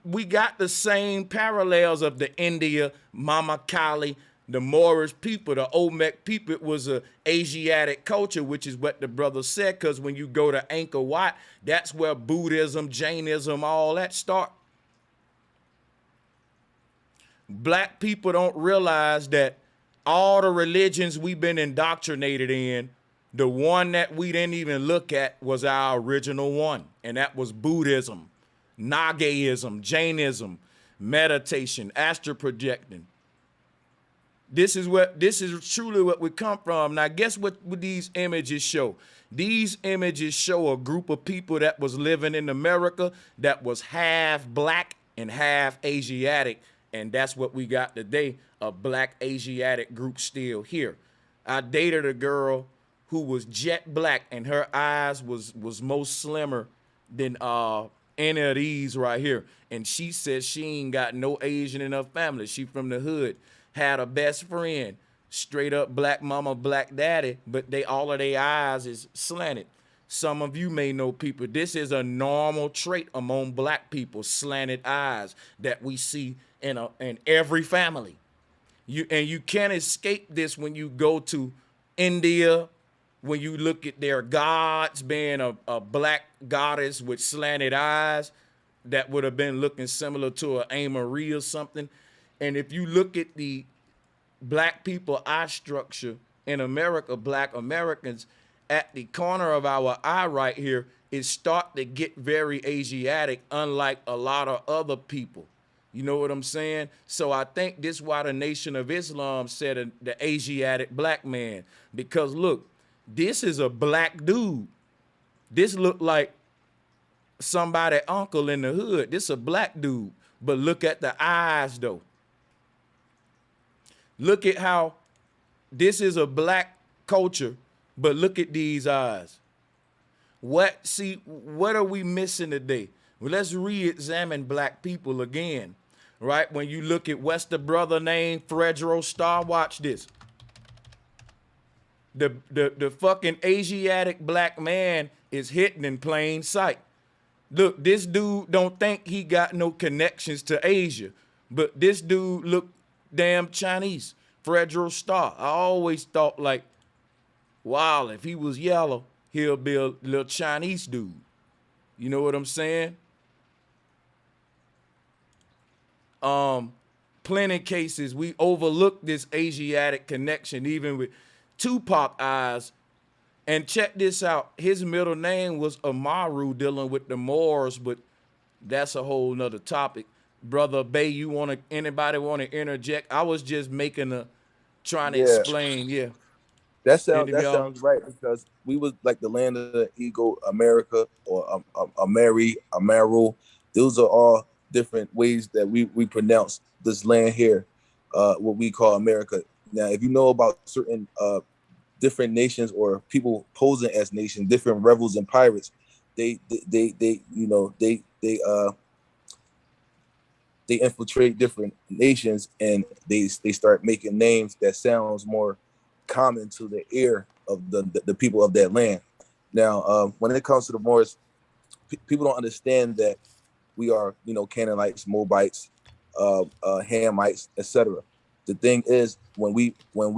We got the same parallels of the India, Mama Kali, the Moorish people, the Olmec people. It was a Asiatic culture, which is what the brother said, because when you go to Angkor Wat, that's where Buddhism, Jainism, all that start. Black people don't realize that all the religions we've been indoctrinated in, the one that we didn't even look at was our original one, and that was Buddhism, Nagaism, Jainism, meditation, astral projecting. This is truly what we come from. Now, guess what these images show? These images show a group of people that was living in America that was half black and half Asiatic, and that's what we got today, a black Asiatic group still here. I dated a girl who was jet black, and her eyes was most slimmer than any of these right here. And she says she ain't got no Asian in her family. She from the hood, had a best friend, straight up black mama, black daddy, but they all of their eyes is slanted. Some of you may know people. This is a normal trait among black people, slanted eyes that we see in every family. You can't escape this when you go to India, when you look at their gods being a black goddess with slanted eyes that would have been looking similar to an A. Marie or something. And if you look at the black people eye structure in America, black Americans, at the corner of our eye right here, it start to get very Asiatic, unlike a lot of other people. You know what I'm saying? So I think this is why the Nation of Islam said the Asiatic black man. Because look, this is a black dude. This look like somebody uncle in the hood. This a black dude. But look at the eyes though. Look at how this is a black culture, but look at these eyes. What are we missing today? Well, let's re-examine black people again, right? When you look at what's the brother named Fredro Starr, watch this. The fucking Asiatic black man is hidden in plain sight. Look, this dude don't think he got no connections to Asia, but this dude look damn Chinese. Fredro Starr. I always thought like, wow, if he was yellow, he'll be a little Chinese dude. You know what I'm saying? Plenty cases we overlook this Asiatic connection, even with Tupac eyes. And check this out. His middle name was Amaru, dealing with the Moors, but that's a whole nother topic. Brother Bay, anybody want to interject? I was just trying to explain, yeah. That sounds right, because we was like the land of the eagle, America, or Amaru. Those are all different ways that we pronounce this land here, what we call America. Now, if you know about certain different nations or people posing as nations, different rebels and pirates, they infiltrate different nations, and they start making names that sounds more common to the ear of the people of that land. Now, when it comes to the Moors, people don't understand that we are, Canaanites, Moabites, Hamites, etc. The thing is, when we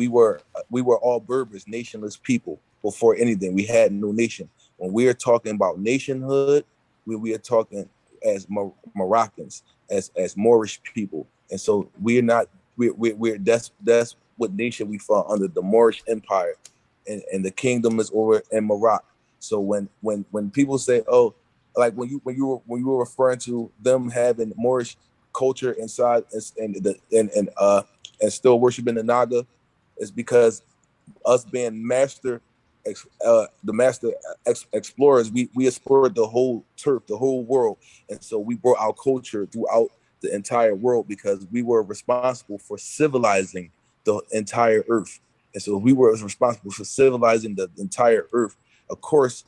were all Berbers, nationless people before anything. We had no nation. When we are talking about nationhood, we are talking as Moroccans, as Moorish people, and so we're not. That's what nation we fall under, the Moorish Empire, and the kingdom is over in Morocco. So when people say, oh, like when you were referring to them having Moorish culture inside and still worshiping the Naga, is because us being explorers, we explored the whole turf, the whole world, and so we brought our culture throughout the entire world because we were responsible for civilizing the entire earth. And so we were responsible for civilizing the entire earth. Of course,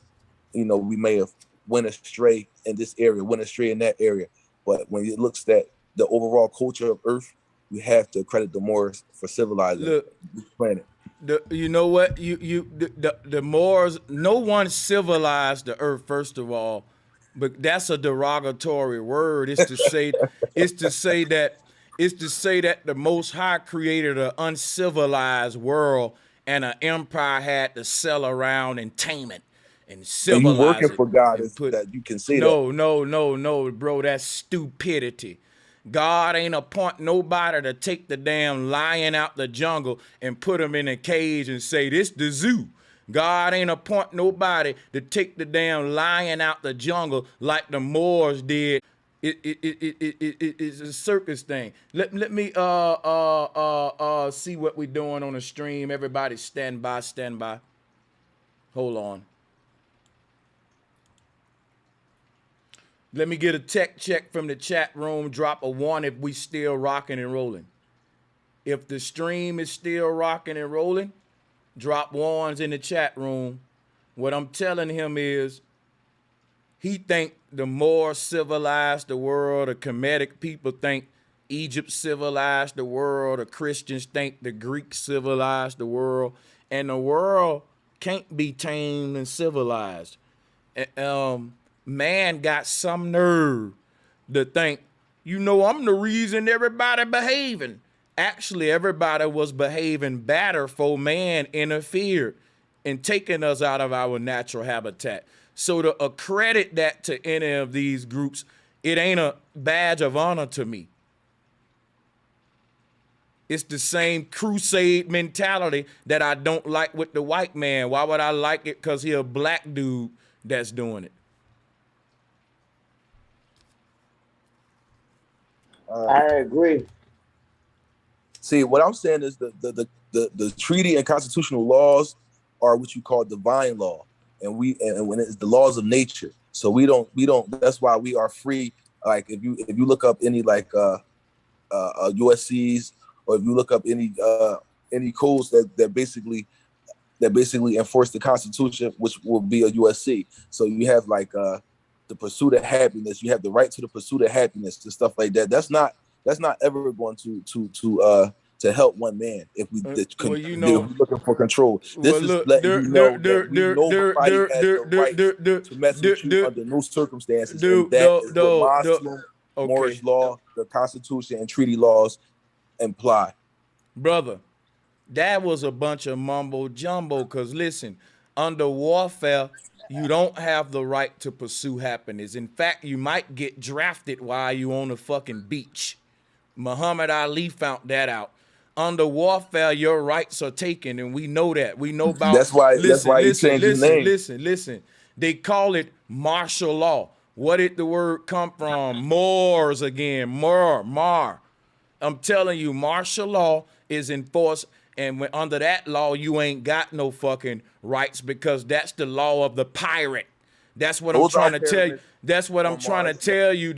we may have went astray in this area, went astray in that area, but when it looks at the overall culture of earth, we have to credit the Moors for civilizing the planet. You know what? The Moors, no one civilized the earth, first of all, but that's a derogatory word. It's to say that the Most High created an uncivilized world, and an empire had to sail around and tame it and civilize it. And you working for God that you can say that. No, bro. That's stupidity. God ain't appoint nobody to take the damn lion out the jungle and put him in a cage and say, this the zoo. God ain't appoint nobody to take the damn lion out the jungle like the Moors did. It's a circus thing. Let me see what we're doing on the stream. Everybody stand by. Hold on. Let me get a tech check from the chat room. Drop a 1 if we still rocking and rolling. If the stream is still rocking and rolling, drop 1s in the chat room. What I'm telling him is he think the Moors civilized the world, the Kemetic people think Egypt civilized the world, the Christians think the Greeks civilized the world, and the world can't be tamed and civilized. Man got some nerve to think, I'm the reason everybody behaving. Actually, everybody was behaving better for man interfered in taking us out of our natural habitat. So to accredit that to any of these groups, it ain't a badge of honor to me. It's the same crusade mentality that I don't like with the white man. Why would I like it? Because he a black dude that's doing it. I agree. See, what I'm saying is the treaty and constitutional laws are what you call divine law, and when it's the laws of nature. So we don't. That's why we are free. Like if you look up any USCs, or if you look up any codes that basically enforce the Constitution, which will be a USC. So you have the pursuit of happiness. You have the right to the pursuit of happiness and stuff like that. That's not ever going to help one man if we if we're looking for control. This is letting you know that nobody has the right to mess with you under no circumstances. And that is what Muslim, Moorish law, the Constitution, and treaty laws imply. Brother, that was a bunch of mumbo jumbo. Because listen, under warfare, you don't have the right to pursue happiness. In fact, you might get drafted while you on the fucking beach. Muhammad Ali found that out. Under warfare, your rights are taken, and we know that. We know about. That's why he changed his name. Listen. They call it martial law. What did the word come from? Moors again. Mar. I'm telling you, martial law is enforced, and when under that law, you ain't got no fucking rights because that's the law of the pirate. That's what I'm trying to tell you. That's what I'm trying to tell you.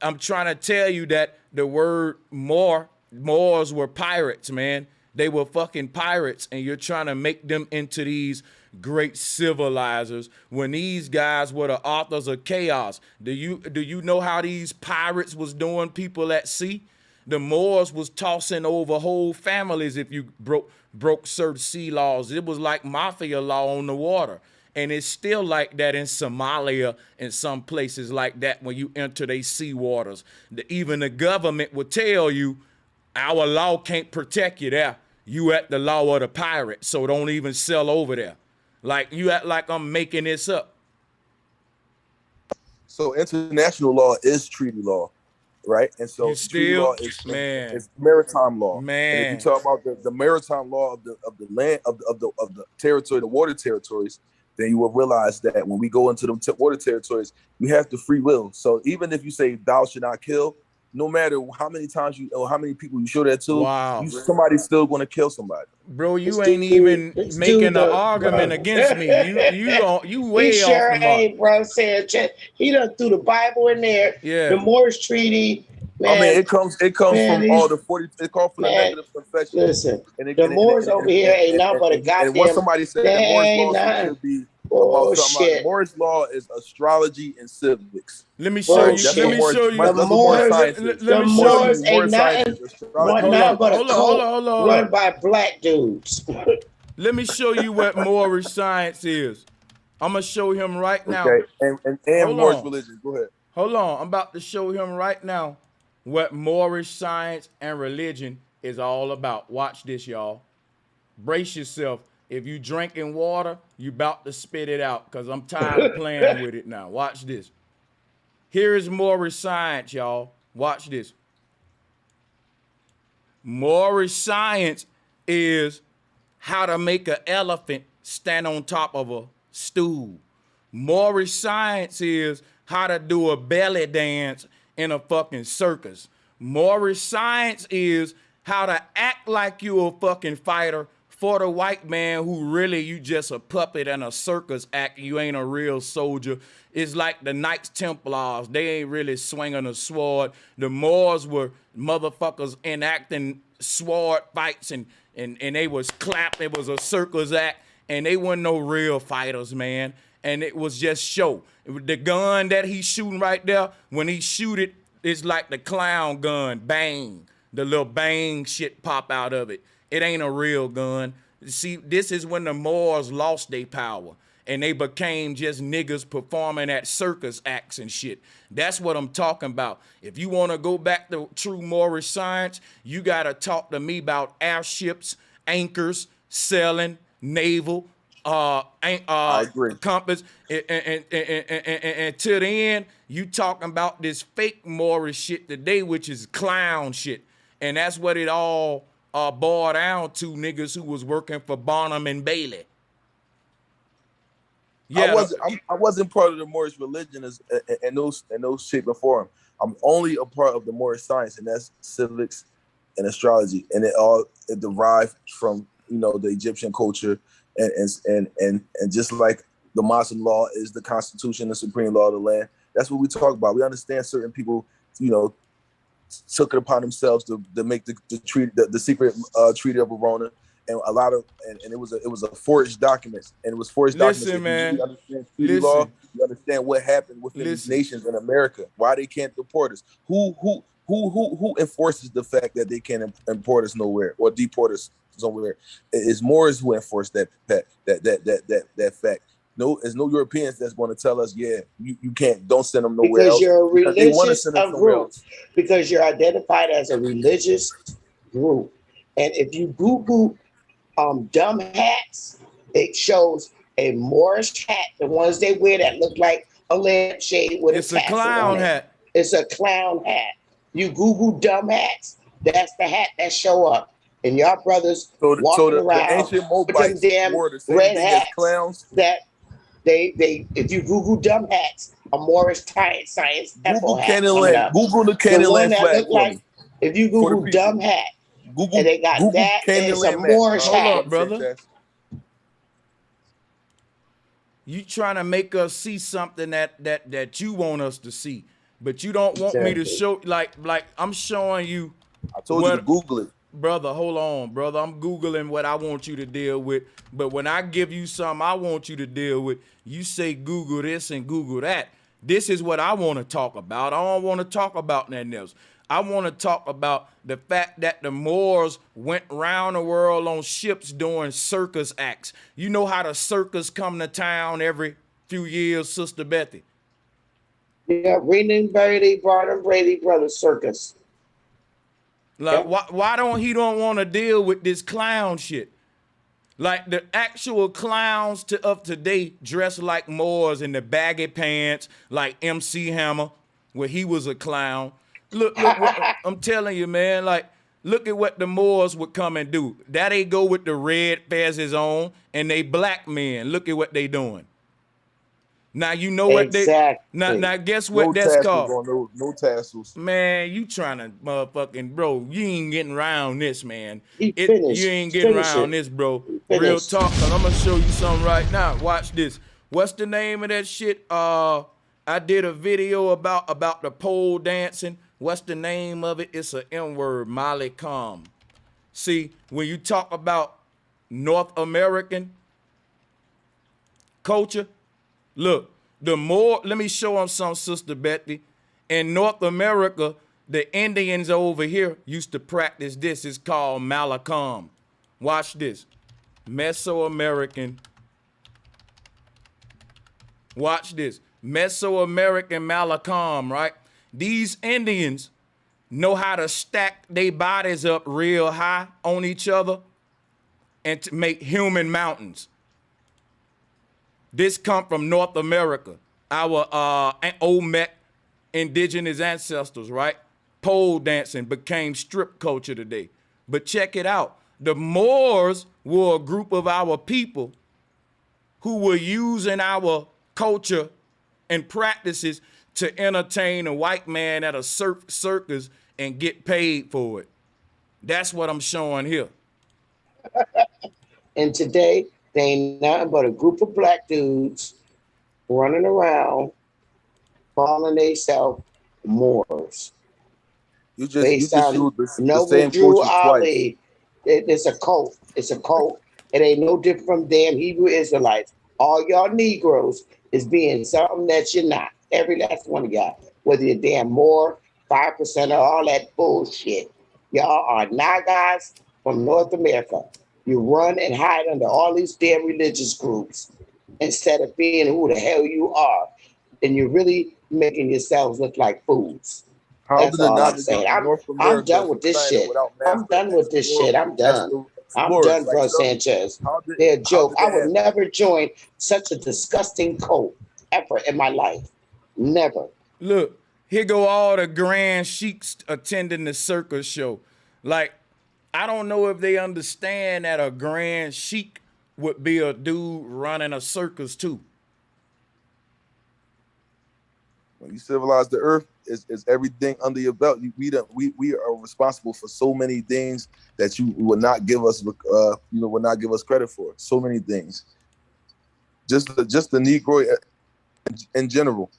I'm trying to tell you that the word Moors were pirates, man. They were fucking pirates, and you're trying to make them into these great civilizers when these guys were the authors of chaos. Do you know how these pirates was doing people at sea? The Moors was tossing over whole families if you broke certain sea laws. It was like mafia law on the water. And it's still like that in Somalia and some places like that when you enter their sea waters. Even the government would tell you, our law can't protect you there. You at the law of the pirate, so don't even sell over there. Like, you act like I'm making this up. So international law is treaty law, right? And so treaty law is maritime law. Man. And if you talk about the maritime law of the land of the territory, the water territories, then you will realize that when we go into the water territories, we have the free will. So even if you say thou should not kill, no matter how many times or how many people you show that to, somebody's still going to kill somebody. Bro, you ain't even making an argument against me. You way he off sure the mark. ain't, bro. He done threw the Bible in there. Yeah. The Moorish treaty. Man, I mean, it comes from all the 40. It comes from the negative confession. Listen, the Moors over here ain't nothing but a goddamn. And what somebody said, the Moorish law should be about something. Shit. Moorish law is astrology and civics. Let me show you. The Moors ain't nothing but a cult run by black dudes. Let me show you what Moorish science is. I'm gonna show him right now. Okay, and Moorish religion. Go ahead. Hold on, I'm about to show him right now what Moorish science and religion is all about. Watch this, y'all. Brace yourself. If you drinking water, you about to spit it out because I'm tired of playing with it now. Watch this. Here is Moorish science, y'all. Watch this. Moorish science is how to make an elephant stand on top of a stool. Moorish science is how to do a belly dance in a fucking circus. Moorish science is how to act like you a fucking fighter for the white man who really you just a puppet and a circus act. You ain't a real soldier. It's like the Knights Templars. They ain't really swinging a sword. The Moors were motherfuckers enacting sword fights and they was clapped. It was a circus act and they weren't no real fighters, man. and it was just show. The gun that he's shooting right there, when he shoot it, it's like the clown gun, bang. The little bang shit pop out of it. It ain't a real gun. See, this is when the Moors lost their power and they became just niggas performing at circus acts and shit. That's what I'm talking about. If you want to go back to true Moorish science, you got to talk to me about airships, anchors, sailing, naval, I agree. compass, and to the end, you talking about this fake Moorish shit today, which is clown shit. And that's what it all boiled down to, niggas who was working for Barnum and Bailey. Yeah, I wasn't part of the Moorish religion in those shape or form. I'm only a part of the Moorish science, and that's civics and astrology, and it derived from the Egyptian culture, and just like the Muslim law is the constitution, the supreme law of the land. That's what we talk about. We understand certain people, took it upon themselves to make the secret treaty of Verona, and a lot of and it was a forged document, and it was forged documents. Listen, man. You understand treaty law. You understand what happened within these nations in America. Why they can't deport us? Who enforces the fact that they can't import us nowhere or deport us somewhere? It's Moors who enforce that fact. No, there's no Europeans that's going to tell us, you can't, don't send them nowhere because else. You're a religious group. Else. Because you're identified as a religious group. And if you Google dumb hats, it shows a Moorish hat, the ones they wear that look like a lampshade with it's a tassel clown on it. hat. It's a clown hat. You Google dumb hats, that's the hat that show up. And y'all brothers walking around the ancient with them damn wore the same red thing hats as clowns. that they if you Google dumb hats, a Moorish science Google hat Canaanland. up. Google the The Canaanland one that flag. look like, if you Google dumb hat, Google, and they got Google that, and it's a Canaanland Moorish map. hat. Hold up, brother. You trying to make us see something that you want us to see, but you don't want me to show like I'm showing you. I told you to Google it. Brother, hold on, brother. I'm Googling what I want you to deal with. But when I give you something I want you to deal with, you say Google this and Google that. This is what I want to talk about. I don't want to talk about nothing else. I want to talk about the fact that the Moors went around the world on ships doing circus acts. You know how the circus come to town every few years, Sister Betty? Yeah, Reading Brady, Barnum Brady Brothers Circus. Like, why don't he want to deal with this clown shit? Like the actual clowns of today dress like Moors in the baggy pants, like MC Hammer, where he was a clown. Look I'm telling you, man, like, look at what the Moors would come and do. That they go with the red fezzes on, and they black men. Look at what they doing. Now you know what they now guess what no that's called. No tassels. Man, you trying to motherfucking bro, you ain't getting around this, man. You ain't getting Finish around this, bro. Real talk, cause I'm gonna show you something right now. Watch this. What's the name of that shit? I did a video about the pole dancing. What's the name of it? It's an M-word, Molly Com. See, when you talk about North American culture, look, let me show them some, Sister Betty. In North America, the Indians over here used to practice this. It's called Malakam. Watch this. Mesoamerican. Watch this. Mesoamerican Malakam, right? These Indians know how to stack their bodies up real high on each other and to make human mountains. This come from North America, our Olmec indigenous ancestors, right? Pole dancing became strip culture today. But check it out. The Moors were a group of our people who were using our culture and practices to entertain a white man at a circus and get paid for it. That's what I'm showing here. And today, they ain't nothing but a group of black dudes running around calling themselves Moors. You just used the same Drew culture Ali. It's a cult. It's a cult. It ain't no different from damn Hebrew Israelites. All y'all Negroes is being something that you're not. Every last one of y'all, whether you're damn Moor, 5% or all that bullshit. Y'all are Nagas from North America. You run and hide under all these damn religious groups instead of being who the hell you are. And you're really making yourselves look like fools. How That's did the all I'm Nagas saying. get from North I'm America done to with this China shit. without I'm master done with this shit. I'm done. I'm explorers? done, Like, bro, tell me, Sanchez. how did They're a how joke. did I that would happen? never join such a disgusting cult ever in my life. Never. Look, here go all the grand sheiks attending the circus show. Like, I don't know if they understand that a grand sheik would be a dude running a circus too. When you civilize the earth, is everything under your belt. We are responsible for so many things that you would not give us would not give us credit for. So many things. Just the Negro in general.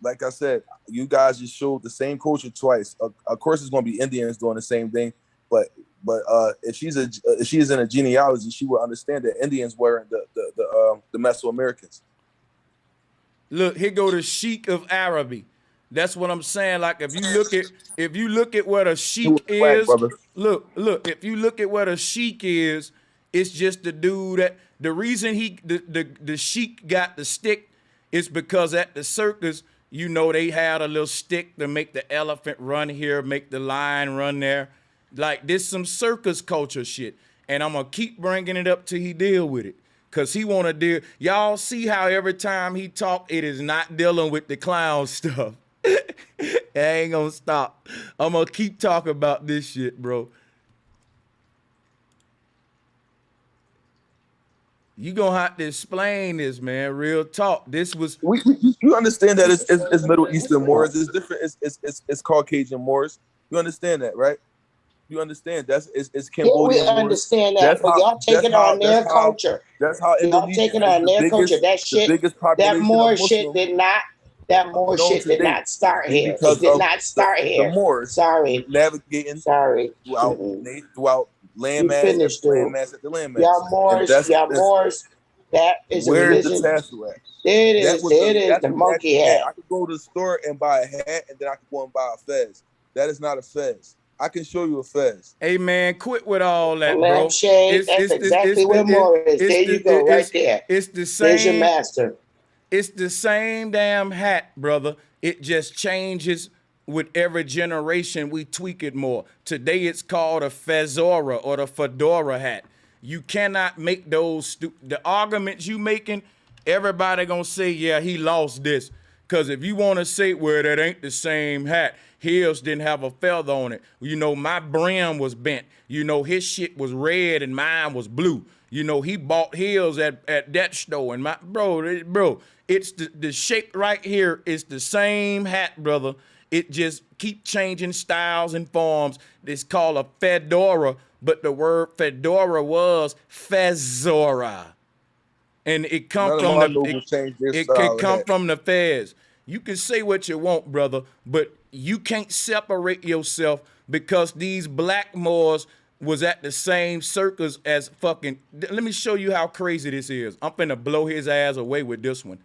Like I said, you guys just showed the same culture twice. Of course, it's going to be Indians doing the same thing, but if she is in a genealogy, she will understand that Indians were the Mesoamericans. Look, here go the Sheik of Araby. That's what I'm saying. Like if you look at what a sheik Swag, is, brother. look, if you look at what a sheik is, it's just the dude that the reason the sheik got the stick is because at the circus, you know, they had a little stick to make the elephant run here, make the lion run there. Like this some circus culture shit. And I'm gonna keep bringing it up till he deal with it. Cause he wanna deal. Y'all see how every time he talk, it is not dealing with the clown stuff. I ain't gonna stop. I'm gonna keep talking about this shit, bro. You gonna have to explain this, man. Real talk. This was you understand that it's Middle Eastern Moors. It's different. It's Caucasian Moors. You understand that, right? You understand it's Cambodian Yeah, we Moors. understand that, but y'all take it on their culture. That's how Y'all Indonesia take it is on their culture. That the shit, biggest that population Moor of shit Muslims did not. That Moor known shit to did date. not start It's here. because It did of not start the here. Moors Sorry. navigating Sorry. throughout You landmass finished, after dude. landmass after landmass. Y'all Moors, that is a Where's the religion. tassel at? There it That is. was There it is. that's The the monkey magic hat. hat. I could go to the store and buy a hat, and then I could go and buy a fez. That is not a fez. I can show you a fez. Hey man, quit with all that, A bro. lampshade. That's exactly what Moor is. There you go, right there. It's the There's your same. master. It's the same damn hat, brother. It just changes with every generation. We tweak it more. Today it's called a fezora or the fedora hat. You cannot make those the arguments you making. Everybody gonna say, yeah, he lost this. Cause if you want to say, well, that ain't the same hat. His didn't have a feather on it. You know, my brim was bent. You know, his shit was red and mine was blue. You know, he bought his at that store and my bro, it's the shape right here is the same hat, brother. It just keep changing styles and forms. It's called a fedora, but the word fedora was fezora. And it come None of from my the nobles changed their it style of come hat. from the feds. You can say what you want, brother, but you can't separate yourself because these black Moors was at the same circus as fucking. Let me show you how crazy this is. I'm finna blow his ass away with this one.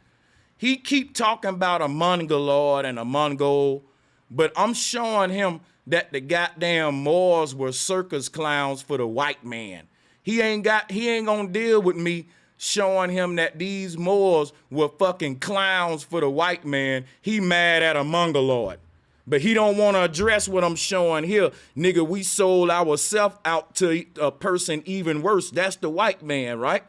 He keep talking about a Mongoloid and a Mongol, but I'm showing him that the goddamn Moors were circus clowns for the white man. He ain't gonna deal with me showing him that these Moors were fucking clowns for the white man. He mad at a Mongoloid. But he don't want to address what I'm showing here. Nigga, we sold ourselves out to a person even worse. That's the white man, right?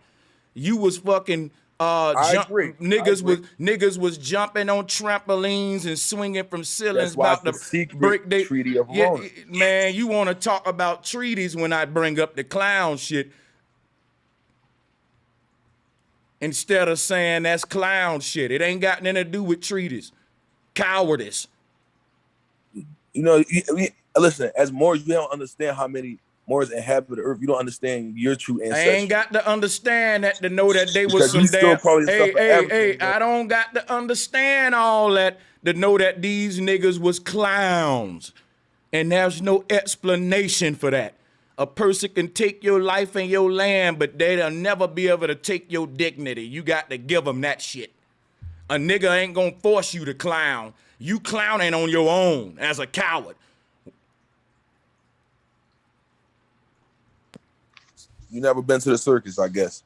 You was fucking niggas was jumping on trampolines and swinging from ceilings That's why about it's the the secret break they Treaty of Verona. man, you want to talk about treaties when I bring up the clown shit. Instead of saying that's clown shit. It ain't got nothing to do with treaties. Cowardice. You know, listen, as Moors, you don't understand how many Moors inhabit the earth. You don't understand your true ancestry. I ain't got to understand that to know that they was Because some you still damn. call yourself an African, I don't got to understand all that to know that these niggas was clowns. And there's no explanation for that. A person can take your life and your land, but they'll never be able to take your dignity. You got to give them that shit. A nigga ain't gonna force you to clown. You clowning on your own as a coward. You never been to the circus, I guess.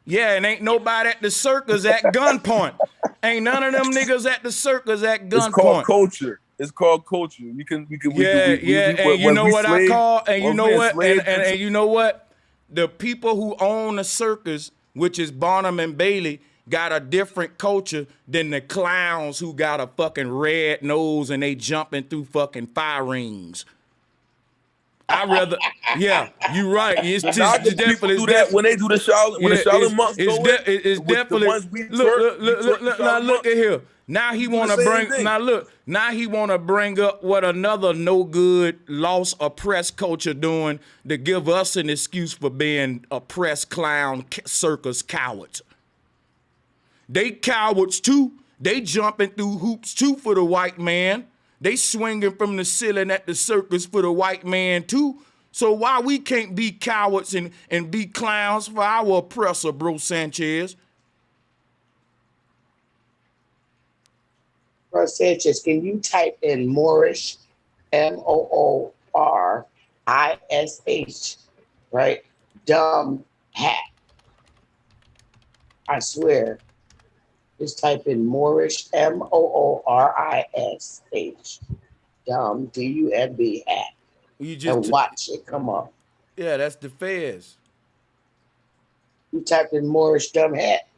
Yeah, and ain't nobody at the circus at gunpoint. Ain't none of them niggas at the circus at gunpoint. It's called culture. It's called culture. We can. And you know what I call, and you know what, and you know what? The people who own the circus, which is Barnum and Bailey, got a different culture than the clowns who got a fucking red nose and they jumping through fucking fire rings. I rather, yeah, you right. It's definitely do that when they do the Charlotte, when the Charlotte monks go in. It's definitely. Look, now look at here. Now he want to bring. Now he want to bring up what another no good, lost, oppressed culture doing to give us an excuse for being oppressed clown circus cowards. They cowards too. They jumping through hoops too for the white man. They swinging from the ceiling at the circus for the white man too. So why we can't be cowards and be clowns for our oppressor, Bro Sanchez? Bro Sanchez, can you type in Moorish, Moorish, right? Dumb hat. I swear. Just type in Moorish, Moorish, dumb, D-U-M-B, hat. And watch it come up. Yeah, that's the feds. You typed in Moorish dumb hat.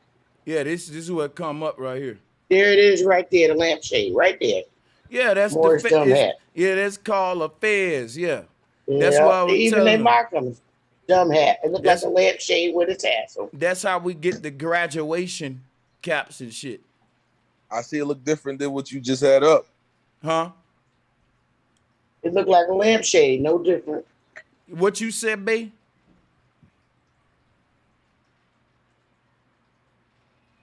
Yeah, this is what come up right here. There it is right there, the lampshade, right there. Yeah, that's Moorish dumb hat. Yeah, that's called a fez, yeah. That's why I was even they mark them. Dumb hat. It look like a lampshade with a tassel. That's how we get the graduation caps and shit. I see it look different than what you just had up. Huh? It looked like a lampshade, no different. What you said, babe?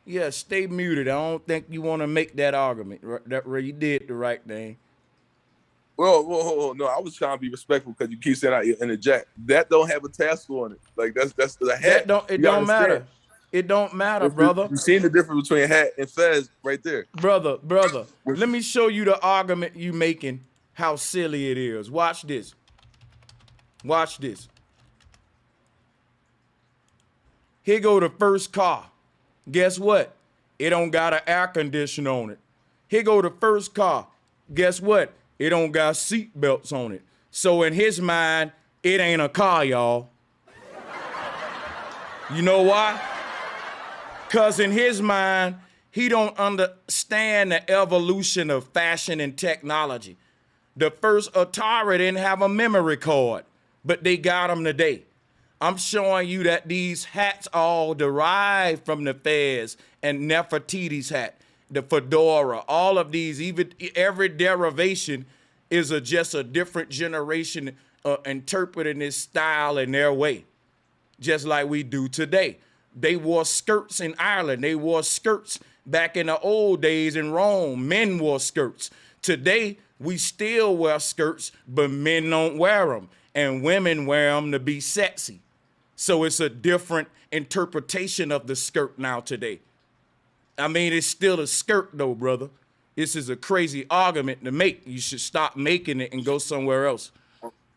Yeah, stay muted. I don't think you want to make that argument. That you did the right thing. Whoa, no, I was trying to be respectful because you keep saying I interject. That don't have a tassel on it. Like that's the hat. It don't matter. It don't matter, brother. You seen the difference between hat and fez right there. Brother, let me show you the argument you making, how silly it is. Watch this. Watch this. Here go the first car. Guess what? It don't got an air conditioner on it. Here go the first car. Guess what? It don't got seat belts on it. So in his mind, it ain't a car, y'all. You know why? Because in his mind, he don't understand the evolution of fashion and technology. The first Atari didn't have a memory card, but they got them today. I'm showing you that these hats all derive from the Fez and Nefertiti's hat, the fedora, all of these, even every derivation is just a different generation interpreting this style in their way, just like we do today. They wore skirts in Ireland. They wore skirts back in the old days in Rome. Men wore skirts. Today, we still wear skirts, but men don't wear them. And women wear them to be sexy. So it's a different interpretation of the skirt now today. I mean, it's still a skirt though, brother. This is a crazy argument to make. You should stop making it and go somewhere else.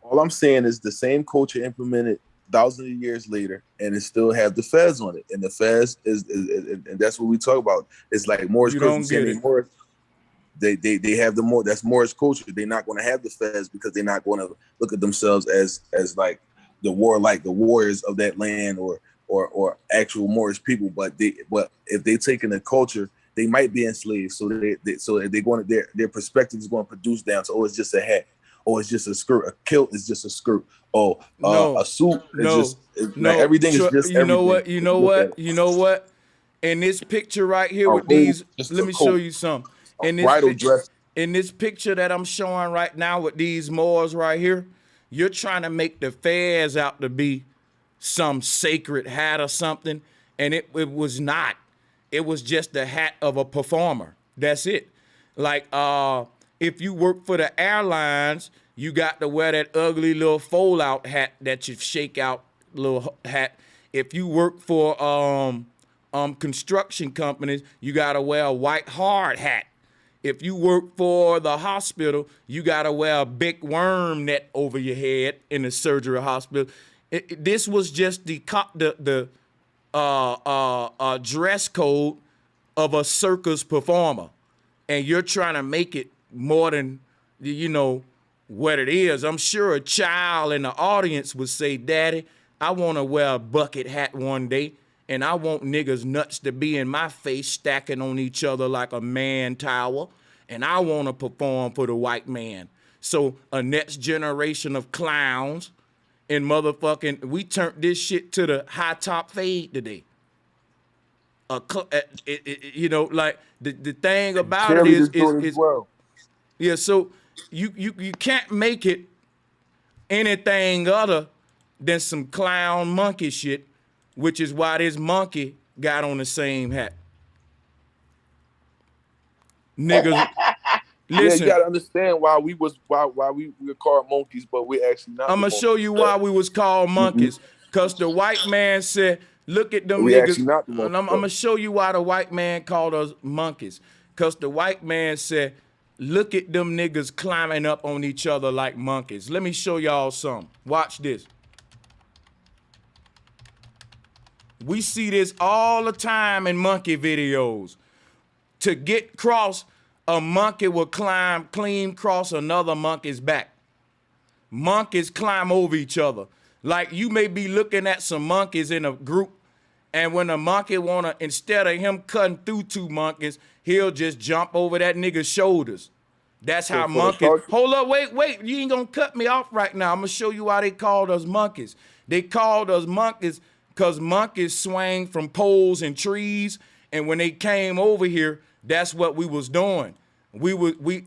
All I'm saying is the same culture implemented thousands of years later, and it still have the fez on it. And the fez is and that's what we talk about. It's like Moorish culture. They have the more, that's Moorish culture. They're not going to have the fez because they're not going to look at themselves as like the warriors of that land or actual Moorish people. But if they take in the culture, they might be enslaved. So they're going to their perspective is going to produce down. So it's just a hat. Oh, it's just a skirt. A kilt is just a skirt. Oh, a suit is everything is just. You know what? You know what? In this picture right here with these, let me show you something. In this picture that I'm showing right now with these Moors right here, you're trying to make the Fez out to be some sacred hat or something, and it was not. It was just the hat of a performer. That's it. Like if you work for the airlines, You got to wear that ugly little fold-out hat that you shake out little hat. If you work for construction companies, you got to wear a white hard hat. If you work for the hospital, you got to wear a big worm net over your head in the surgery hospital. This was just the dress code of a circus performer. And you're trying to make it more than, you know, what it is. I'm sure a child in the audience would say, Daddy, I want to wear a bucket hat one day, and I want niggas' nuts to be in my face stacking on each other like a man tower, and I want to perform for the white man. So a next generation of clowns and motherfucking, we turned this shit to the high top fade today. You know, like the thing about it is well. Yeah, so you can't make it anything other than some clown monkey shit, which is why this monkey got on the same hat. Niggas, listen. Yeah, you gotta understand why we were called monkeys, but we're actually not. I'm gonna show you why we was called monkeys. Cause the white man said, look at them we niggas. Actually not the monkeys, and I'm gonna show you why the white man called us monkeys. Cause the white man said, look at them niggas climbing up on each other like monkeys. Let me show y'all something. Watch this. We see this all the time in monkey videos. To get cross, a monkey will climb clean cross another monkey's back. Monkeys climb over each other. Like you may be looking at some monkeys in a group, and when a monkey wanna, instead of him cutting through two monkeys, he'll just jump over that nigga's shoulders. That's how monkeys. Hold up, wait. You ain't gonna cut me off right now. I'm gonna show you why they called us monkeys. They called us monkeys because monkeys swang from poles and trees, and when they came over here, that's what we was doing. We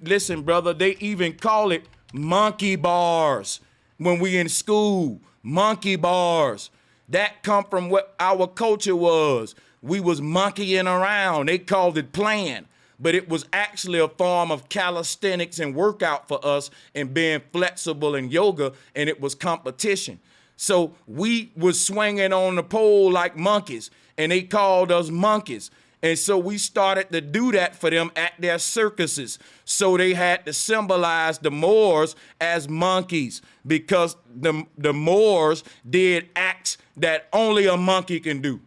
listen, brother. They even call it monkey bars when we in school. Monkey bars. That come from what our culture was. We was monkeying around. They called it playing. But it was actually a form of calisthenics and workout for us and being flexible in yoga, and it was competition. So we was swinging on the pole like monkeys, and they called us monkeys. And so we started to do that for them at their circuses. So they had to symbolize the Moors as monkeys because the Moors did acts that only a monkey can do.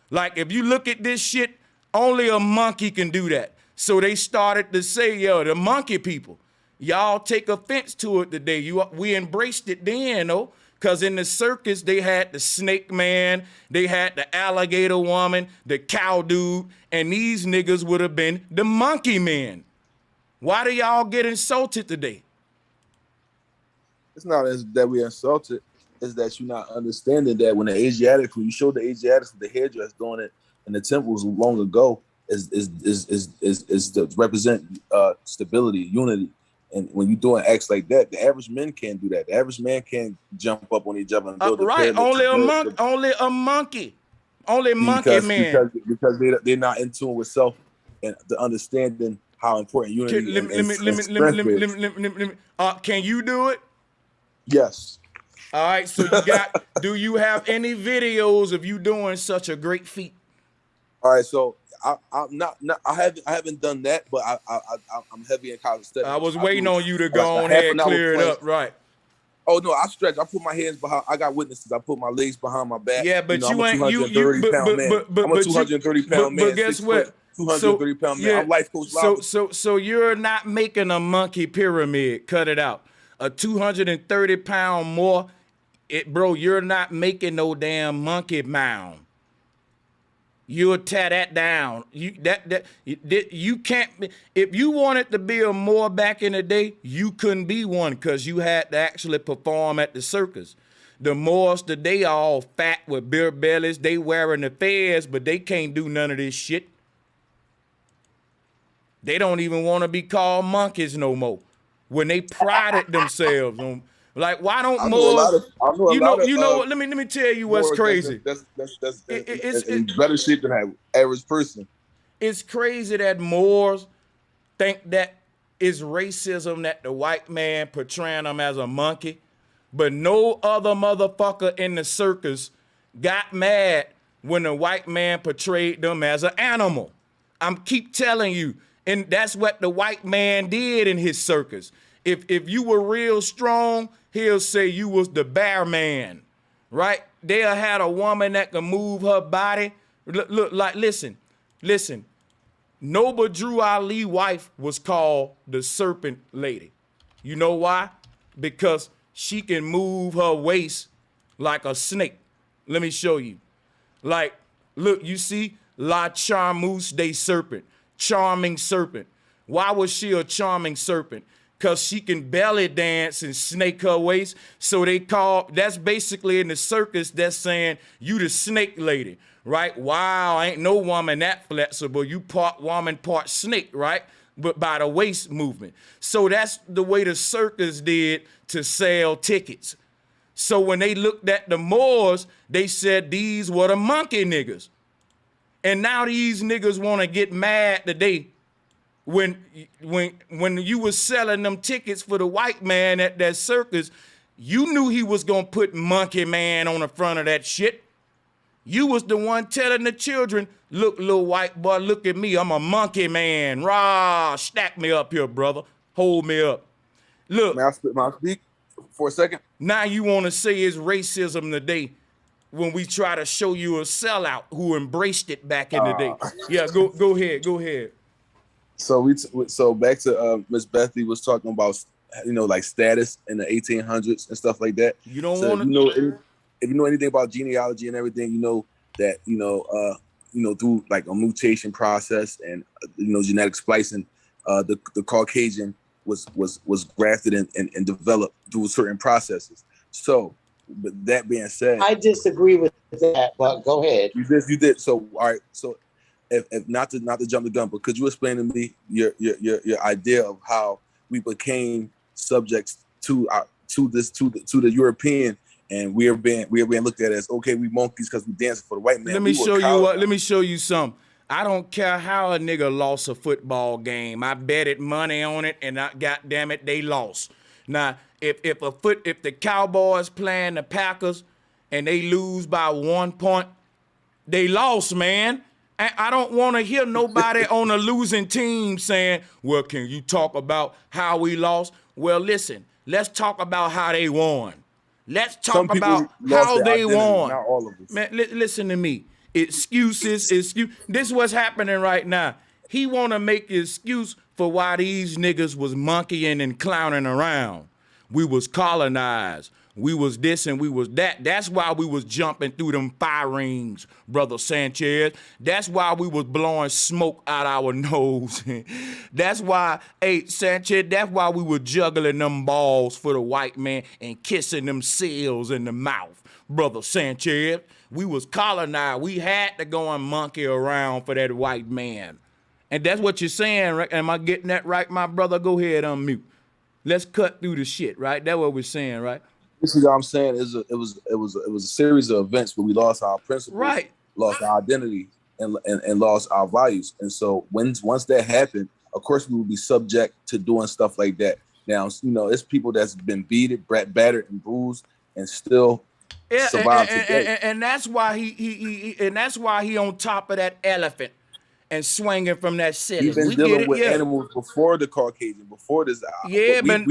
Like if you look at this shit, only a monkey can do that. So they started to say, yo, the monkey people, y'all take offense to it today. We embraced it then, though. Because in the circus, they had the snake man, they had the alligator woman, the cow dude, and these niggas would have been the monkey men. Why do y'all get insulted today? It's not that we're insulted. It's that you're not understanding that when you show the Asiatics with the hairdress doing it in the temples long ago, is to represent stability, unity. And when you're doing acts like that, the average man can't do that. The average man can't jump up on each other and build right, only a monkey. Only monkey man. Because they're not in tune with self and the understanding how important unity can you do it? Yes. All right, so do you have any videos of you doing such a great feat? All right, so I haven't done that, but I'm heavy in college studies. I was waiting on you to go on ahead and clear it up, right? Oh no, I stretch. I put my hands behind. I got witnesses. I put my legs behind my back. Yeah, but I'm a 230 pound man. But guess what? 230 pound man. I'm life coach. So you're not making a monkey pyramid. Cut it out. A 230 pound more, bro. You're not making no damn monkey mound. You'll tear that down. You can't. If you wanted to be a Moor back in the day, you couldn't be one because you had to actually perform at the circus. The Moors today are all fat with beer bellies. They wearing the fez, but they can't do none of this shit. They don't even want to be called monkeys no more. When they prided themselves on. Like, why don't Moors? You know what? Let me tell you what's crazy. That's in better shape than an average person. It's crazy that Moors think that It's racism that the white man portraying him as a monkey, but no other motherfucker in the circus got mad when the white man portrayed them as an animal. I'm keep telling you, and that's what the white man did in his circus. If you were real strong, he'll say you was the bear man, right? They'll had a woman that can move her body. Look, like, listen. Noble Drew Ali wife was called the Serpent Lady. You know why? Because she can move her waist like a snake. Let me show you. Like, look, you see, La Charmeuse de Serpent, charming serpent. Why was she a charming serpent? Because she can belly dance and snake her waist. So they call, that's basically in the circus, that's saying you the snake lady, right? Wow, ain't no woman that flexible. You part woman, part snake, right? But by the waist movement. So that's the way the circus did to sell tickets. So when they looked at the Moors, they said these were the monkey niggas. And now these niggas want to get mad today when you was selling them tickets for the white man at that circus. You knew he was going to put monkey man on the front of that shit. You was the one telling the children, look, little white boy, look at me. I'm a monkey man. Rah, stack me up here, brother. Hold me up. Look. May I speak for a second? Now you want to say it's racism today when we try to show you a sellout who embraced it back in the day. Yeah, go ahead. So back to Miss Bethany was talking about, like status in the 1800s and stuff like that. You don't want to if you know anything about genealogy and everything, you know that through like a mutation process and genetic splicing, the Caucasian was grafted and developed through certain processes. So, but that being said, I disagree with that, but go ahead. You did. So, all right. So, if not to jump the gun, but could you explain to me your idea of how we became subjects to the European, and we are being looked at as, okay, we monkeys because we dancing for the white man. Let me show you something. I don't care how a nigga lost a football game. I betted money on it, and goddamn it, they lost. Now, if the Cowboys playing the Packers and they lose by 1 point, they lost, man. I don't want to hear nobody on a losing team saying, well, can you talk about how we lost? Well, listen, let's talk about how they won. Let's talk about how they won. Not all of us. Man, listen to me. Excuses. This is what's happening right now. He want to make an excuse for why these niggas was monkeying and clowning around. We was colonized. We was this and we was that. That's why we was jumping through them fire rings, Brother Sanchez. That's why we was blowing smoke out our nose. That's why, Sanchez, that's why we were juggling them balls for the white man and kissing them seals in the mouth, Brother Sanchez. We was colonized. We had to go and monkey around for that white man. And that's what you're saying, right? Am I getting that right, my brother? Go ahead, unmute. Let's cut through the shit, right? That's what we're saying, right? This is what I'm saying. It was a series of events where we lost our principles, right? Lost our identity, and lost our values. And so once that happened, of course we would be subject to doing stuff like that. Now, it's people that's been beaten, battered, and bruised, and still survive today. And that's why he on top of that elephant and swinging from that ceiling. He's been dealing with animals before the Caucasian, before this. Yeah, but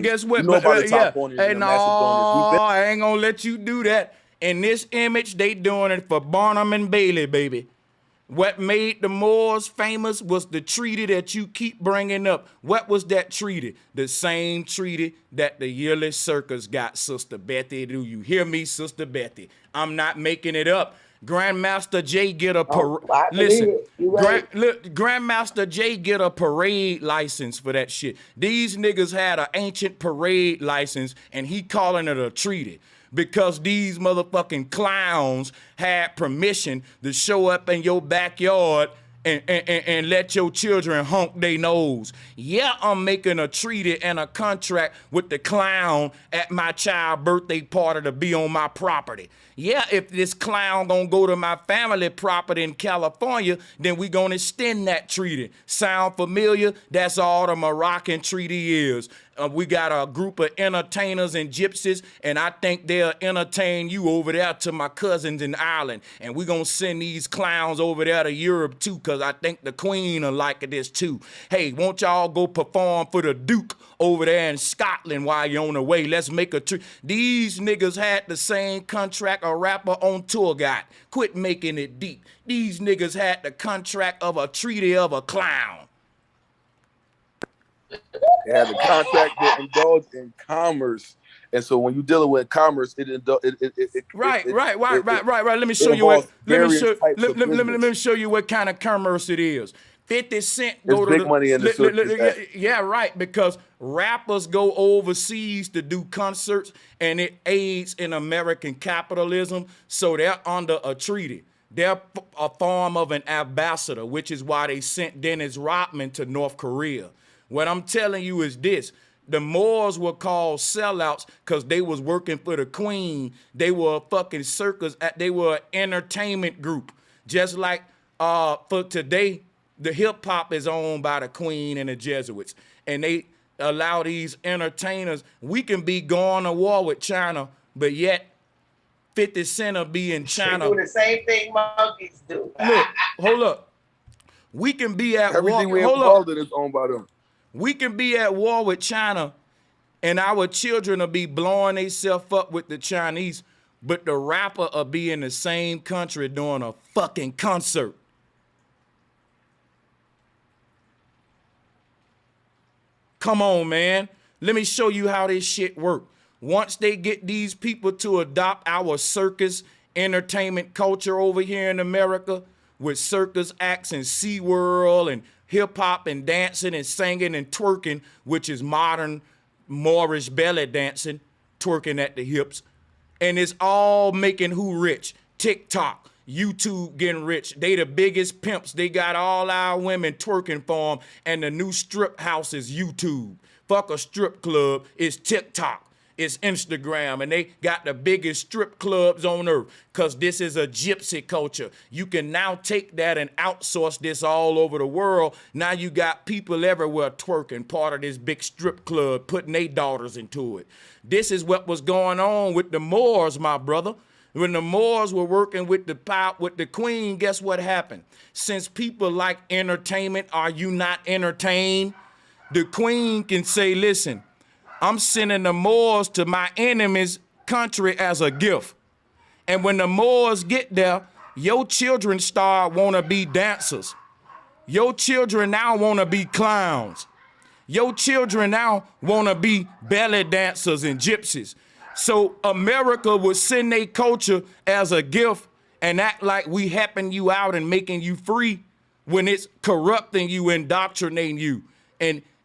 guess what? Hey, no, I ain't gonna let you do that. In this image, they doing it for Barnum and Bailey, baby. What made the Moors famous was the treaty that you keep bringing up. What was that treaty? The same treaty that the yearly circus got, Sister Betty. Do you hear me, Sister Betty? I'm not making it up. Grandmaster Jay get a Grandmaster Jay get a parade license for that shit. These niggas had an ancient parade license, and he calling it a treaty because these motherfucking clowns had permission to show up in your backyard and let your children honk their nose. Yeah, I'm making a treaty and a contract with the clown at my child birthday party to be on my property. Yeah, if this clown gonna go to my family property in California, then we gonna extend that treaty. Sound familiar? That's all the Moroccan treaty is. We got a group of entertainers and gypsies, and I think they'll entertain you over there to my cousins in Ireland. And we're going to send these clowns over there to Europe, too, because I think the Queen will like this, too. Hey, won't y'all go perform for the Duke over there in Scotland while you're on the way? Let's make a trip. These niggas had the same contract a rapper on tour got. Quit making it deep. These niggas had the contract of a treaty of a clown. They have a contract that indulge in commerce, and so when you're dealing with commerce, Right. Let me show you what. Let me show you what kind of commerce it is. 50 Cent go to big money in the circus. Yeah, right. Because rappers go overseas to do concerts, and it aids in American capitalism. So they're under a treaty. They're a form of an ambassador, which is why they sent Dennis Rodman to North Korea. What I'm telling you is this. The Moors were called sellouts because they was working for the Queen. They were a fucking circus. They were an entertainment group. Just like for today, the hip hop is owned by the Queen and the Jesuits. And they allow these entertainers. We can be going to war with China, but yet 50 Cent will be in China. They do the same thing monkeys do. Look, hold up. We can be at war. Everything we involved in is owned by them. We can be at war with China, and our children will be blowing themselves up with the Chinese, but the rapper will be in the same country doing a fucking concert. Come on, man. Let me show you how this shit work. Once they get these people to adopt our circus entertainment culture over here in America with circus acts and SeaWorld and hip-hop and dancing and singing and twerking, which is modern Moorish belly dancing, twerking at the hips. And it's all making who rich? TikTok, YouTube getting rich. They the biggest pimps. They got all our women twerking for them, and the new strip house is YouTube. Fuck a strip club, it's TikTok. It's Instagram, and they got the biggest strip clubs on earth because this is a gypsy culture. You can now take that and outsource this all over the world. Now you got people everywhere twerking, part of this big strip club, putting their daughters into it. This is what was going on with the Moors, my brother. When the Moors were working with the Queen, guess what happened? Since people like entertainment, are you not entertained? The Queen can say, listen, I'm sending the Moors to my enemy's country as a gift. And when the Moors get there, your children start want to be dancers. Your children now want to be clowns. Your children now want to be belly dancers and gypsies. So America would send their culture as a gift and act like we helping you out and making you free when it's corrupting you, indoctrinating you.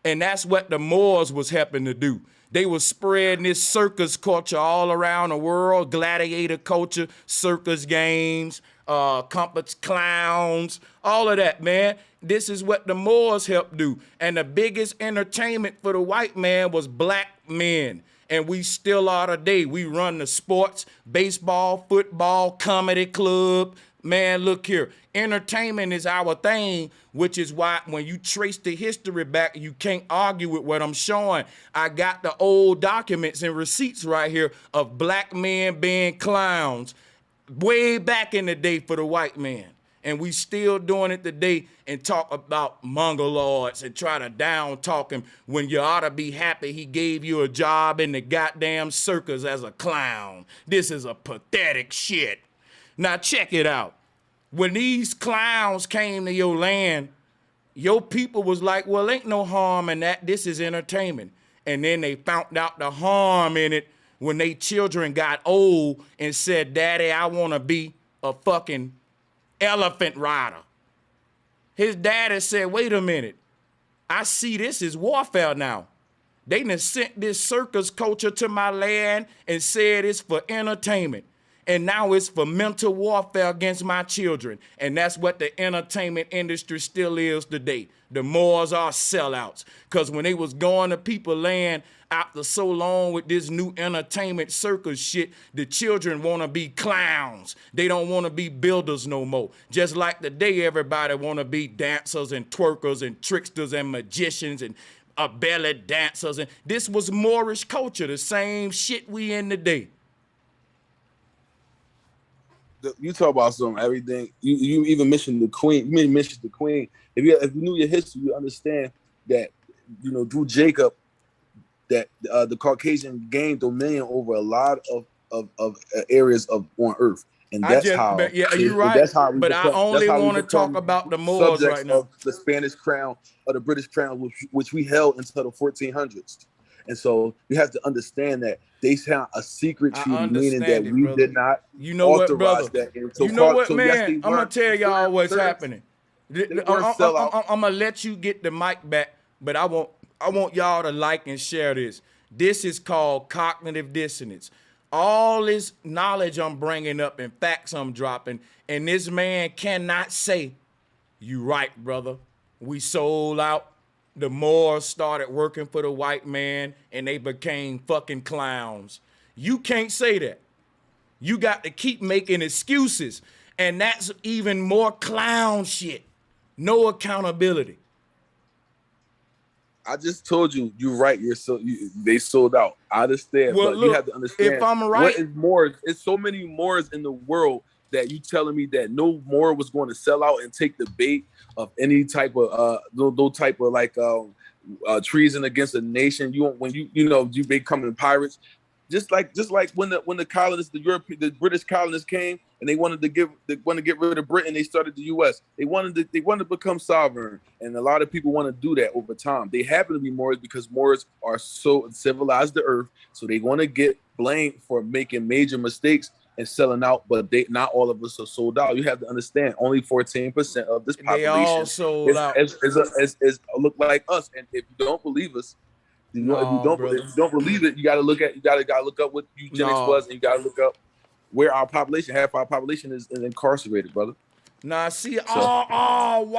And that's what the Moors was helping to do. They were spreading this circus culture all around the world, gladiator culture, circus games, compass clowns, all of that, man. This is what the Moors helped do. And the biggest entertainment for the white man was black men. And we still are today. We run the sports, baseball, football, comedy club. Man, look here. Entertainment is our thing, which is why when you trace the history back, you can't argue with what I'm showing. I got the old documents and receipts right here of black men being clowns way back in the day for the white man. And we still doing it today and talk about mongoloids and try to down talk him when you ought to be happy he gave you a job in the goddamn circus as a clown. This is a pathetic shit. Now check it out. When these clowns came to your land, your people was like, well, ain't no harm in that. This is entertainment. And then they found out the harm in it when they children got old and said, Daddy, I want to be a fucking elephant rider. His daddy said, wait a minute. I see this as warfare now. They done sent this circus culture to my land and said it's for entertainment. And now it's for mental warfare against my children. And that's what the entertainment industry still is today. The Moors are sellouts. Because when they was going to people land after so long with this new entertainment circus shit, the children want to be clowns. They don't want to be builders no more. Just like today, everybody want to be dancers and twerkers and tricksters and magicians and belly dancers. And this was Moorish culture, the same shit we in today. You talk about everything. You even mentioned the queen. You mentioned the queen. If you knew your history, you understand that through Jacob, that the Caucasian gained dominion over a lot of areas on Earth, and that's how. But yeah, you're right. That's how but I only want to talk about the Moors right now. Of the Spanish crown or the British crown, which we held until the 1400s. And so you have to understand that they have a secret treaty, meaning that we did not authorize that. So man? I'm going to tell y'all what's happening. I'm going to let you get the mic back, but I want y'all to like and share this. This is called cognitive dissonance. All this knowledge I'm bringing up and facts I'm dropping, and this man cannot say, you right, brother. We sold out. The Moors started working for the white man and they became fucking clowns. You can't say that. You got to keep making excuses. And that's even more clown shit. No accountability. I just told you, you're right. They sold out. I understand. Well, but look, you have to understand. If I'm right, what is Moors? It's so many Moors in the world that you telling me that no Moor was going to sell out and take the bait of any type of no type of like treason against a nation. You becoming pirates, just like when the colonists, the British colonists came and they wanted to get rid of Britain. They started the U.S. They wanted to become sovereign, and a lot of people want to do that over time. They happen to be Moors because Moors are so civilized the earth, so they want to get blamed for making major mistakes and selling out, but not all of us are sold out. You have to understand, only 14% of this population all sold out. Is look like us. And if you don't believe us, if you don't believe it, you gotta look up what eugenics was, and you gotta look up where our population, half our population is incarcerated, brother. Nah, see, wow.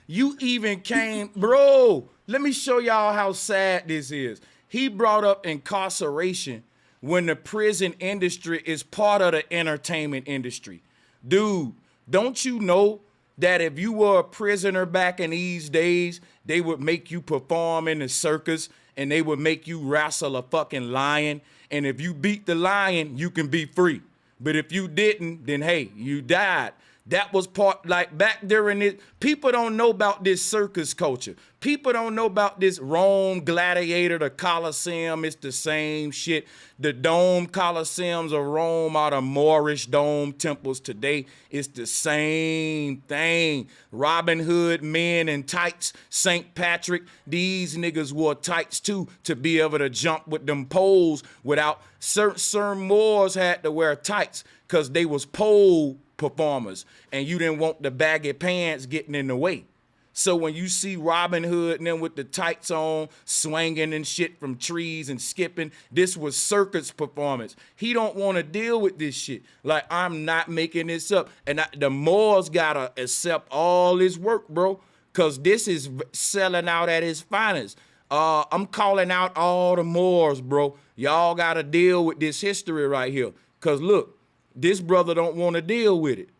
You even came, bro. Let me show y'all how sad this is. He brought up incarceration when the prison industry is part of the entertainment industry. Dude, don't you know that if you were a prisoner back in these days, they would make you perform in the circus and they would make you wrestle a fucking lion. And if you beat the lion, you can be free. But if you didn't, then hey, you died. That was part, like back during it. People don't know about this circus culture. People don't know about this Rome gladiator, the Colosseum. It's the same shit. The dome Colosseums of Rome are the Moorish dome temples today. It's the same thing. Robin Hood men in tights, St. Patrick, these niggas wore tights too to be able to jump with them poles without, certain Moors had to wear tights because they was pole performers and you didn't want the baggy pants getting in the way. So when you see Robin Hood and them with the tights on, swinging and shit from trees and skipping, this was circus performance. He don't want to deal with this shit. Like, I'm not making this up. And the Moors gotta accept all this work, bro, because this is selling out at its finest. I'm calling out all the Moors, bro. Y'all gotta deal with this history right here. Because look, this brother don't want to deal with it,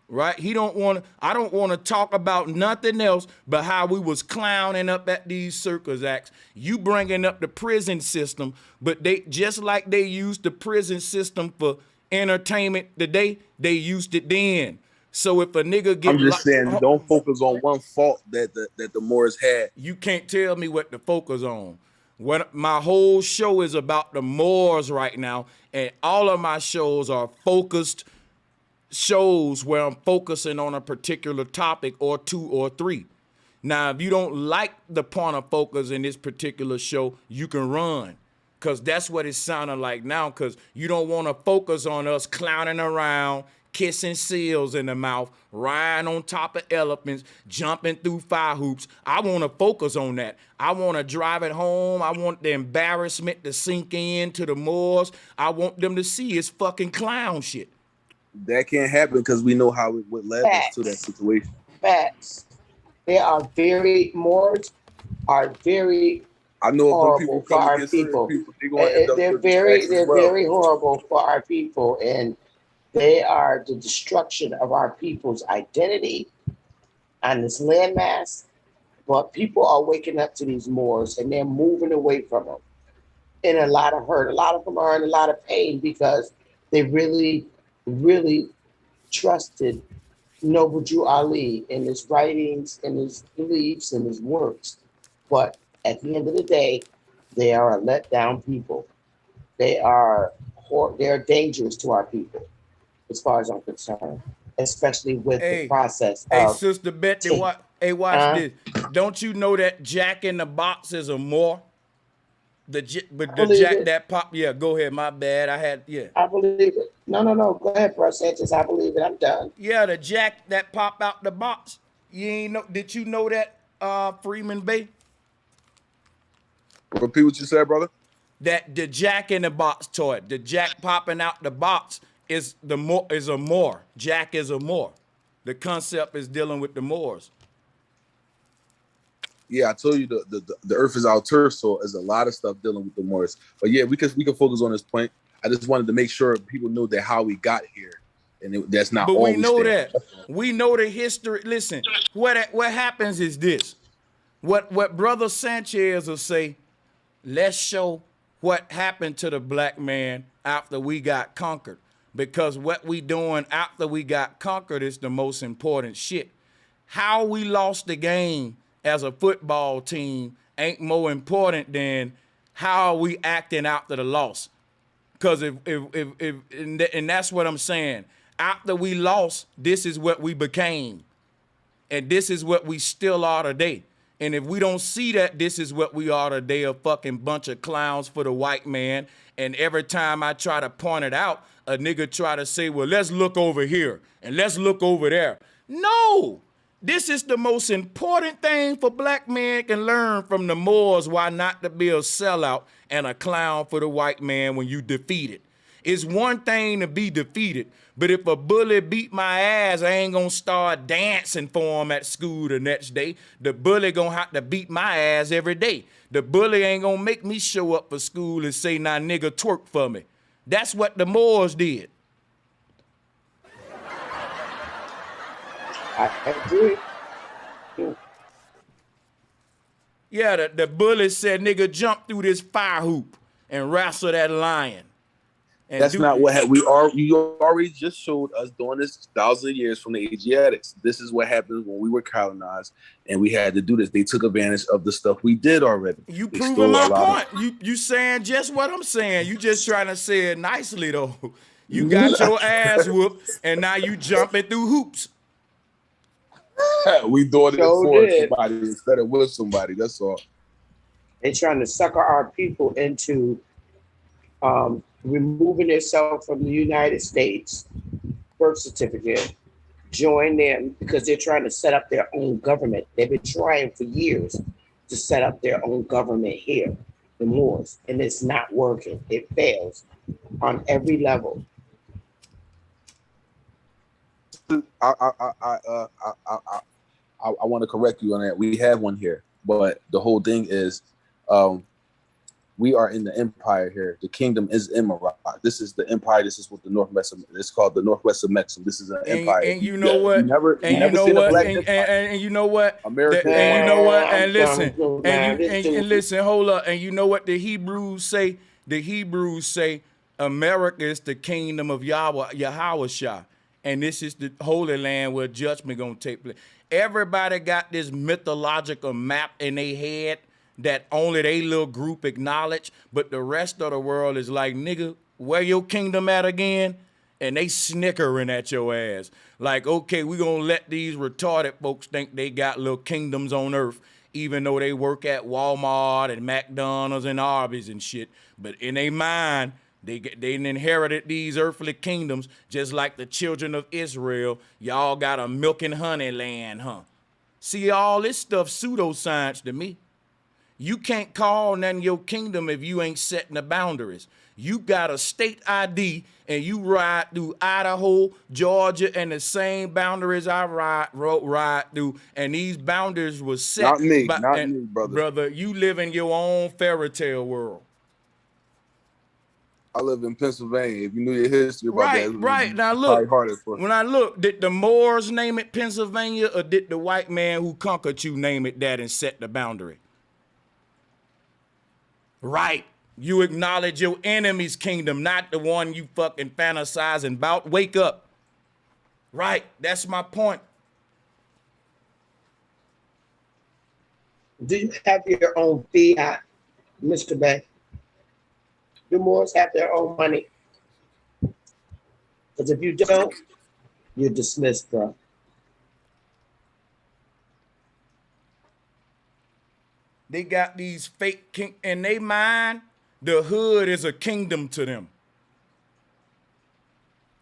right? He don't want to, I don't want to talk about nothing else but how we was clowning up at these circus acts. You bringing up the prison system, but they, just like they used the prison system for entertainment today, they used it then. So if a nigga get, I'm just saying, don't focus on one fault that the Moors had. You can't tell me what to focus on. What my whole show is about the Moors right now, and all of my shows are focused shows where I'm focusing on a particular topic or two or three. Now, if you don't like the point of focus in this particular show, you can run, because that's what it's sounding like now, because you don't want to focus on us clowning around, kissing seals in the mouth, riding on top of elephants, jumping through fire hoops. I want to focus on that. I want to drive it home. I want the embarrassment to sink in to the Moors. I want them to see it's fucking clown shit. That can't happen because we know how it would led us to that situation. Facts. They are Moors are very I know horrible for our people. They're very horrible for our people, and they are the destruction of our people's identity on this landmass. But people are waking up to these Moors, and they're moving away from them in a lot of hurt. A lot of them are in a lot of pain because they really, really trusted Noble Drew Ali in his writings, in his beliefs, and his works. But at the end of the day, they are a let down people. They're dangerous to our people, as far as I'm concerned, especially with the process. Hey, Sister Betty, watch this. Don't you know that Jack in the Box is a Moor? The Jack that pop. Yeah, go ahead. My bad. I believe it. No. Go ahead, Bro Sanchez. I believe it. I'm done. Yeah, the Jack that pop out the box. You ain't know? Did you know that, Freeman Bay? Repeat what you said, brother. That the Jack in the Box toy, the Jack popping out the box is a Moor. Jack is a Moor. The concept is dealing with the Moors. Yeah, I told you the earth is our turf, so there's a lot of stuff dealing with the Moors. But yeah, we can focus on this point. I just wanted to make sure people know that how we got here, and that's not. But we know that. We know the history. Listen, what happens is this. What Brother Sanchez will say. Let's show what happened to the black man after we got conquered, because what we doing after we got conquered is the most important shit. How we lost the game as a football team ain't more important than how are we acting after the loss. Because and that's what I'm saying. After we lost, this is what we became. And this is what we still are today. And if we don't see that this is what we are today, a fucking bunch of clowns for the white man, and every time I try to point it out, a nigga try to say, well, let's look over here and let's look over there. No, this is the most important thing for black men can learn from the Moors, why not to be a sellout and a clown for the white man when you defeated. It's one thing to be defeated, but if a bully beat my ass, I ain't gonna start dancing for him at school the next day. The bully gonna have to beat my ass every day. The bully ain't gonna make me show up for school and say, nah, nigga, twerk for me. That's what the Moors did. I agree. Yeah, the bully said, nigga, jump through this fire hoop and wrestle that lion. And that's not what you already just showed us doing this thousands of years from the Asiatics. This is what happens when we were colonized and we had to do this. They took advantage of the stuff we did already. You proving my point. You saying just what I'm saying. You just trying to say it nicely though. You got your ass whooped and now you jumping through hoops. We doing it for somebody instead of with somebody. That's all. They're trying to sucker our people into removing themselves from the United States birth certificate, join them because they're trying to set up their own government. They've been trying for years to set up their own government here, the Moors, and it's not working. It fails on every level. I want to correct you on that. We have one here, but the whole thing is, we are in the empire here. The kingdom is in Morocco. This is the empire. This is what the Northwest. It's called the Northwest of Mexico. This is an empire. And you know what? And you know what? America. And you know what? And listen. And listen. Hold up. And you know what the Hebrews say? The Hebrews say America is the kingdom of Yahweh Shah. And this is the Holy Land where judgment gonna take place. Everybody got this mythological map in their head that only they little group acknowledge, but the rest of the world is like, nigga, where your kingdom at again? And they snickering at your ass. Like, okay, we gonna let these retarded folks think they got little kingdoms on earth, even though they work at Walmart and McDonald's and Arby's and shit. But in their mind, They inherited these earthly kingdoms just like the children of Israel. Y'all got a milk and honey land, huh? See, all this stuff pseudoscience to me. You can't call none your kingdom if you ain't setting the boundaries. You got a state ID and you ride through Idaho, Georgia, and the same boundaries I ride through. And these boundaries was set. Not me, brother. Brother, you live in your own fairy tale world. I live in Pennsylvania. If you knew your history about that, Right. Now look, when I look, did the Moors name it Pennsylvania, or did the white man who conquered you name it that and set the boundary? Right. You acknowledge your enemy's kingdom, not the one you fucking fantasizing about. Wake up. Right. That's my point. Do you have your own fiat, Mr. Bay? Do Moors have their own money? Because if you don't, you're dismissed, bro. They got these fake king in they mind. The hood is a kingdom to them.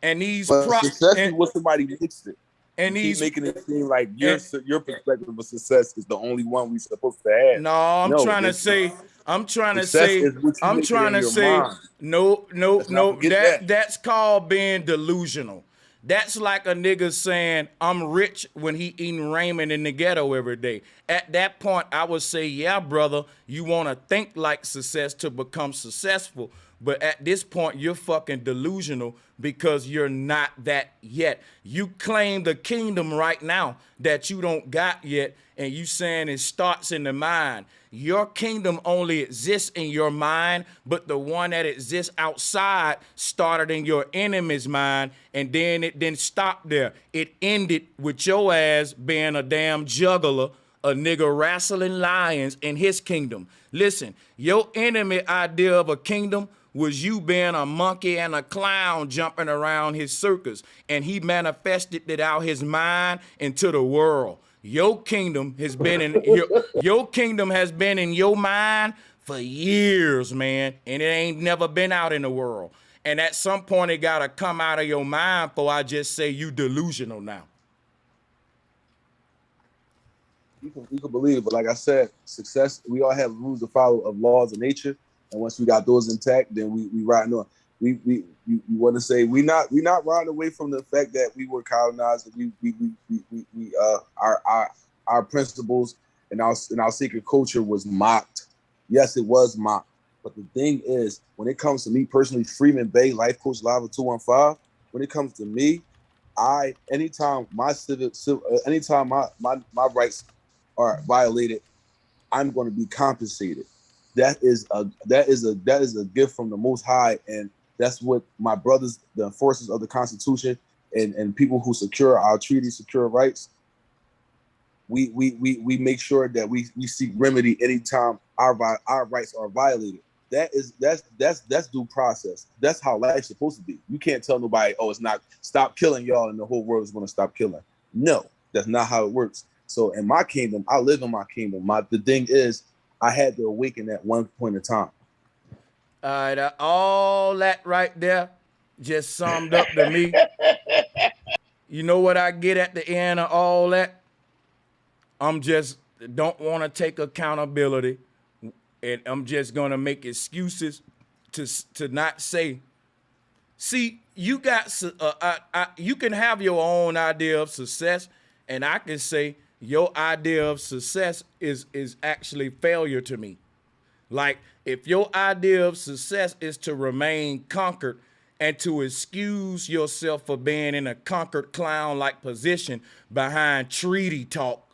And these success was somebody mixed it. And you these keep making it seem like your perspective of success is the only one we're supposed to have. No, I'm trying to say, no. That's called being delusional. That's like a nigga saying I'm rich when he eating ramen in the ghetto every day. At that point, I would say, yeah, brother, you want to think like success to become successful. But at this point, you're fucking delusional because you're not that yet. You claim the kingdom right now that you don't got yet, and you saying it starts in the mind. Your kingdom only exists in your mind, but the one that exists outside started in your enemy's mind, and then it didn't stop there. It ended with your ass being a damn juggler, a nigga wrestling lions in his kingdom. Listen, your enemy idea of a kingdom was you being a monkey and a clown jumping around his circus, and he manifested it out his mind into the world. Your kingdom has been in your kingdom has been in your mind for years, man, and it ain't never been out in the world. And at some point, it gotta come out of your mind before I just say you delusional now. You can believe it, but like I said, success, we all have rules to follow of laws of nature. And once we got those intact, then we riding on. We want to say we not riding away from the fact that we were colonized. Our principles and our sacred culture was mocked. Yes, it was mocked. But the thing is, when it comes to me personally, Freeman Bay, Life Coach Lava 215, when it comes to me, anytime my rights are violated, I'm going to be compensated. That is a gift from the Most High, and that's what my brothers, the enforcers of the Constitution, and people who secure our treaties, secure rights. We make sure that we seek remedy anytime our rights are violated. That's due process. That's how life's supposed to be. You can't tell nobody, oh, it's not, stop killing y'all, and the whole world is going to stop killing. No, that's not how it works. So in my kingdom, I live in my kingdom. The thing is, I had to awaken at one point in time. All right, all that right there just summed up to me. You know what I get at the end of all that? I'm just don't want to take accountability, and I'm just gonna make excuses to not say. See, you got you can have your own idea of success, and I can say your idea of success is actually failure to me. Like, if your idea of success is to remain conquered and to excuse yourself for being in a conquered clown-like position behind treaty talk,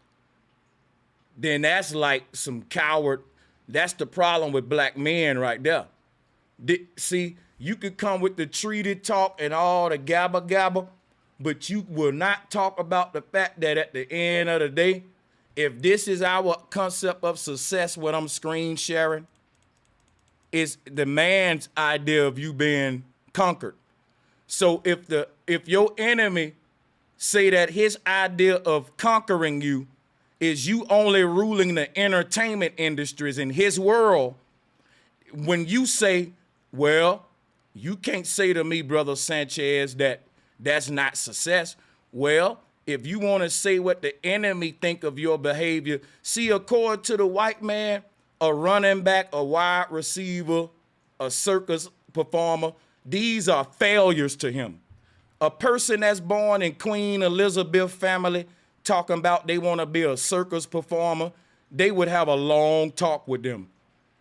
then that's like some coward. That's the problem with black men right there. See, you could come with the treaty talk and all the gabba, but you will not talk about the fact that at the end of the day, if this is our concept of success, what I'm screen sharing, is the man's idea of you being conquered. So if your enemy say that his idea of conquering you is you only ruling the entertainment industries in his world, when you say, well, You can't say to me, Brother Sanchez, that that's not success. Well, if you want to say what the enemy think of your behavior, see, according to the white man, a running back, a wide receiver, a circus performer, these are failures to him. A person that's born in Queen Elizabeth family talking about they want to be a circus performer, they would have a long talk with them.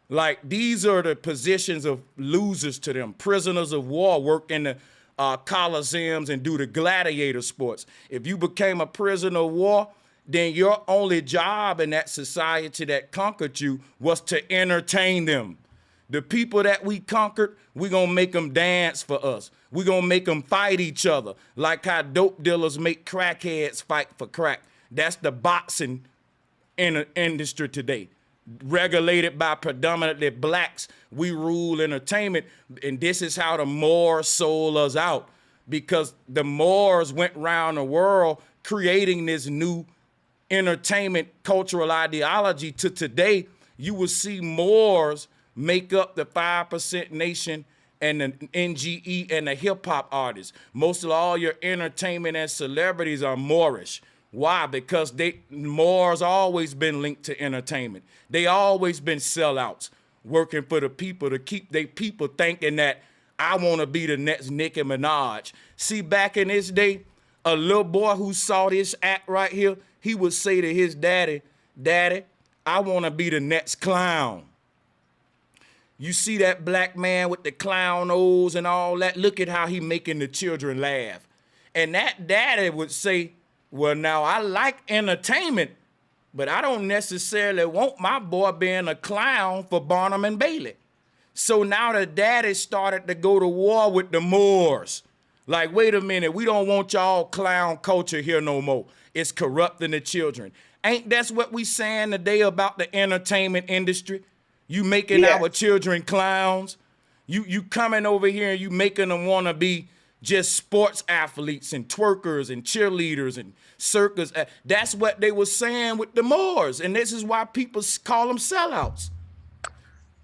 Like, these are the positions of losers to them. Prisoners of war work in the coliseums and do the gladiator sports. If you became a prisoner of war, then your only job in that society that conquered you was to entertain them. The people that we conquered, we gonna make them dance for us. We gonna make them fight each other, like how dope dealers make crackheads fight for crack. That's the boxing industry today. Regulated by predominantly blacks, we rule entertainment, and this is how the Moors sold us out, because the Moors went around the world creating this new entertainment cultural ideology. To today, you will see Moors make up the 5% nation and the NGE and the hip hop artists. Most of all your entertainment and celebrities are Moorish. Why? Because Moors always been linked to entertainment. They always been sellouts, working for the people to keep their people thinking that I want to be the next Nicki Minaj. See, back in this day, a little boy who saw this act right here, he would say to his daddy, "Daddy, I want to be the next clown." You see that black man with the clown nose and all that? Look at how he making the children laugh. And that daddy would say, "Well, now I like entertainment, but I don't necessarily want my boy being a clown for Barnum and Bailey." So now the daddy started to go to war with the Moors. Like, wait a minute, we don't want y'all clown culture here no more. It's corrupting the children. Ain't that's what we saying today about the entertainment industry? You making our children clowns. You coming over here and you making them want to be just sports athletes and twerkers and cheerleaders and circus. That's what they were saying with the Moors, and this is why people call them sellouts.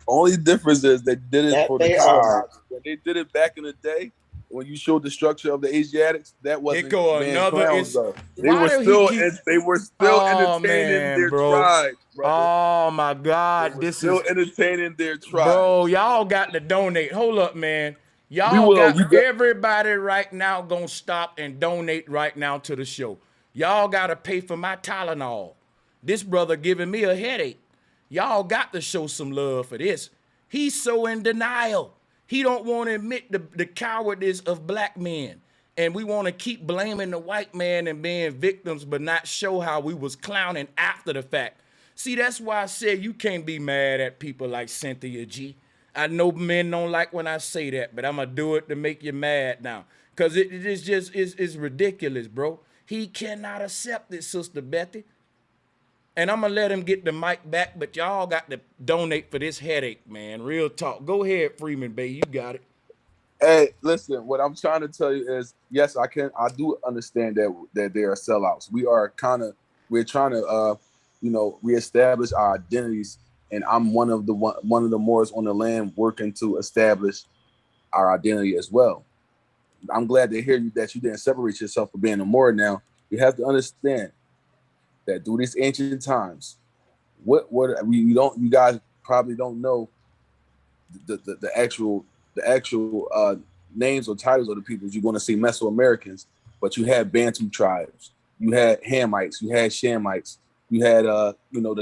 Only difference is they did it for the colonists. When they did it back in the day, when you showed the structure of the Asiatics, that wasn't clowns, though. They were still entertaining their tribes, brother. Oh my God, this still is entertaining their tribes. Bro, y'all got to donate. Hold up, man. Everybody right now gonna stop and donate right now to the show. Y'all gotta pay for my Tylenol. This brother giving me a headache. Y'all got to show some love for this. He's so in denial. He don't want to admit the cowardice of black men. And we want to keep blaming the white man and being victims, but not show how we was clowning after the fact. See, that's why I said you can't be mad at people like Cynthia G. I know men don't like when I say that, but I'm going to do it to make you mad now. Because it is just, it's ridiculous, bro. He cannot accept it, Sister Betty. And I'm going to let him get the mic back, but y'all got to donate for this headache, man. Real talk. Go ahead, Freeman Bay. You got it. Hey, listen, what I'm trying to tell you is, yes, I do understand that they are sellouts. We're trying to, reestablish our identities. And I'm one of the Moors on the land working to establish our identity as well. I'm glad to hear that you didn't separate yourself from being a Moor. Now, you have to understand that through these ancient times, you guys probably don't know the actual names or titles of the peoples. You're going to see Mesoamericans, but you had Bantu tribes, you had Hamites, you had Shamites, you had the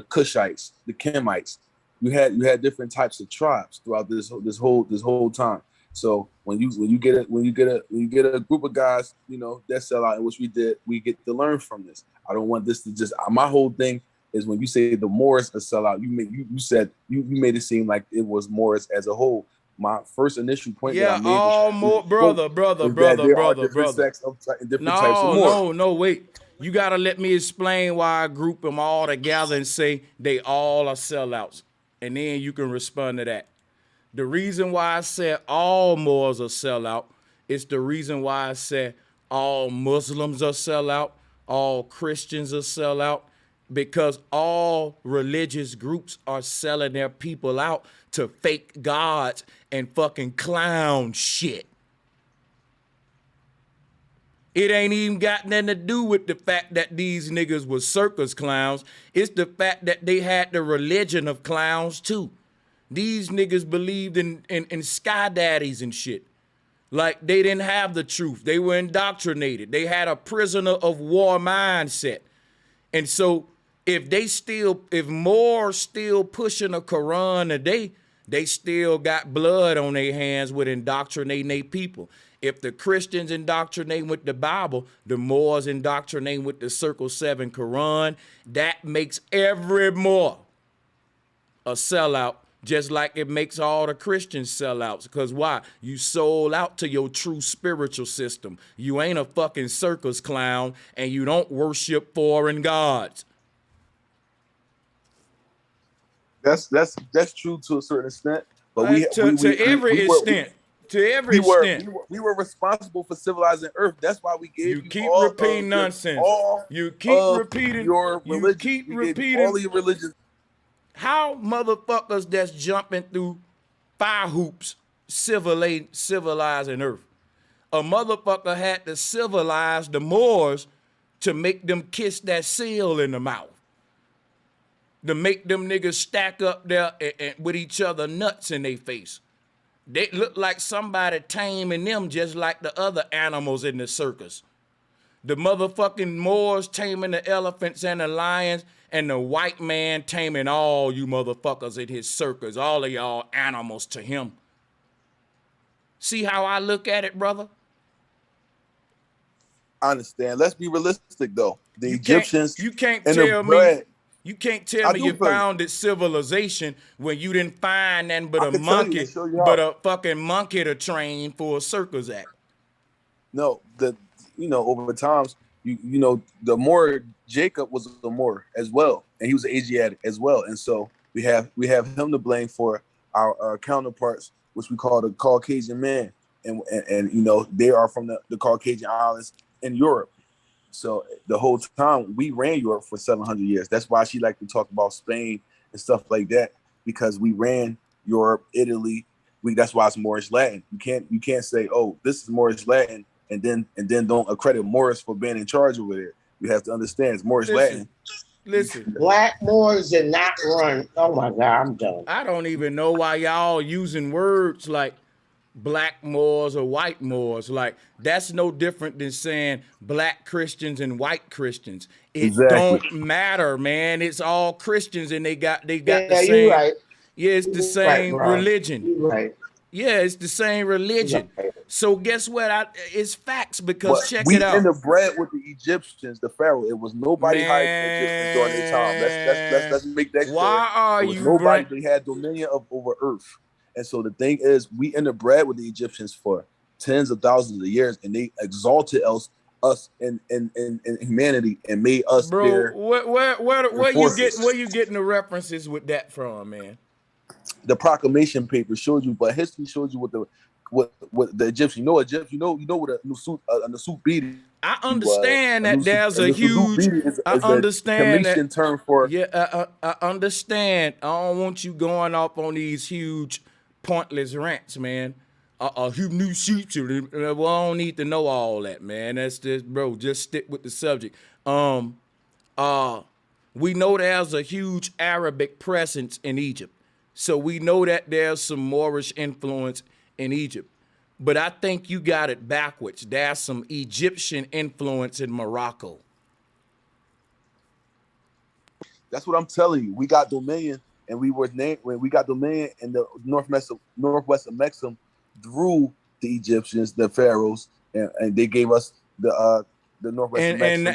Cushites, the Kemites. You had different types of tribes throughout this whole time. So when you get a group of guys, that sell out, and which we did, we get to learn from this. I don't want this to just. My whole thing is when you say the Moors are sell out, you made it seem like it was Moors as a whole. My first initial point that I made was brother. Different types of Moors. No, wait. You gotta let me explain why I group them all together and say they all are sellouts, and then you can respond to that. The reason why I said all Moors are sellout is the reason why I said all Muslims are sellout, all Christians are sellout. because all religious groups are selling their people out to fake gods and fucking clown shit. It ain't even got nothing to do with the fact that these niggas was circus clowns. It's the fact that they had the religion of clowns too. These niggas believed in sky daddies and shit. Like they didn't have the truth. They were indoctrinated. They had a prisoner of war mindset. And so if Moors still pushing a Quran today, they still got blood on their hands with indoctrinating their people. If the Christians indoctrinate with the Bible, the Moors indoctrinate with the Circle 7 Quran, that makes every Moor a sellout, just like it makes all the Christians sellouts. Because why? You sold out to your true spiritual system. You ain't a fucking circus clown, and you don't worship foreign gods. That's true to a certain extent, but to every extent. We were responsible for civilizing Earth. That's why we gave you keep all repeating nonsense. You keep repeating your religion. You keep repeating all your religions. How motherfuckers that's jumping through fire hoops civilizing Earth? A motherfucker had to civilize the Moors to make them kiss that seal in the mouth. To make them niggas stack up there and with each other nuts in their face. They look like somebody taming them just like the other animals in the circus. The motherfucking Moors taming the elephants and the lions, and the white man taming all you motherfuckers in his circus, all of y'all animals to him. See how I look at it, brother? I understand. Let's be realistic though. The Egyptians, you can't tell me. You can't tell me you feel founded civilization when you didn't find nothing but a monkey, but a fucking monkey to train for a circus act. No, over times, the Moor, Jacob was a Moor as well, and he was an Asiatic as well, and so we have him to blame for our counterparts, which we call the Caucasian man, and they are from the Caucasian islands in Europe. So the whole time we ran Europe for 700 years. That's why she liked to talk about Spain and stuff like that, because we ran Europe, Italy. That's why it's Moorish Latin. You can't say, oh, this is Moorish Latin, and then don't accredit Moors for being in charge over there. You have to understand it's Moorish Latin. Listen, Black Moors did not run. Oh my God, I'm done. I don't even know why y'all using words like black Moors or white Moors. Like, that's no different than saying black Christians and white Christians. It don't matter, man. It's all Christians, and they got the same. You're right. Yeah, it's the same religion. You're right. Yeah, it's the same religion. Right. So guess what? It's facts, because check it out. We interbred with the Egyptians, the Pharaoh. It was nobody hiding the Egyptians during their time. Let's make that clear. Why are you? Nobody had dominion over Earth. And so the thing is, we interbred with the Egyptians for tens of thousands of years, and they exalted us in humanity and made us their where you getting the references with that from, man? The proclamation paper showed you, but history showed you what the Egyptian. You know what a Nusut beating. I understand that there's a huge. I understand that term for. Yeah, I understand. I don't want you going off on these huge, pointless rants, man. A new sheet. Well, I don't need to know all that, man. That's just, bro. Just stick with the subject. We know there's a huge Arabic presence in Egypt, so we know that there's some Moorish influence in Egypt. But I think you got it backwards. There's some Egyptian influence in Morocco. That's what I'm telling you. We got dominion, and we were named when we got dominion in the northwest of Mexico through the Egyptians, the pharaohs, and they gave us the northwest of Mexico.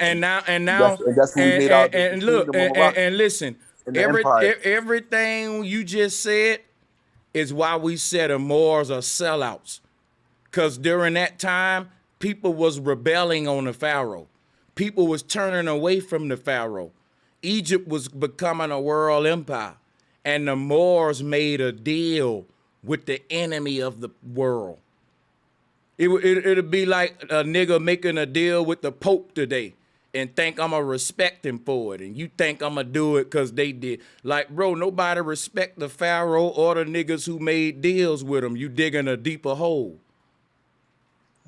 And now that's when we made out. And look and listen. Everything you just said is why we said the Moors are sellouts. Because during that time, people was rebelling on the Pharaoh. People was turning away from the Pharaoh. Egypt was becoming a world empire. And the Moors made a deal with the enemy of the world. It'd be like a nigga making a deal with the Pope today. and think I'ma respect him for it, and you think I'ma do it because they did. Like, bro, nobody respect the Pharaoh or the niggas who made deals with him. You digging a deeper hole.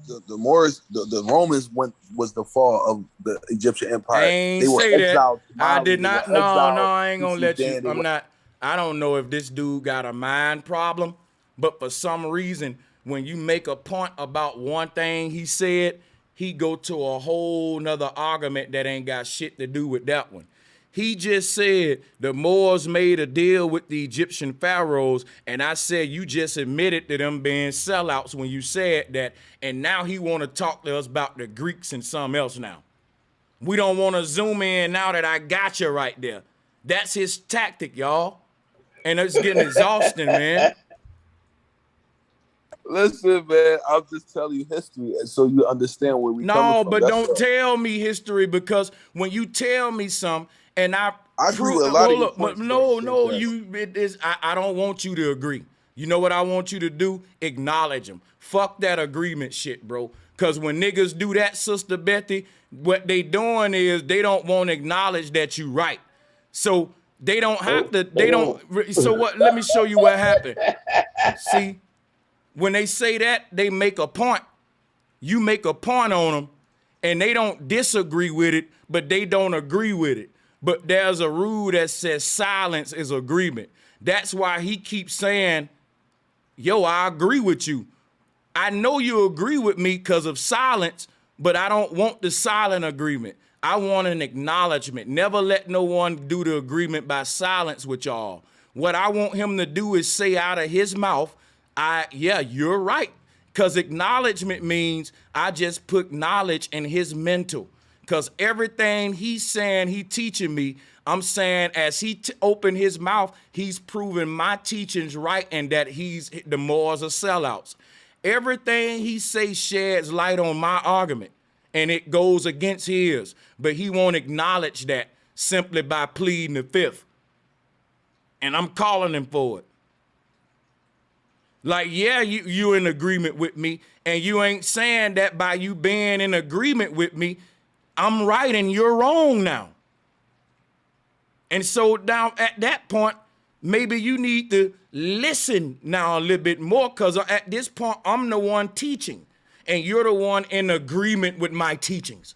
The Moors, the Romans was the fall of the Egyptian Empire. I ain't They were say exiled. that. I did not. No, I ain't gonna let you. I'm not. I don't know if this dude got a mind problem, but for some reason, when you make a point about one thing he said, he go to a whole nother argument that ain't got shit to do with that one. He just said the Moors made a deal with the Egyptian pharaohs, and I said you just admitted to them being sellouts when you said that, and now he want to talk to us about the Greeks and something else now. We don't want to zoom in now that I got you right there. That's his tactic, y'all. And it's getting exhausting, man. Listen, man, I'm just telling you history, and so you understand where we coming from. No, but don't tell me history, because when you tell me something and I agree with a lot of your points. No, I don't want you to agree. You know what I want you to do? Acknowledge them. Fuck that agreement shit, bro. Because when niggas do that, Sister Betty, what they doing is they don't want to acknowledge that you right. So they don't have to, so what, let me show you what happened. See, when they say that, they make a point. You make a point on them, and they don't disagree with it, but they don't agree with it. But there's a rule that says silence is agreement. That's why he keeps saying, yo, I agree with you. I know you agree with me because of silence, but I don't want the silent agreement. I want an acknowledgement. Never let no one do the agreement by silence with y'all. What I want him to do is say out of his mouth, yeah, you're right. Because acknowledgement means I just put knowledge in his mental. Because everything he's saying, he teaching me, I'm saying as he opened his mouth, he's proving my teachings right and that the Moors are sellouts. Everything he say sheds light on my argument, and it goes against his, but he won't acknowledge that simply by pleading the fifth. And I'm calling him for it. Like, yeah, you in agreement with me, and you ain't saying that by you being in agreement with me, I'm right and you're wrong now. And so now at that point, maybe you need to listen now a little bit more, because at this point, I'm the one teaching, and you're the one in agreement with my teachings.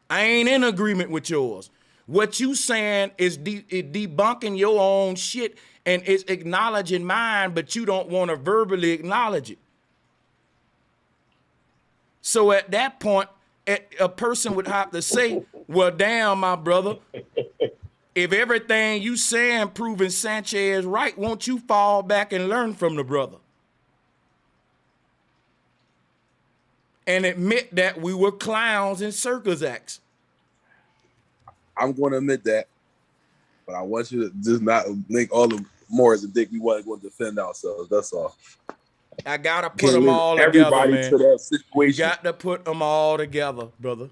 I ain't in agreement with yours. What you saying is debunking your own shit, and it's acknowledging mine, but you don't want to verbally acknowledge it. So at that point, a person would have to say, well, damn, my brother, if everything you saying proving Sanchez right, won't you fall back and learn from the brother? And admit that we were clowns in circus acts. I'm going to admit that, but I want you to just not link all the Moors and think we want to go defend ourselves. That's all. I gotta put them all together, man. To that situation. You got to put them all together, brother.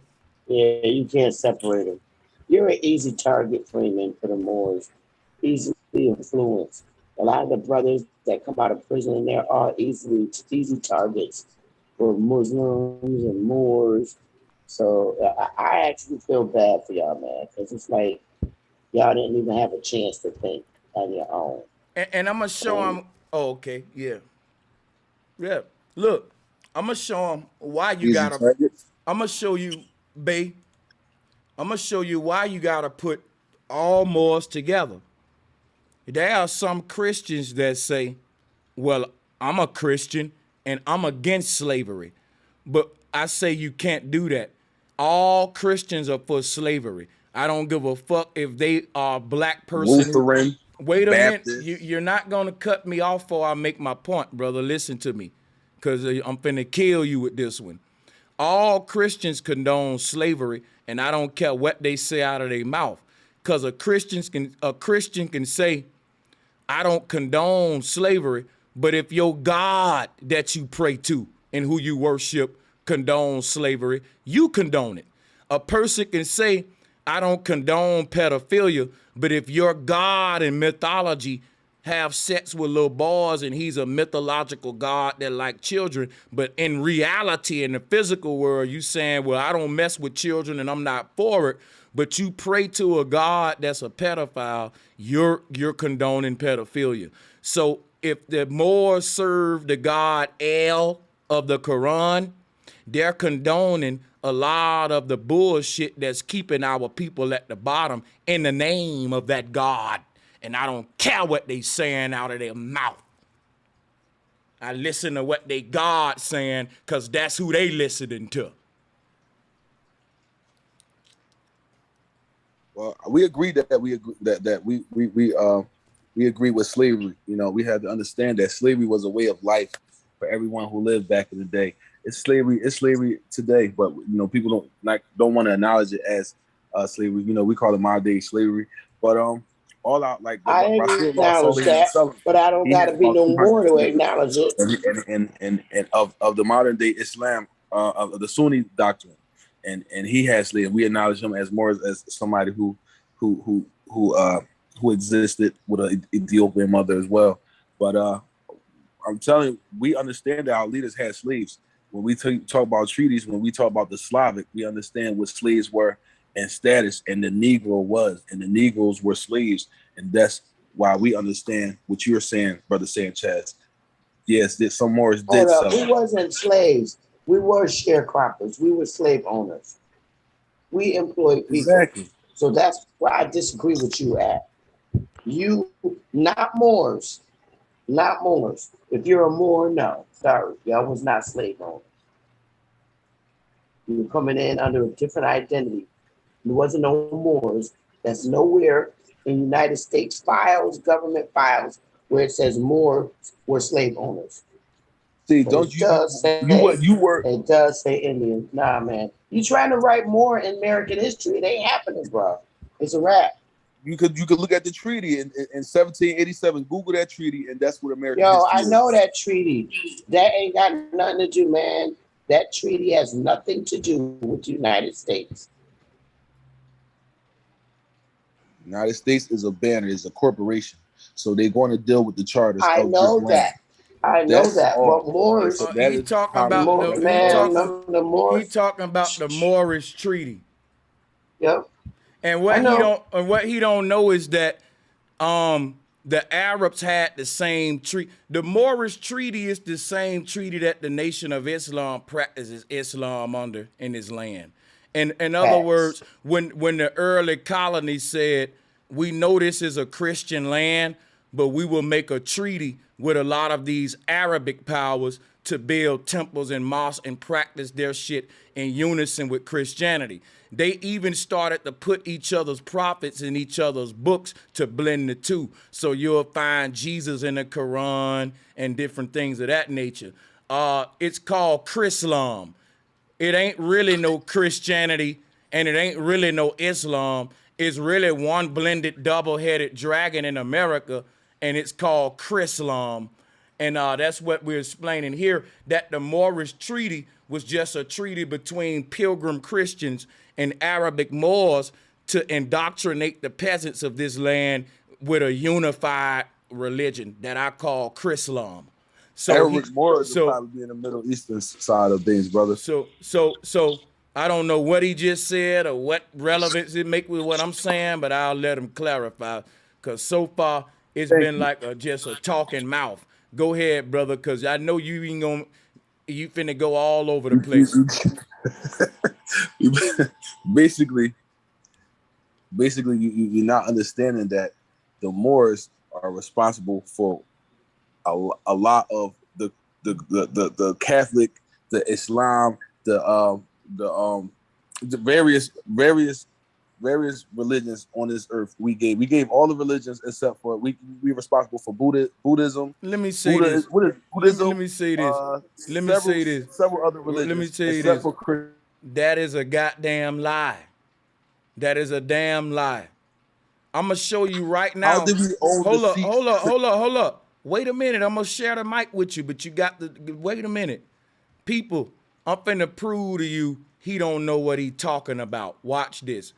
Yeah, you can't separate them. You're an easy target, Freeman, for the Moors. Easily influenced. A lot of the brothers that come out of prison in there are easy targets for Muslims and Moors. So I actually feel bad for y'all, man, because it's like y'all didn't even have a chance to think on your own. And I'm going to show them. Oh, okay. Yeah. Yeah. Look, I'm going to show them why you got to. I'm going to show you, Bay. I'm going to show you why you got to put all Moors together. There are some Christians that say, well, I'm a Christian and I'm against slavery. But I say you can't do that. All Christians are for slavery. I don't give a fuck if they are a black person. Lutheran, wait a Baptist. minute. You're not going to cut me off before I make my point, brother. Listen to me, because I'm finna kill you with this one. All Christians condone slavery, and I don't care what they say out of their mouth, because a Christian can say, I don't condone slavery, but if your God that you pray to and who you worship condones slavery, you condone it. A person can say, I don't condone pedophilia, but if your God and mythology have sex with little boys and he's a mythological god that like children, but in reality, in the physical world, you saying, well, I don't mess with children and I'm not for it, but you pray to a god that's a pedophile, you're condoning pedophilia. So if the Moors serve the god El of the Quran, they're condoning a lot of the bullshit that's keeping our people at the bottom in the name of that God. And I don't care what they saying out of their mouth. I listen to what they God saying because that's who they listening to. Well, we agree that we agree with slavery. You know, we had to understand that slavery was a way of life for everyone who lived back in the day. It's slavery today, but you know, people don't want to acknowledge it as slavery. You know, we call it modern day slavery. But all out like I acknowledge that, but I don't gotta be no more to acknowledge it. And of the modern day Islam, of the Sunni doctrine, and he has slaves. We acknowledge him as more as somebody who existed with an Ethiopian mother as well. But I'm telling you, we understand that our leaders had slaves. When we talk about treaties, when we talk about the Slavic, we understand what slaves were and status, and the Negro was, and the Negroes were slaves, and that's why we understand what you're saying, Brother Sanchez. Yes, that some Moors did so. We wasn't slaves. We were sharecroppers. We were slave owners. We employed people. Exactly. So that's where I disagree with you at. You, not Moors. Not Moors. If you're a Moor, no. Sorry. Y'all was not slave owners. You were coming in under a different identity. There wasn't no Moors. That's nowhere in United States files, government files, where it says Moors were slave owners. See, But don't it you? does say, You were. It does say Indian. Nah, man. You trying to write more in American history? It ain't happening, bro. It's a wrap. You could look at the treaty in 1787. Google that treaty, and that's what American Yo, history I know is. that treaty. That ain't got nothing to do, man. That treaty has nothing to do with the United States. United States is a banner, is a corporation, so they're going to deal with the charters. I of know this that. land. I know That's that. all. But Moors, So that He is talking how about we- he talking about the Moorish treaty. Yep. And what he don't know is that the Arabs had the same treaty. The Moorish treaty is the same treaty that the Nation of Islam practices Islam under in his land. And in other words, when the early colonies said, we know this is a Christian land, but we will make a treaty with a lot of these Arabic powers to build temples and mosques and practice their shit in unison with Christianity. They even started to put each other's prophets in each other's books to blend the two. So you'll find Jesus in the Quran and different things of that nature. It's called Chrislam. It ain't really no Christianity and it ain't really no Islam. It's really one blended double-headed dragon in America, and it's called Chrislam. And that's what we're explaining here, that the Moorish treaty was just a treaty between pilgrim Christians and Arabic Moors to indoctrinate the peasants of this land with a unified religion that I call Chrislam. So Arabic Moors would probably be in the Middle Eastern side of things, brother. So I don't know what he just said or what relevance it make with what I'm saying, but I'll let him clarify. Cause so far it's been like just a talking mouth. Go ahead, brother, cause I know you finna go all over the place. Basically, you're not understanding that the Moors are responsible for a lot of the Catholic, the Islam, the various religions on this earth. We gave all the religions except for we're responsible for Buddhism. Let me say this. Buddhism. Let me say this. Let me say this. Several other religions. Let me tell you except this. For that is a goddamn lie. That is a damn lie. I'm gonna show you right now. How did we own Hold up. Wait a minute. I'm gonna share the mic with you, but you got to wait a minute. People, I'm finna prove to you he don't know what he talking about. Watch this.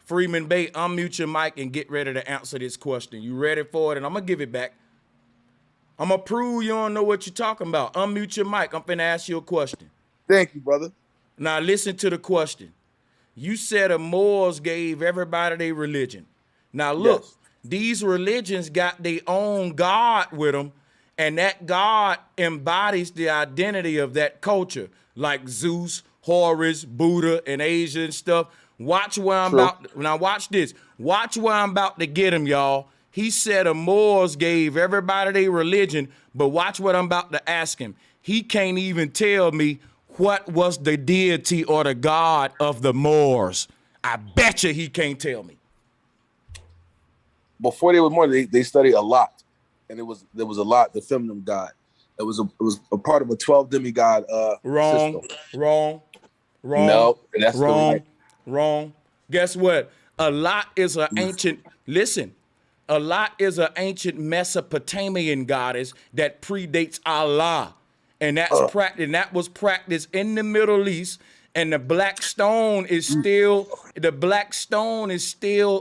Freeman Bay, unmute your mic and get ready to answer this question. You ready for it? And I'm gonna give it back. I'm gonna prove you don't know what you're talking about. Unmute your mic. I'm finna ask you a question. Thank you, brother. Now listen to the question. You said the Moors gave everybody their religion. Now look, Yes. these religions got their own God with them, and that God embodies the identity of that culture, like Zeus, Horus, Buddha, and Asia and stuff. Watch where I'm about. Now watch this. Watch where I'm about to get him, y'all. He said the Moors gave everybody their religion, but watch what I'm about to ask him. He can't even tell me what was the deity or the god of the Moors. I bet you he can't tell me. Before they were Moors, they studied a lot, and there was a lot. The feminine god. It was a part of a 12 demigod Wrong, system. wrong. No, that's wrong. Wrong. Guess what? A lot is an ancient. Listen, a lot is an ancient Mesopotamian goddess that predates Allah, and that was practiced in the Middle East. And the black stone is still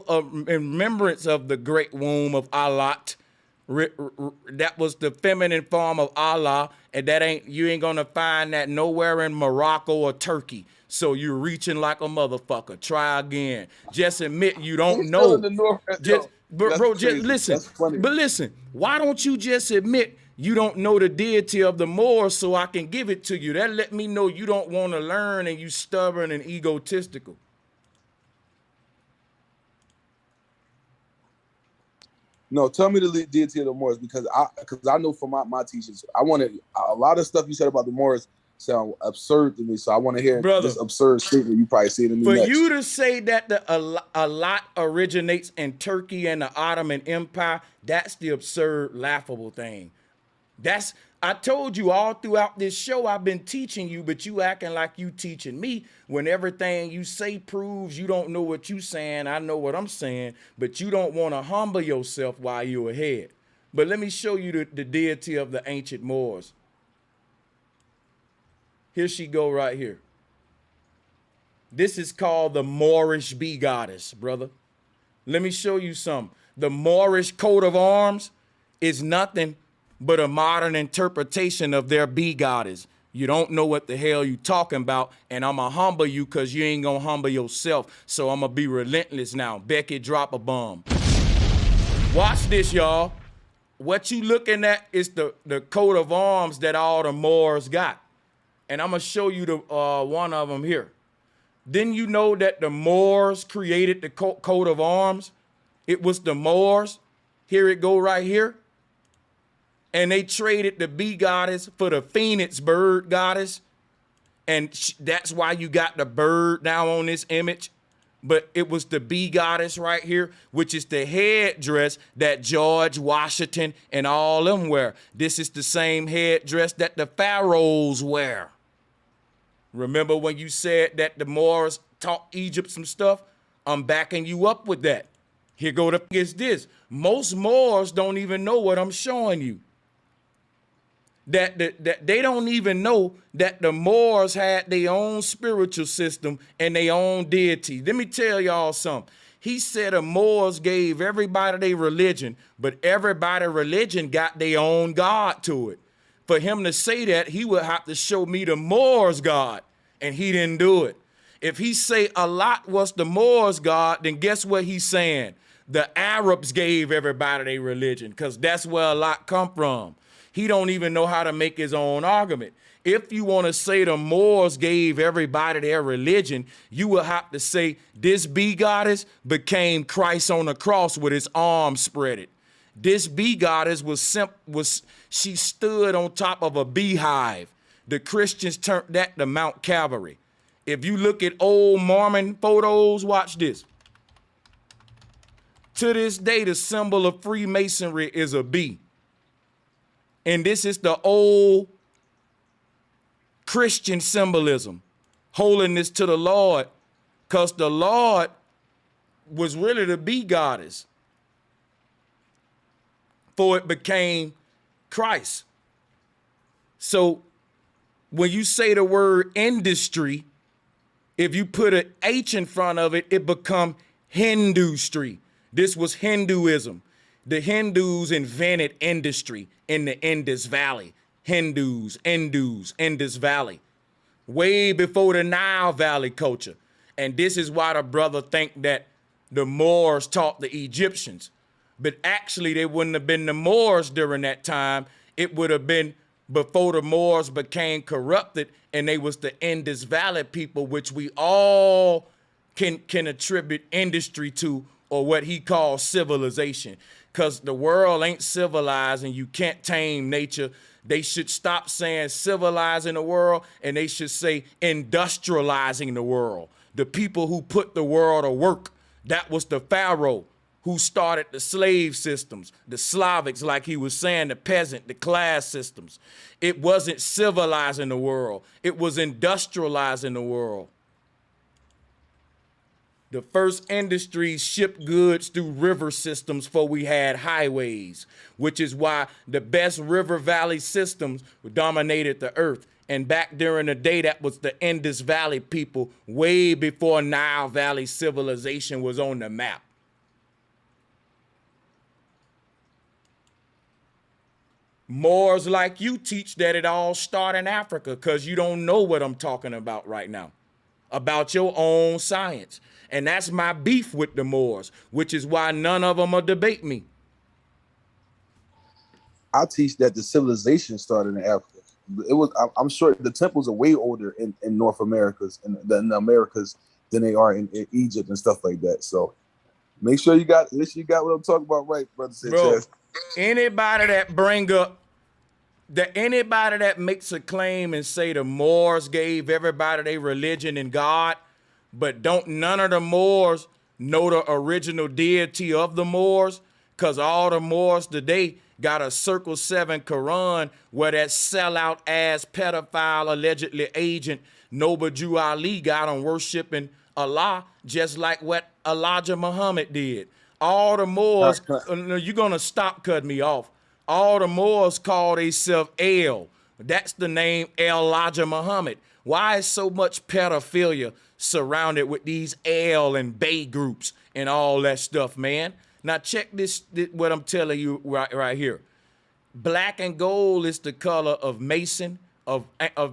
a remembrance of the great womb of Allah. That was the feminine form of Allah, and you ain't gonna find that nowhere in Morocco or Turkey. So you're reaching like a motherfucker. Try again. Just admit you don't know. Just listen. But listen, why don't you just admit you don't know the deity of the Moors so I can give it to you? That let me know you don't want to learn and you stubborn and egotistical. No, tell me the deity of the Moors because I know from my teachers, a lot of stuff you said about the Moors sound absurd to me. So I want to hear this absurd statement you probably see in the next. For you to say that a lot originates in Turkey and the Ottoman Empire, that's the absurd, laughable thing. I told you all throughout this show I've been teaching you, but you acting like you teaching me when everything you say proves you don't know what you saying. I know what I'm saying, but you don't want to humble yourself while you're ahead. But let me show you the deity of the ancient Moors. Here she go right here. This is called the Moorish bee goddess, brother. Let me show you something. The Moorish coat of arms is nothing but a modern interpretation of their bee goddess. You don't know what the hell you talking about, and I'm going to humble you because you ain't going to humble yourself. So I'm going to be relentless now. Becky, drop a bomb. Watch this, y'all. What you looking at is the coat of arms that all the Moors got. And I'm going to show you the one of them here. Didn't you know that the Moors created the coat of arms? It was the Moors. Here it go right here. And they traded the bee goddess for the phoenix bird goddess. And that's why you got the bird now on this image. But it was the bee goddess right here, which is the headdress that George Washington and all them wear. This is the same headdress that the pharaohs wear. Remember when you said that the Moors taught Egypt some stuff? I'm backing you up with that. Here go the is this. Most Moors don't even know what I'm showing you. That they don't even know that the Moors had their own spiritual system and their own deity. Let me tell y'all something. He said the Moors gave everybody their religion, but everybody's religion got their own God to it. For him to say that, he would have to show me the Moors' God, and he didn't do it. If he say Allah was the Moors' God, then guess what he's saying? The Arabs gave everybody their religion, because that's where Allah come from. He don't even know how to make his own argument. If you want to say the Moors gave everybody their religion, you will have to say this bee goddess became Christ on the cross with his arms spreaded. This bee goddess she stood on top of a beehive. The Christians turned that to Mount Calvary. If you look at old Mormon photos, watch this. To this day, the symbol of Freemasonry is a bee. And this is the old Christian symbolism, holiness to the Lord, because the Lord was really the bee goddess, for it became Christ. So when you say the word industry, if you put an H in front of it, it become Hindustry. This was Hinduism. The Hindus invented industry in the Indus Valley. Indus, Indus Valley. Way before the Nile Valley culture. And this is why the brother think that the Moors taught the Egyptians. But actually, they wouldn't have been the Moors during that time. It would have been before the Moors became corrupted, and they was the Indus Valley people, which we all can attribute industry to, or what he calls civilization. Because the world ain't civilized, and you can't tame nature. They should stop saying civilizing the world, and they should say industrializing the world. The people who put the world to work, that was the Pharaoh who started the slave systems, the Slavics, like he was saying, the peasant, the class systems. It wasn't civilizing the world. It was industrializing the world. The first industries shipped goods through river systems before we had highways, which is why the best river valley systems dominated the earth. And back during the day, that was the Indus Valley people, way before Nile Valley civilization was on the map. Moors like you teach that it all started in Africa, because you don't know what I'm talking about right now, about your own science. And that's my beef with the Moors, which is why none of them will debate me. I teach that the civilization started in Africa. I'm sure the temples are way older in North Americas and in the Americas than they are in Egypt and stuff like that. So make sure you got what I'm talking about right, brother Sanchez. Bro, anybody that makes a claim and say the Moors gave everybody their religion and God, but don't none of the Moors know the original deity of the Moors, because all the Moors today got a Circle 7 Quran where that sellout ass pedophile allegedly agent Noble Jew Ali got them worshiping Allah, just like what Elijah Muhammad did. All the Moors, you're gonna stop cutting me off. All the Moors call themselves El. That's the name Elijah Muhammad. Why is so much pedophilia surrounded with these El and Bay groups and all that stuff, man? Now check this what I'm telling you right here. Black and gold is the color of Mason, of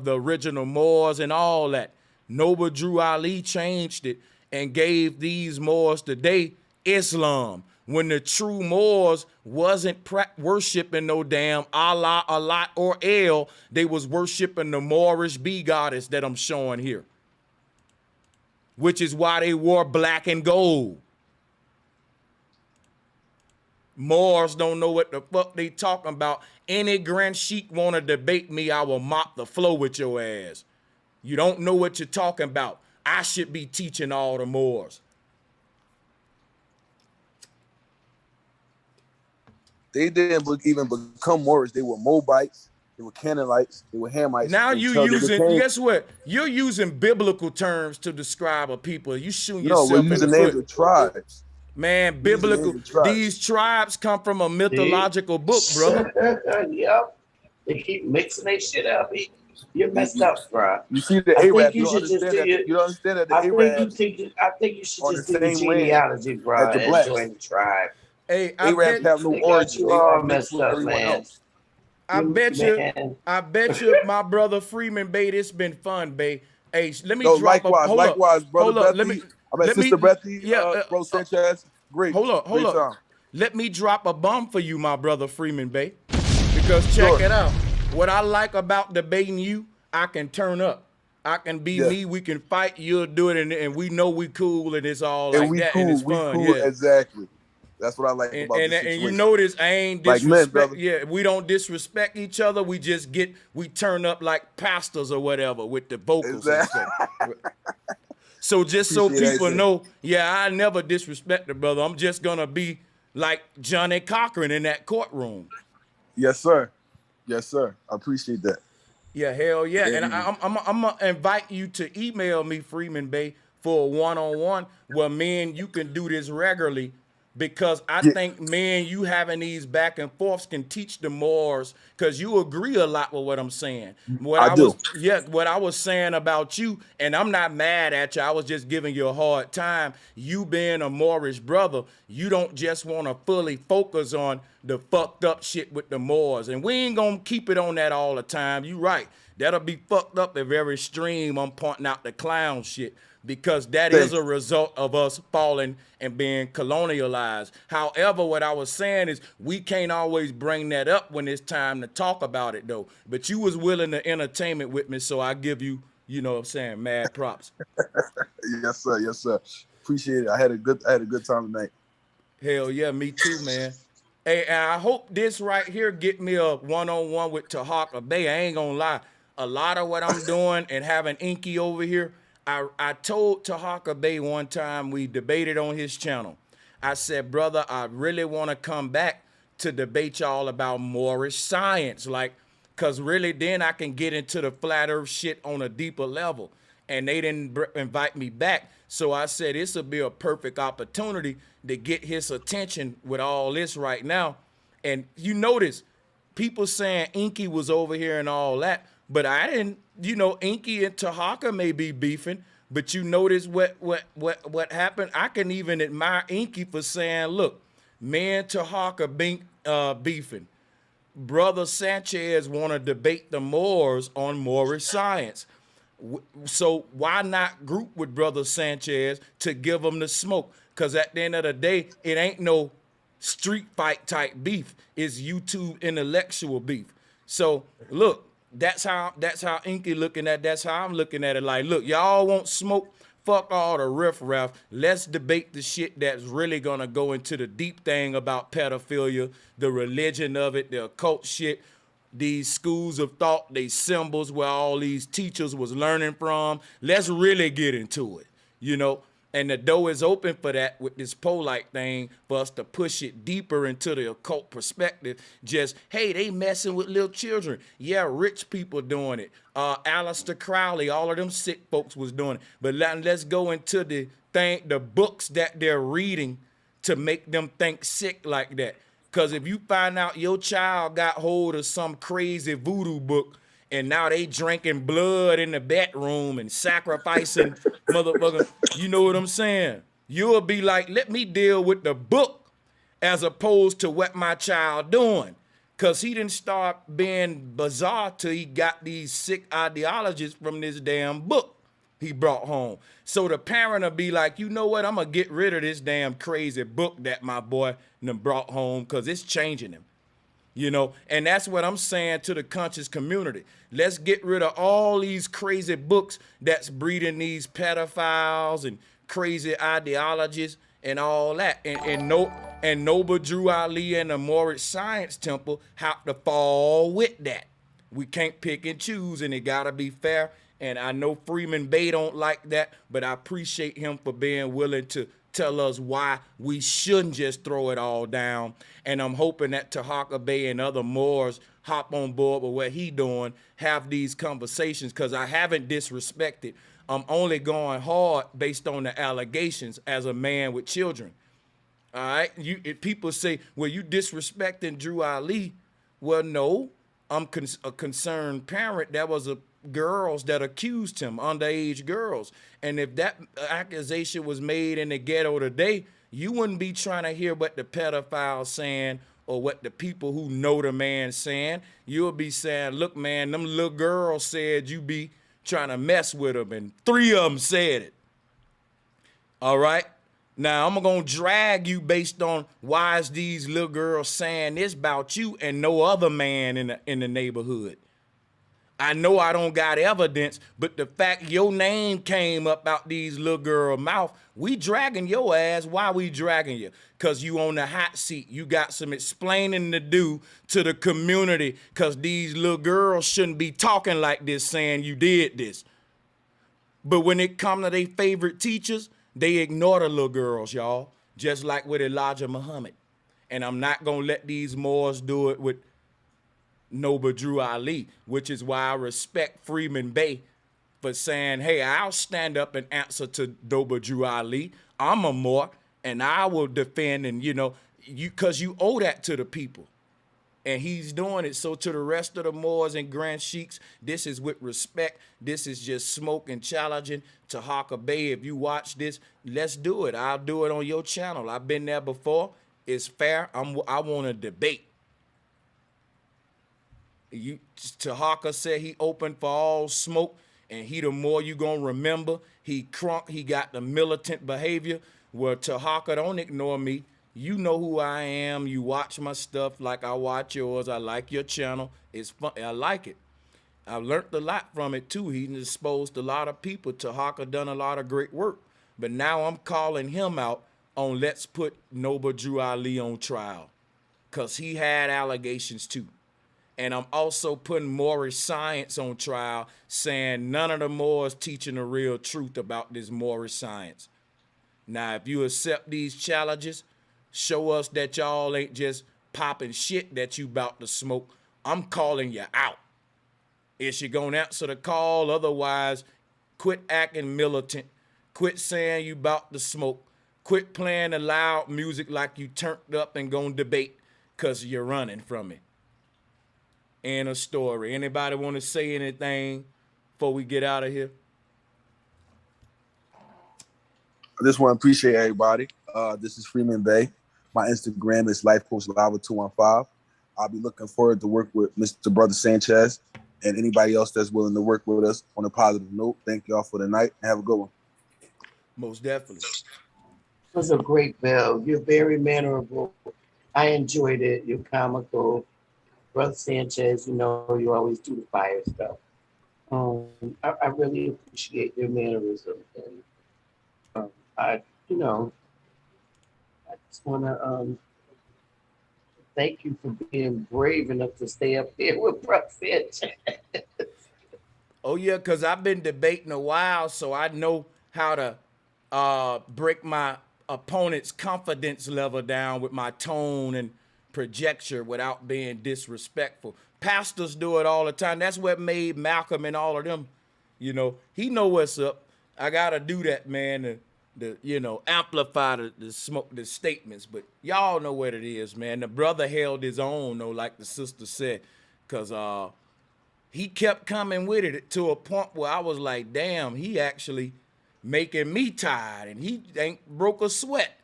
the original Moors and all that. Noble Drew Ali changed it and gave these Moors today Islam, when the true Moors wasn't worshiping no damn Allah, Allah, or El. They was worshiping the Moorish bee goddess that I'm showing here, which is why they wore black and gold. Moors don't know what the fuck they talking about. Any Grand Sheik want to debate me, I will mop the floor with your ass. You don't know what you're talking about. I should be teaching all the Moors. They didn't even become Moorish. They were Moabites. They were Canaanites. They were Hamites. Now you using, guess what? You're using biblical terms to describe a people. You shooting yourself in the foot. No, we're using names of tribes. Man, biblical. These tribes come from a mythological book, brother. Yep. They keep mixing their shit up. You're messed up, bro. You see the Arab. You don't understand that the Arabs. I think you should just do the genealogy, bro, and join the tribe. Hey, Arabs have no origin. You all messed up, man. I bet you, my brother Freeman Bay, it's been fun, Bay. Hey, let me drop likewise, brother. Hold up, let me. I met Sister Bethy, bro Sanchez. Great. Hold up. Let me drop a bomb for you, my brother Freeman Bay. Because check it out. What I like about debating you, I can turn up. I can be me. We can fight. You'll do it, and we know we cool, and it's all like that, and it's fun. Yeah, exactly. That's what I like about this situation. And you notice I ain't disrespect. We don't disrespect each other. We just we turn up like pastors or whatever with the vocals and stuff. So just so people know, I never disrespect the brother. I'm just gonna be like Johnny Cochran in that courtroom. Yes, sir. Yes, sir. I appreciate that. Yeah, hell yeah. And I'm gonna invite you to email me, Freeman Bay, for a one-on-one where me and you can do this regularly. because I think, man, you having these back and forths can teach the Moors, because you agree a lot with what I'm saying. What I do. what I was saying about you, and I'm not mad at you, I was just giving you a hard time. You being a Moorish brother, you don't just want to fully focus on the fucked up shit with the Moors, and we ain't gonna keep it on that all the time. You right. That'll be fucked up if every stream I'm pointing out the clown shit, because that is a result of us falling and being colonialized. However, what I was saying is we can't always bring that up when it's time to talk about it, though. But you was willing to entertain it with me, so I give you, you know what I'm saying, mad props. Yes, sir. Yes, sir. Appreciate it. I had a good time tonight. Hell yeah, me too, man. Hey, and I hope this right here get me a one-on-one with Tahaka Bay. I ain't gonna lie. A lot of what I'm doing and having Inky over here, I told Tahaka Bay one time, we debated on his channel. I said, brother, I really want to come back to debate y'all about Moorish science. Like, because really then I can get into the flat earth shit on a deeper level. And they didn't invite me back. So I said, this will be a perfect opportunity to get his attention with all this right now. And you notice people saying Inky was over here and all that, but I didn't, you know, Inky and Tahaka may be beefing, but you notice what happened. I can even admire Inky for saying, look, me and Tahaka beefing. Brother Sanchez want to debate the Moors on Moorish science. So why not group with Brother Sanchez to give him the smoke? Because at the end of the day, it ain't no street fight type beef. It's YouTube intellectual beef. So look, that's how Inky looking at. That's how I'm looking at it. Like, look, y'all want smoke? Fuck all the riffraff. Let's debate the shit that's really gonna go into the deep thing about pedophilia, the religion of it, the occult shit, these schools of thought, these symbols where all these teachers was learning from. Let's really get into it, you know? And the door is open for that with this Polite thing, for us to push it deeper into the occult perspective. Just, hey, they messing with little children. Yeah, rich people doing it. Aleister Crowley, all of them sick folks was doing it. But let's go into the books that they're reading to make them think sick like that. Because if you find out your child got hold of some crazy voodoo book and now they drinking blood in the bedroom and sacrificing motherfucker, you know what I'm saying? You'll be like, let me deal with the book as opposed to what my child doing. Because he didn't start being bizarre till he got these sick ideologies from this damn book he brought home. So the parent will be like, you know what? I'm going to get rid of this damn crazy book that my boy done brought home because it's changing him. You know, and that's what I'm saying to the conscious community. Let's get rid of all these crazy books that's breeding these pedophiles and crazy ideologies and all that. And Noble Drew Ali and the Moorish Science Temple have to fall with that. We can't pick and choose, and it gotta be fair. And I know Freeman Bay don't like that, but I appreciate him for being willing to tell us why we shouldn't just throw it all down. And I'm hoping that Tahaka Bay and other Moors hop on board with what he doing, have these conversations, because I haven't disrespected. I'm only going hard based on the allegations as a man with children. All right? If people say, well, you disrespecting Drew Ali. Well, no, I'm a concerned parent. That was girls that accused him, underage girls. And if that accusation was made in the ghetto today, you wouldn't be trying to hear what the pedophile's saying or what the people who know the man saying. You'll be saying, look, man, them little girls said you be trying to mess with them, and 3 of them said it. All right? Now, I'm going to drag you based on why is these little girls saying this about you and no other man in the neighborhood. I know I don't got evidence, but the fact your name came up out these little girl mouth, we dragging your ass. Why we dragging you? Because you on the hot seat. You got some explaining to do to the community, because these little girls shouldn't be talking like this, saying you did this. But when it come to their favorite teachers, they ignore the little girls, y'all, just like with Elijah Muhammad. And I'm not going to let these Moors do it with Noble Drew Ali, which is why I respect Freeman Bay for saying, hey, I'll stand up and answer to Noble Drew Ali. I'm a Moor. and I will defend, and because you owe that to the people. And he's doing it. So to the rest of the Moors and Grand Sheiks, this is with respect. This is just smoke and challenging. To Hawker Bay, if you watch this, let's do it. I'll do it on your channel. I've been there before. It's fair. I want to debate. Tahaka said he open for all smoke, and he the more you gonna remember. He got the militant behavior. Well, Tahaka, don't ignore me. You know who I am. You watch my stuff like I watch yours. I like your channel. It's fun. I like it. I learned a lot from it too. He exposed a lot of people. Tahaka done a lot of great work. But now I'm calling him out on let's put Noble Drew Ali on trial, because he had allegations too. And I'm also putting Moorish science on trial, saying none of the Moors teaching the real truth about this Moorish science. Now, if you accept these challenges, show us that y'all ain't just popping shit that you about to smoke. I'm calling you out. Is you gonna answer the call? Otherwise, quit acting militant. Quit saying you about to smoke. Quit playing the loud music like you turned up and gonna debate, because you're running from it. And a story. Anybody want to say anything before we get out of here? I just want to appreciate everybody. This is Freeman Bay. My Instagram is LifeCoachLava215. I'll be looking forward to work with Mr. Brother Sanchez and anybody else that's willing to work with us on a positive note. Thank y'all for the night. Have a good one. Most definitely. It was a great bill. You're very mannerable. I enjoyed it. You're comical. Brother Sanchez, you always do the fire stuff. I really appreciate your mannerism. And I just want to thank you for being brave enough to stay up there with Brother Sanchez. Oh, yeah, because I've been debating a while, so I know how to break my opponent's confidence level down with my tone and projection without being disrespectful. Pastors do it all the time. That's what made Malcolm and all of them, he know what's up. I got to do that, man, to amplify the statements. But y'all know what it is, man. The brother held his own, though, like the sister said, because he kept coming with it to a point where I was like, damn, he actually making me tired, and he ain't broke a sweat.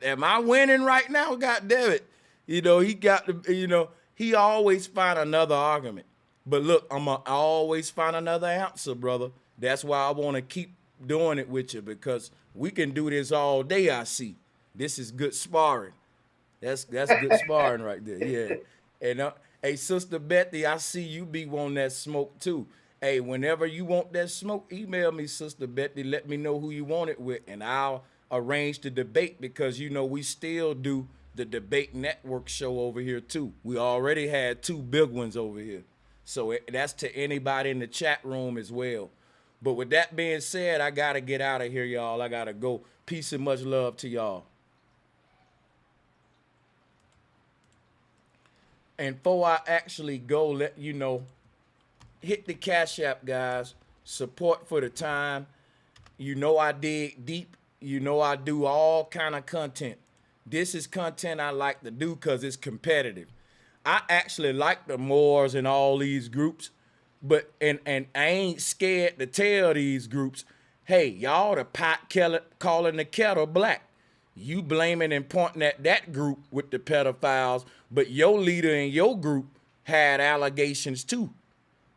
Am I winning right now? God damn it. He got to, he always find another argument. But look, I'm going to always find another answer, brother. That's why I want to keep doing it with you, because we can do this all day, I see. This is good sparring. That's good sparring right there, yeah. And hey, Sister Betty, I see you be wanting that smoke too. Hey, whenever you want that smoke, email me, Sister Betty. Let me know who you want it with, and I'll arrange the debate, because, we still do the debate network show over here too. We already had 2 big ones over here. So that's to anybody in the chat room as well. But with that being said, I got to get out of here, y'all. I got to go. Peace and much love to y'all. And before I actually go, let you know, hit the Cash App, guys. Support for the time. I dig deep. I do all kind of content. This is content I like to do because it's competitive. I actually like the Moors and all these groups, but and I ain't scared to tell these groups, hey, y'all the pot calling the kettle black. You blaming and pointing at that group with the pedophiles, but your leader in your group had allegations too.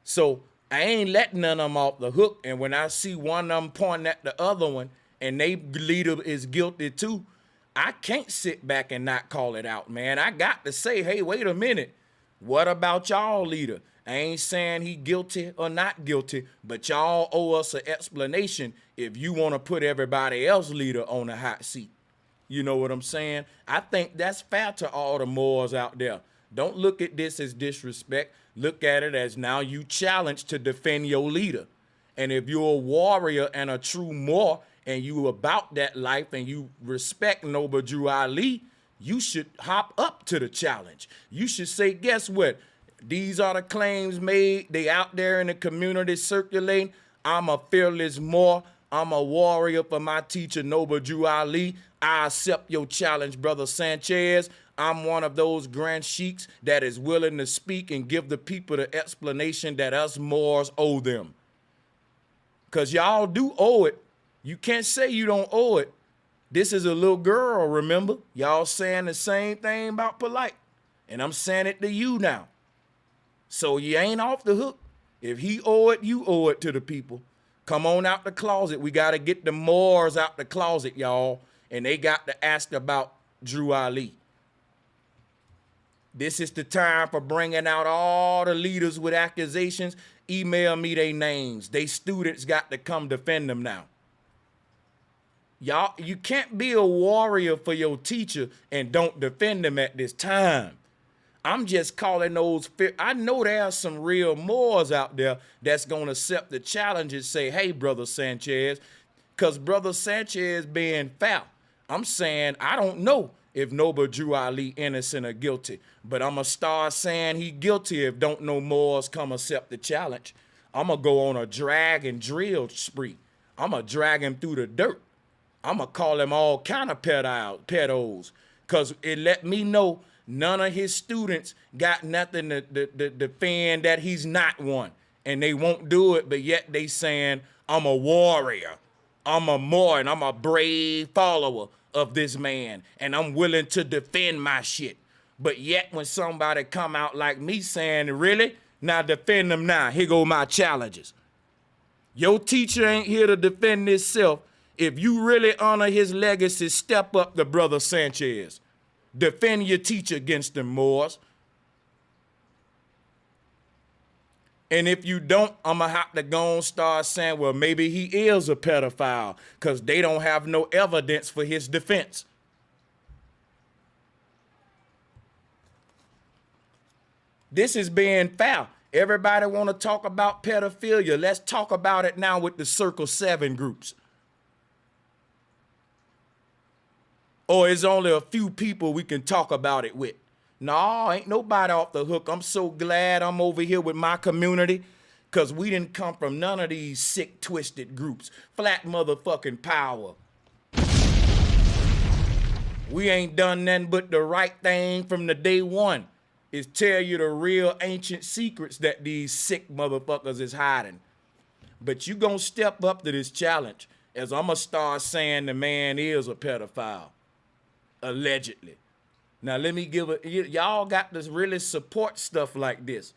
So I ain't letting none of them off the hook. And when I see one of them pointing at the other one and they leader is guilty too, I can't sit back and not call it out, man. I got to say, hey, wait a minute. What about y'all leader? I ain't saying he guilty or not guilty, but y'all owe us an explanation if you want to put everybody else leader on the hot seat. You know what I'm saying? I think that's fair to all the Moors out there. Don't look at this as disrespect. Look at it as now you challenge to defend your leader. And if you're a warrior and a true Moor and you about that life and you respect Noble Drew Ali, you should hop up to the challenge. You should say, guess what? These are the claims made. They out there in the community circulating. I'm a fearless Moor. I'm a warrior for my teacher, Noble Drew Ali. I accept your challenge, Brother Sanchez. I'm one of those grand sheiks that is willing to speak and give the people the explanation that us Moors owe them. Because y'all do owe it. You can't say you don't owe it. This is a little girl, remember? Y'all saying the same thing about polite. And I'm saying it to you now. So you ain't off the hook. If he owe it, you owe it to the people. Come on out the closet. We got to get the Moors out the closet, y'all. And they got to ask about Drew Ali. This is the time for bringing out all the leaders with accusations. Email me their names. They students got to come defend them now. Y'all, you can't be a warrior for your teacher and don't defend them at this time. I'm just calling those, I know there are some real Moors out there that's going to accept the challenge and say, hey, Brother Sanchez, because Brother Sanchez being foul. I'm saying, I don't know if Noble Drew Ali innocent or guilty, but I'm going to start saying he guilty if don't no Moors come accept the challenge. I'm going to go on a drag and drill spree. I'm going to drag him through the dirt. I'm going to call him all kind of pedos, because it let me know none of his students got nothing to defend that he's not one. And they won't do it, but yet they saying, I'm a warrior. I'm a Moor, and I'm a brave follower of this man, and I'm willing to defend my shit. But yet when somebody come out like me saying, really? Now defend them now. Here go my challenges. Your teacher ain't here to defend himself. If you really honor his legacy, step up to Brother Sanchez. Defend your teacher against them Moors. And if you don't, I'm going to have to go and start saying, well, maybe he is a pedophile because they don't have no evidence for his defense. This is being foul. Everybody want to talk about pedophilia. Let's talk about it now with the Circle 7 groups. Or it's only a few people we can talk about it with. No, ain't nobody off the hook. I'm so glad I'm over here with my community because we didn't come from none of these sick, twisted groups. Flat motherfucking power. We ain't done nothing but the right thing from the day one is tell you the real ancient secrets that these sick motherfuckers is hiding. But you gonna step up to this challenge as I'm gonna start saying the man is a pedophile. Allegedly. Now let me give it, y'all got to really support stuff like this.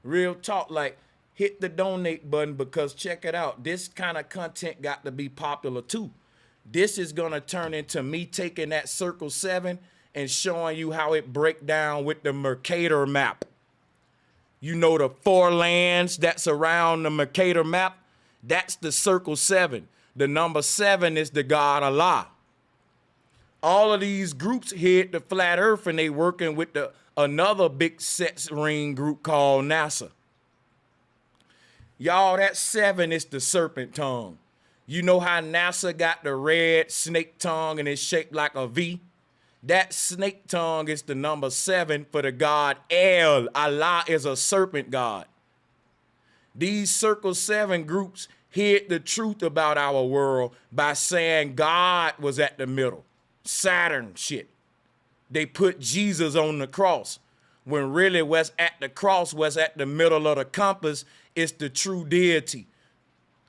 Real talk, like hit the donate button because check it out. This kind of content got to be popular too. This is gonna turn into me taking that Circle 7 and showing you how it break down with the Mercator map. You know the 4 lands that's around the Mercator map? That's the Circle 7. The number 7 is the God Allah. All of these groups hit the flat earth and they working with another big sex ring group called NASA. Y'all, that 7 is the serpent tongue. You know how NASA got the red snake tongue and it's shaped like a V? That snake tongue is the number 7 for the God El. Allah is a serpent God. These Circle 7 groups hid the truth about our world by saying God was at the middle. Saturn shit. They put Jesus on the cross when really what's at the cross, what's at the middle of the compass is the true deity.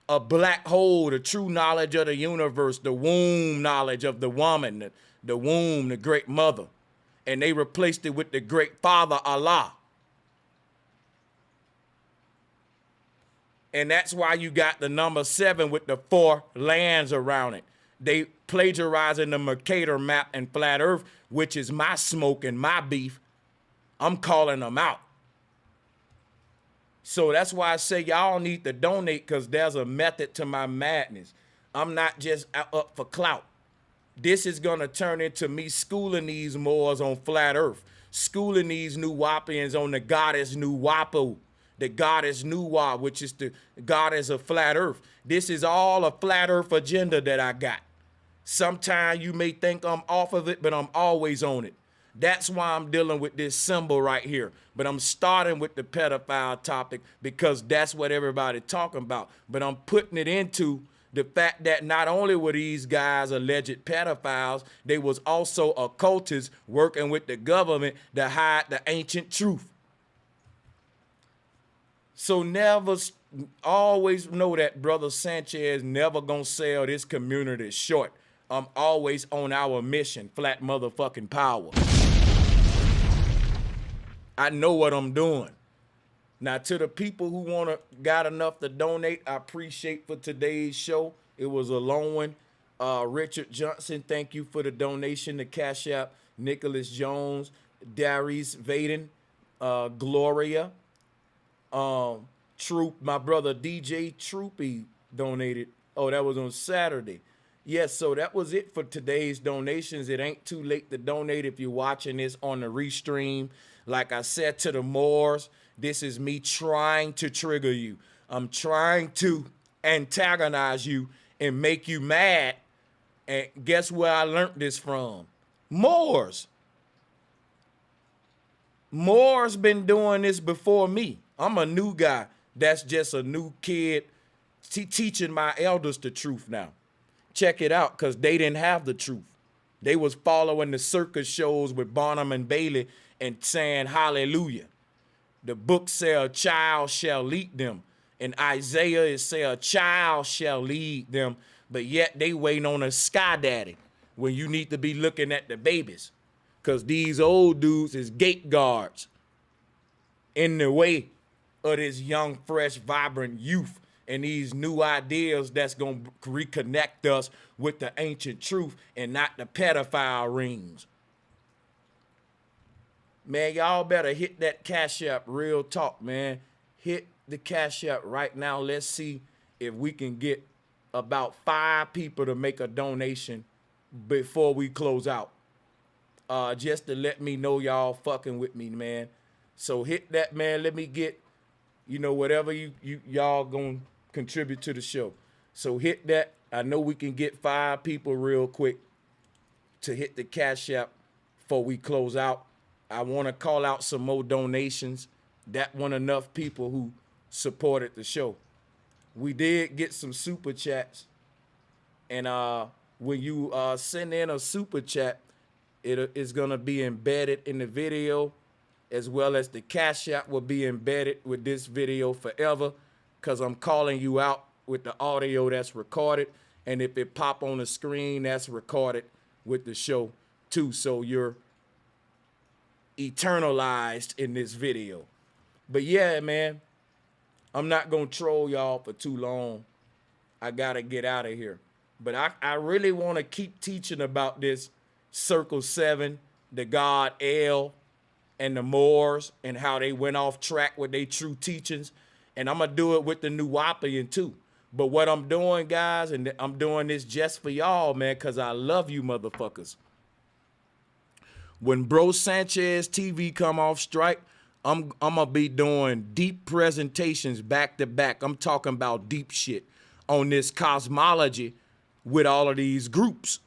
A black hole, the true knowledge of the universe, the womb knowledge of the woman, the womb, the great mother. And they replaced it with the great father, Allah. And that's why you got the number 7 with the 4 lands around it. They plagiarizing the Mercator map and flat earth, which is my smoke and my beef. I'm calling them out. So that's why I say y'all need to donate because there's a method to my madness. I'm not just up for clout. This is going to turn into me schooling these Moors on flat earth, schooling these New Wapians on the goddess Nuwapu, the goddess Nuwa, which is the goddess of flat earth. This is all a flat earth agenda that I got. Sometimes you may think I'm off of it, but I'm always on it. That's why I'm dealing with this symbol right here. But I'm starting with the pedophile topic because that's what everybody's talking about. But I'm putting it into The fact that not only were these guys alleged pedophiles, they was also occultists working with the government to hide the ancient truth. So always know that Brother Sanchez never gonna sell this community short. I'm always on our mission, flat motherfucking power. I know what I'm doing. Now, to the people who got enough to donate, I appreciate for today's show. It was a long one. Richard Johnson, thank you for the donation to Cash App. Nicholas Jones, Darius Vaden, Gloria, Troop, my brother DJ Troopy donated. Oh, that was on Saturday. Yes, so that was it for today's donations. It ain't too late to donate if you're watching this on the restream. Like I said to the Moors, this is me trying to trigger you. I'm trying to antagonize you and make you mad. And guess where I learned this from? Moors. Moors been doing this before me. I'm a new guy. That's just a new kid teaching my elders the truth now. Check it out, because they didn't have the truth. They was following the circus shows with Barnum and Bailey and saying hallelujah. The book say a child shall lead them. In Isaiah, it say a child shall lead them. But yet they waiting on a sky daddy when you need to be looking at the babies. Because these old dudes is gate guards in the way of this young, fresh, vibrant youth and these new ideas that's going to reconnect us with the ancient truth and not the pedophile rings. Man, y'all better hit that Cash App, real talk, man. Hit the Cash App right now. Let's see if we can get about 5 people to make a donation before we close out. Just to let me know y'all fucking with me, man. So hit that, man. Let me get, whatever y'all gonna contribute to the show. So hit that. I know we can get 5 people real quick to hit the Cash App before we close out. I want to call out some more donations. That weren't enough people who supported the show. We did get some super chats. And when you send in a super chat, it is going to be embedded in the video, as well as the Cash App will be embedded with this video forever, because I'm calling you out with the audio that's recorded. And if it pop on the screen, that's recorded with the show too. So you're eternalized in this video. But yeah, man, I'm not going to troll y'all for too long. I got to get out of here. But I really want to keep teaching about this Circle 7, the God El, and the Moors, and how they went off track with their true teachings. And I'm going to do it with the Nuwapian too. But what I'm doing, guys, and I'm doing this just for y'all, man, because I love you motherfuckers. When Bro Sanchez TV come off strike, I'm going to be doing deep presentations back to back. I'm talking about deep shit on this cosmology with all of these groups,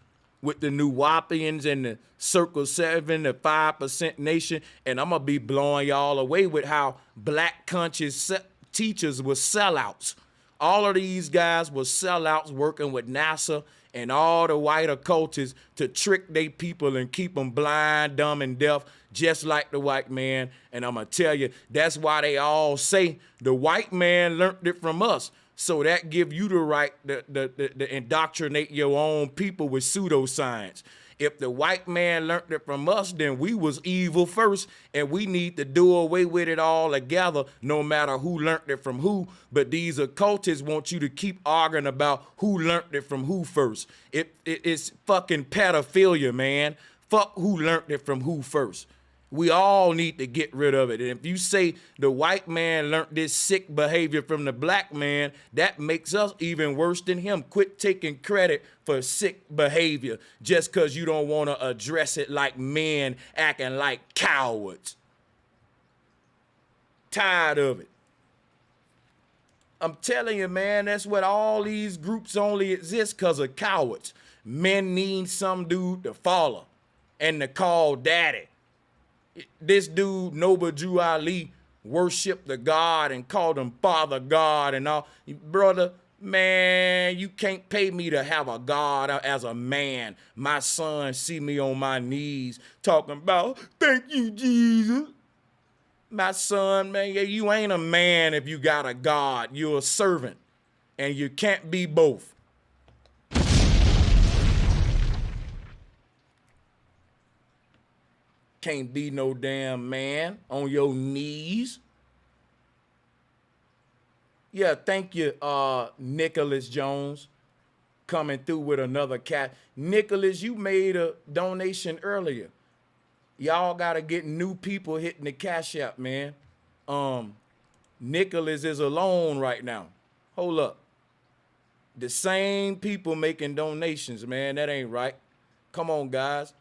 with the Nuwapians and the Circle 7, the 5% Nation, and I'm going to be blowing y'all away with how black conscious teachers were sellouts. All of these guys were sellouts working with NASA and all the white occultists to trick their people and keep them blind, dumb, and deaf, just like the white man. And I'm going to tell you, that's why they all say the white man learned it from us. So that give you the right to indoctrinate your own people with pseudoscience. If the white man learned it from us, then we was evil first, and we need to do away with it all together, no matter who learned it from who. But these occultists want you to keep arguing about who learned it from who first. It's fucking pedophilia, man. Fuck who learned it from who first. We all need to get rid of it. And if you say the white man learned this sick behavior from the black man, that makes us even worse than him. Quit taking credit for sick behavior just because you don't want to address it like men acting like cowards. Tired of it. I'm telling you, man, that's what all these groups only exist because of cowards. Men need some dude to follow and to call daddy. This dude, Noble Drew Ali, worshiped the God and called him Father God and all. Brother, Man, you can't pay me to have a God as a man. My son see me on my knees talking about, thank you, Jesus. My son, man, yeah, you ain't a man if you got a God. You're a servant, and you can't be both. Can't be no damn man on your knees. Yeah, thank you, Nicholas Jones, coming through with another cat. Nicholas, you made a donation earlier. Y'all gotta get new people hitting the cash app, man. Nicholas is alone right now. Hold up. The same people making donations, man. That ain't right. Come on, guys.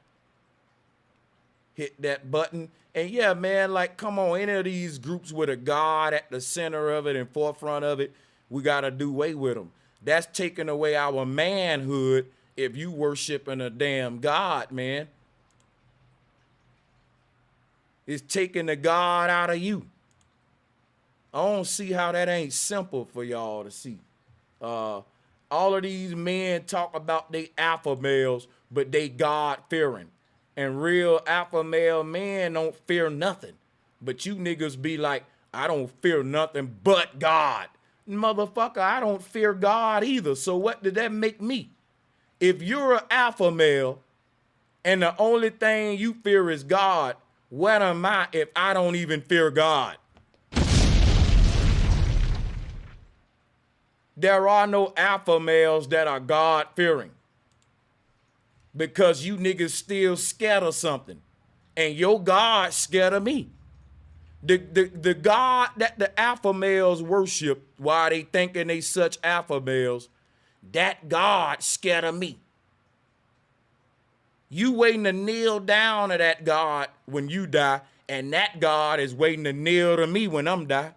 Hit that button. And yeah, man, like, come on, any of these groups with a God at the center of it and forefront of it, we got to do away with them. That's taking away our manhood if you worshiping a damn God, man. It's taking the God out of you. I don't see how that ain't simple for y'all to see. All of these men talk about they alpha males, but they God fearing. And real alpha male men don't fear nothing. But you niggas be like, I don't fear nothing but God. Motherfucker, I don't fear God either. So what did that make me? If you're an alpha male and the only thing you fear is God, what am I if I don't even fear God? There are no alpha males that are God fearing. Because you niggas still scared of something. And your God scared of me. The God that the alpha males worship while they thinking they such alpha males, that God scared of me. You waiting to kneel down to that God when you die, and that God is waiting to kneel to me when I'm die.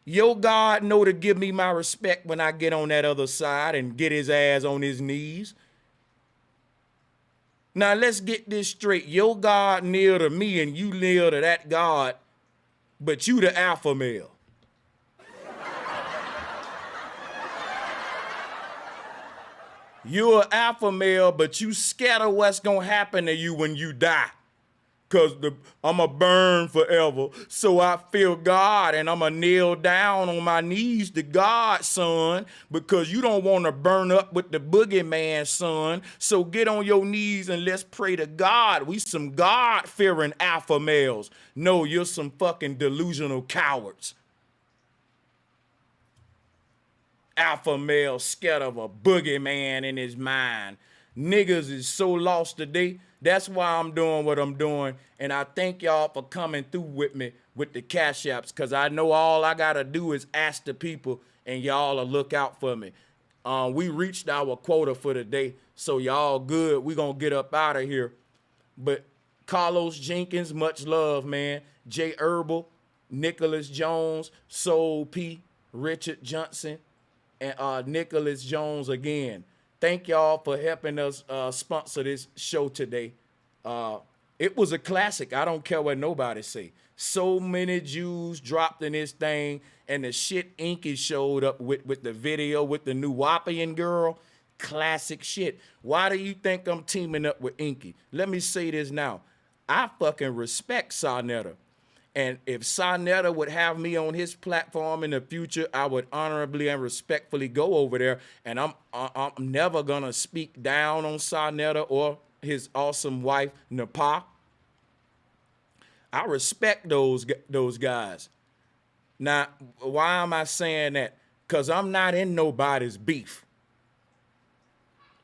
Your God know to give me my respect when I get on that other side and get his ass on his knees. Now let's get this straight. Your God kneel to me and you kneel to that God, but you the alpha male. You're an alpha male, but you scared of what's gonna happen to you when you die. Cause I'ma burn forever. So I feel God and I'ma kneel down on my knees to God, son, because you don't want to burn up with the boogeyman, son. So get on your knees and let's pray to God. We some God-fearing alpha males. No, you're some fucking delusional cowards. Alpha male scared of a boogeyman in his mind. Niggas is so lost today. That's why I'm doing what I'm doing. And I thank y'all for coming through with me with the cash apps, because I know all I got to do is ask the people and y'all will look out for me. We reached our quota for the day, so y'all good. We going to get up out of here. But Carlos Jenkins, much love, man. Jay Herbal, Nicholas Jones, Soul P, Richard Johnson, and Nicholas Jones again. Thank y'all for helping us sponsor this show today. It was a classic. I don't care what nobody say. So many Jews dropped in this thing, and the shit Inky showed up with the video with the new Wapian girl. Classic shit. Why do you think I'm teaming up with Inky? Let me say this now. I fucking respect Sarnetta. And if Sarnetta would have me on his platform in the future, I would honorably and respectfully go over there. And I'm never gonna speak down on Sarnetta or his awesome wife, Napa. I respect those guys. Now, why am I saying that? Because I'm not in nobody's beef.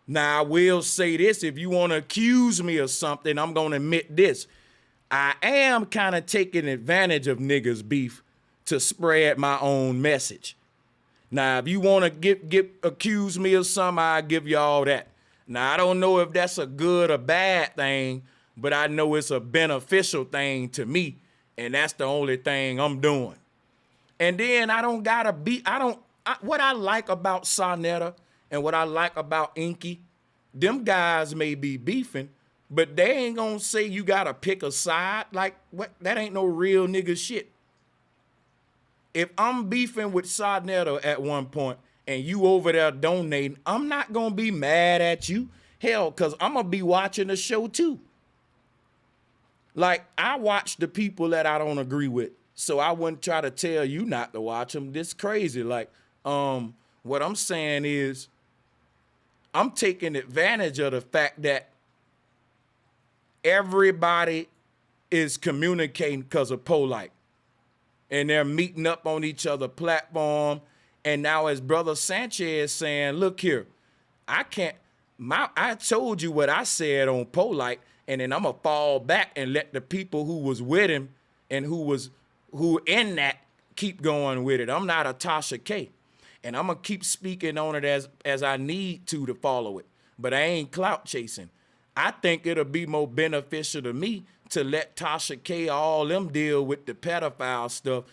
Now, I will say this. If you want to accuse me of something, I'm going to admit this. I am kind of taking advantage of niggas' beef to spread my own message. Now, if you want to accuse me of something, I'll give y'all that. Now, I don't know if that's a good or bad thing, but I know it's a beneficial thing to me, and that's the only thing I'm doing. And then I don't gotta be, what I like about Sarnetta and what I like about Inky, them guys may be beefing, but they ain't gonna say you gotta pick a side. Like, what? That ain't no real nigga shit. If I'm beefing with Sarnetta at one point and you over there donating, I'm not gonna be mad at you. Hell, cause I'm gonna be watching the show too. Like, I watch the people that I don't agree with, so I wouldn't try to tell you not to watch them. This crazy. Like, what I'm saying is, I'm taking advantage of the fact that everybody is communicating because of Polite, and they're meeting up on each other's platform. And now, as Brother Sanchez saying, look here, I told you what I said on Polite, and then I'm gonna fall back and let the people who was with him and who in that keep going with it. I'm not a Tasha K, and I'm gonna keep speaking on it as I need to follow it. But I ain't clout chasing. I think it'll be more beneficial to me to let Tasha K, all them deal with the pedophile stuff,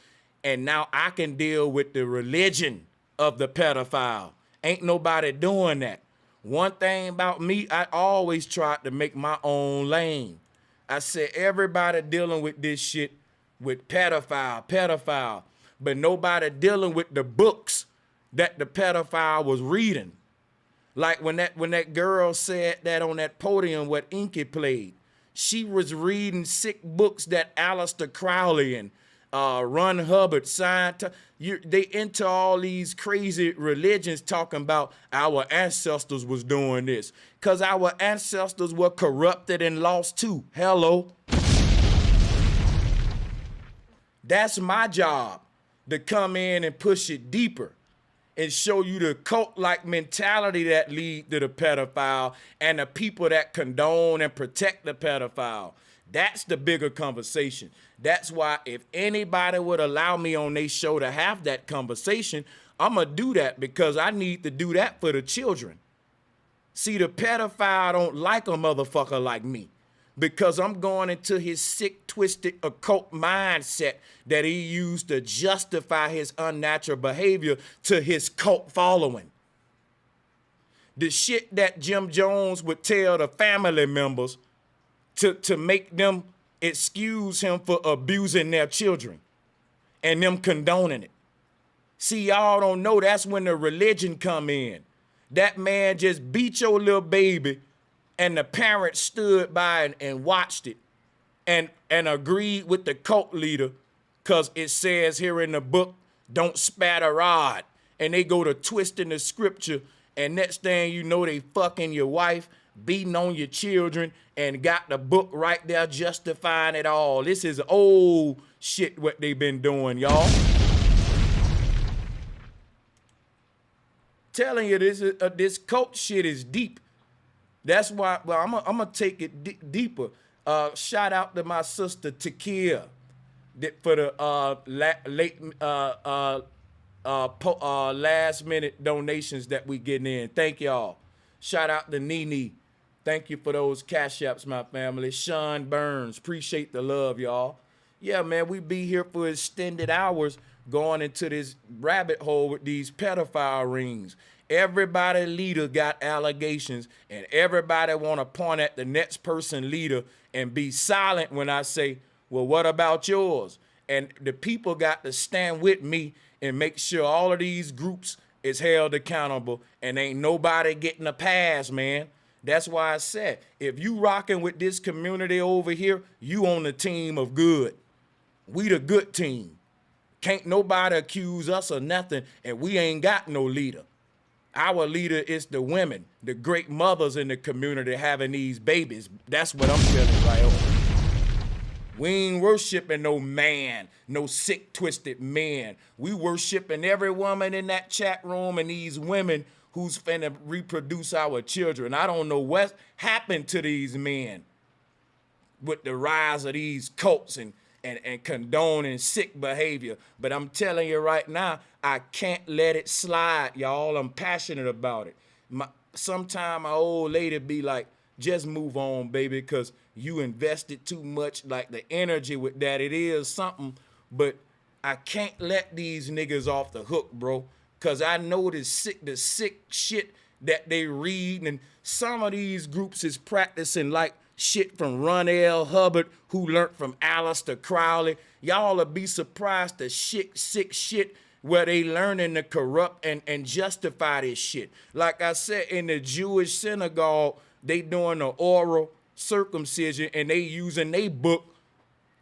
and now I can deal with the religion of the pedophile. Ain't nobody doing that. One thing about me, I always tried to make my own lane. I said, everybody dealing with this shit with pedophile, but nobody dealing with the books that the pedophile was reading. Like when that girl said that on that podium what Inky played, she was reading sick books that Aleister Crowley and Ron Hubbard signed. They into all these crazy religions talking about our ancestors was doing this. Because our ancestors were corrupted and lost too. Hello. That's my job, to come in and push it deeper and show you the cult-like mentality that lead to the pedophile and the people that condone and protect the pedophile. That's the bigger conversation. That's why if anybody would allow me on their show to have that conversation, I'm going to do that, because I need to do that for the children. See, the pedophile don't like a motherfucker like me, because I'm going into his sick, twisted, occult mindset that he used to justify his unnatural behavior to his cult following. The shit that Jim Jones would tell the family members to make them excuse him for abusing their children and them condoning it. See, y'all don't know that's when the religion come in. That man just beat your little baby and the parents stood by and watched it and agreed with the cult leader, because it says here in the book, don't spat a rod. And they go to twisting the scripture, and next thing you know, they fucking your wife, beating on your children, and got the book right there justifying it all. This is old shit what they've been doing, y'all. Telling you, this cult shit is deep. That's why, well, I'm gonna take it deeper. Shout out to my sister Takia for the last minute donations that we getting in. Thank y'all. Shout out to Nene. Thank you for those cash apps, my family. Sean Burns, appreciate the love, y'all. Yeah, man, we be here for extended hours going into this rabbit hole with these pedophile rings. Everybody leader got allegations, and everybody want to point at the next person leader and be silent when I say, well, what about yours? And the people got to stand with me and make sure all of these groups is held accountable, and ain't nobody getting a pass, man. That's why I said, if you rocking with this community over here, you on the team of good. We the good team. Can't nobody accuse us of nothing, and we ain't got no leader. Our leader is the women, the great mothers in the community having these babies. That's what I'm feeling right over. We ain't worshiping no man, no sick, twisted man. We worshiping every woman in that chat room and these women who's finna reproduce our children. I don't know what happened to these men with the rise of these cults and condoning sick behavior. But I'm telling you right now, I can't let it slide, y'all. I'm passionate about it. Sometime my old lady be like, just move on, baby, because you invested too much, like the energy with that. It is something, but I can't let these niggas off the hook, bro, because I know the sick shit that they read, and some of these groups is practicing like shit from Ron L. Hubbard, who learned from Aleister Crowley. Y'all will be surprised the sick shit where they learning to corrupt and justify this shit. Like I said, in the Jewish synagogue, they doing the oral circumcision and they using they book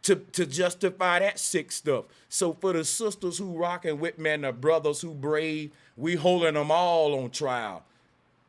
to justify that sick stuff. So for the sisters who rocking with me and the brothers who brave, we holding them all on trial.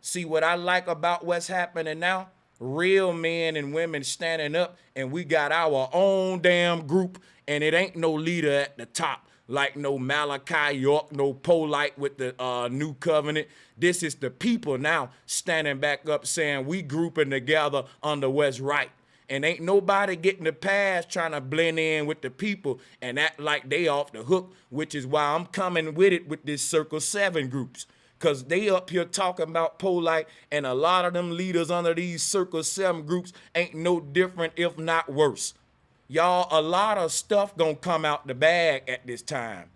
See what I like about what's happening now? Real men and women standing up, and we got our own damn group, and it ain't no leader at the top, like no Malachi York, no Polite with the New Covenant. This is the people now standing back up saying we grouping together under what's right. And ain't nobody getting the pass trying to blend in with the people and act like they off the hook, which is why I'm coming with it with this Circle 7 groups. Because they up here talking about Polite, and a lot of them leaders under these Circle 7 groups ain't no different, if not worse. Y'all, a lot of stuff gonna come out the bag at this time.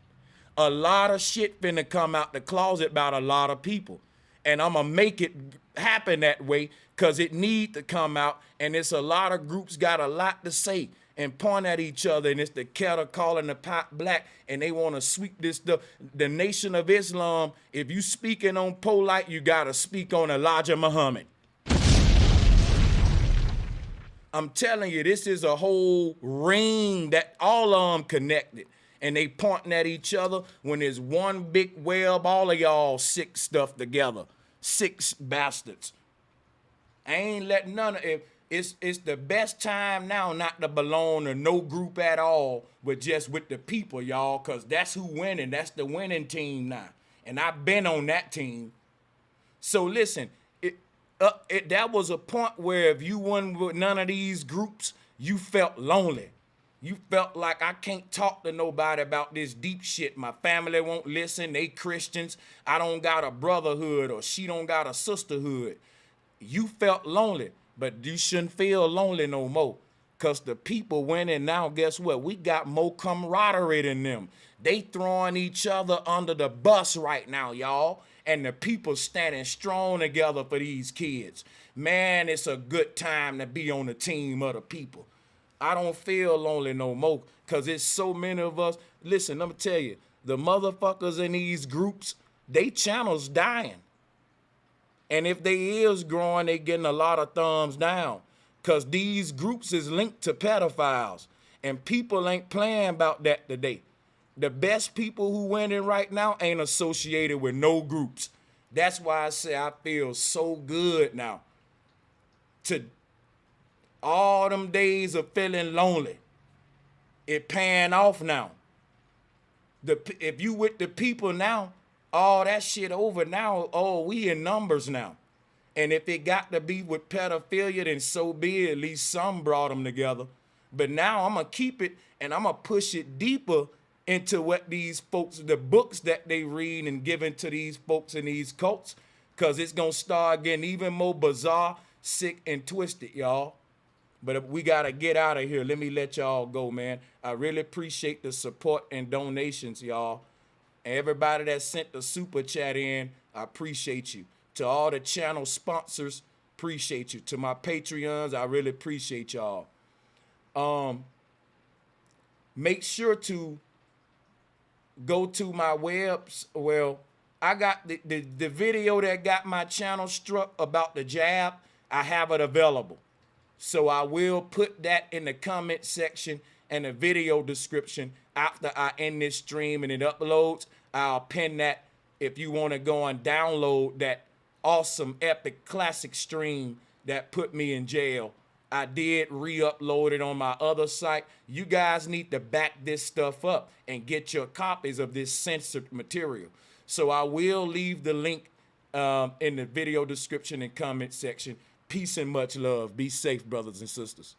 A lot of shit finna come out the closet about a lot of people. And I'm gonna make it happen that way because it need to come out, and it's a lot of groups got a lot to say and point at each other, and it's the kettle calling the pot black, and they want to sweep this stuff. The Nation of Islam, if you speaking on Polite, you gotta speak on Elijah Muhammad. I'm telling you, this is a whole ring that all of them connected, and they pointing at each other when there's one big web, all of y'all sick stuff together. Six bastards. I ain't letting none of it. It's the best time now not to belong to no group at all, but just with the people, y'all, because that's who winning. That's the winning team now. And I've been on that team. So listen, that was a point where if you weren't with none of these groups, you felt lonely. You felt like I can't talk to nobody about this deep shit. My family won't listen. They Christians. I don't got a brotherhood, or she don't got a sisterhood. You felt lonely, but you shouldn't feel lonely no more. Because the people winning now, guess what? We got more camaraderie than them. They throwing each other under the bus right now, y'all. And the people standing strong together for these kids. Man, it's a good time to be on the team of the people. I don't feel lonely no more because it's so many of us. Listen, let me tell you, the motherfuckers in these groups, they channels dying. And if they is growing, they getting a lot of thumbs down because these groups is linked to pedophiles, and people ain't playing about that today. The best people who winning right now ain't associated with no groups. That's why I say I feel so good now. To all them days of feeling lonely, it paying off now. If you with the people now, all that shit over now. Oh, we in numbers now. And if it got to be with pedophilia, then so be it. At least some brought them together. But now I'm going to keep it, and I'm going to push it deeper into what these folks, the books that they read and giving to these folks in these cults, because it's going to start getting even more bizarre, sick, and twisted, y'all. But we got to get out of here. Let me let y'all go, man. I really appreciate the support and donations, y'all. And everybody that sent the super chat in, I appreciate you. To all the channel sponsors, appreciate you. To my Patreons, I really appreciate y'all. Make sure to go to my webs. Well, I got the video that got my channel struck about the jab. I have it available. So I will put that in the comment section and the video description after I end this stream and it uploads. I'll pin that if you want to go and download that awesome, epic, classic stream that put me in jail. I did re-upload it on my other site. You guys need to back this stuff up and get your copies of this censored material. So I will leave the link in the video description and comment section. Peace and much love. Be safe, brothers and sisters.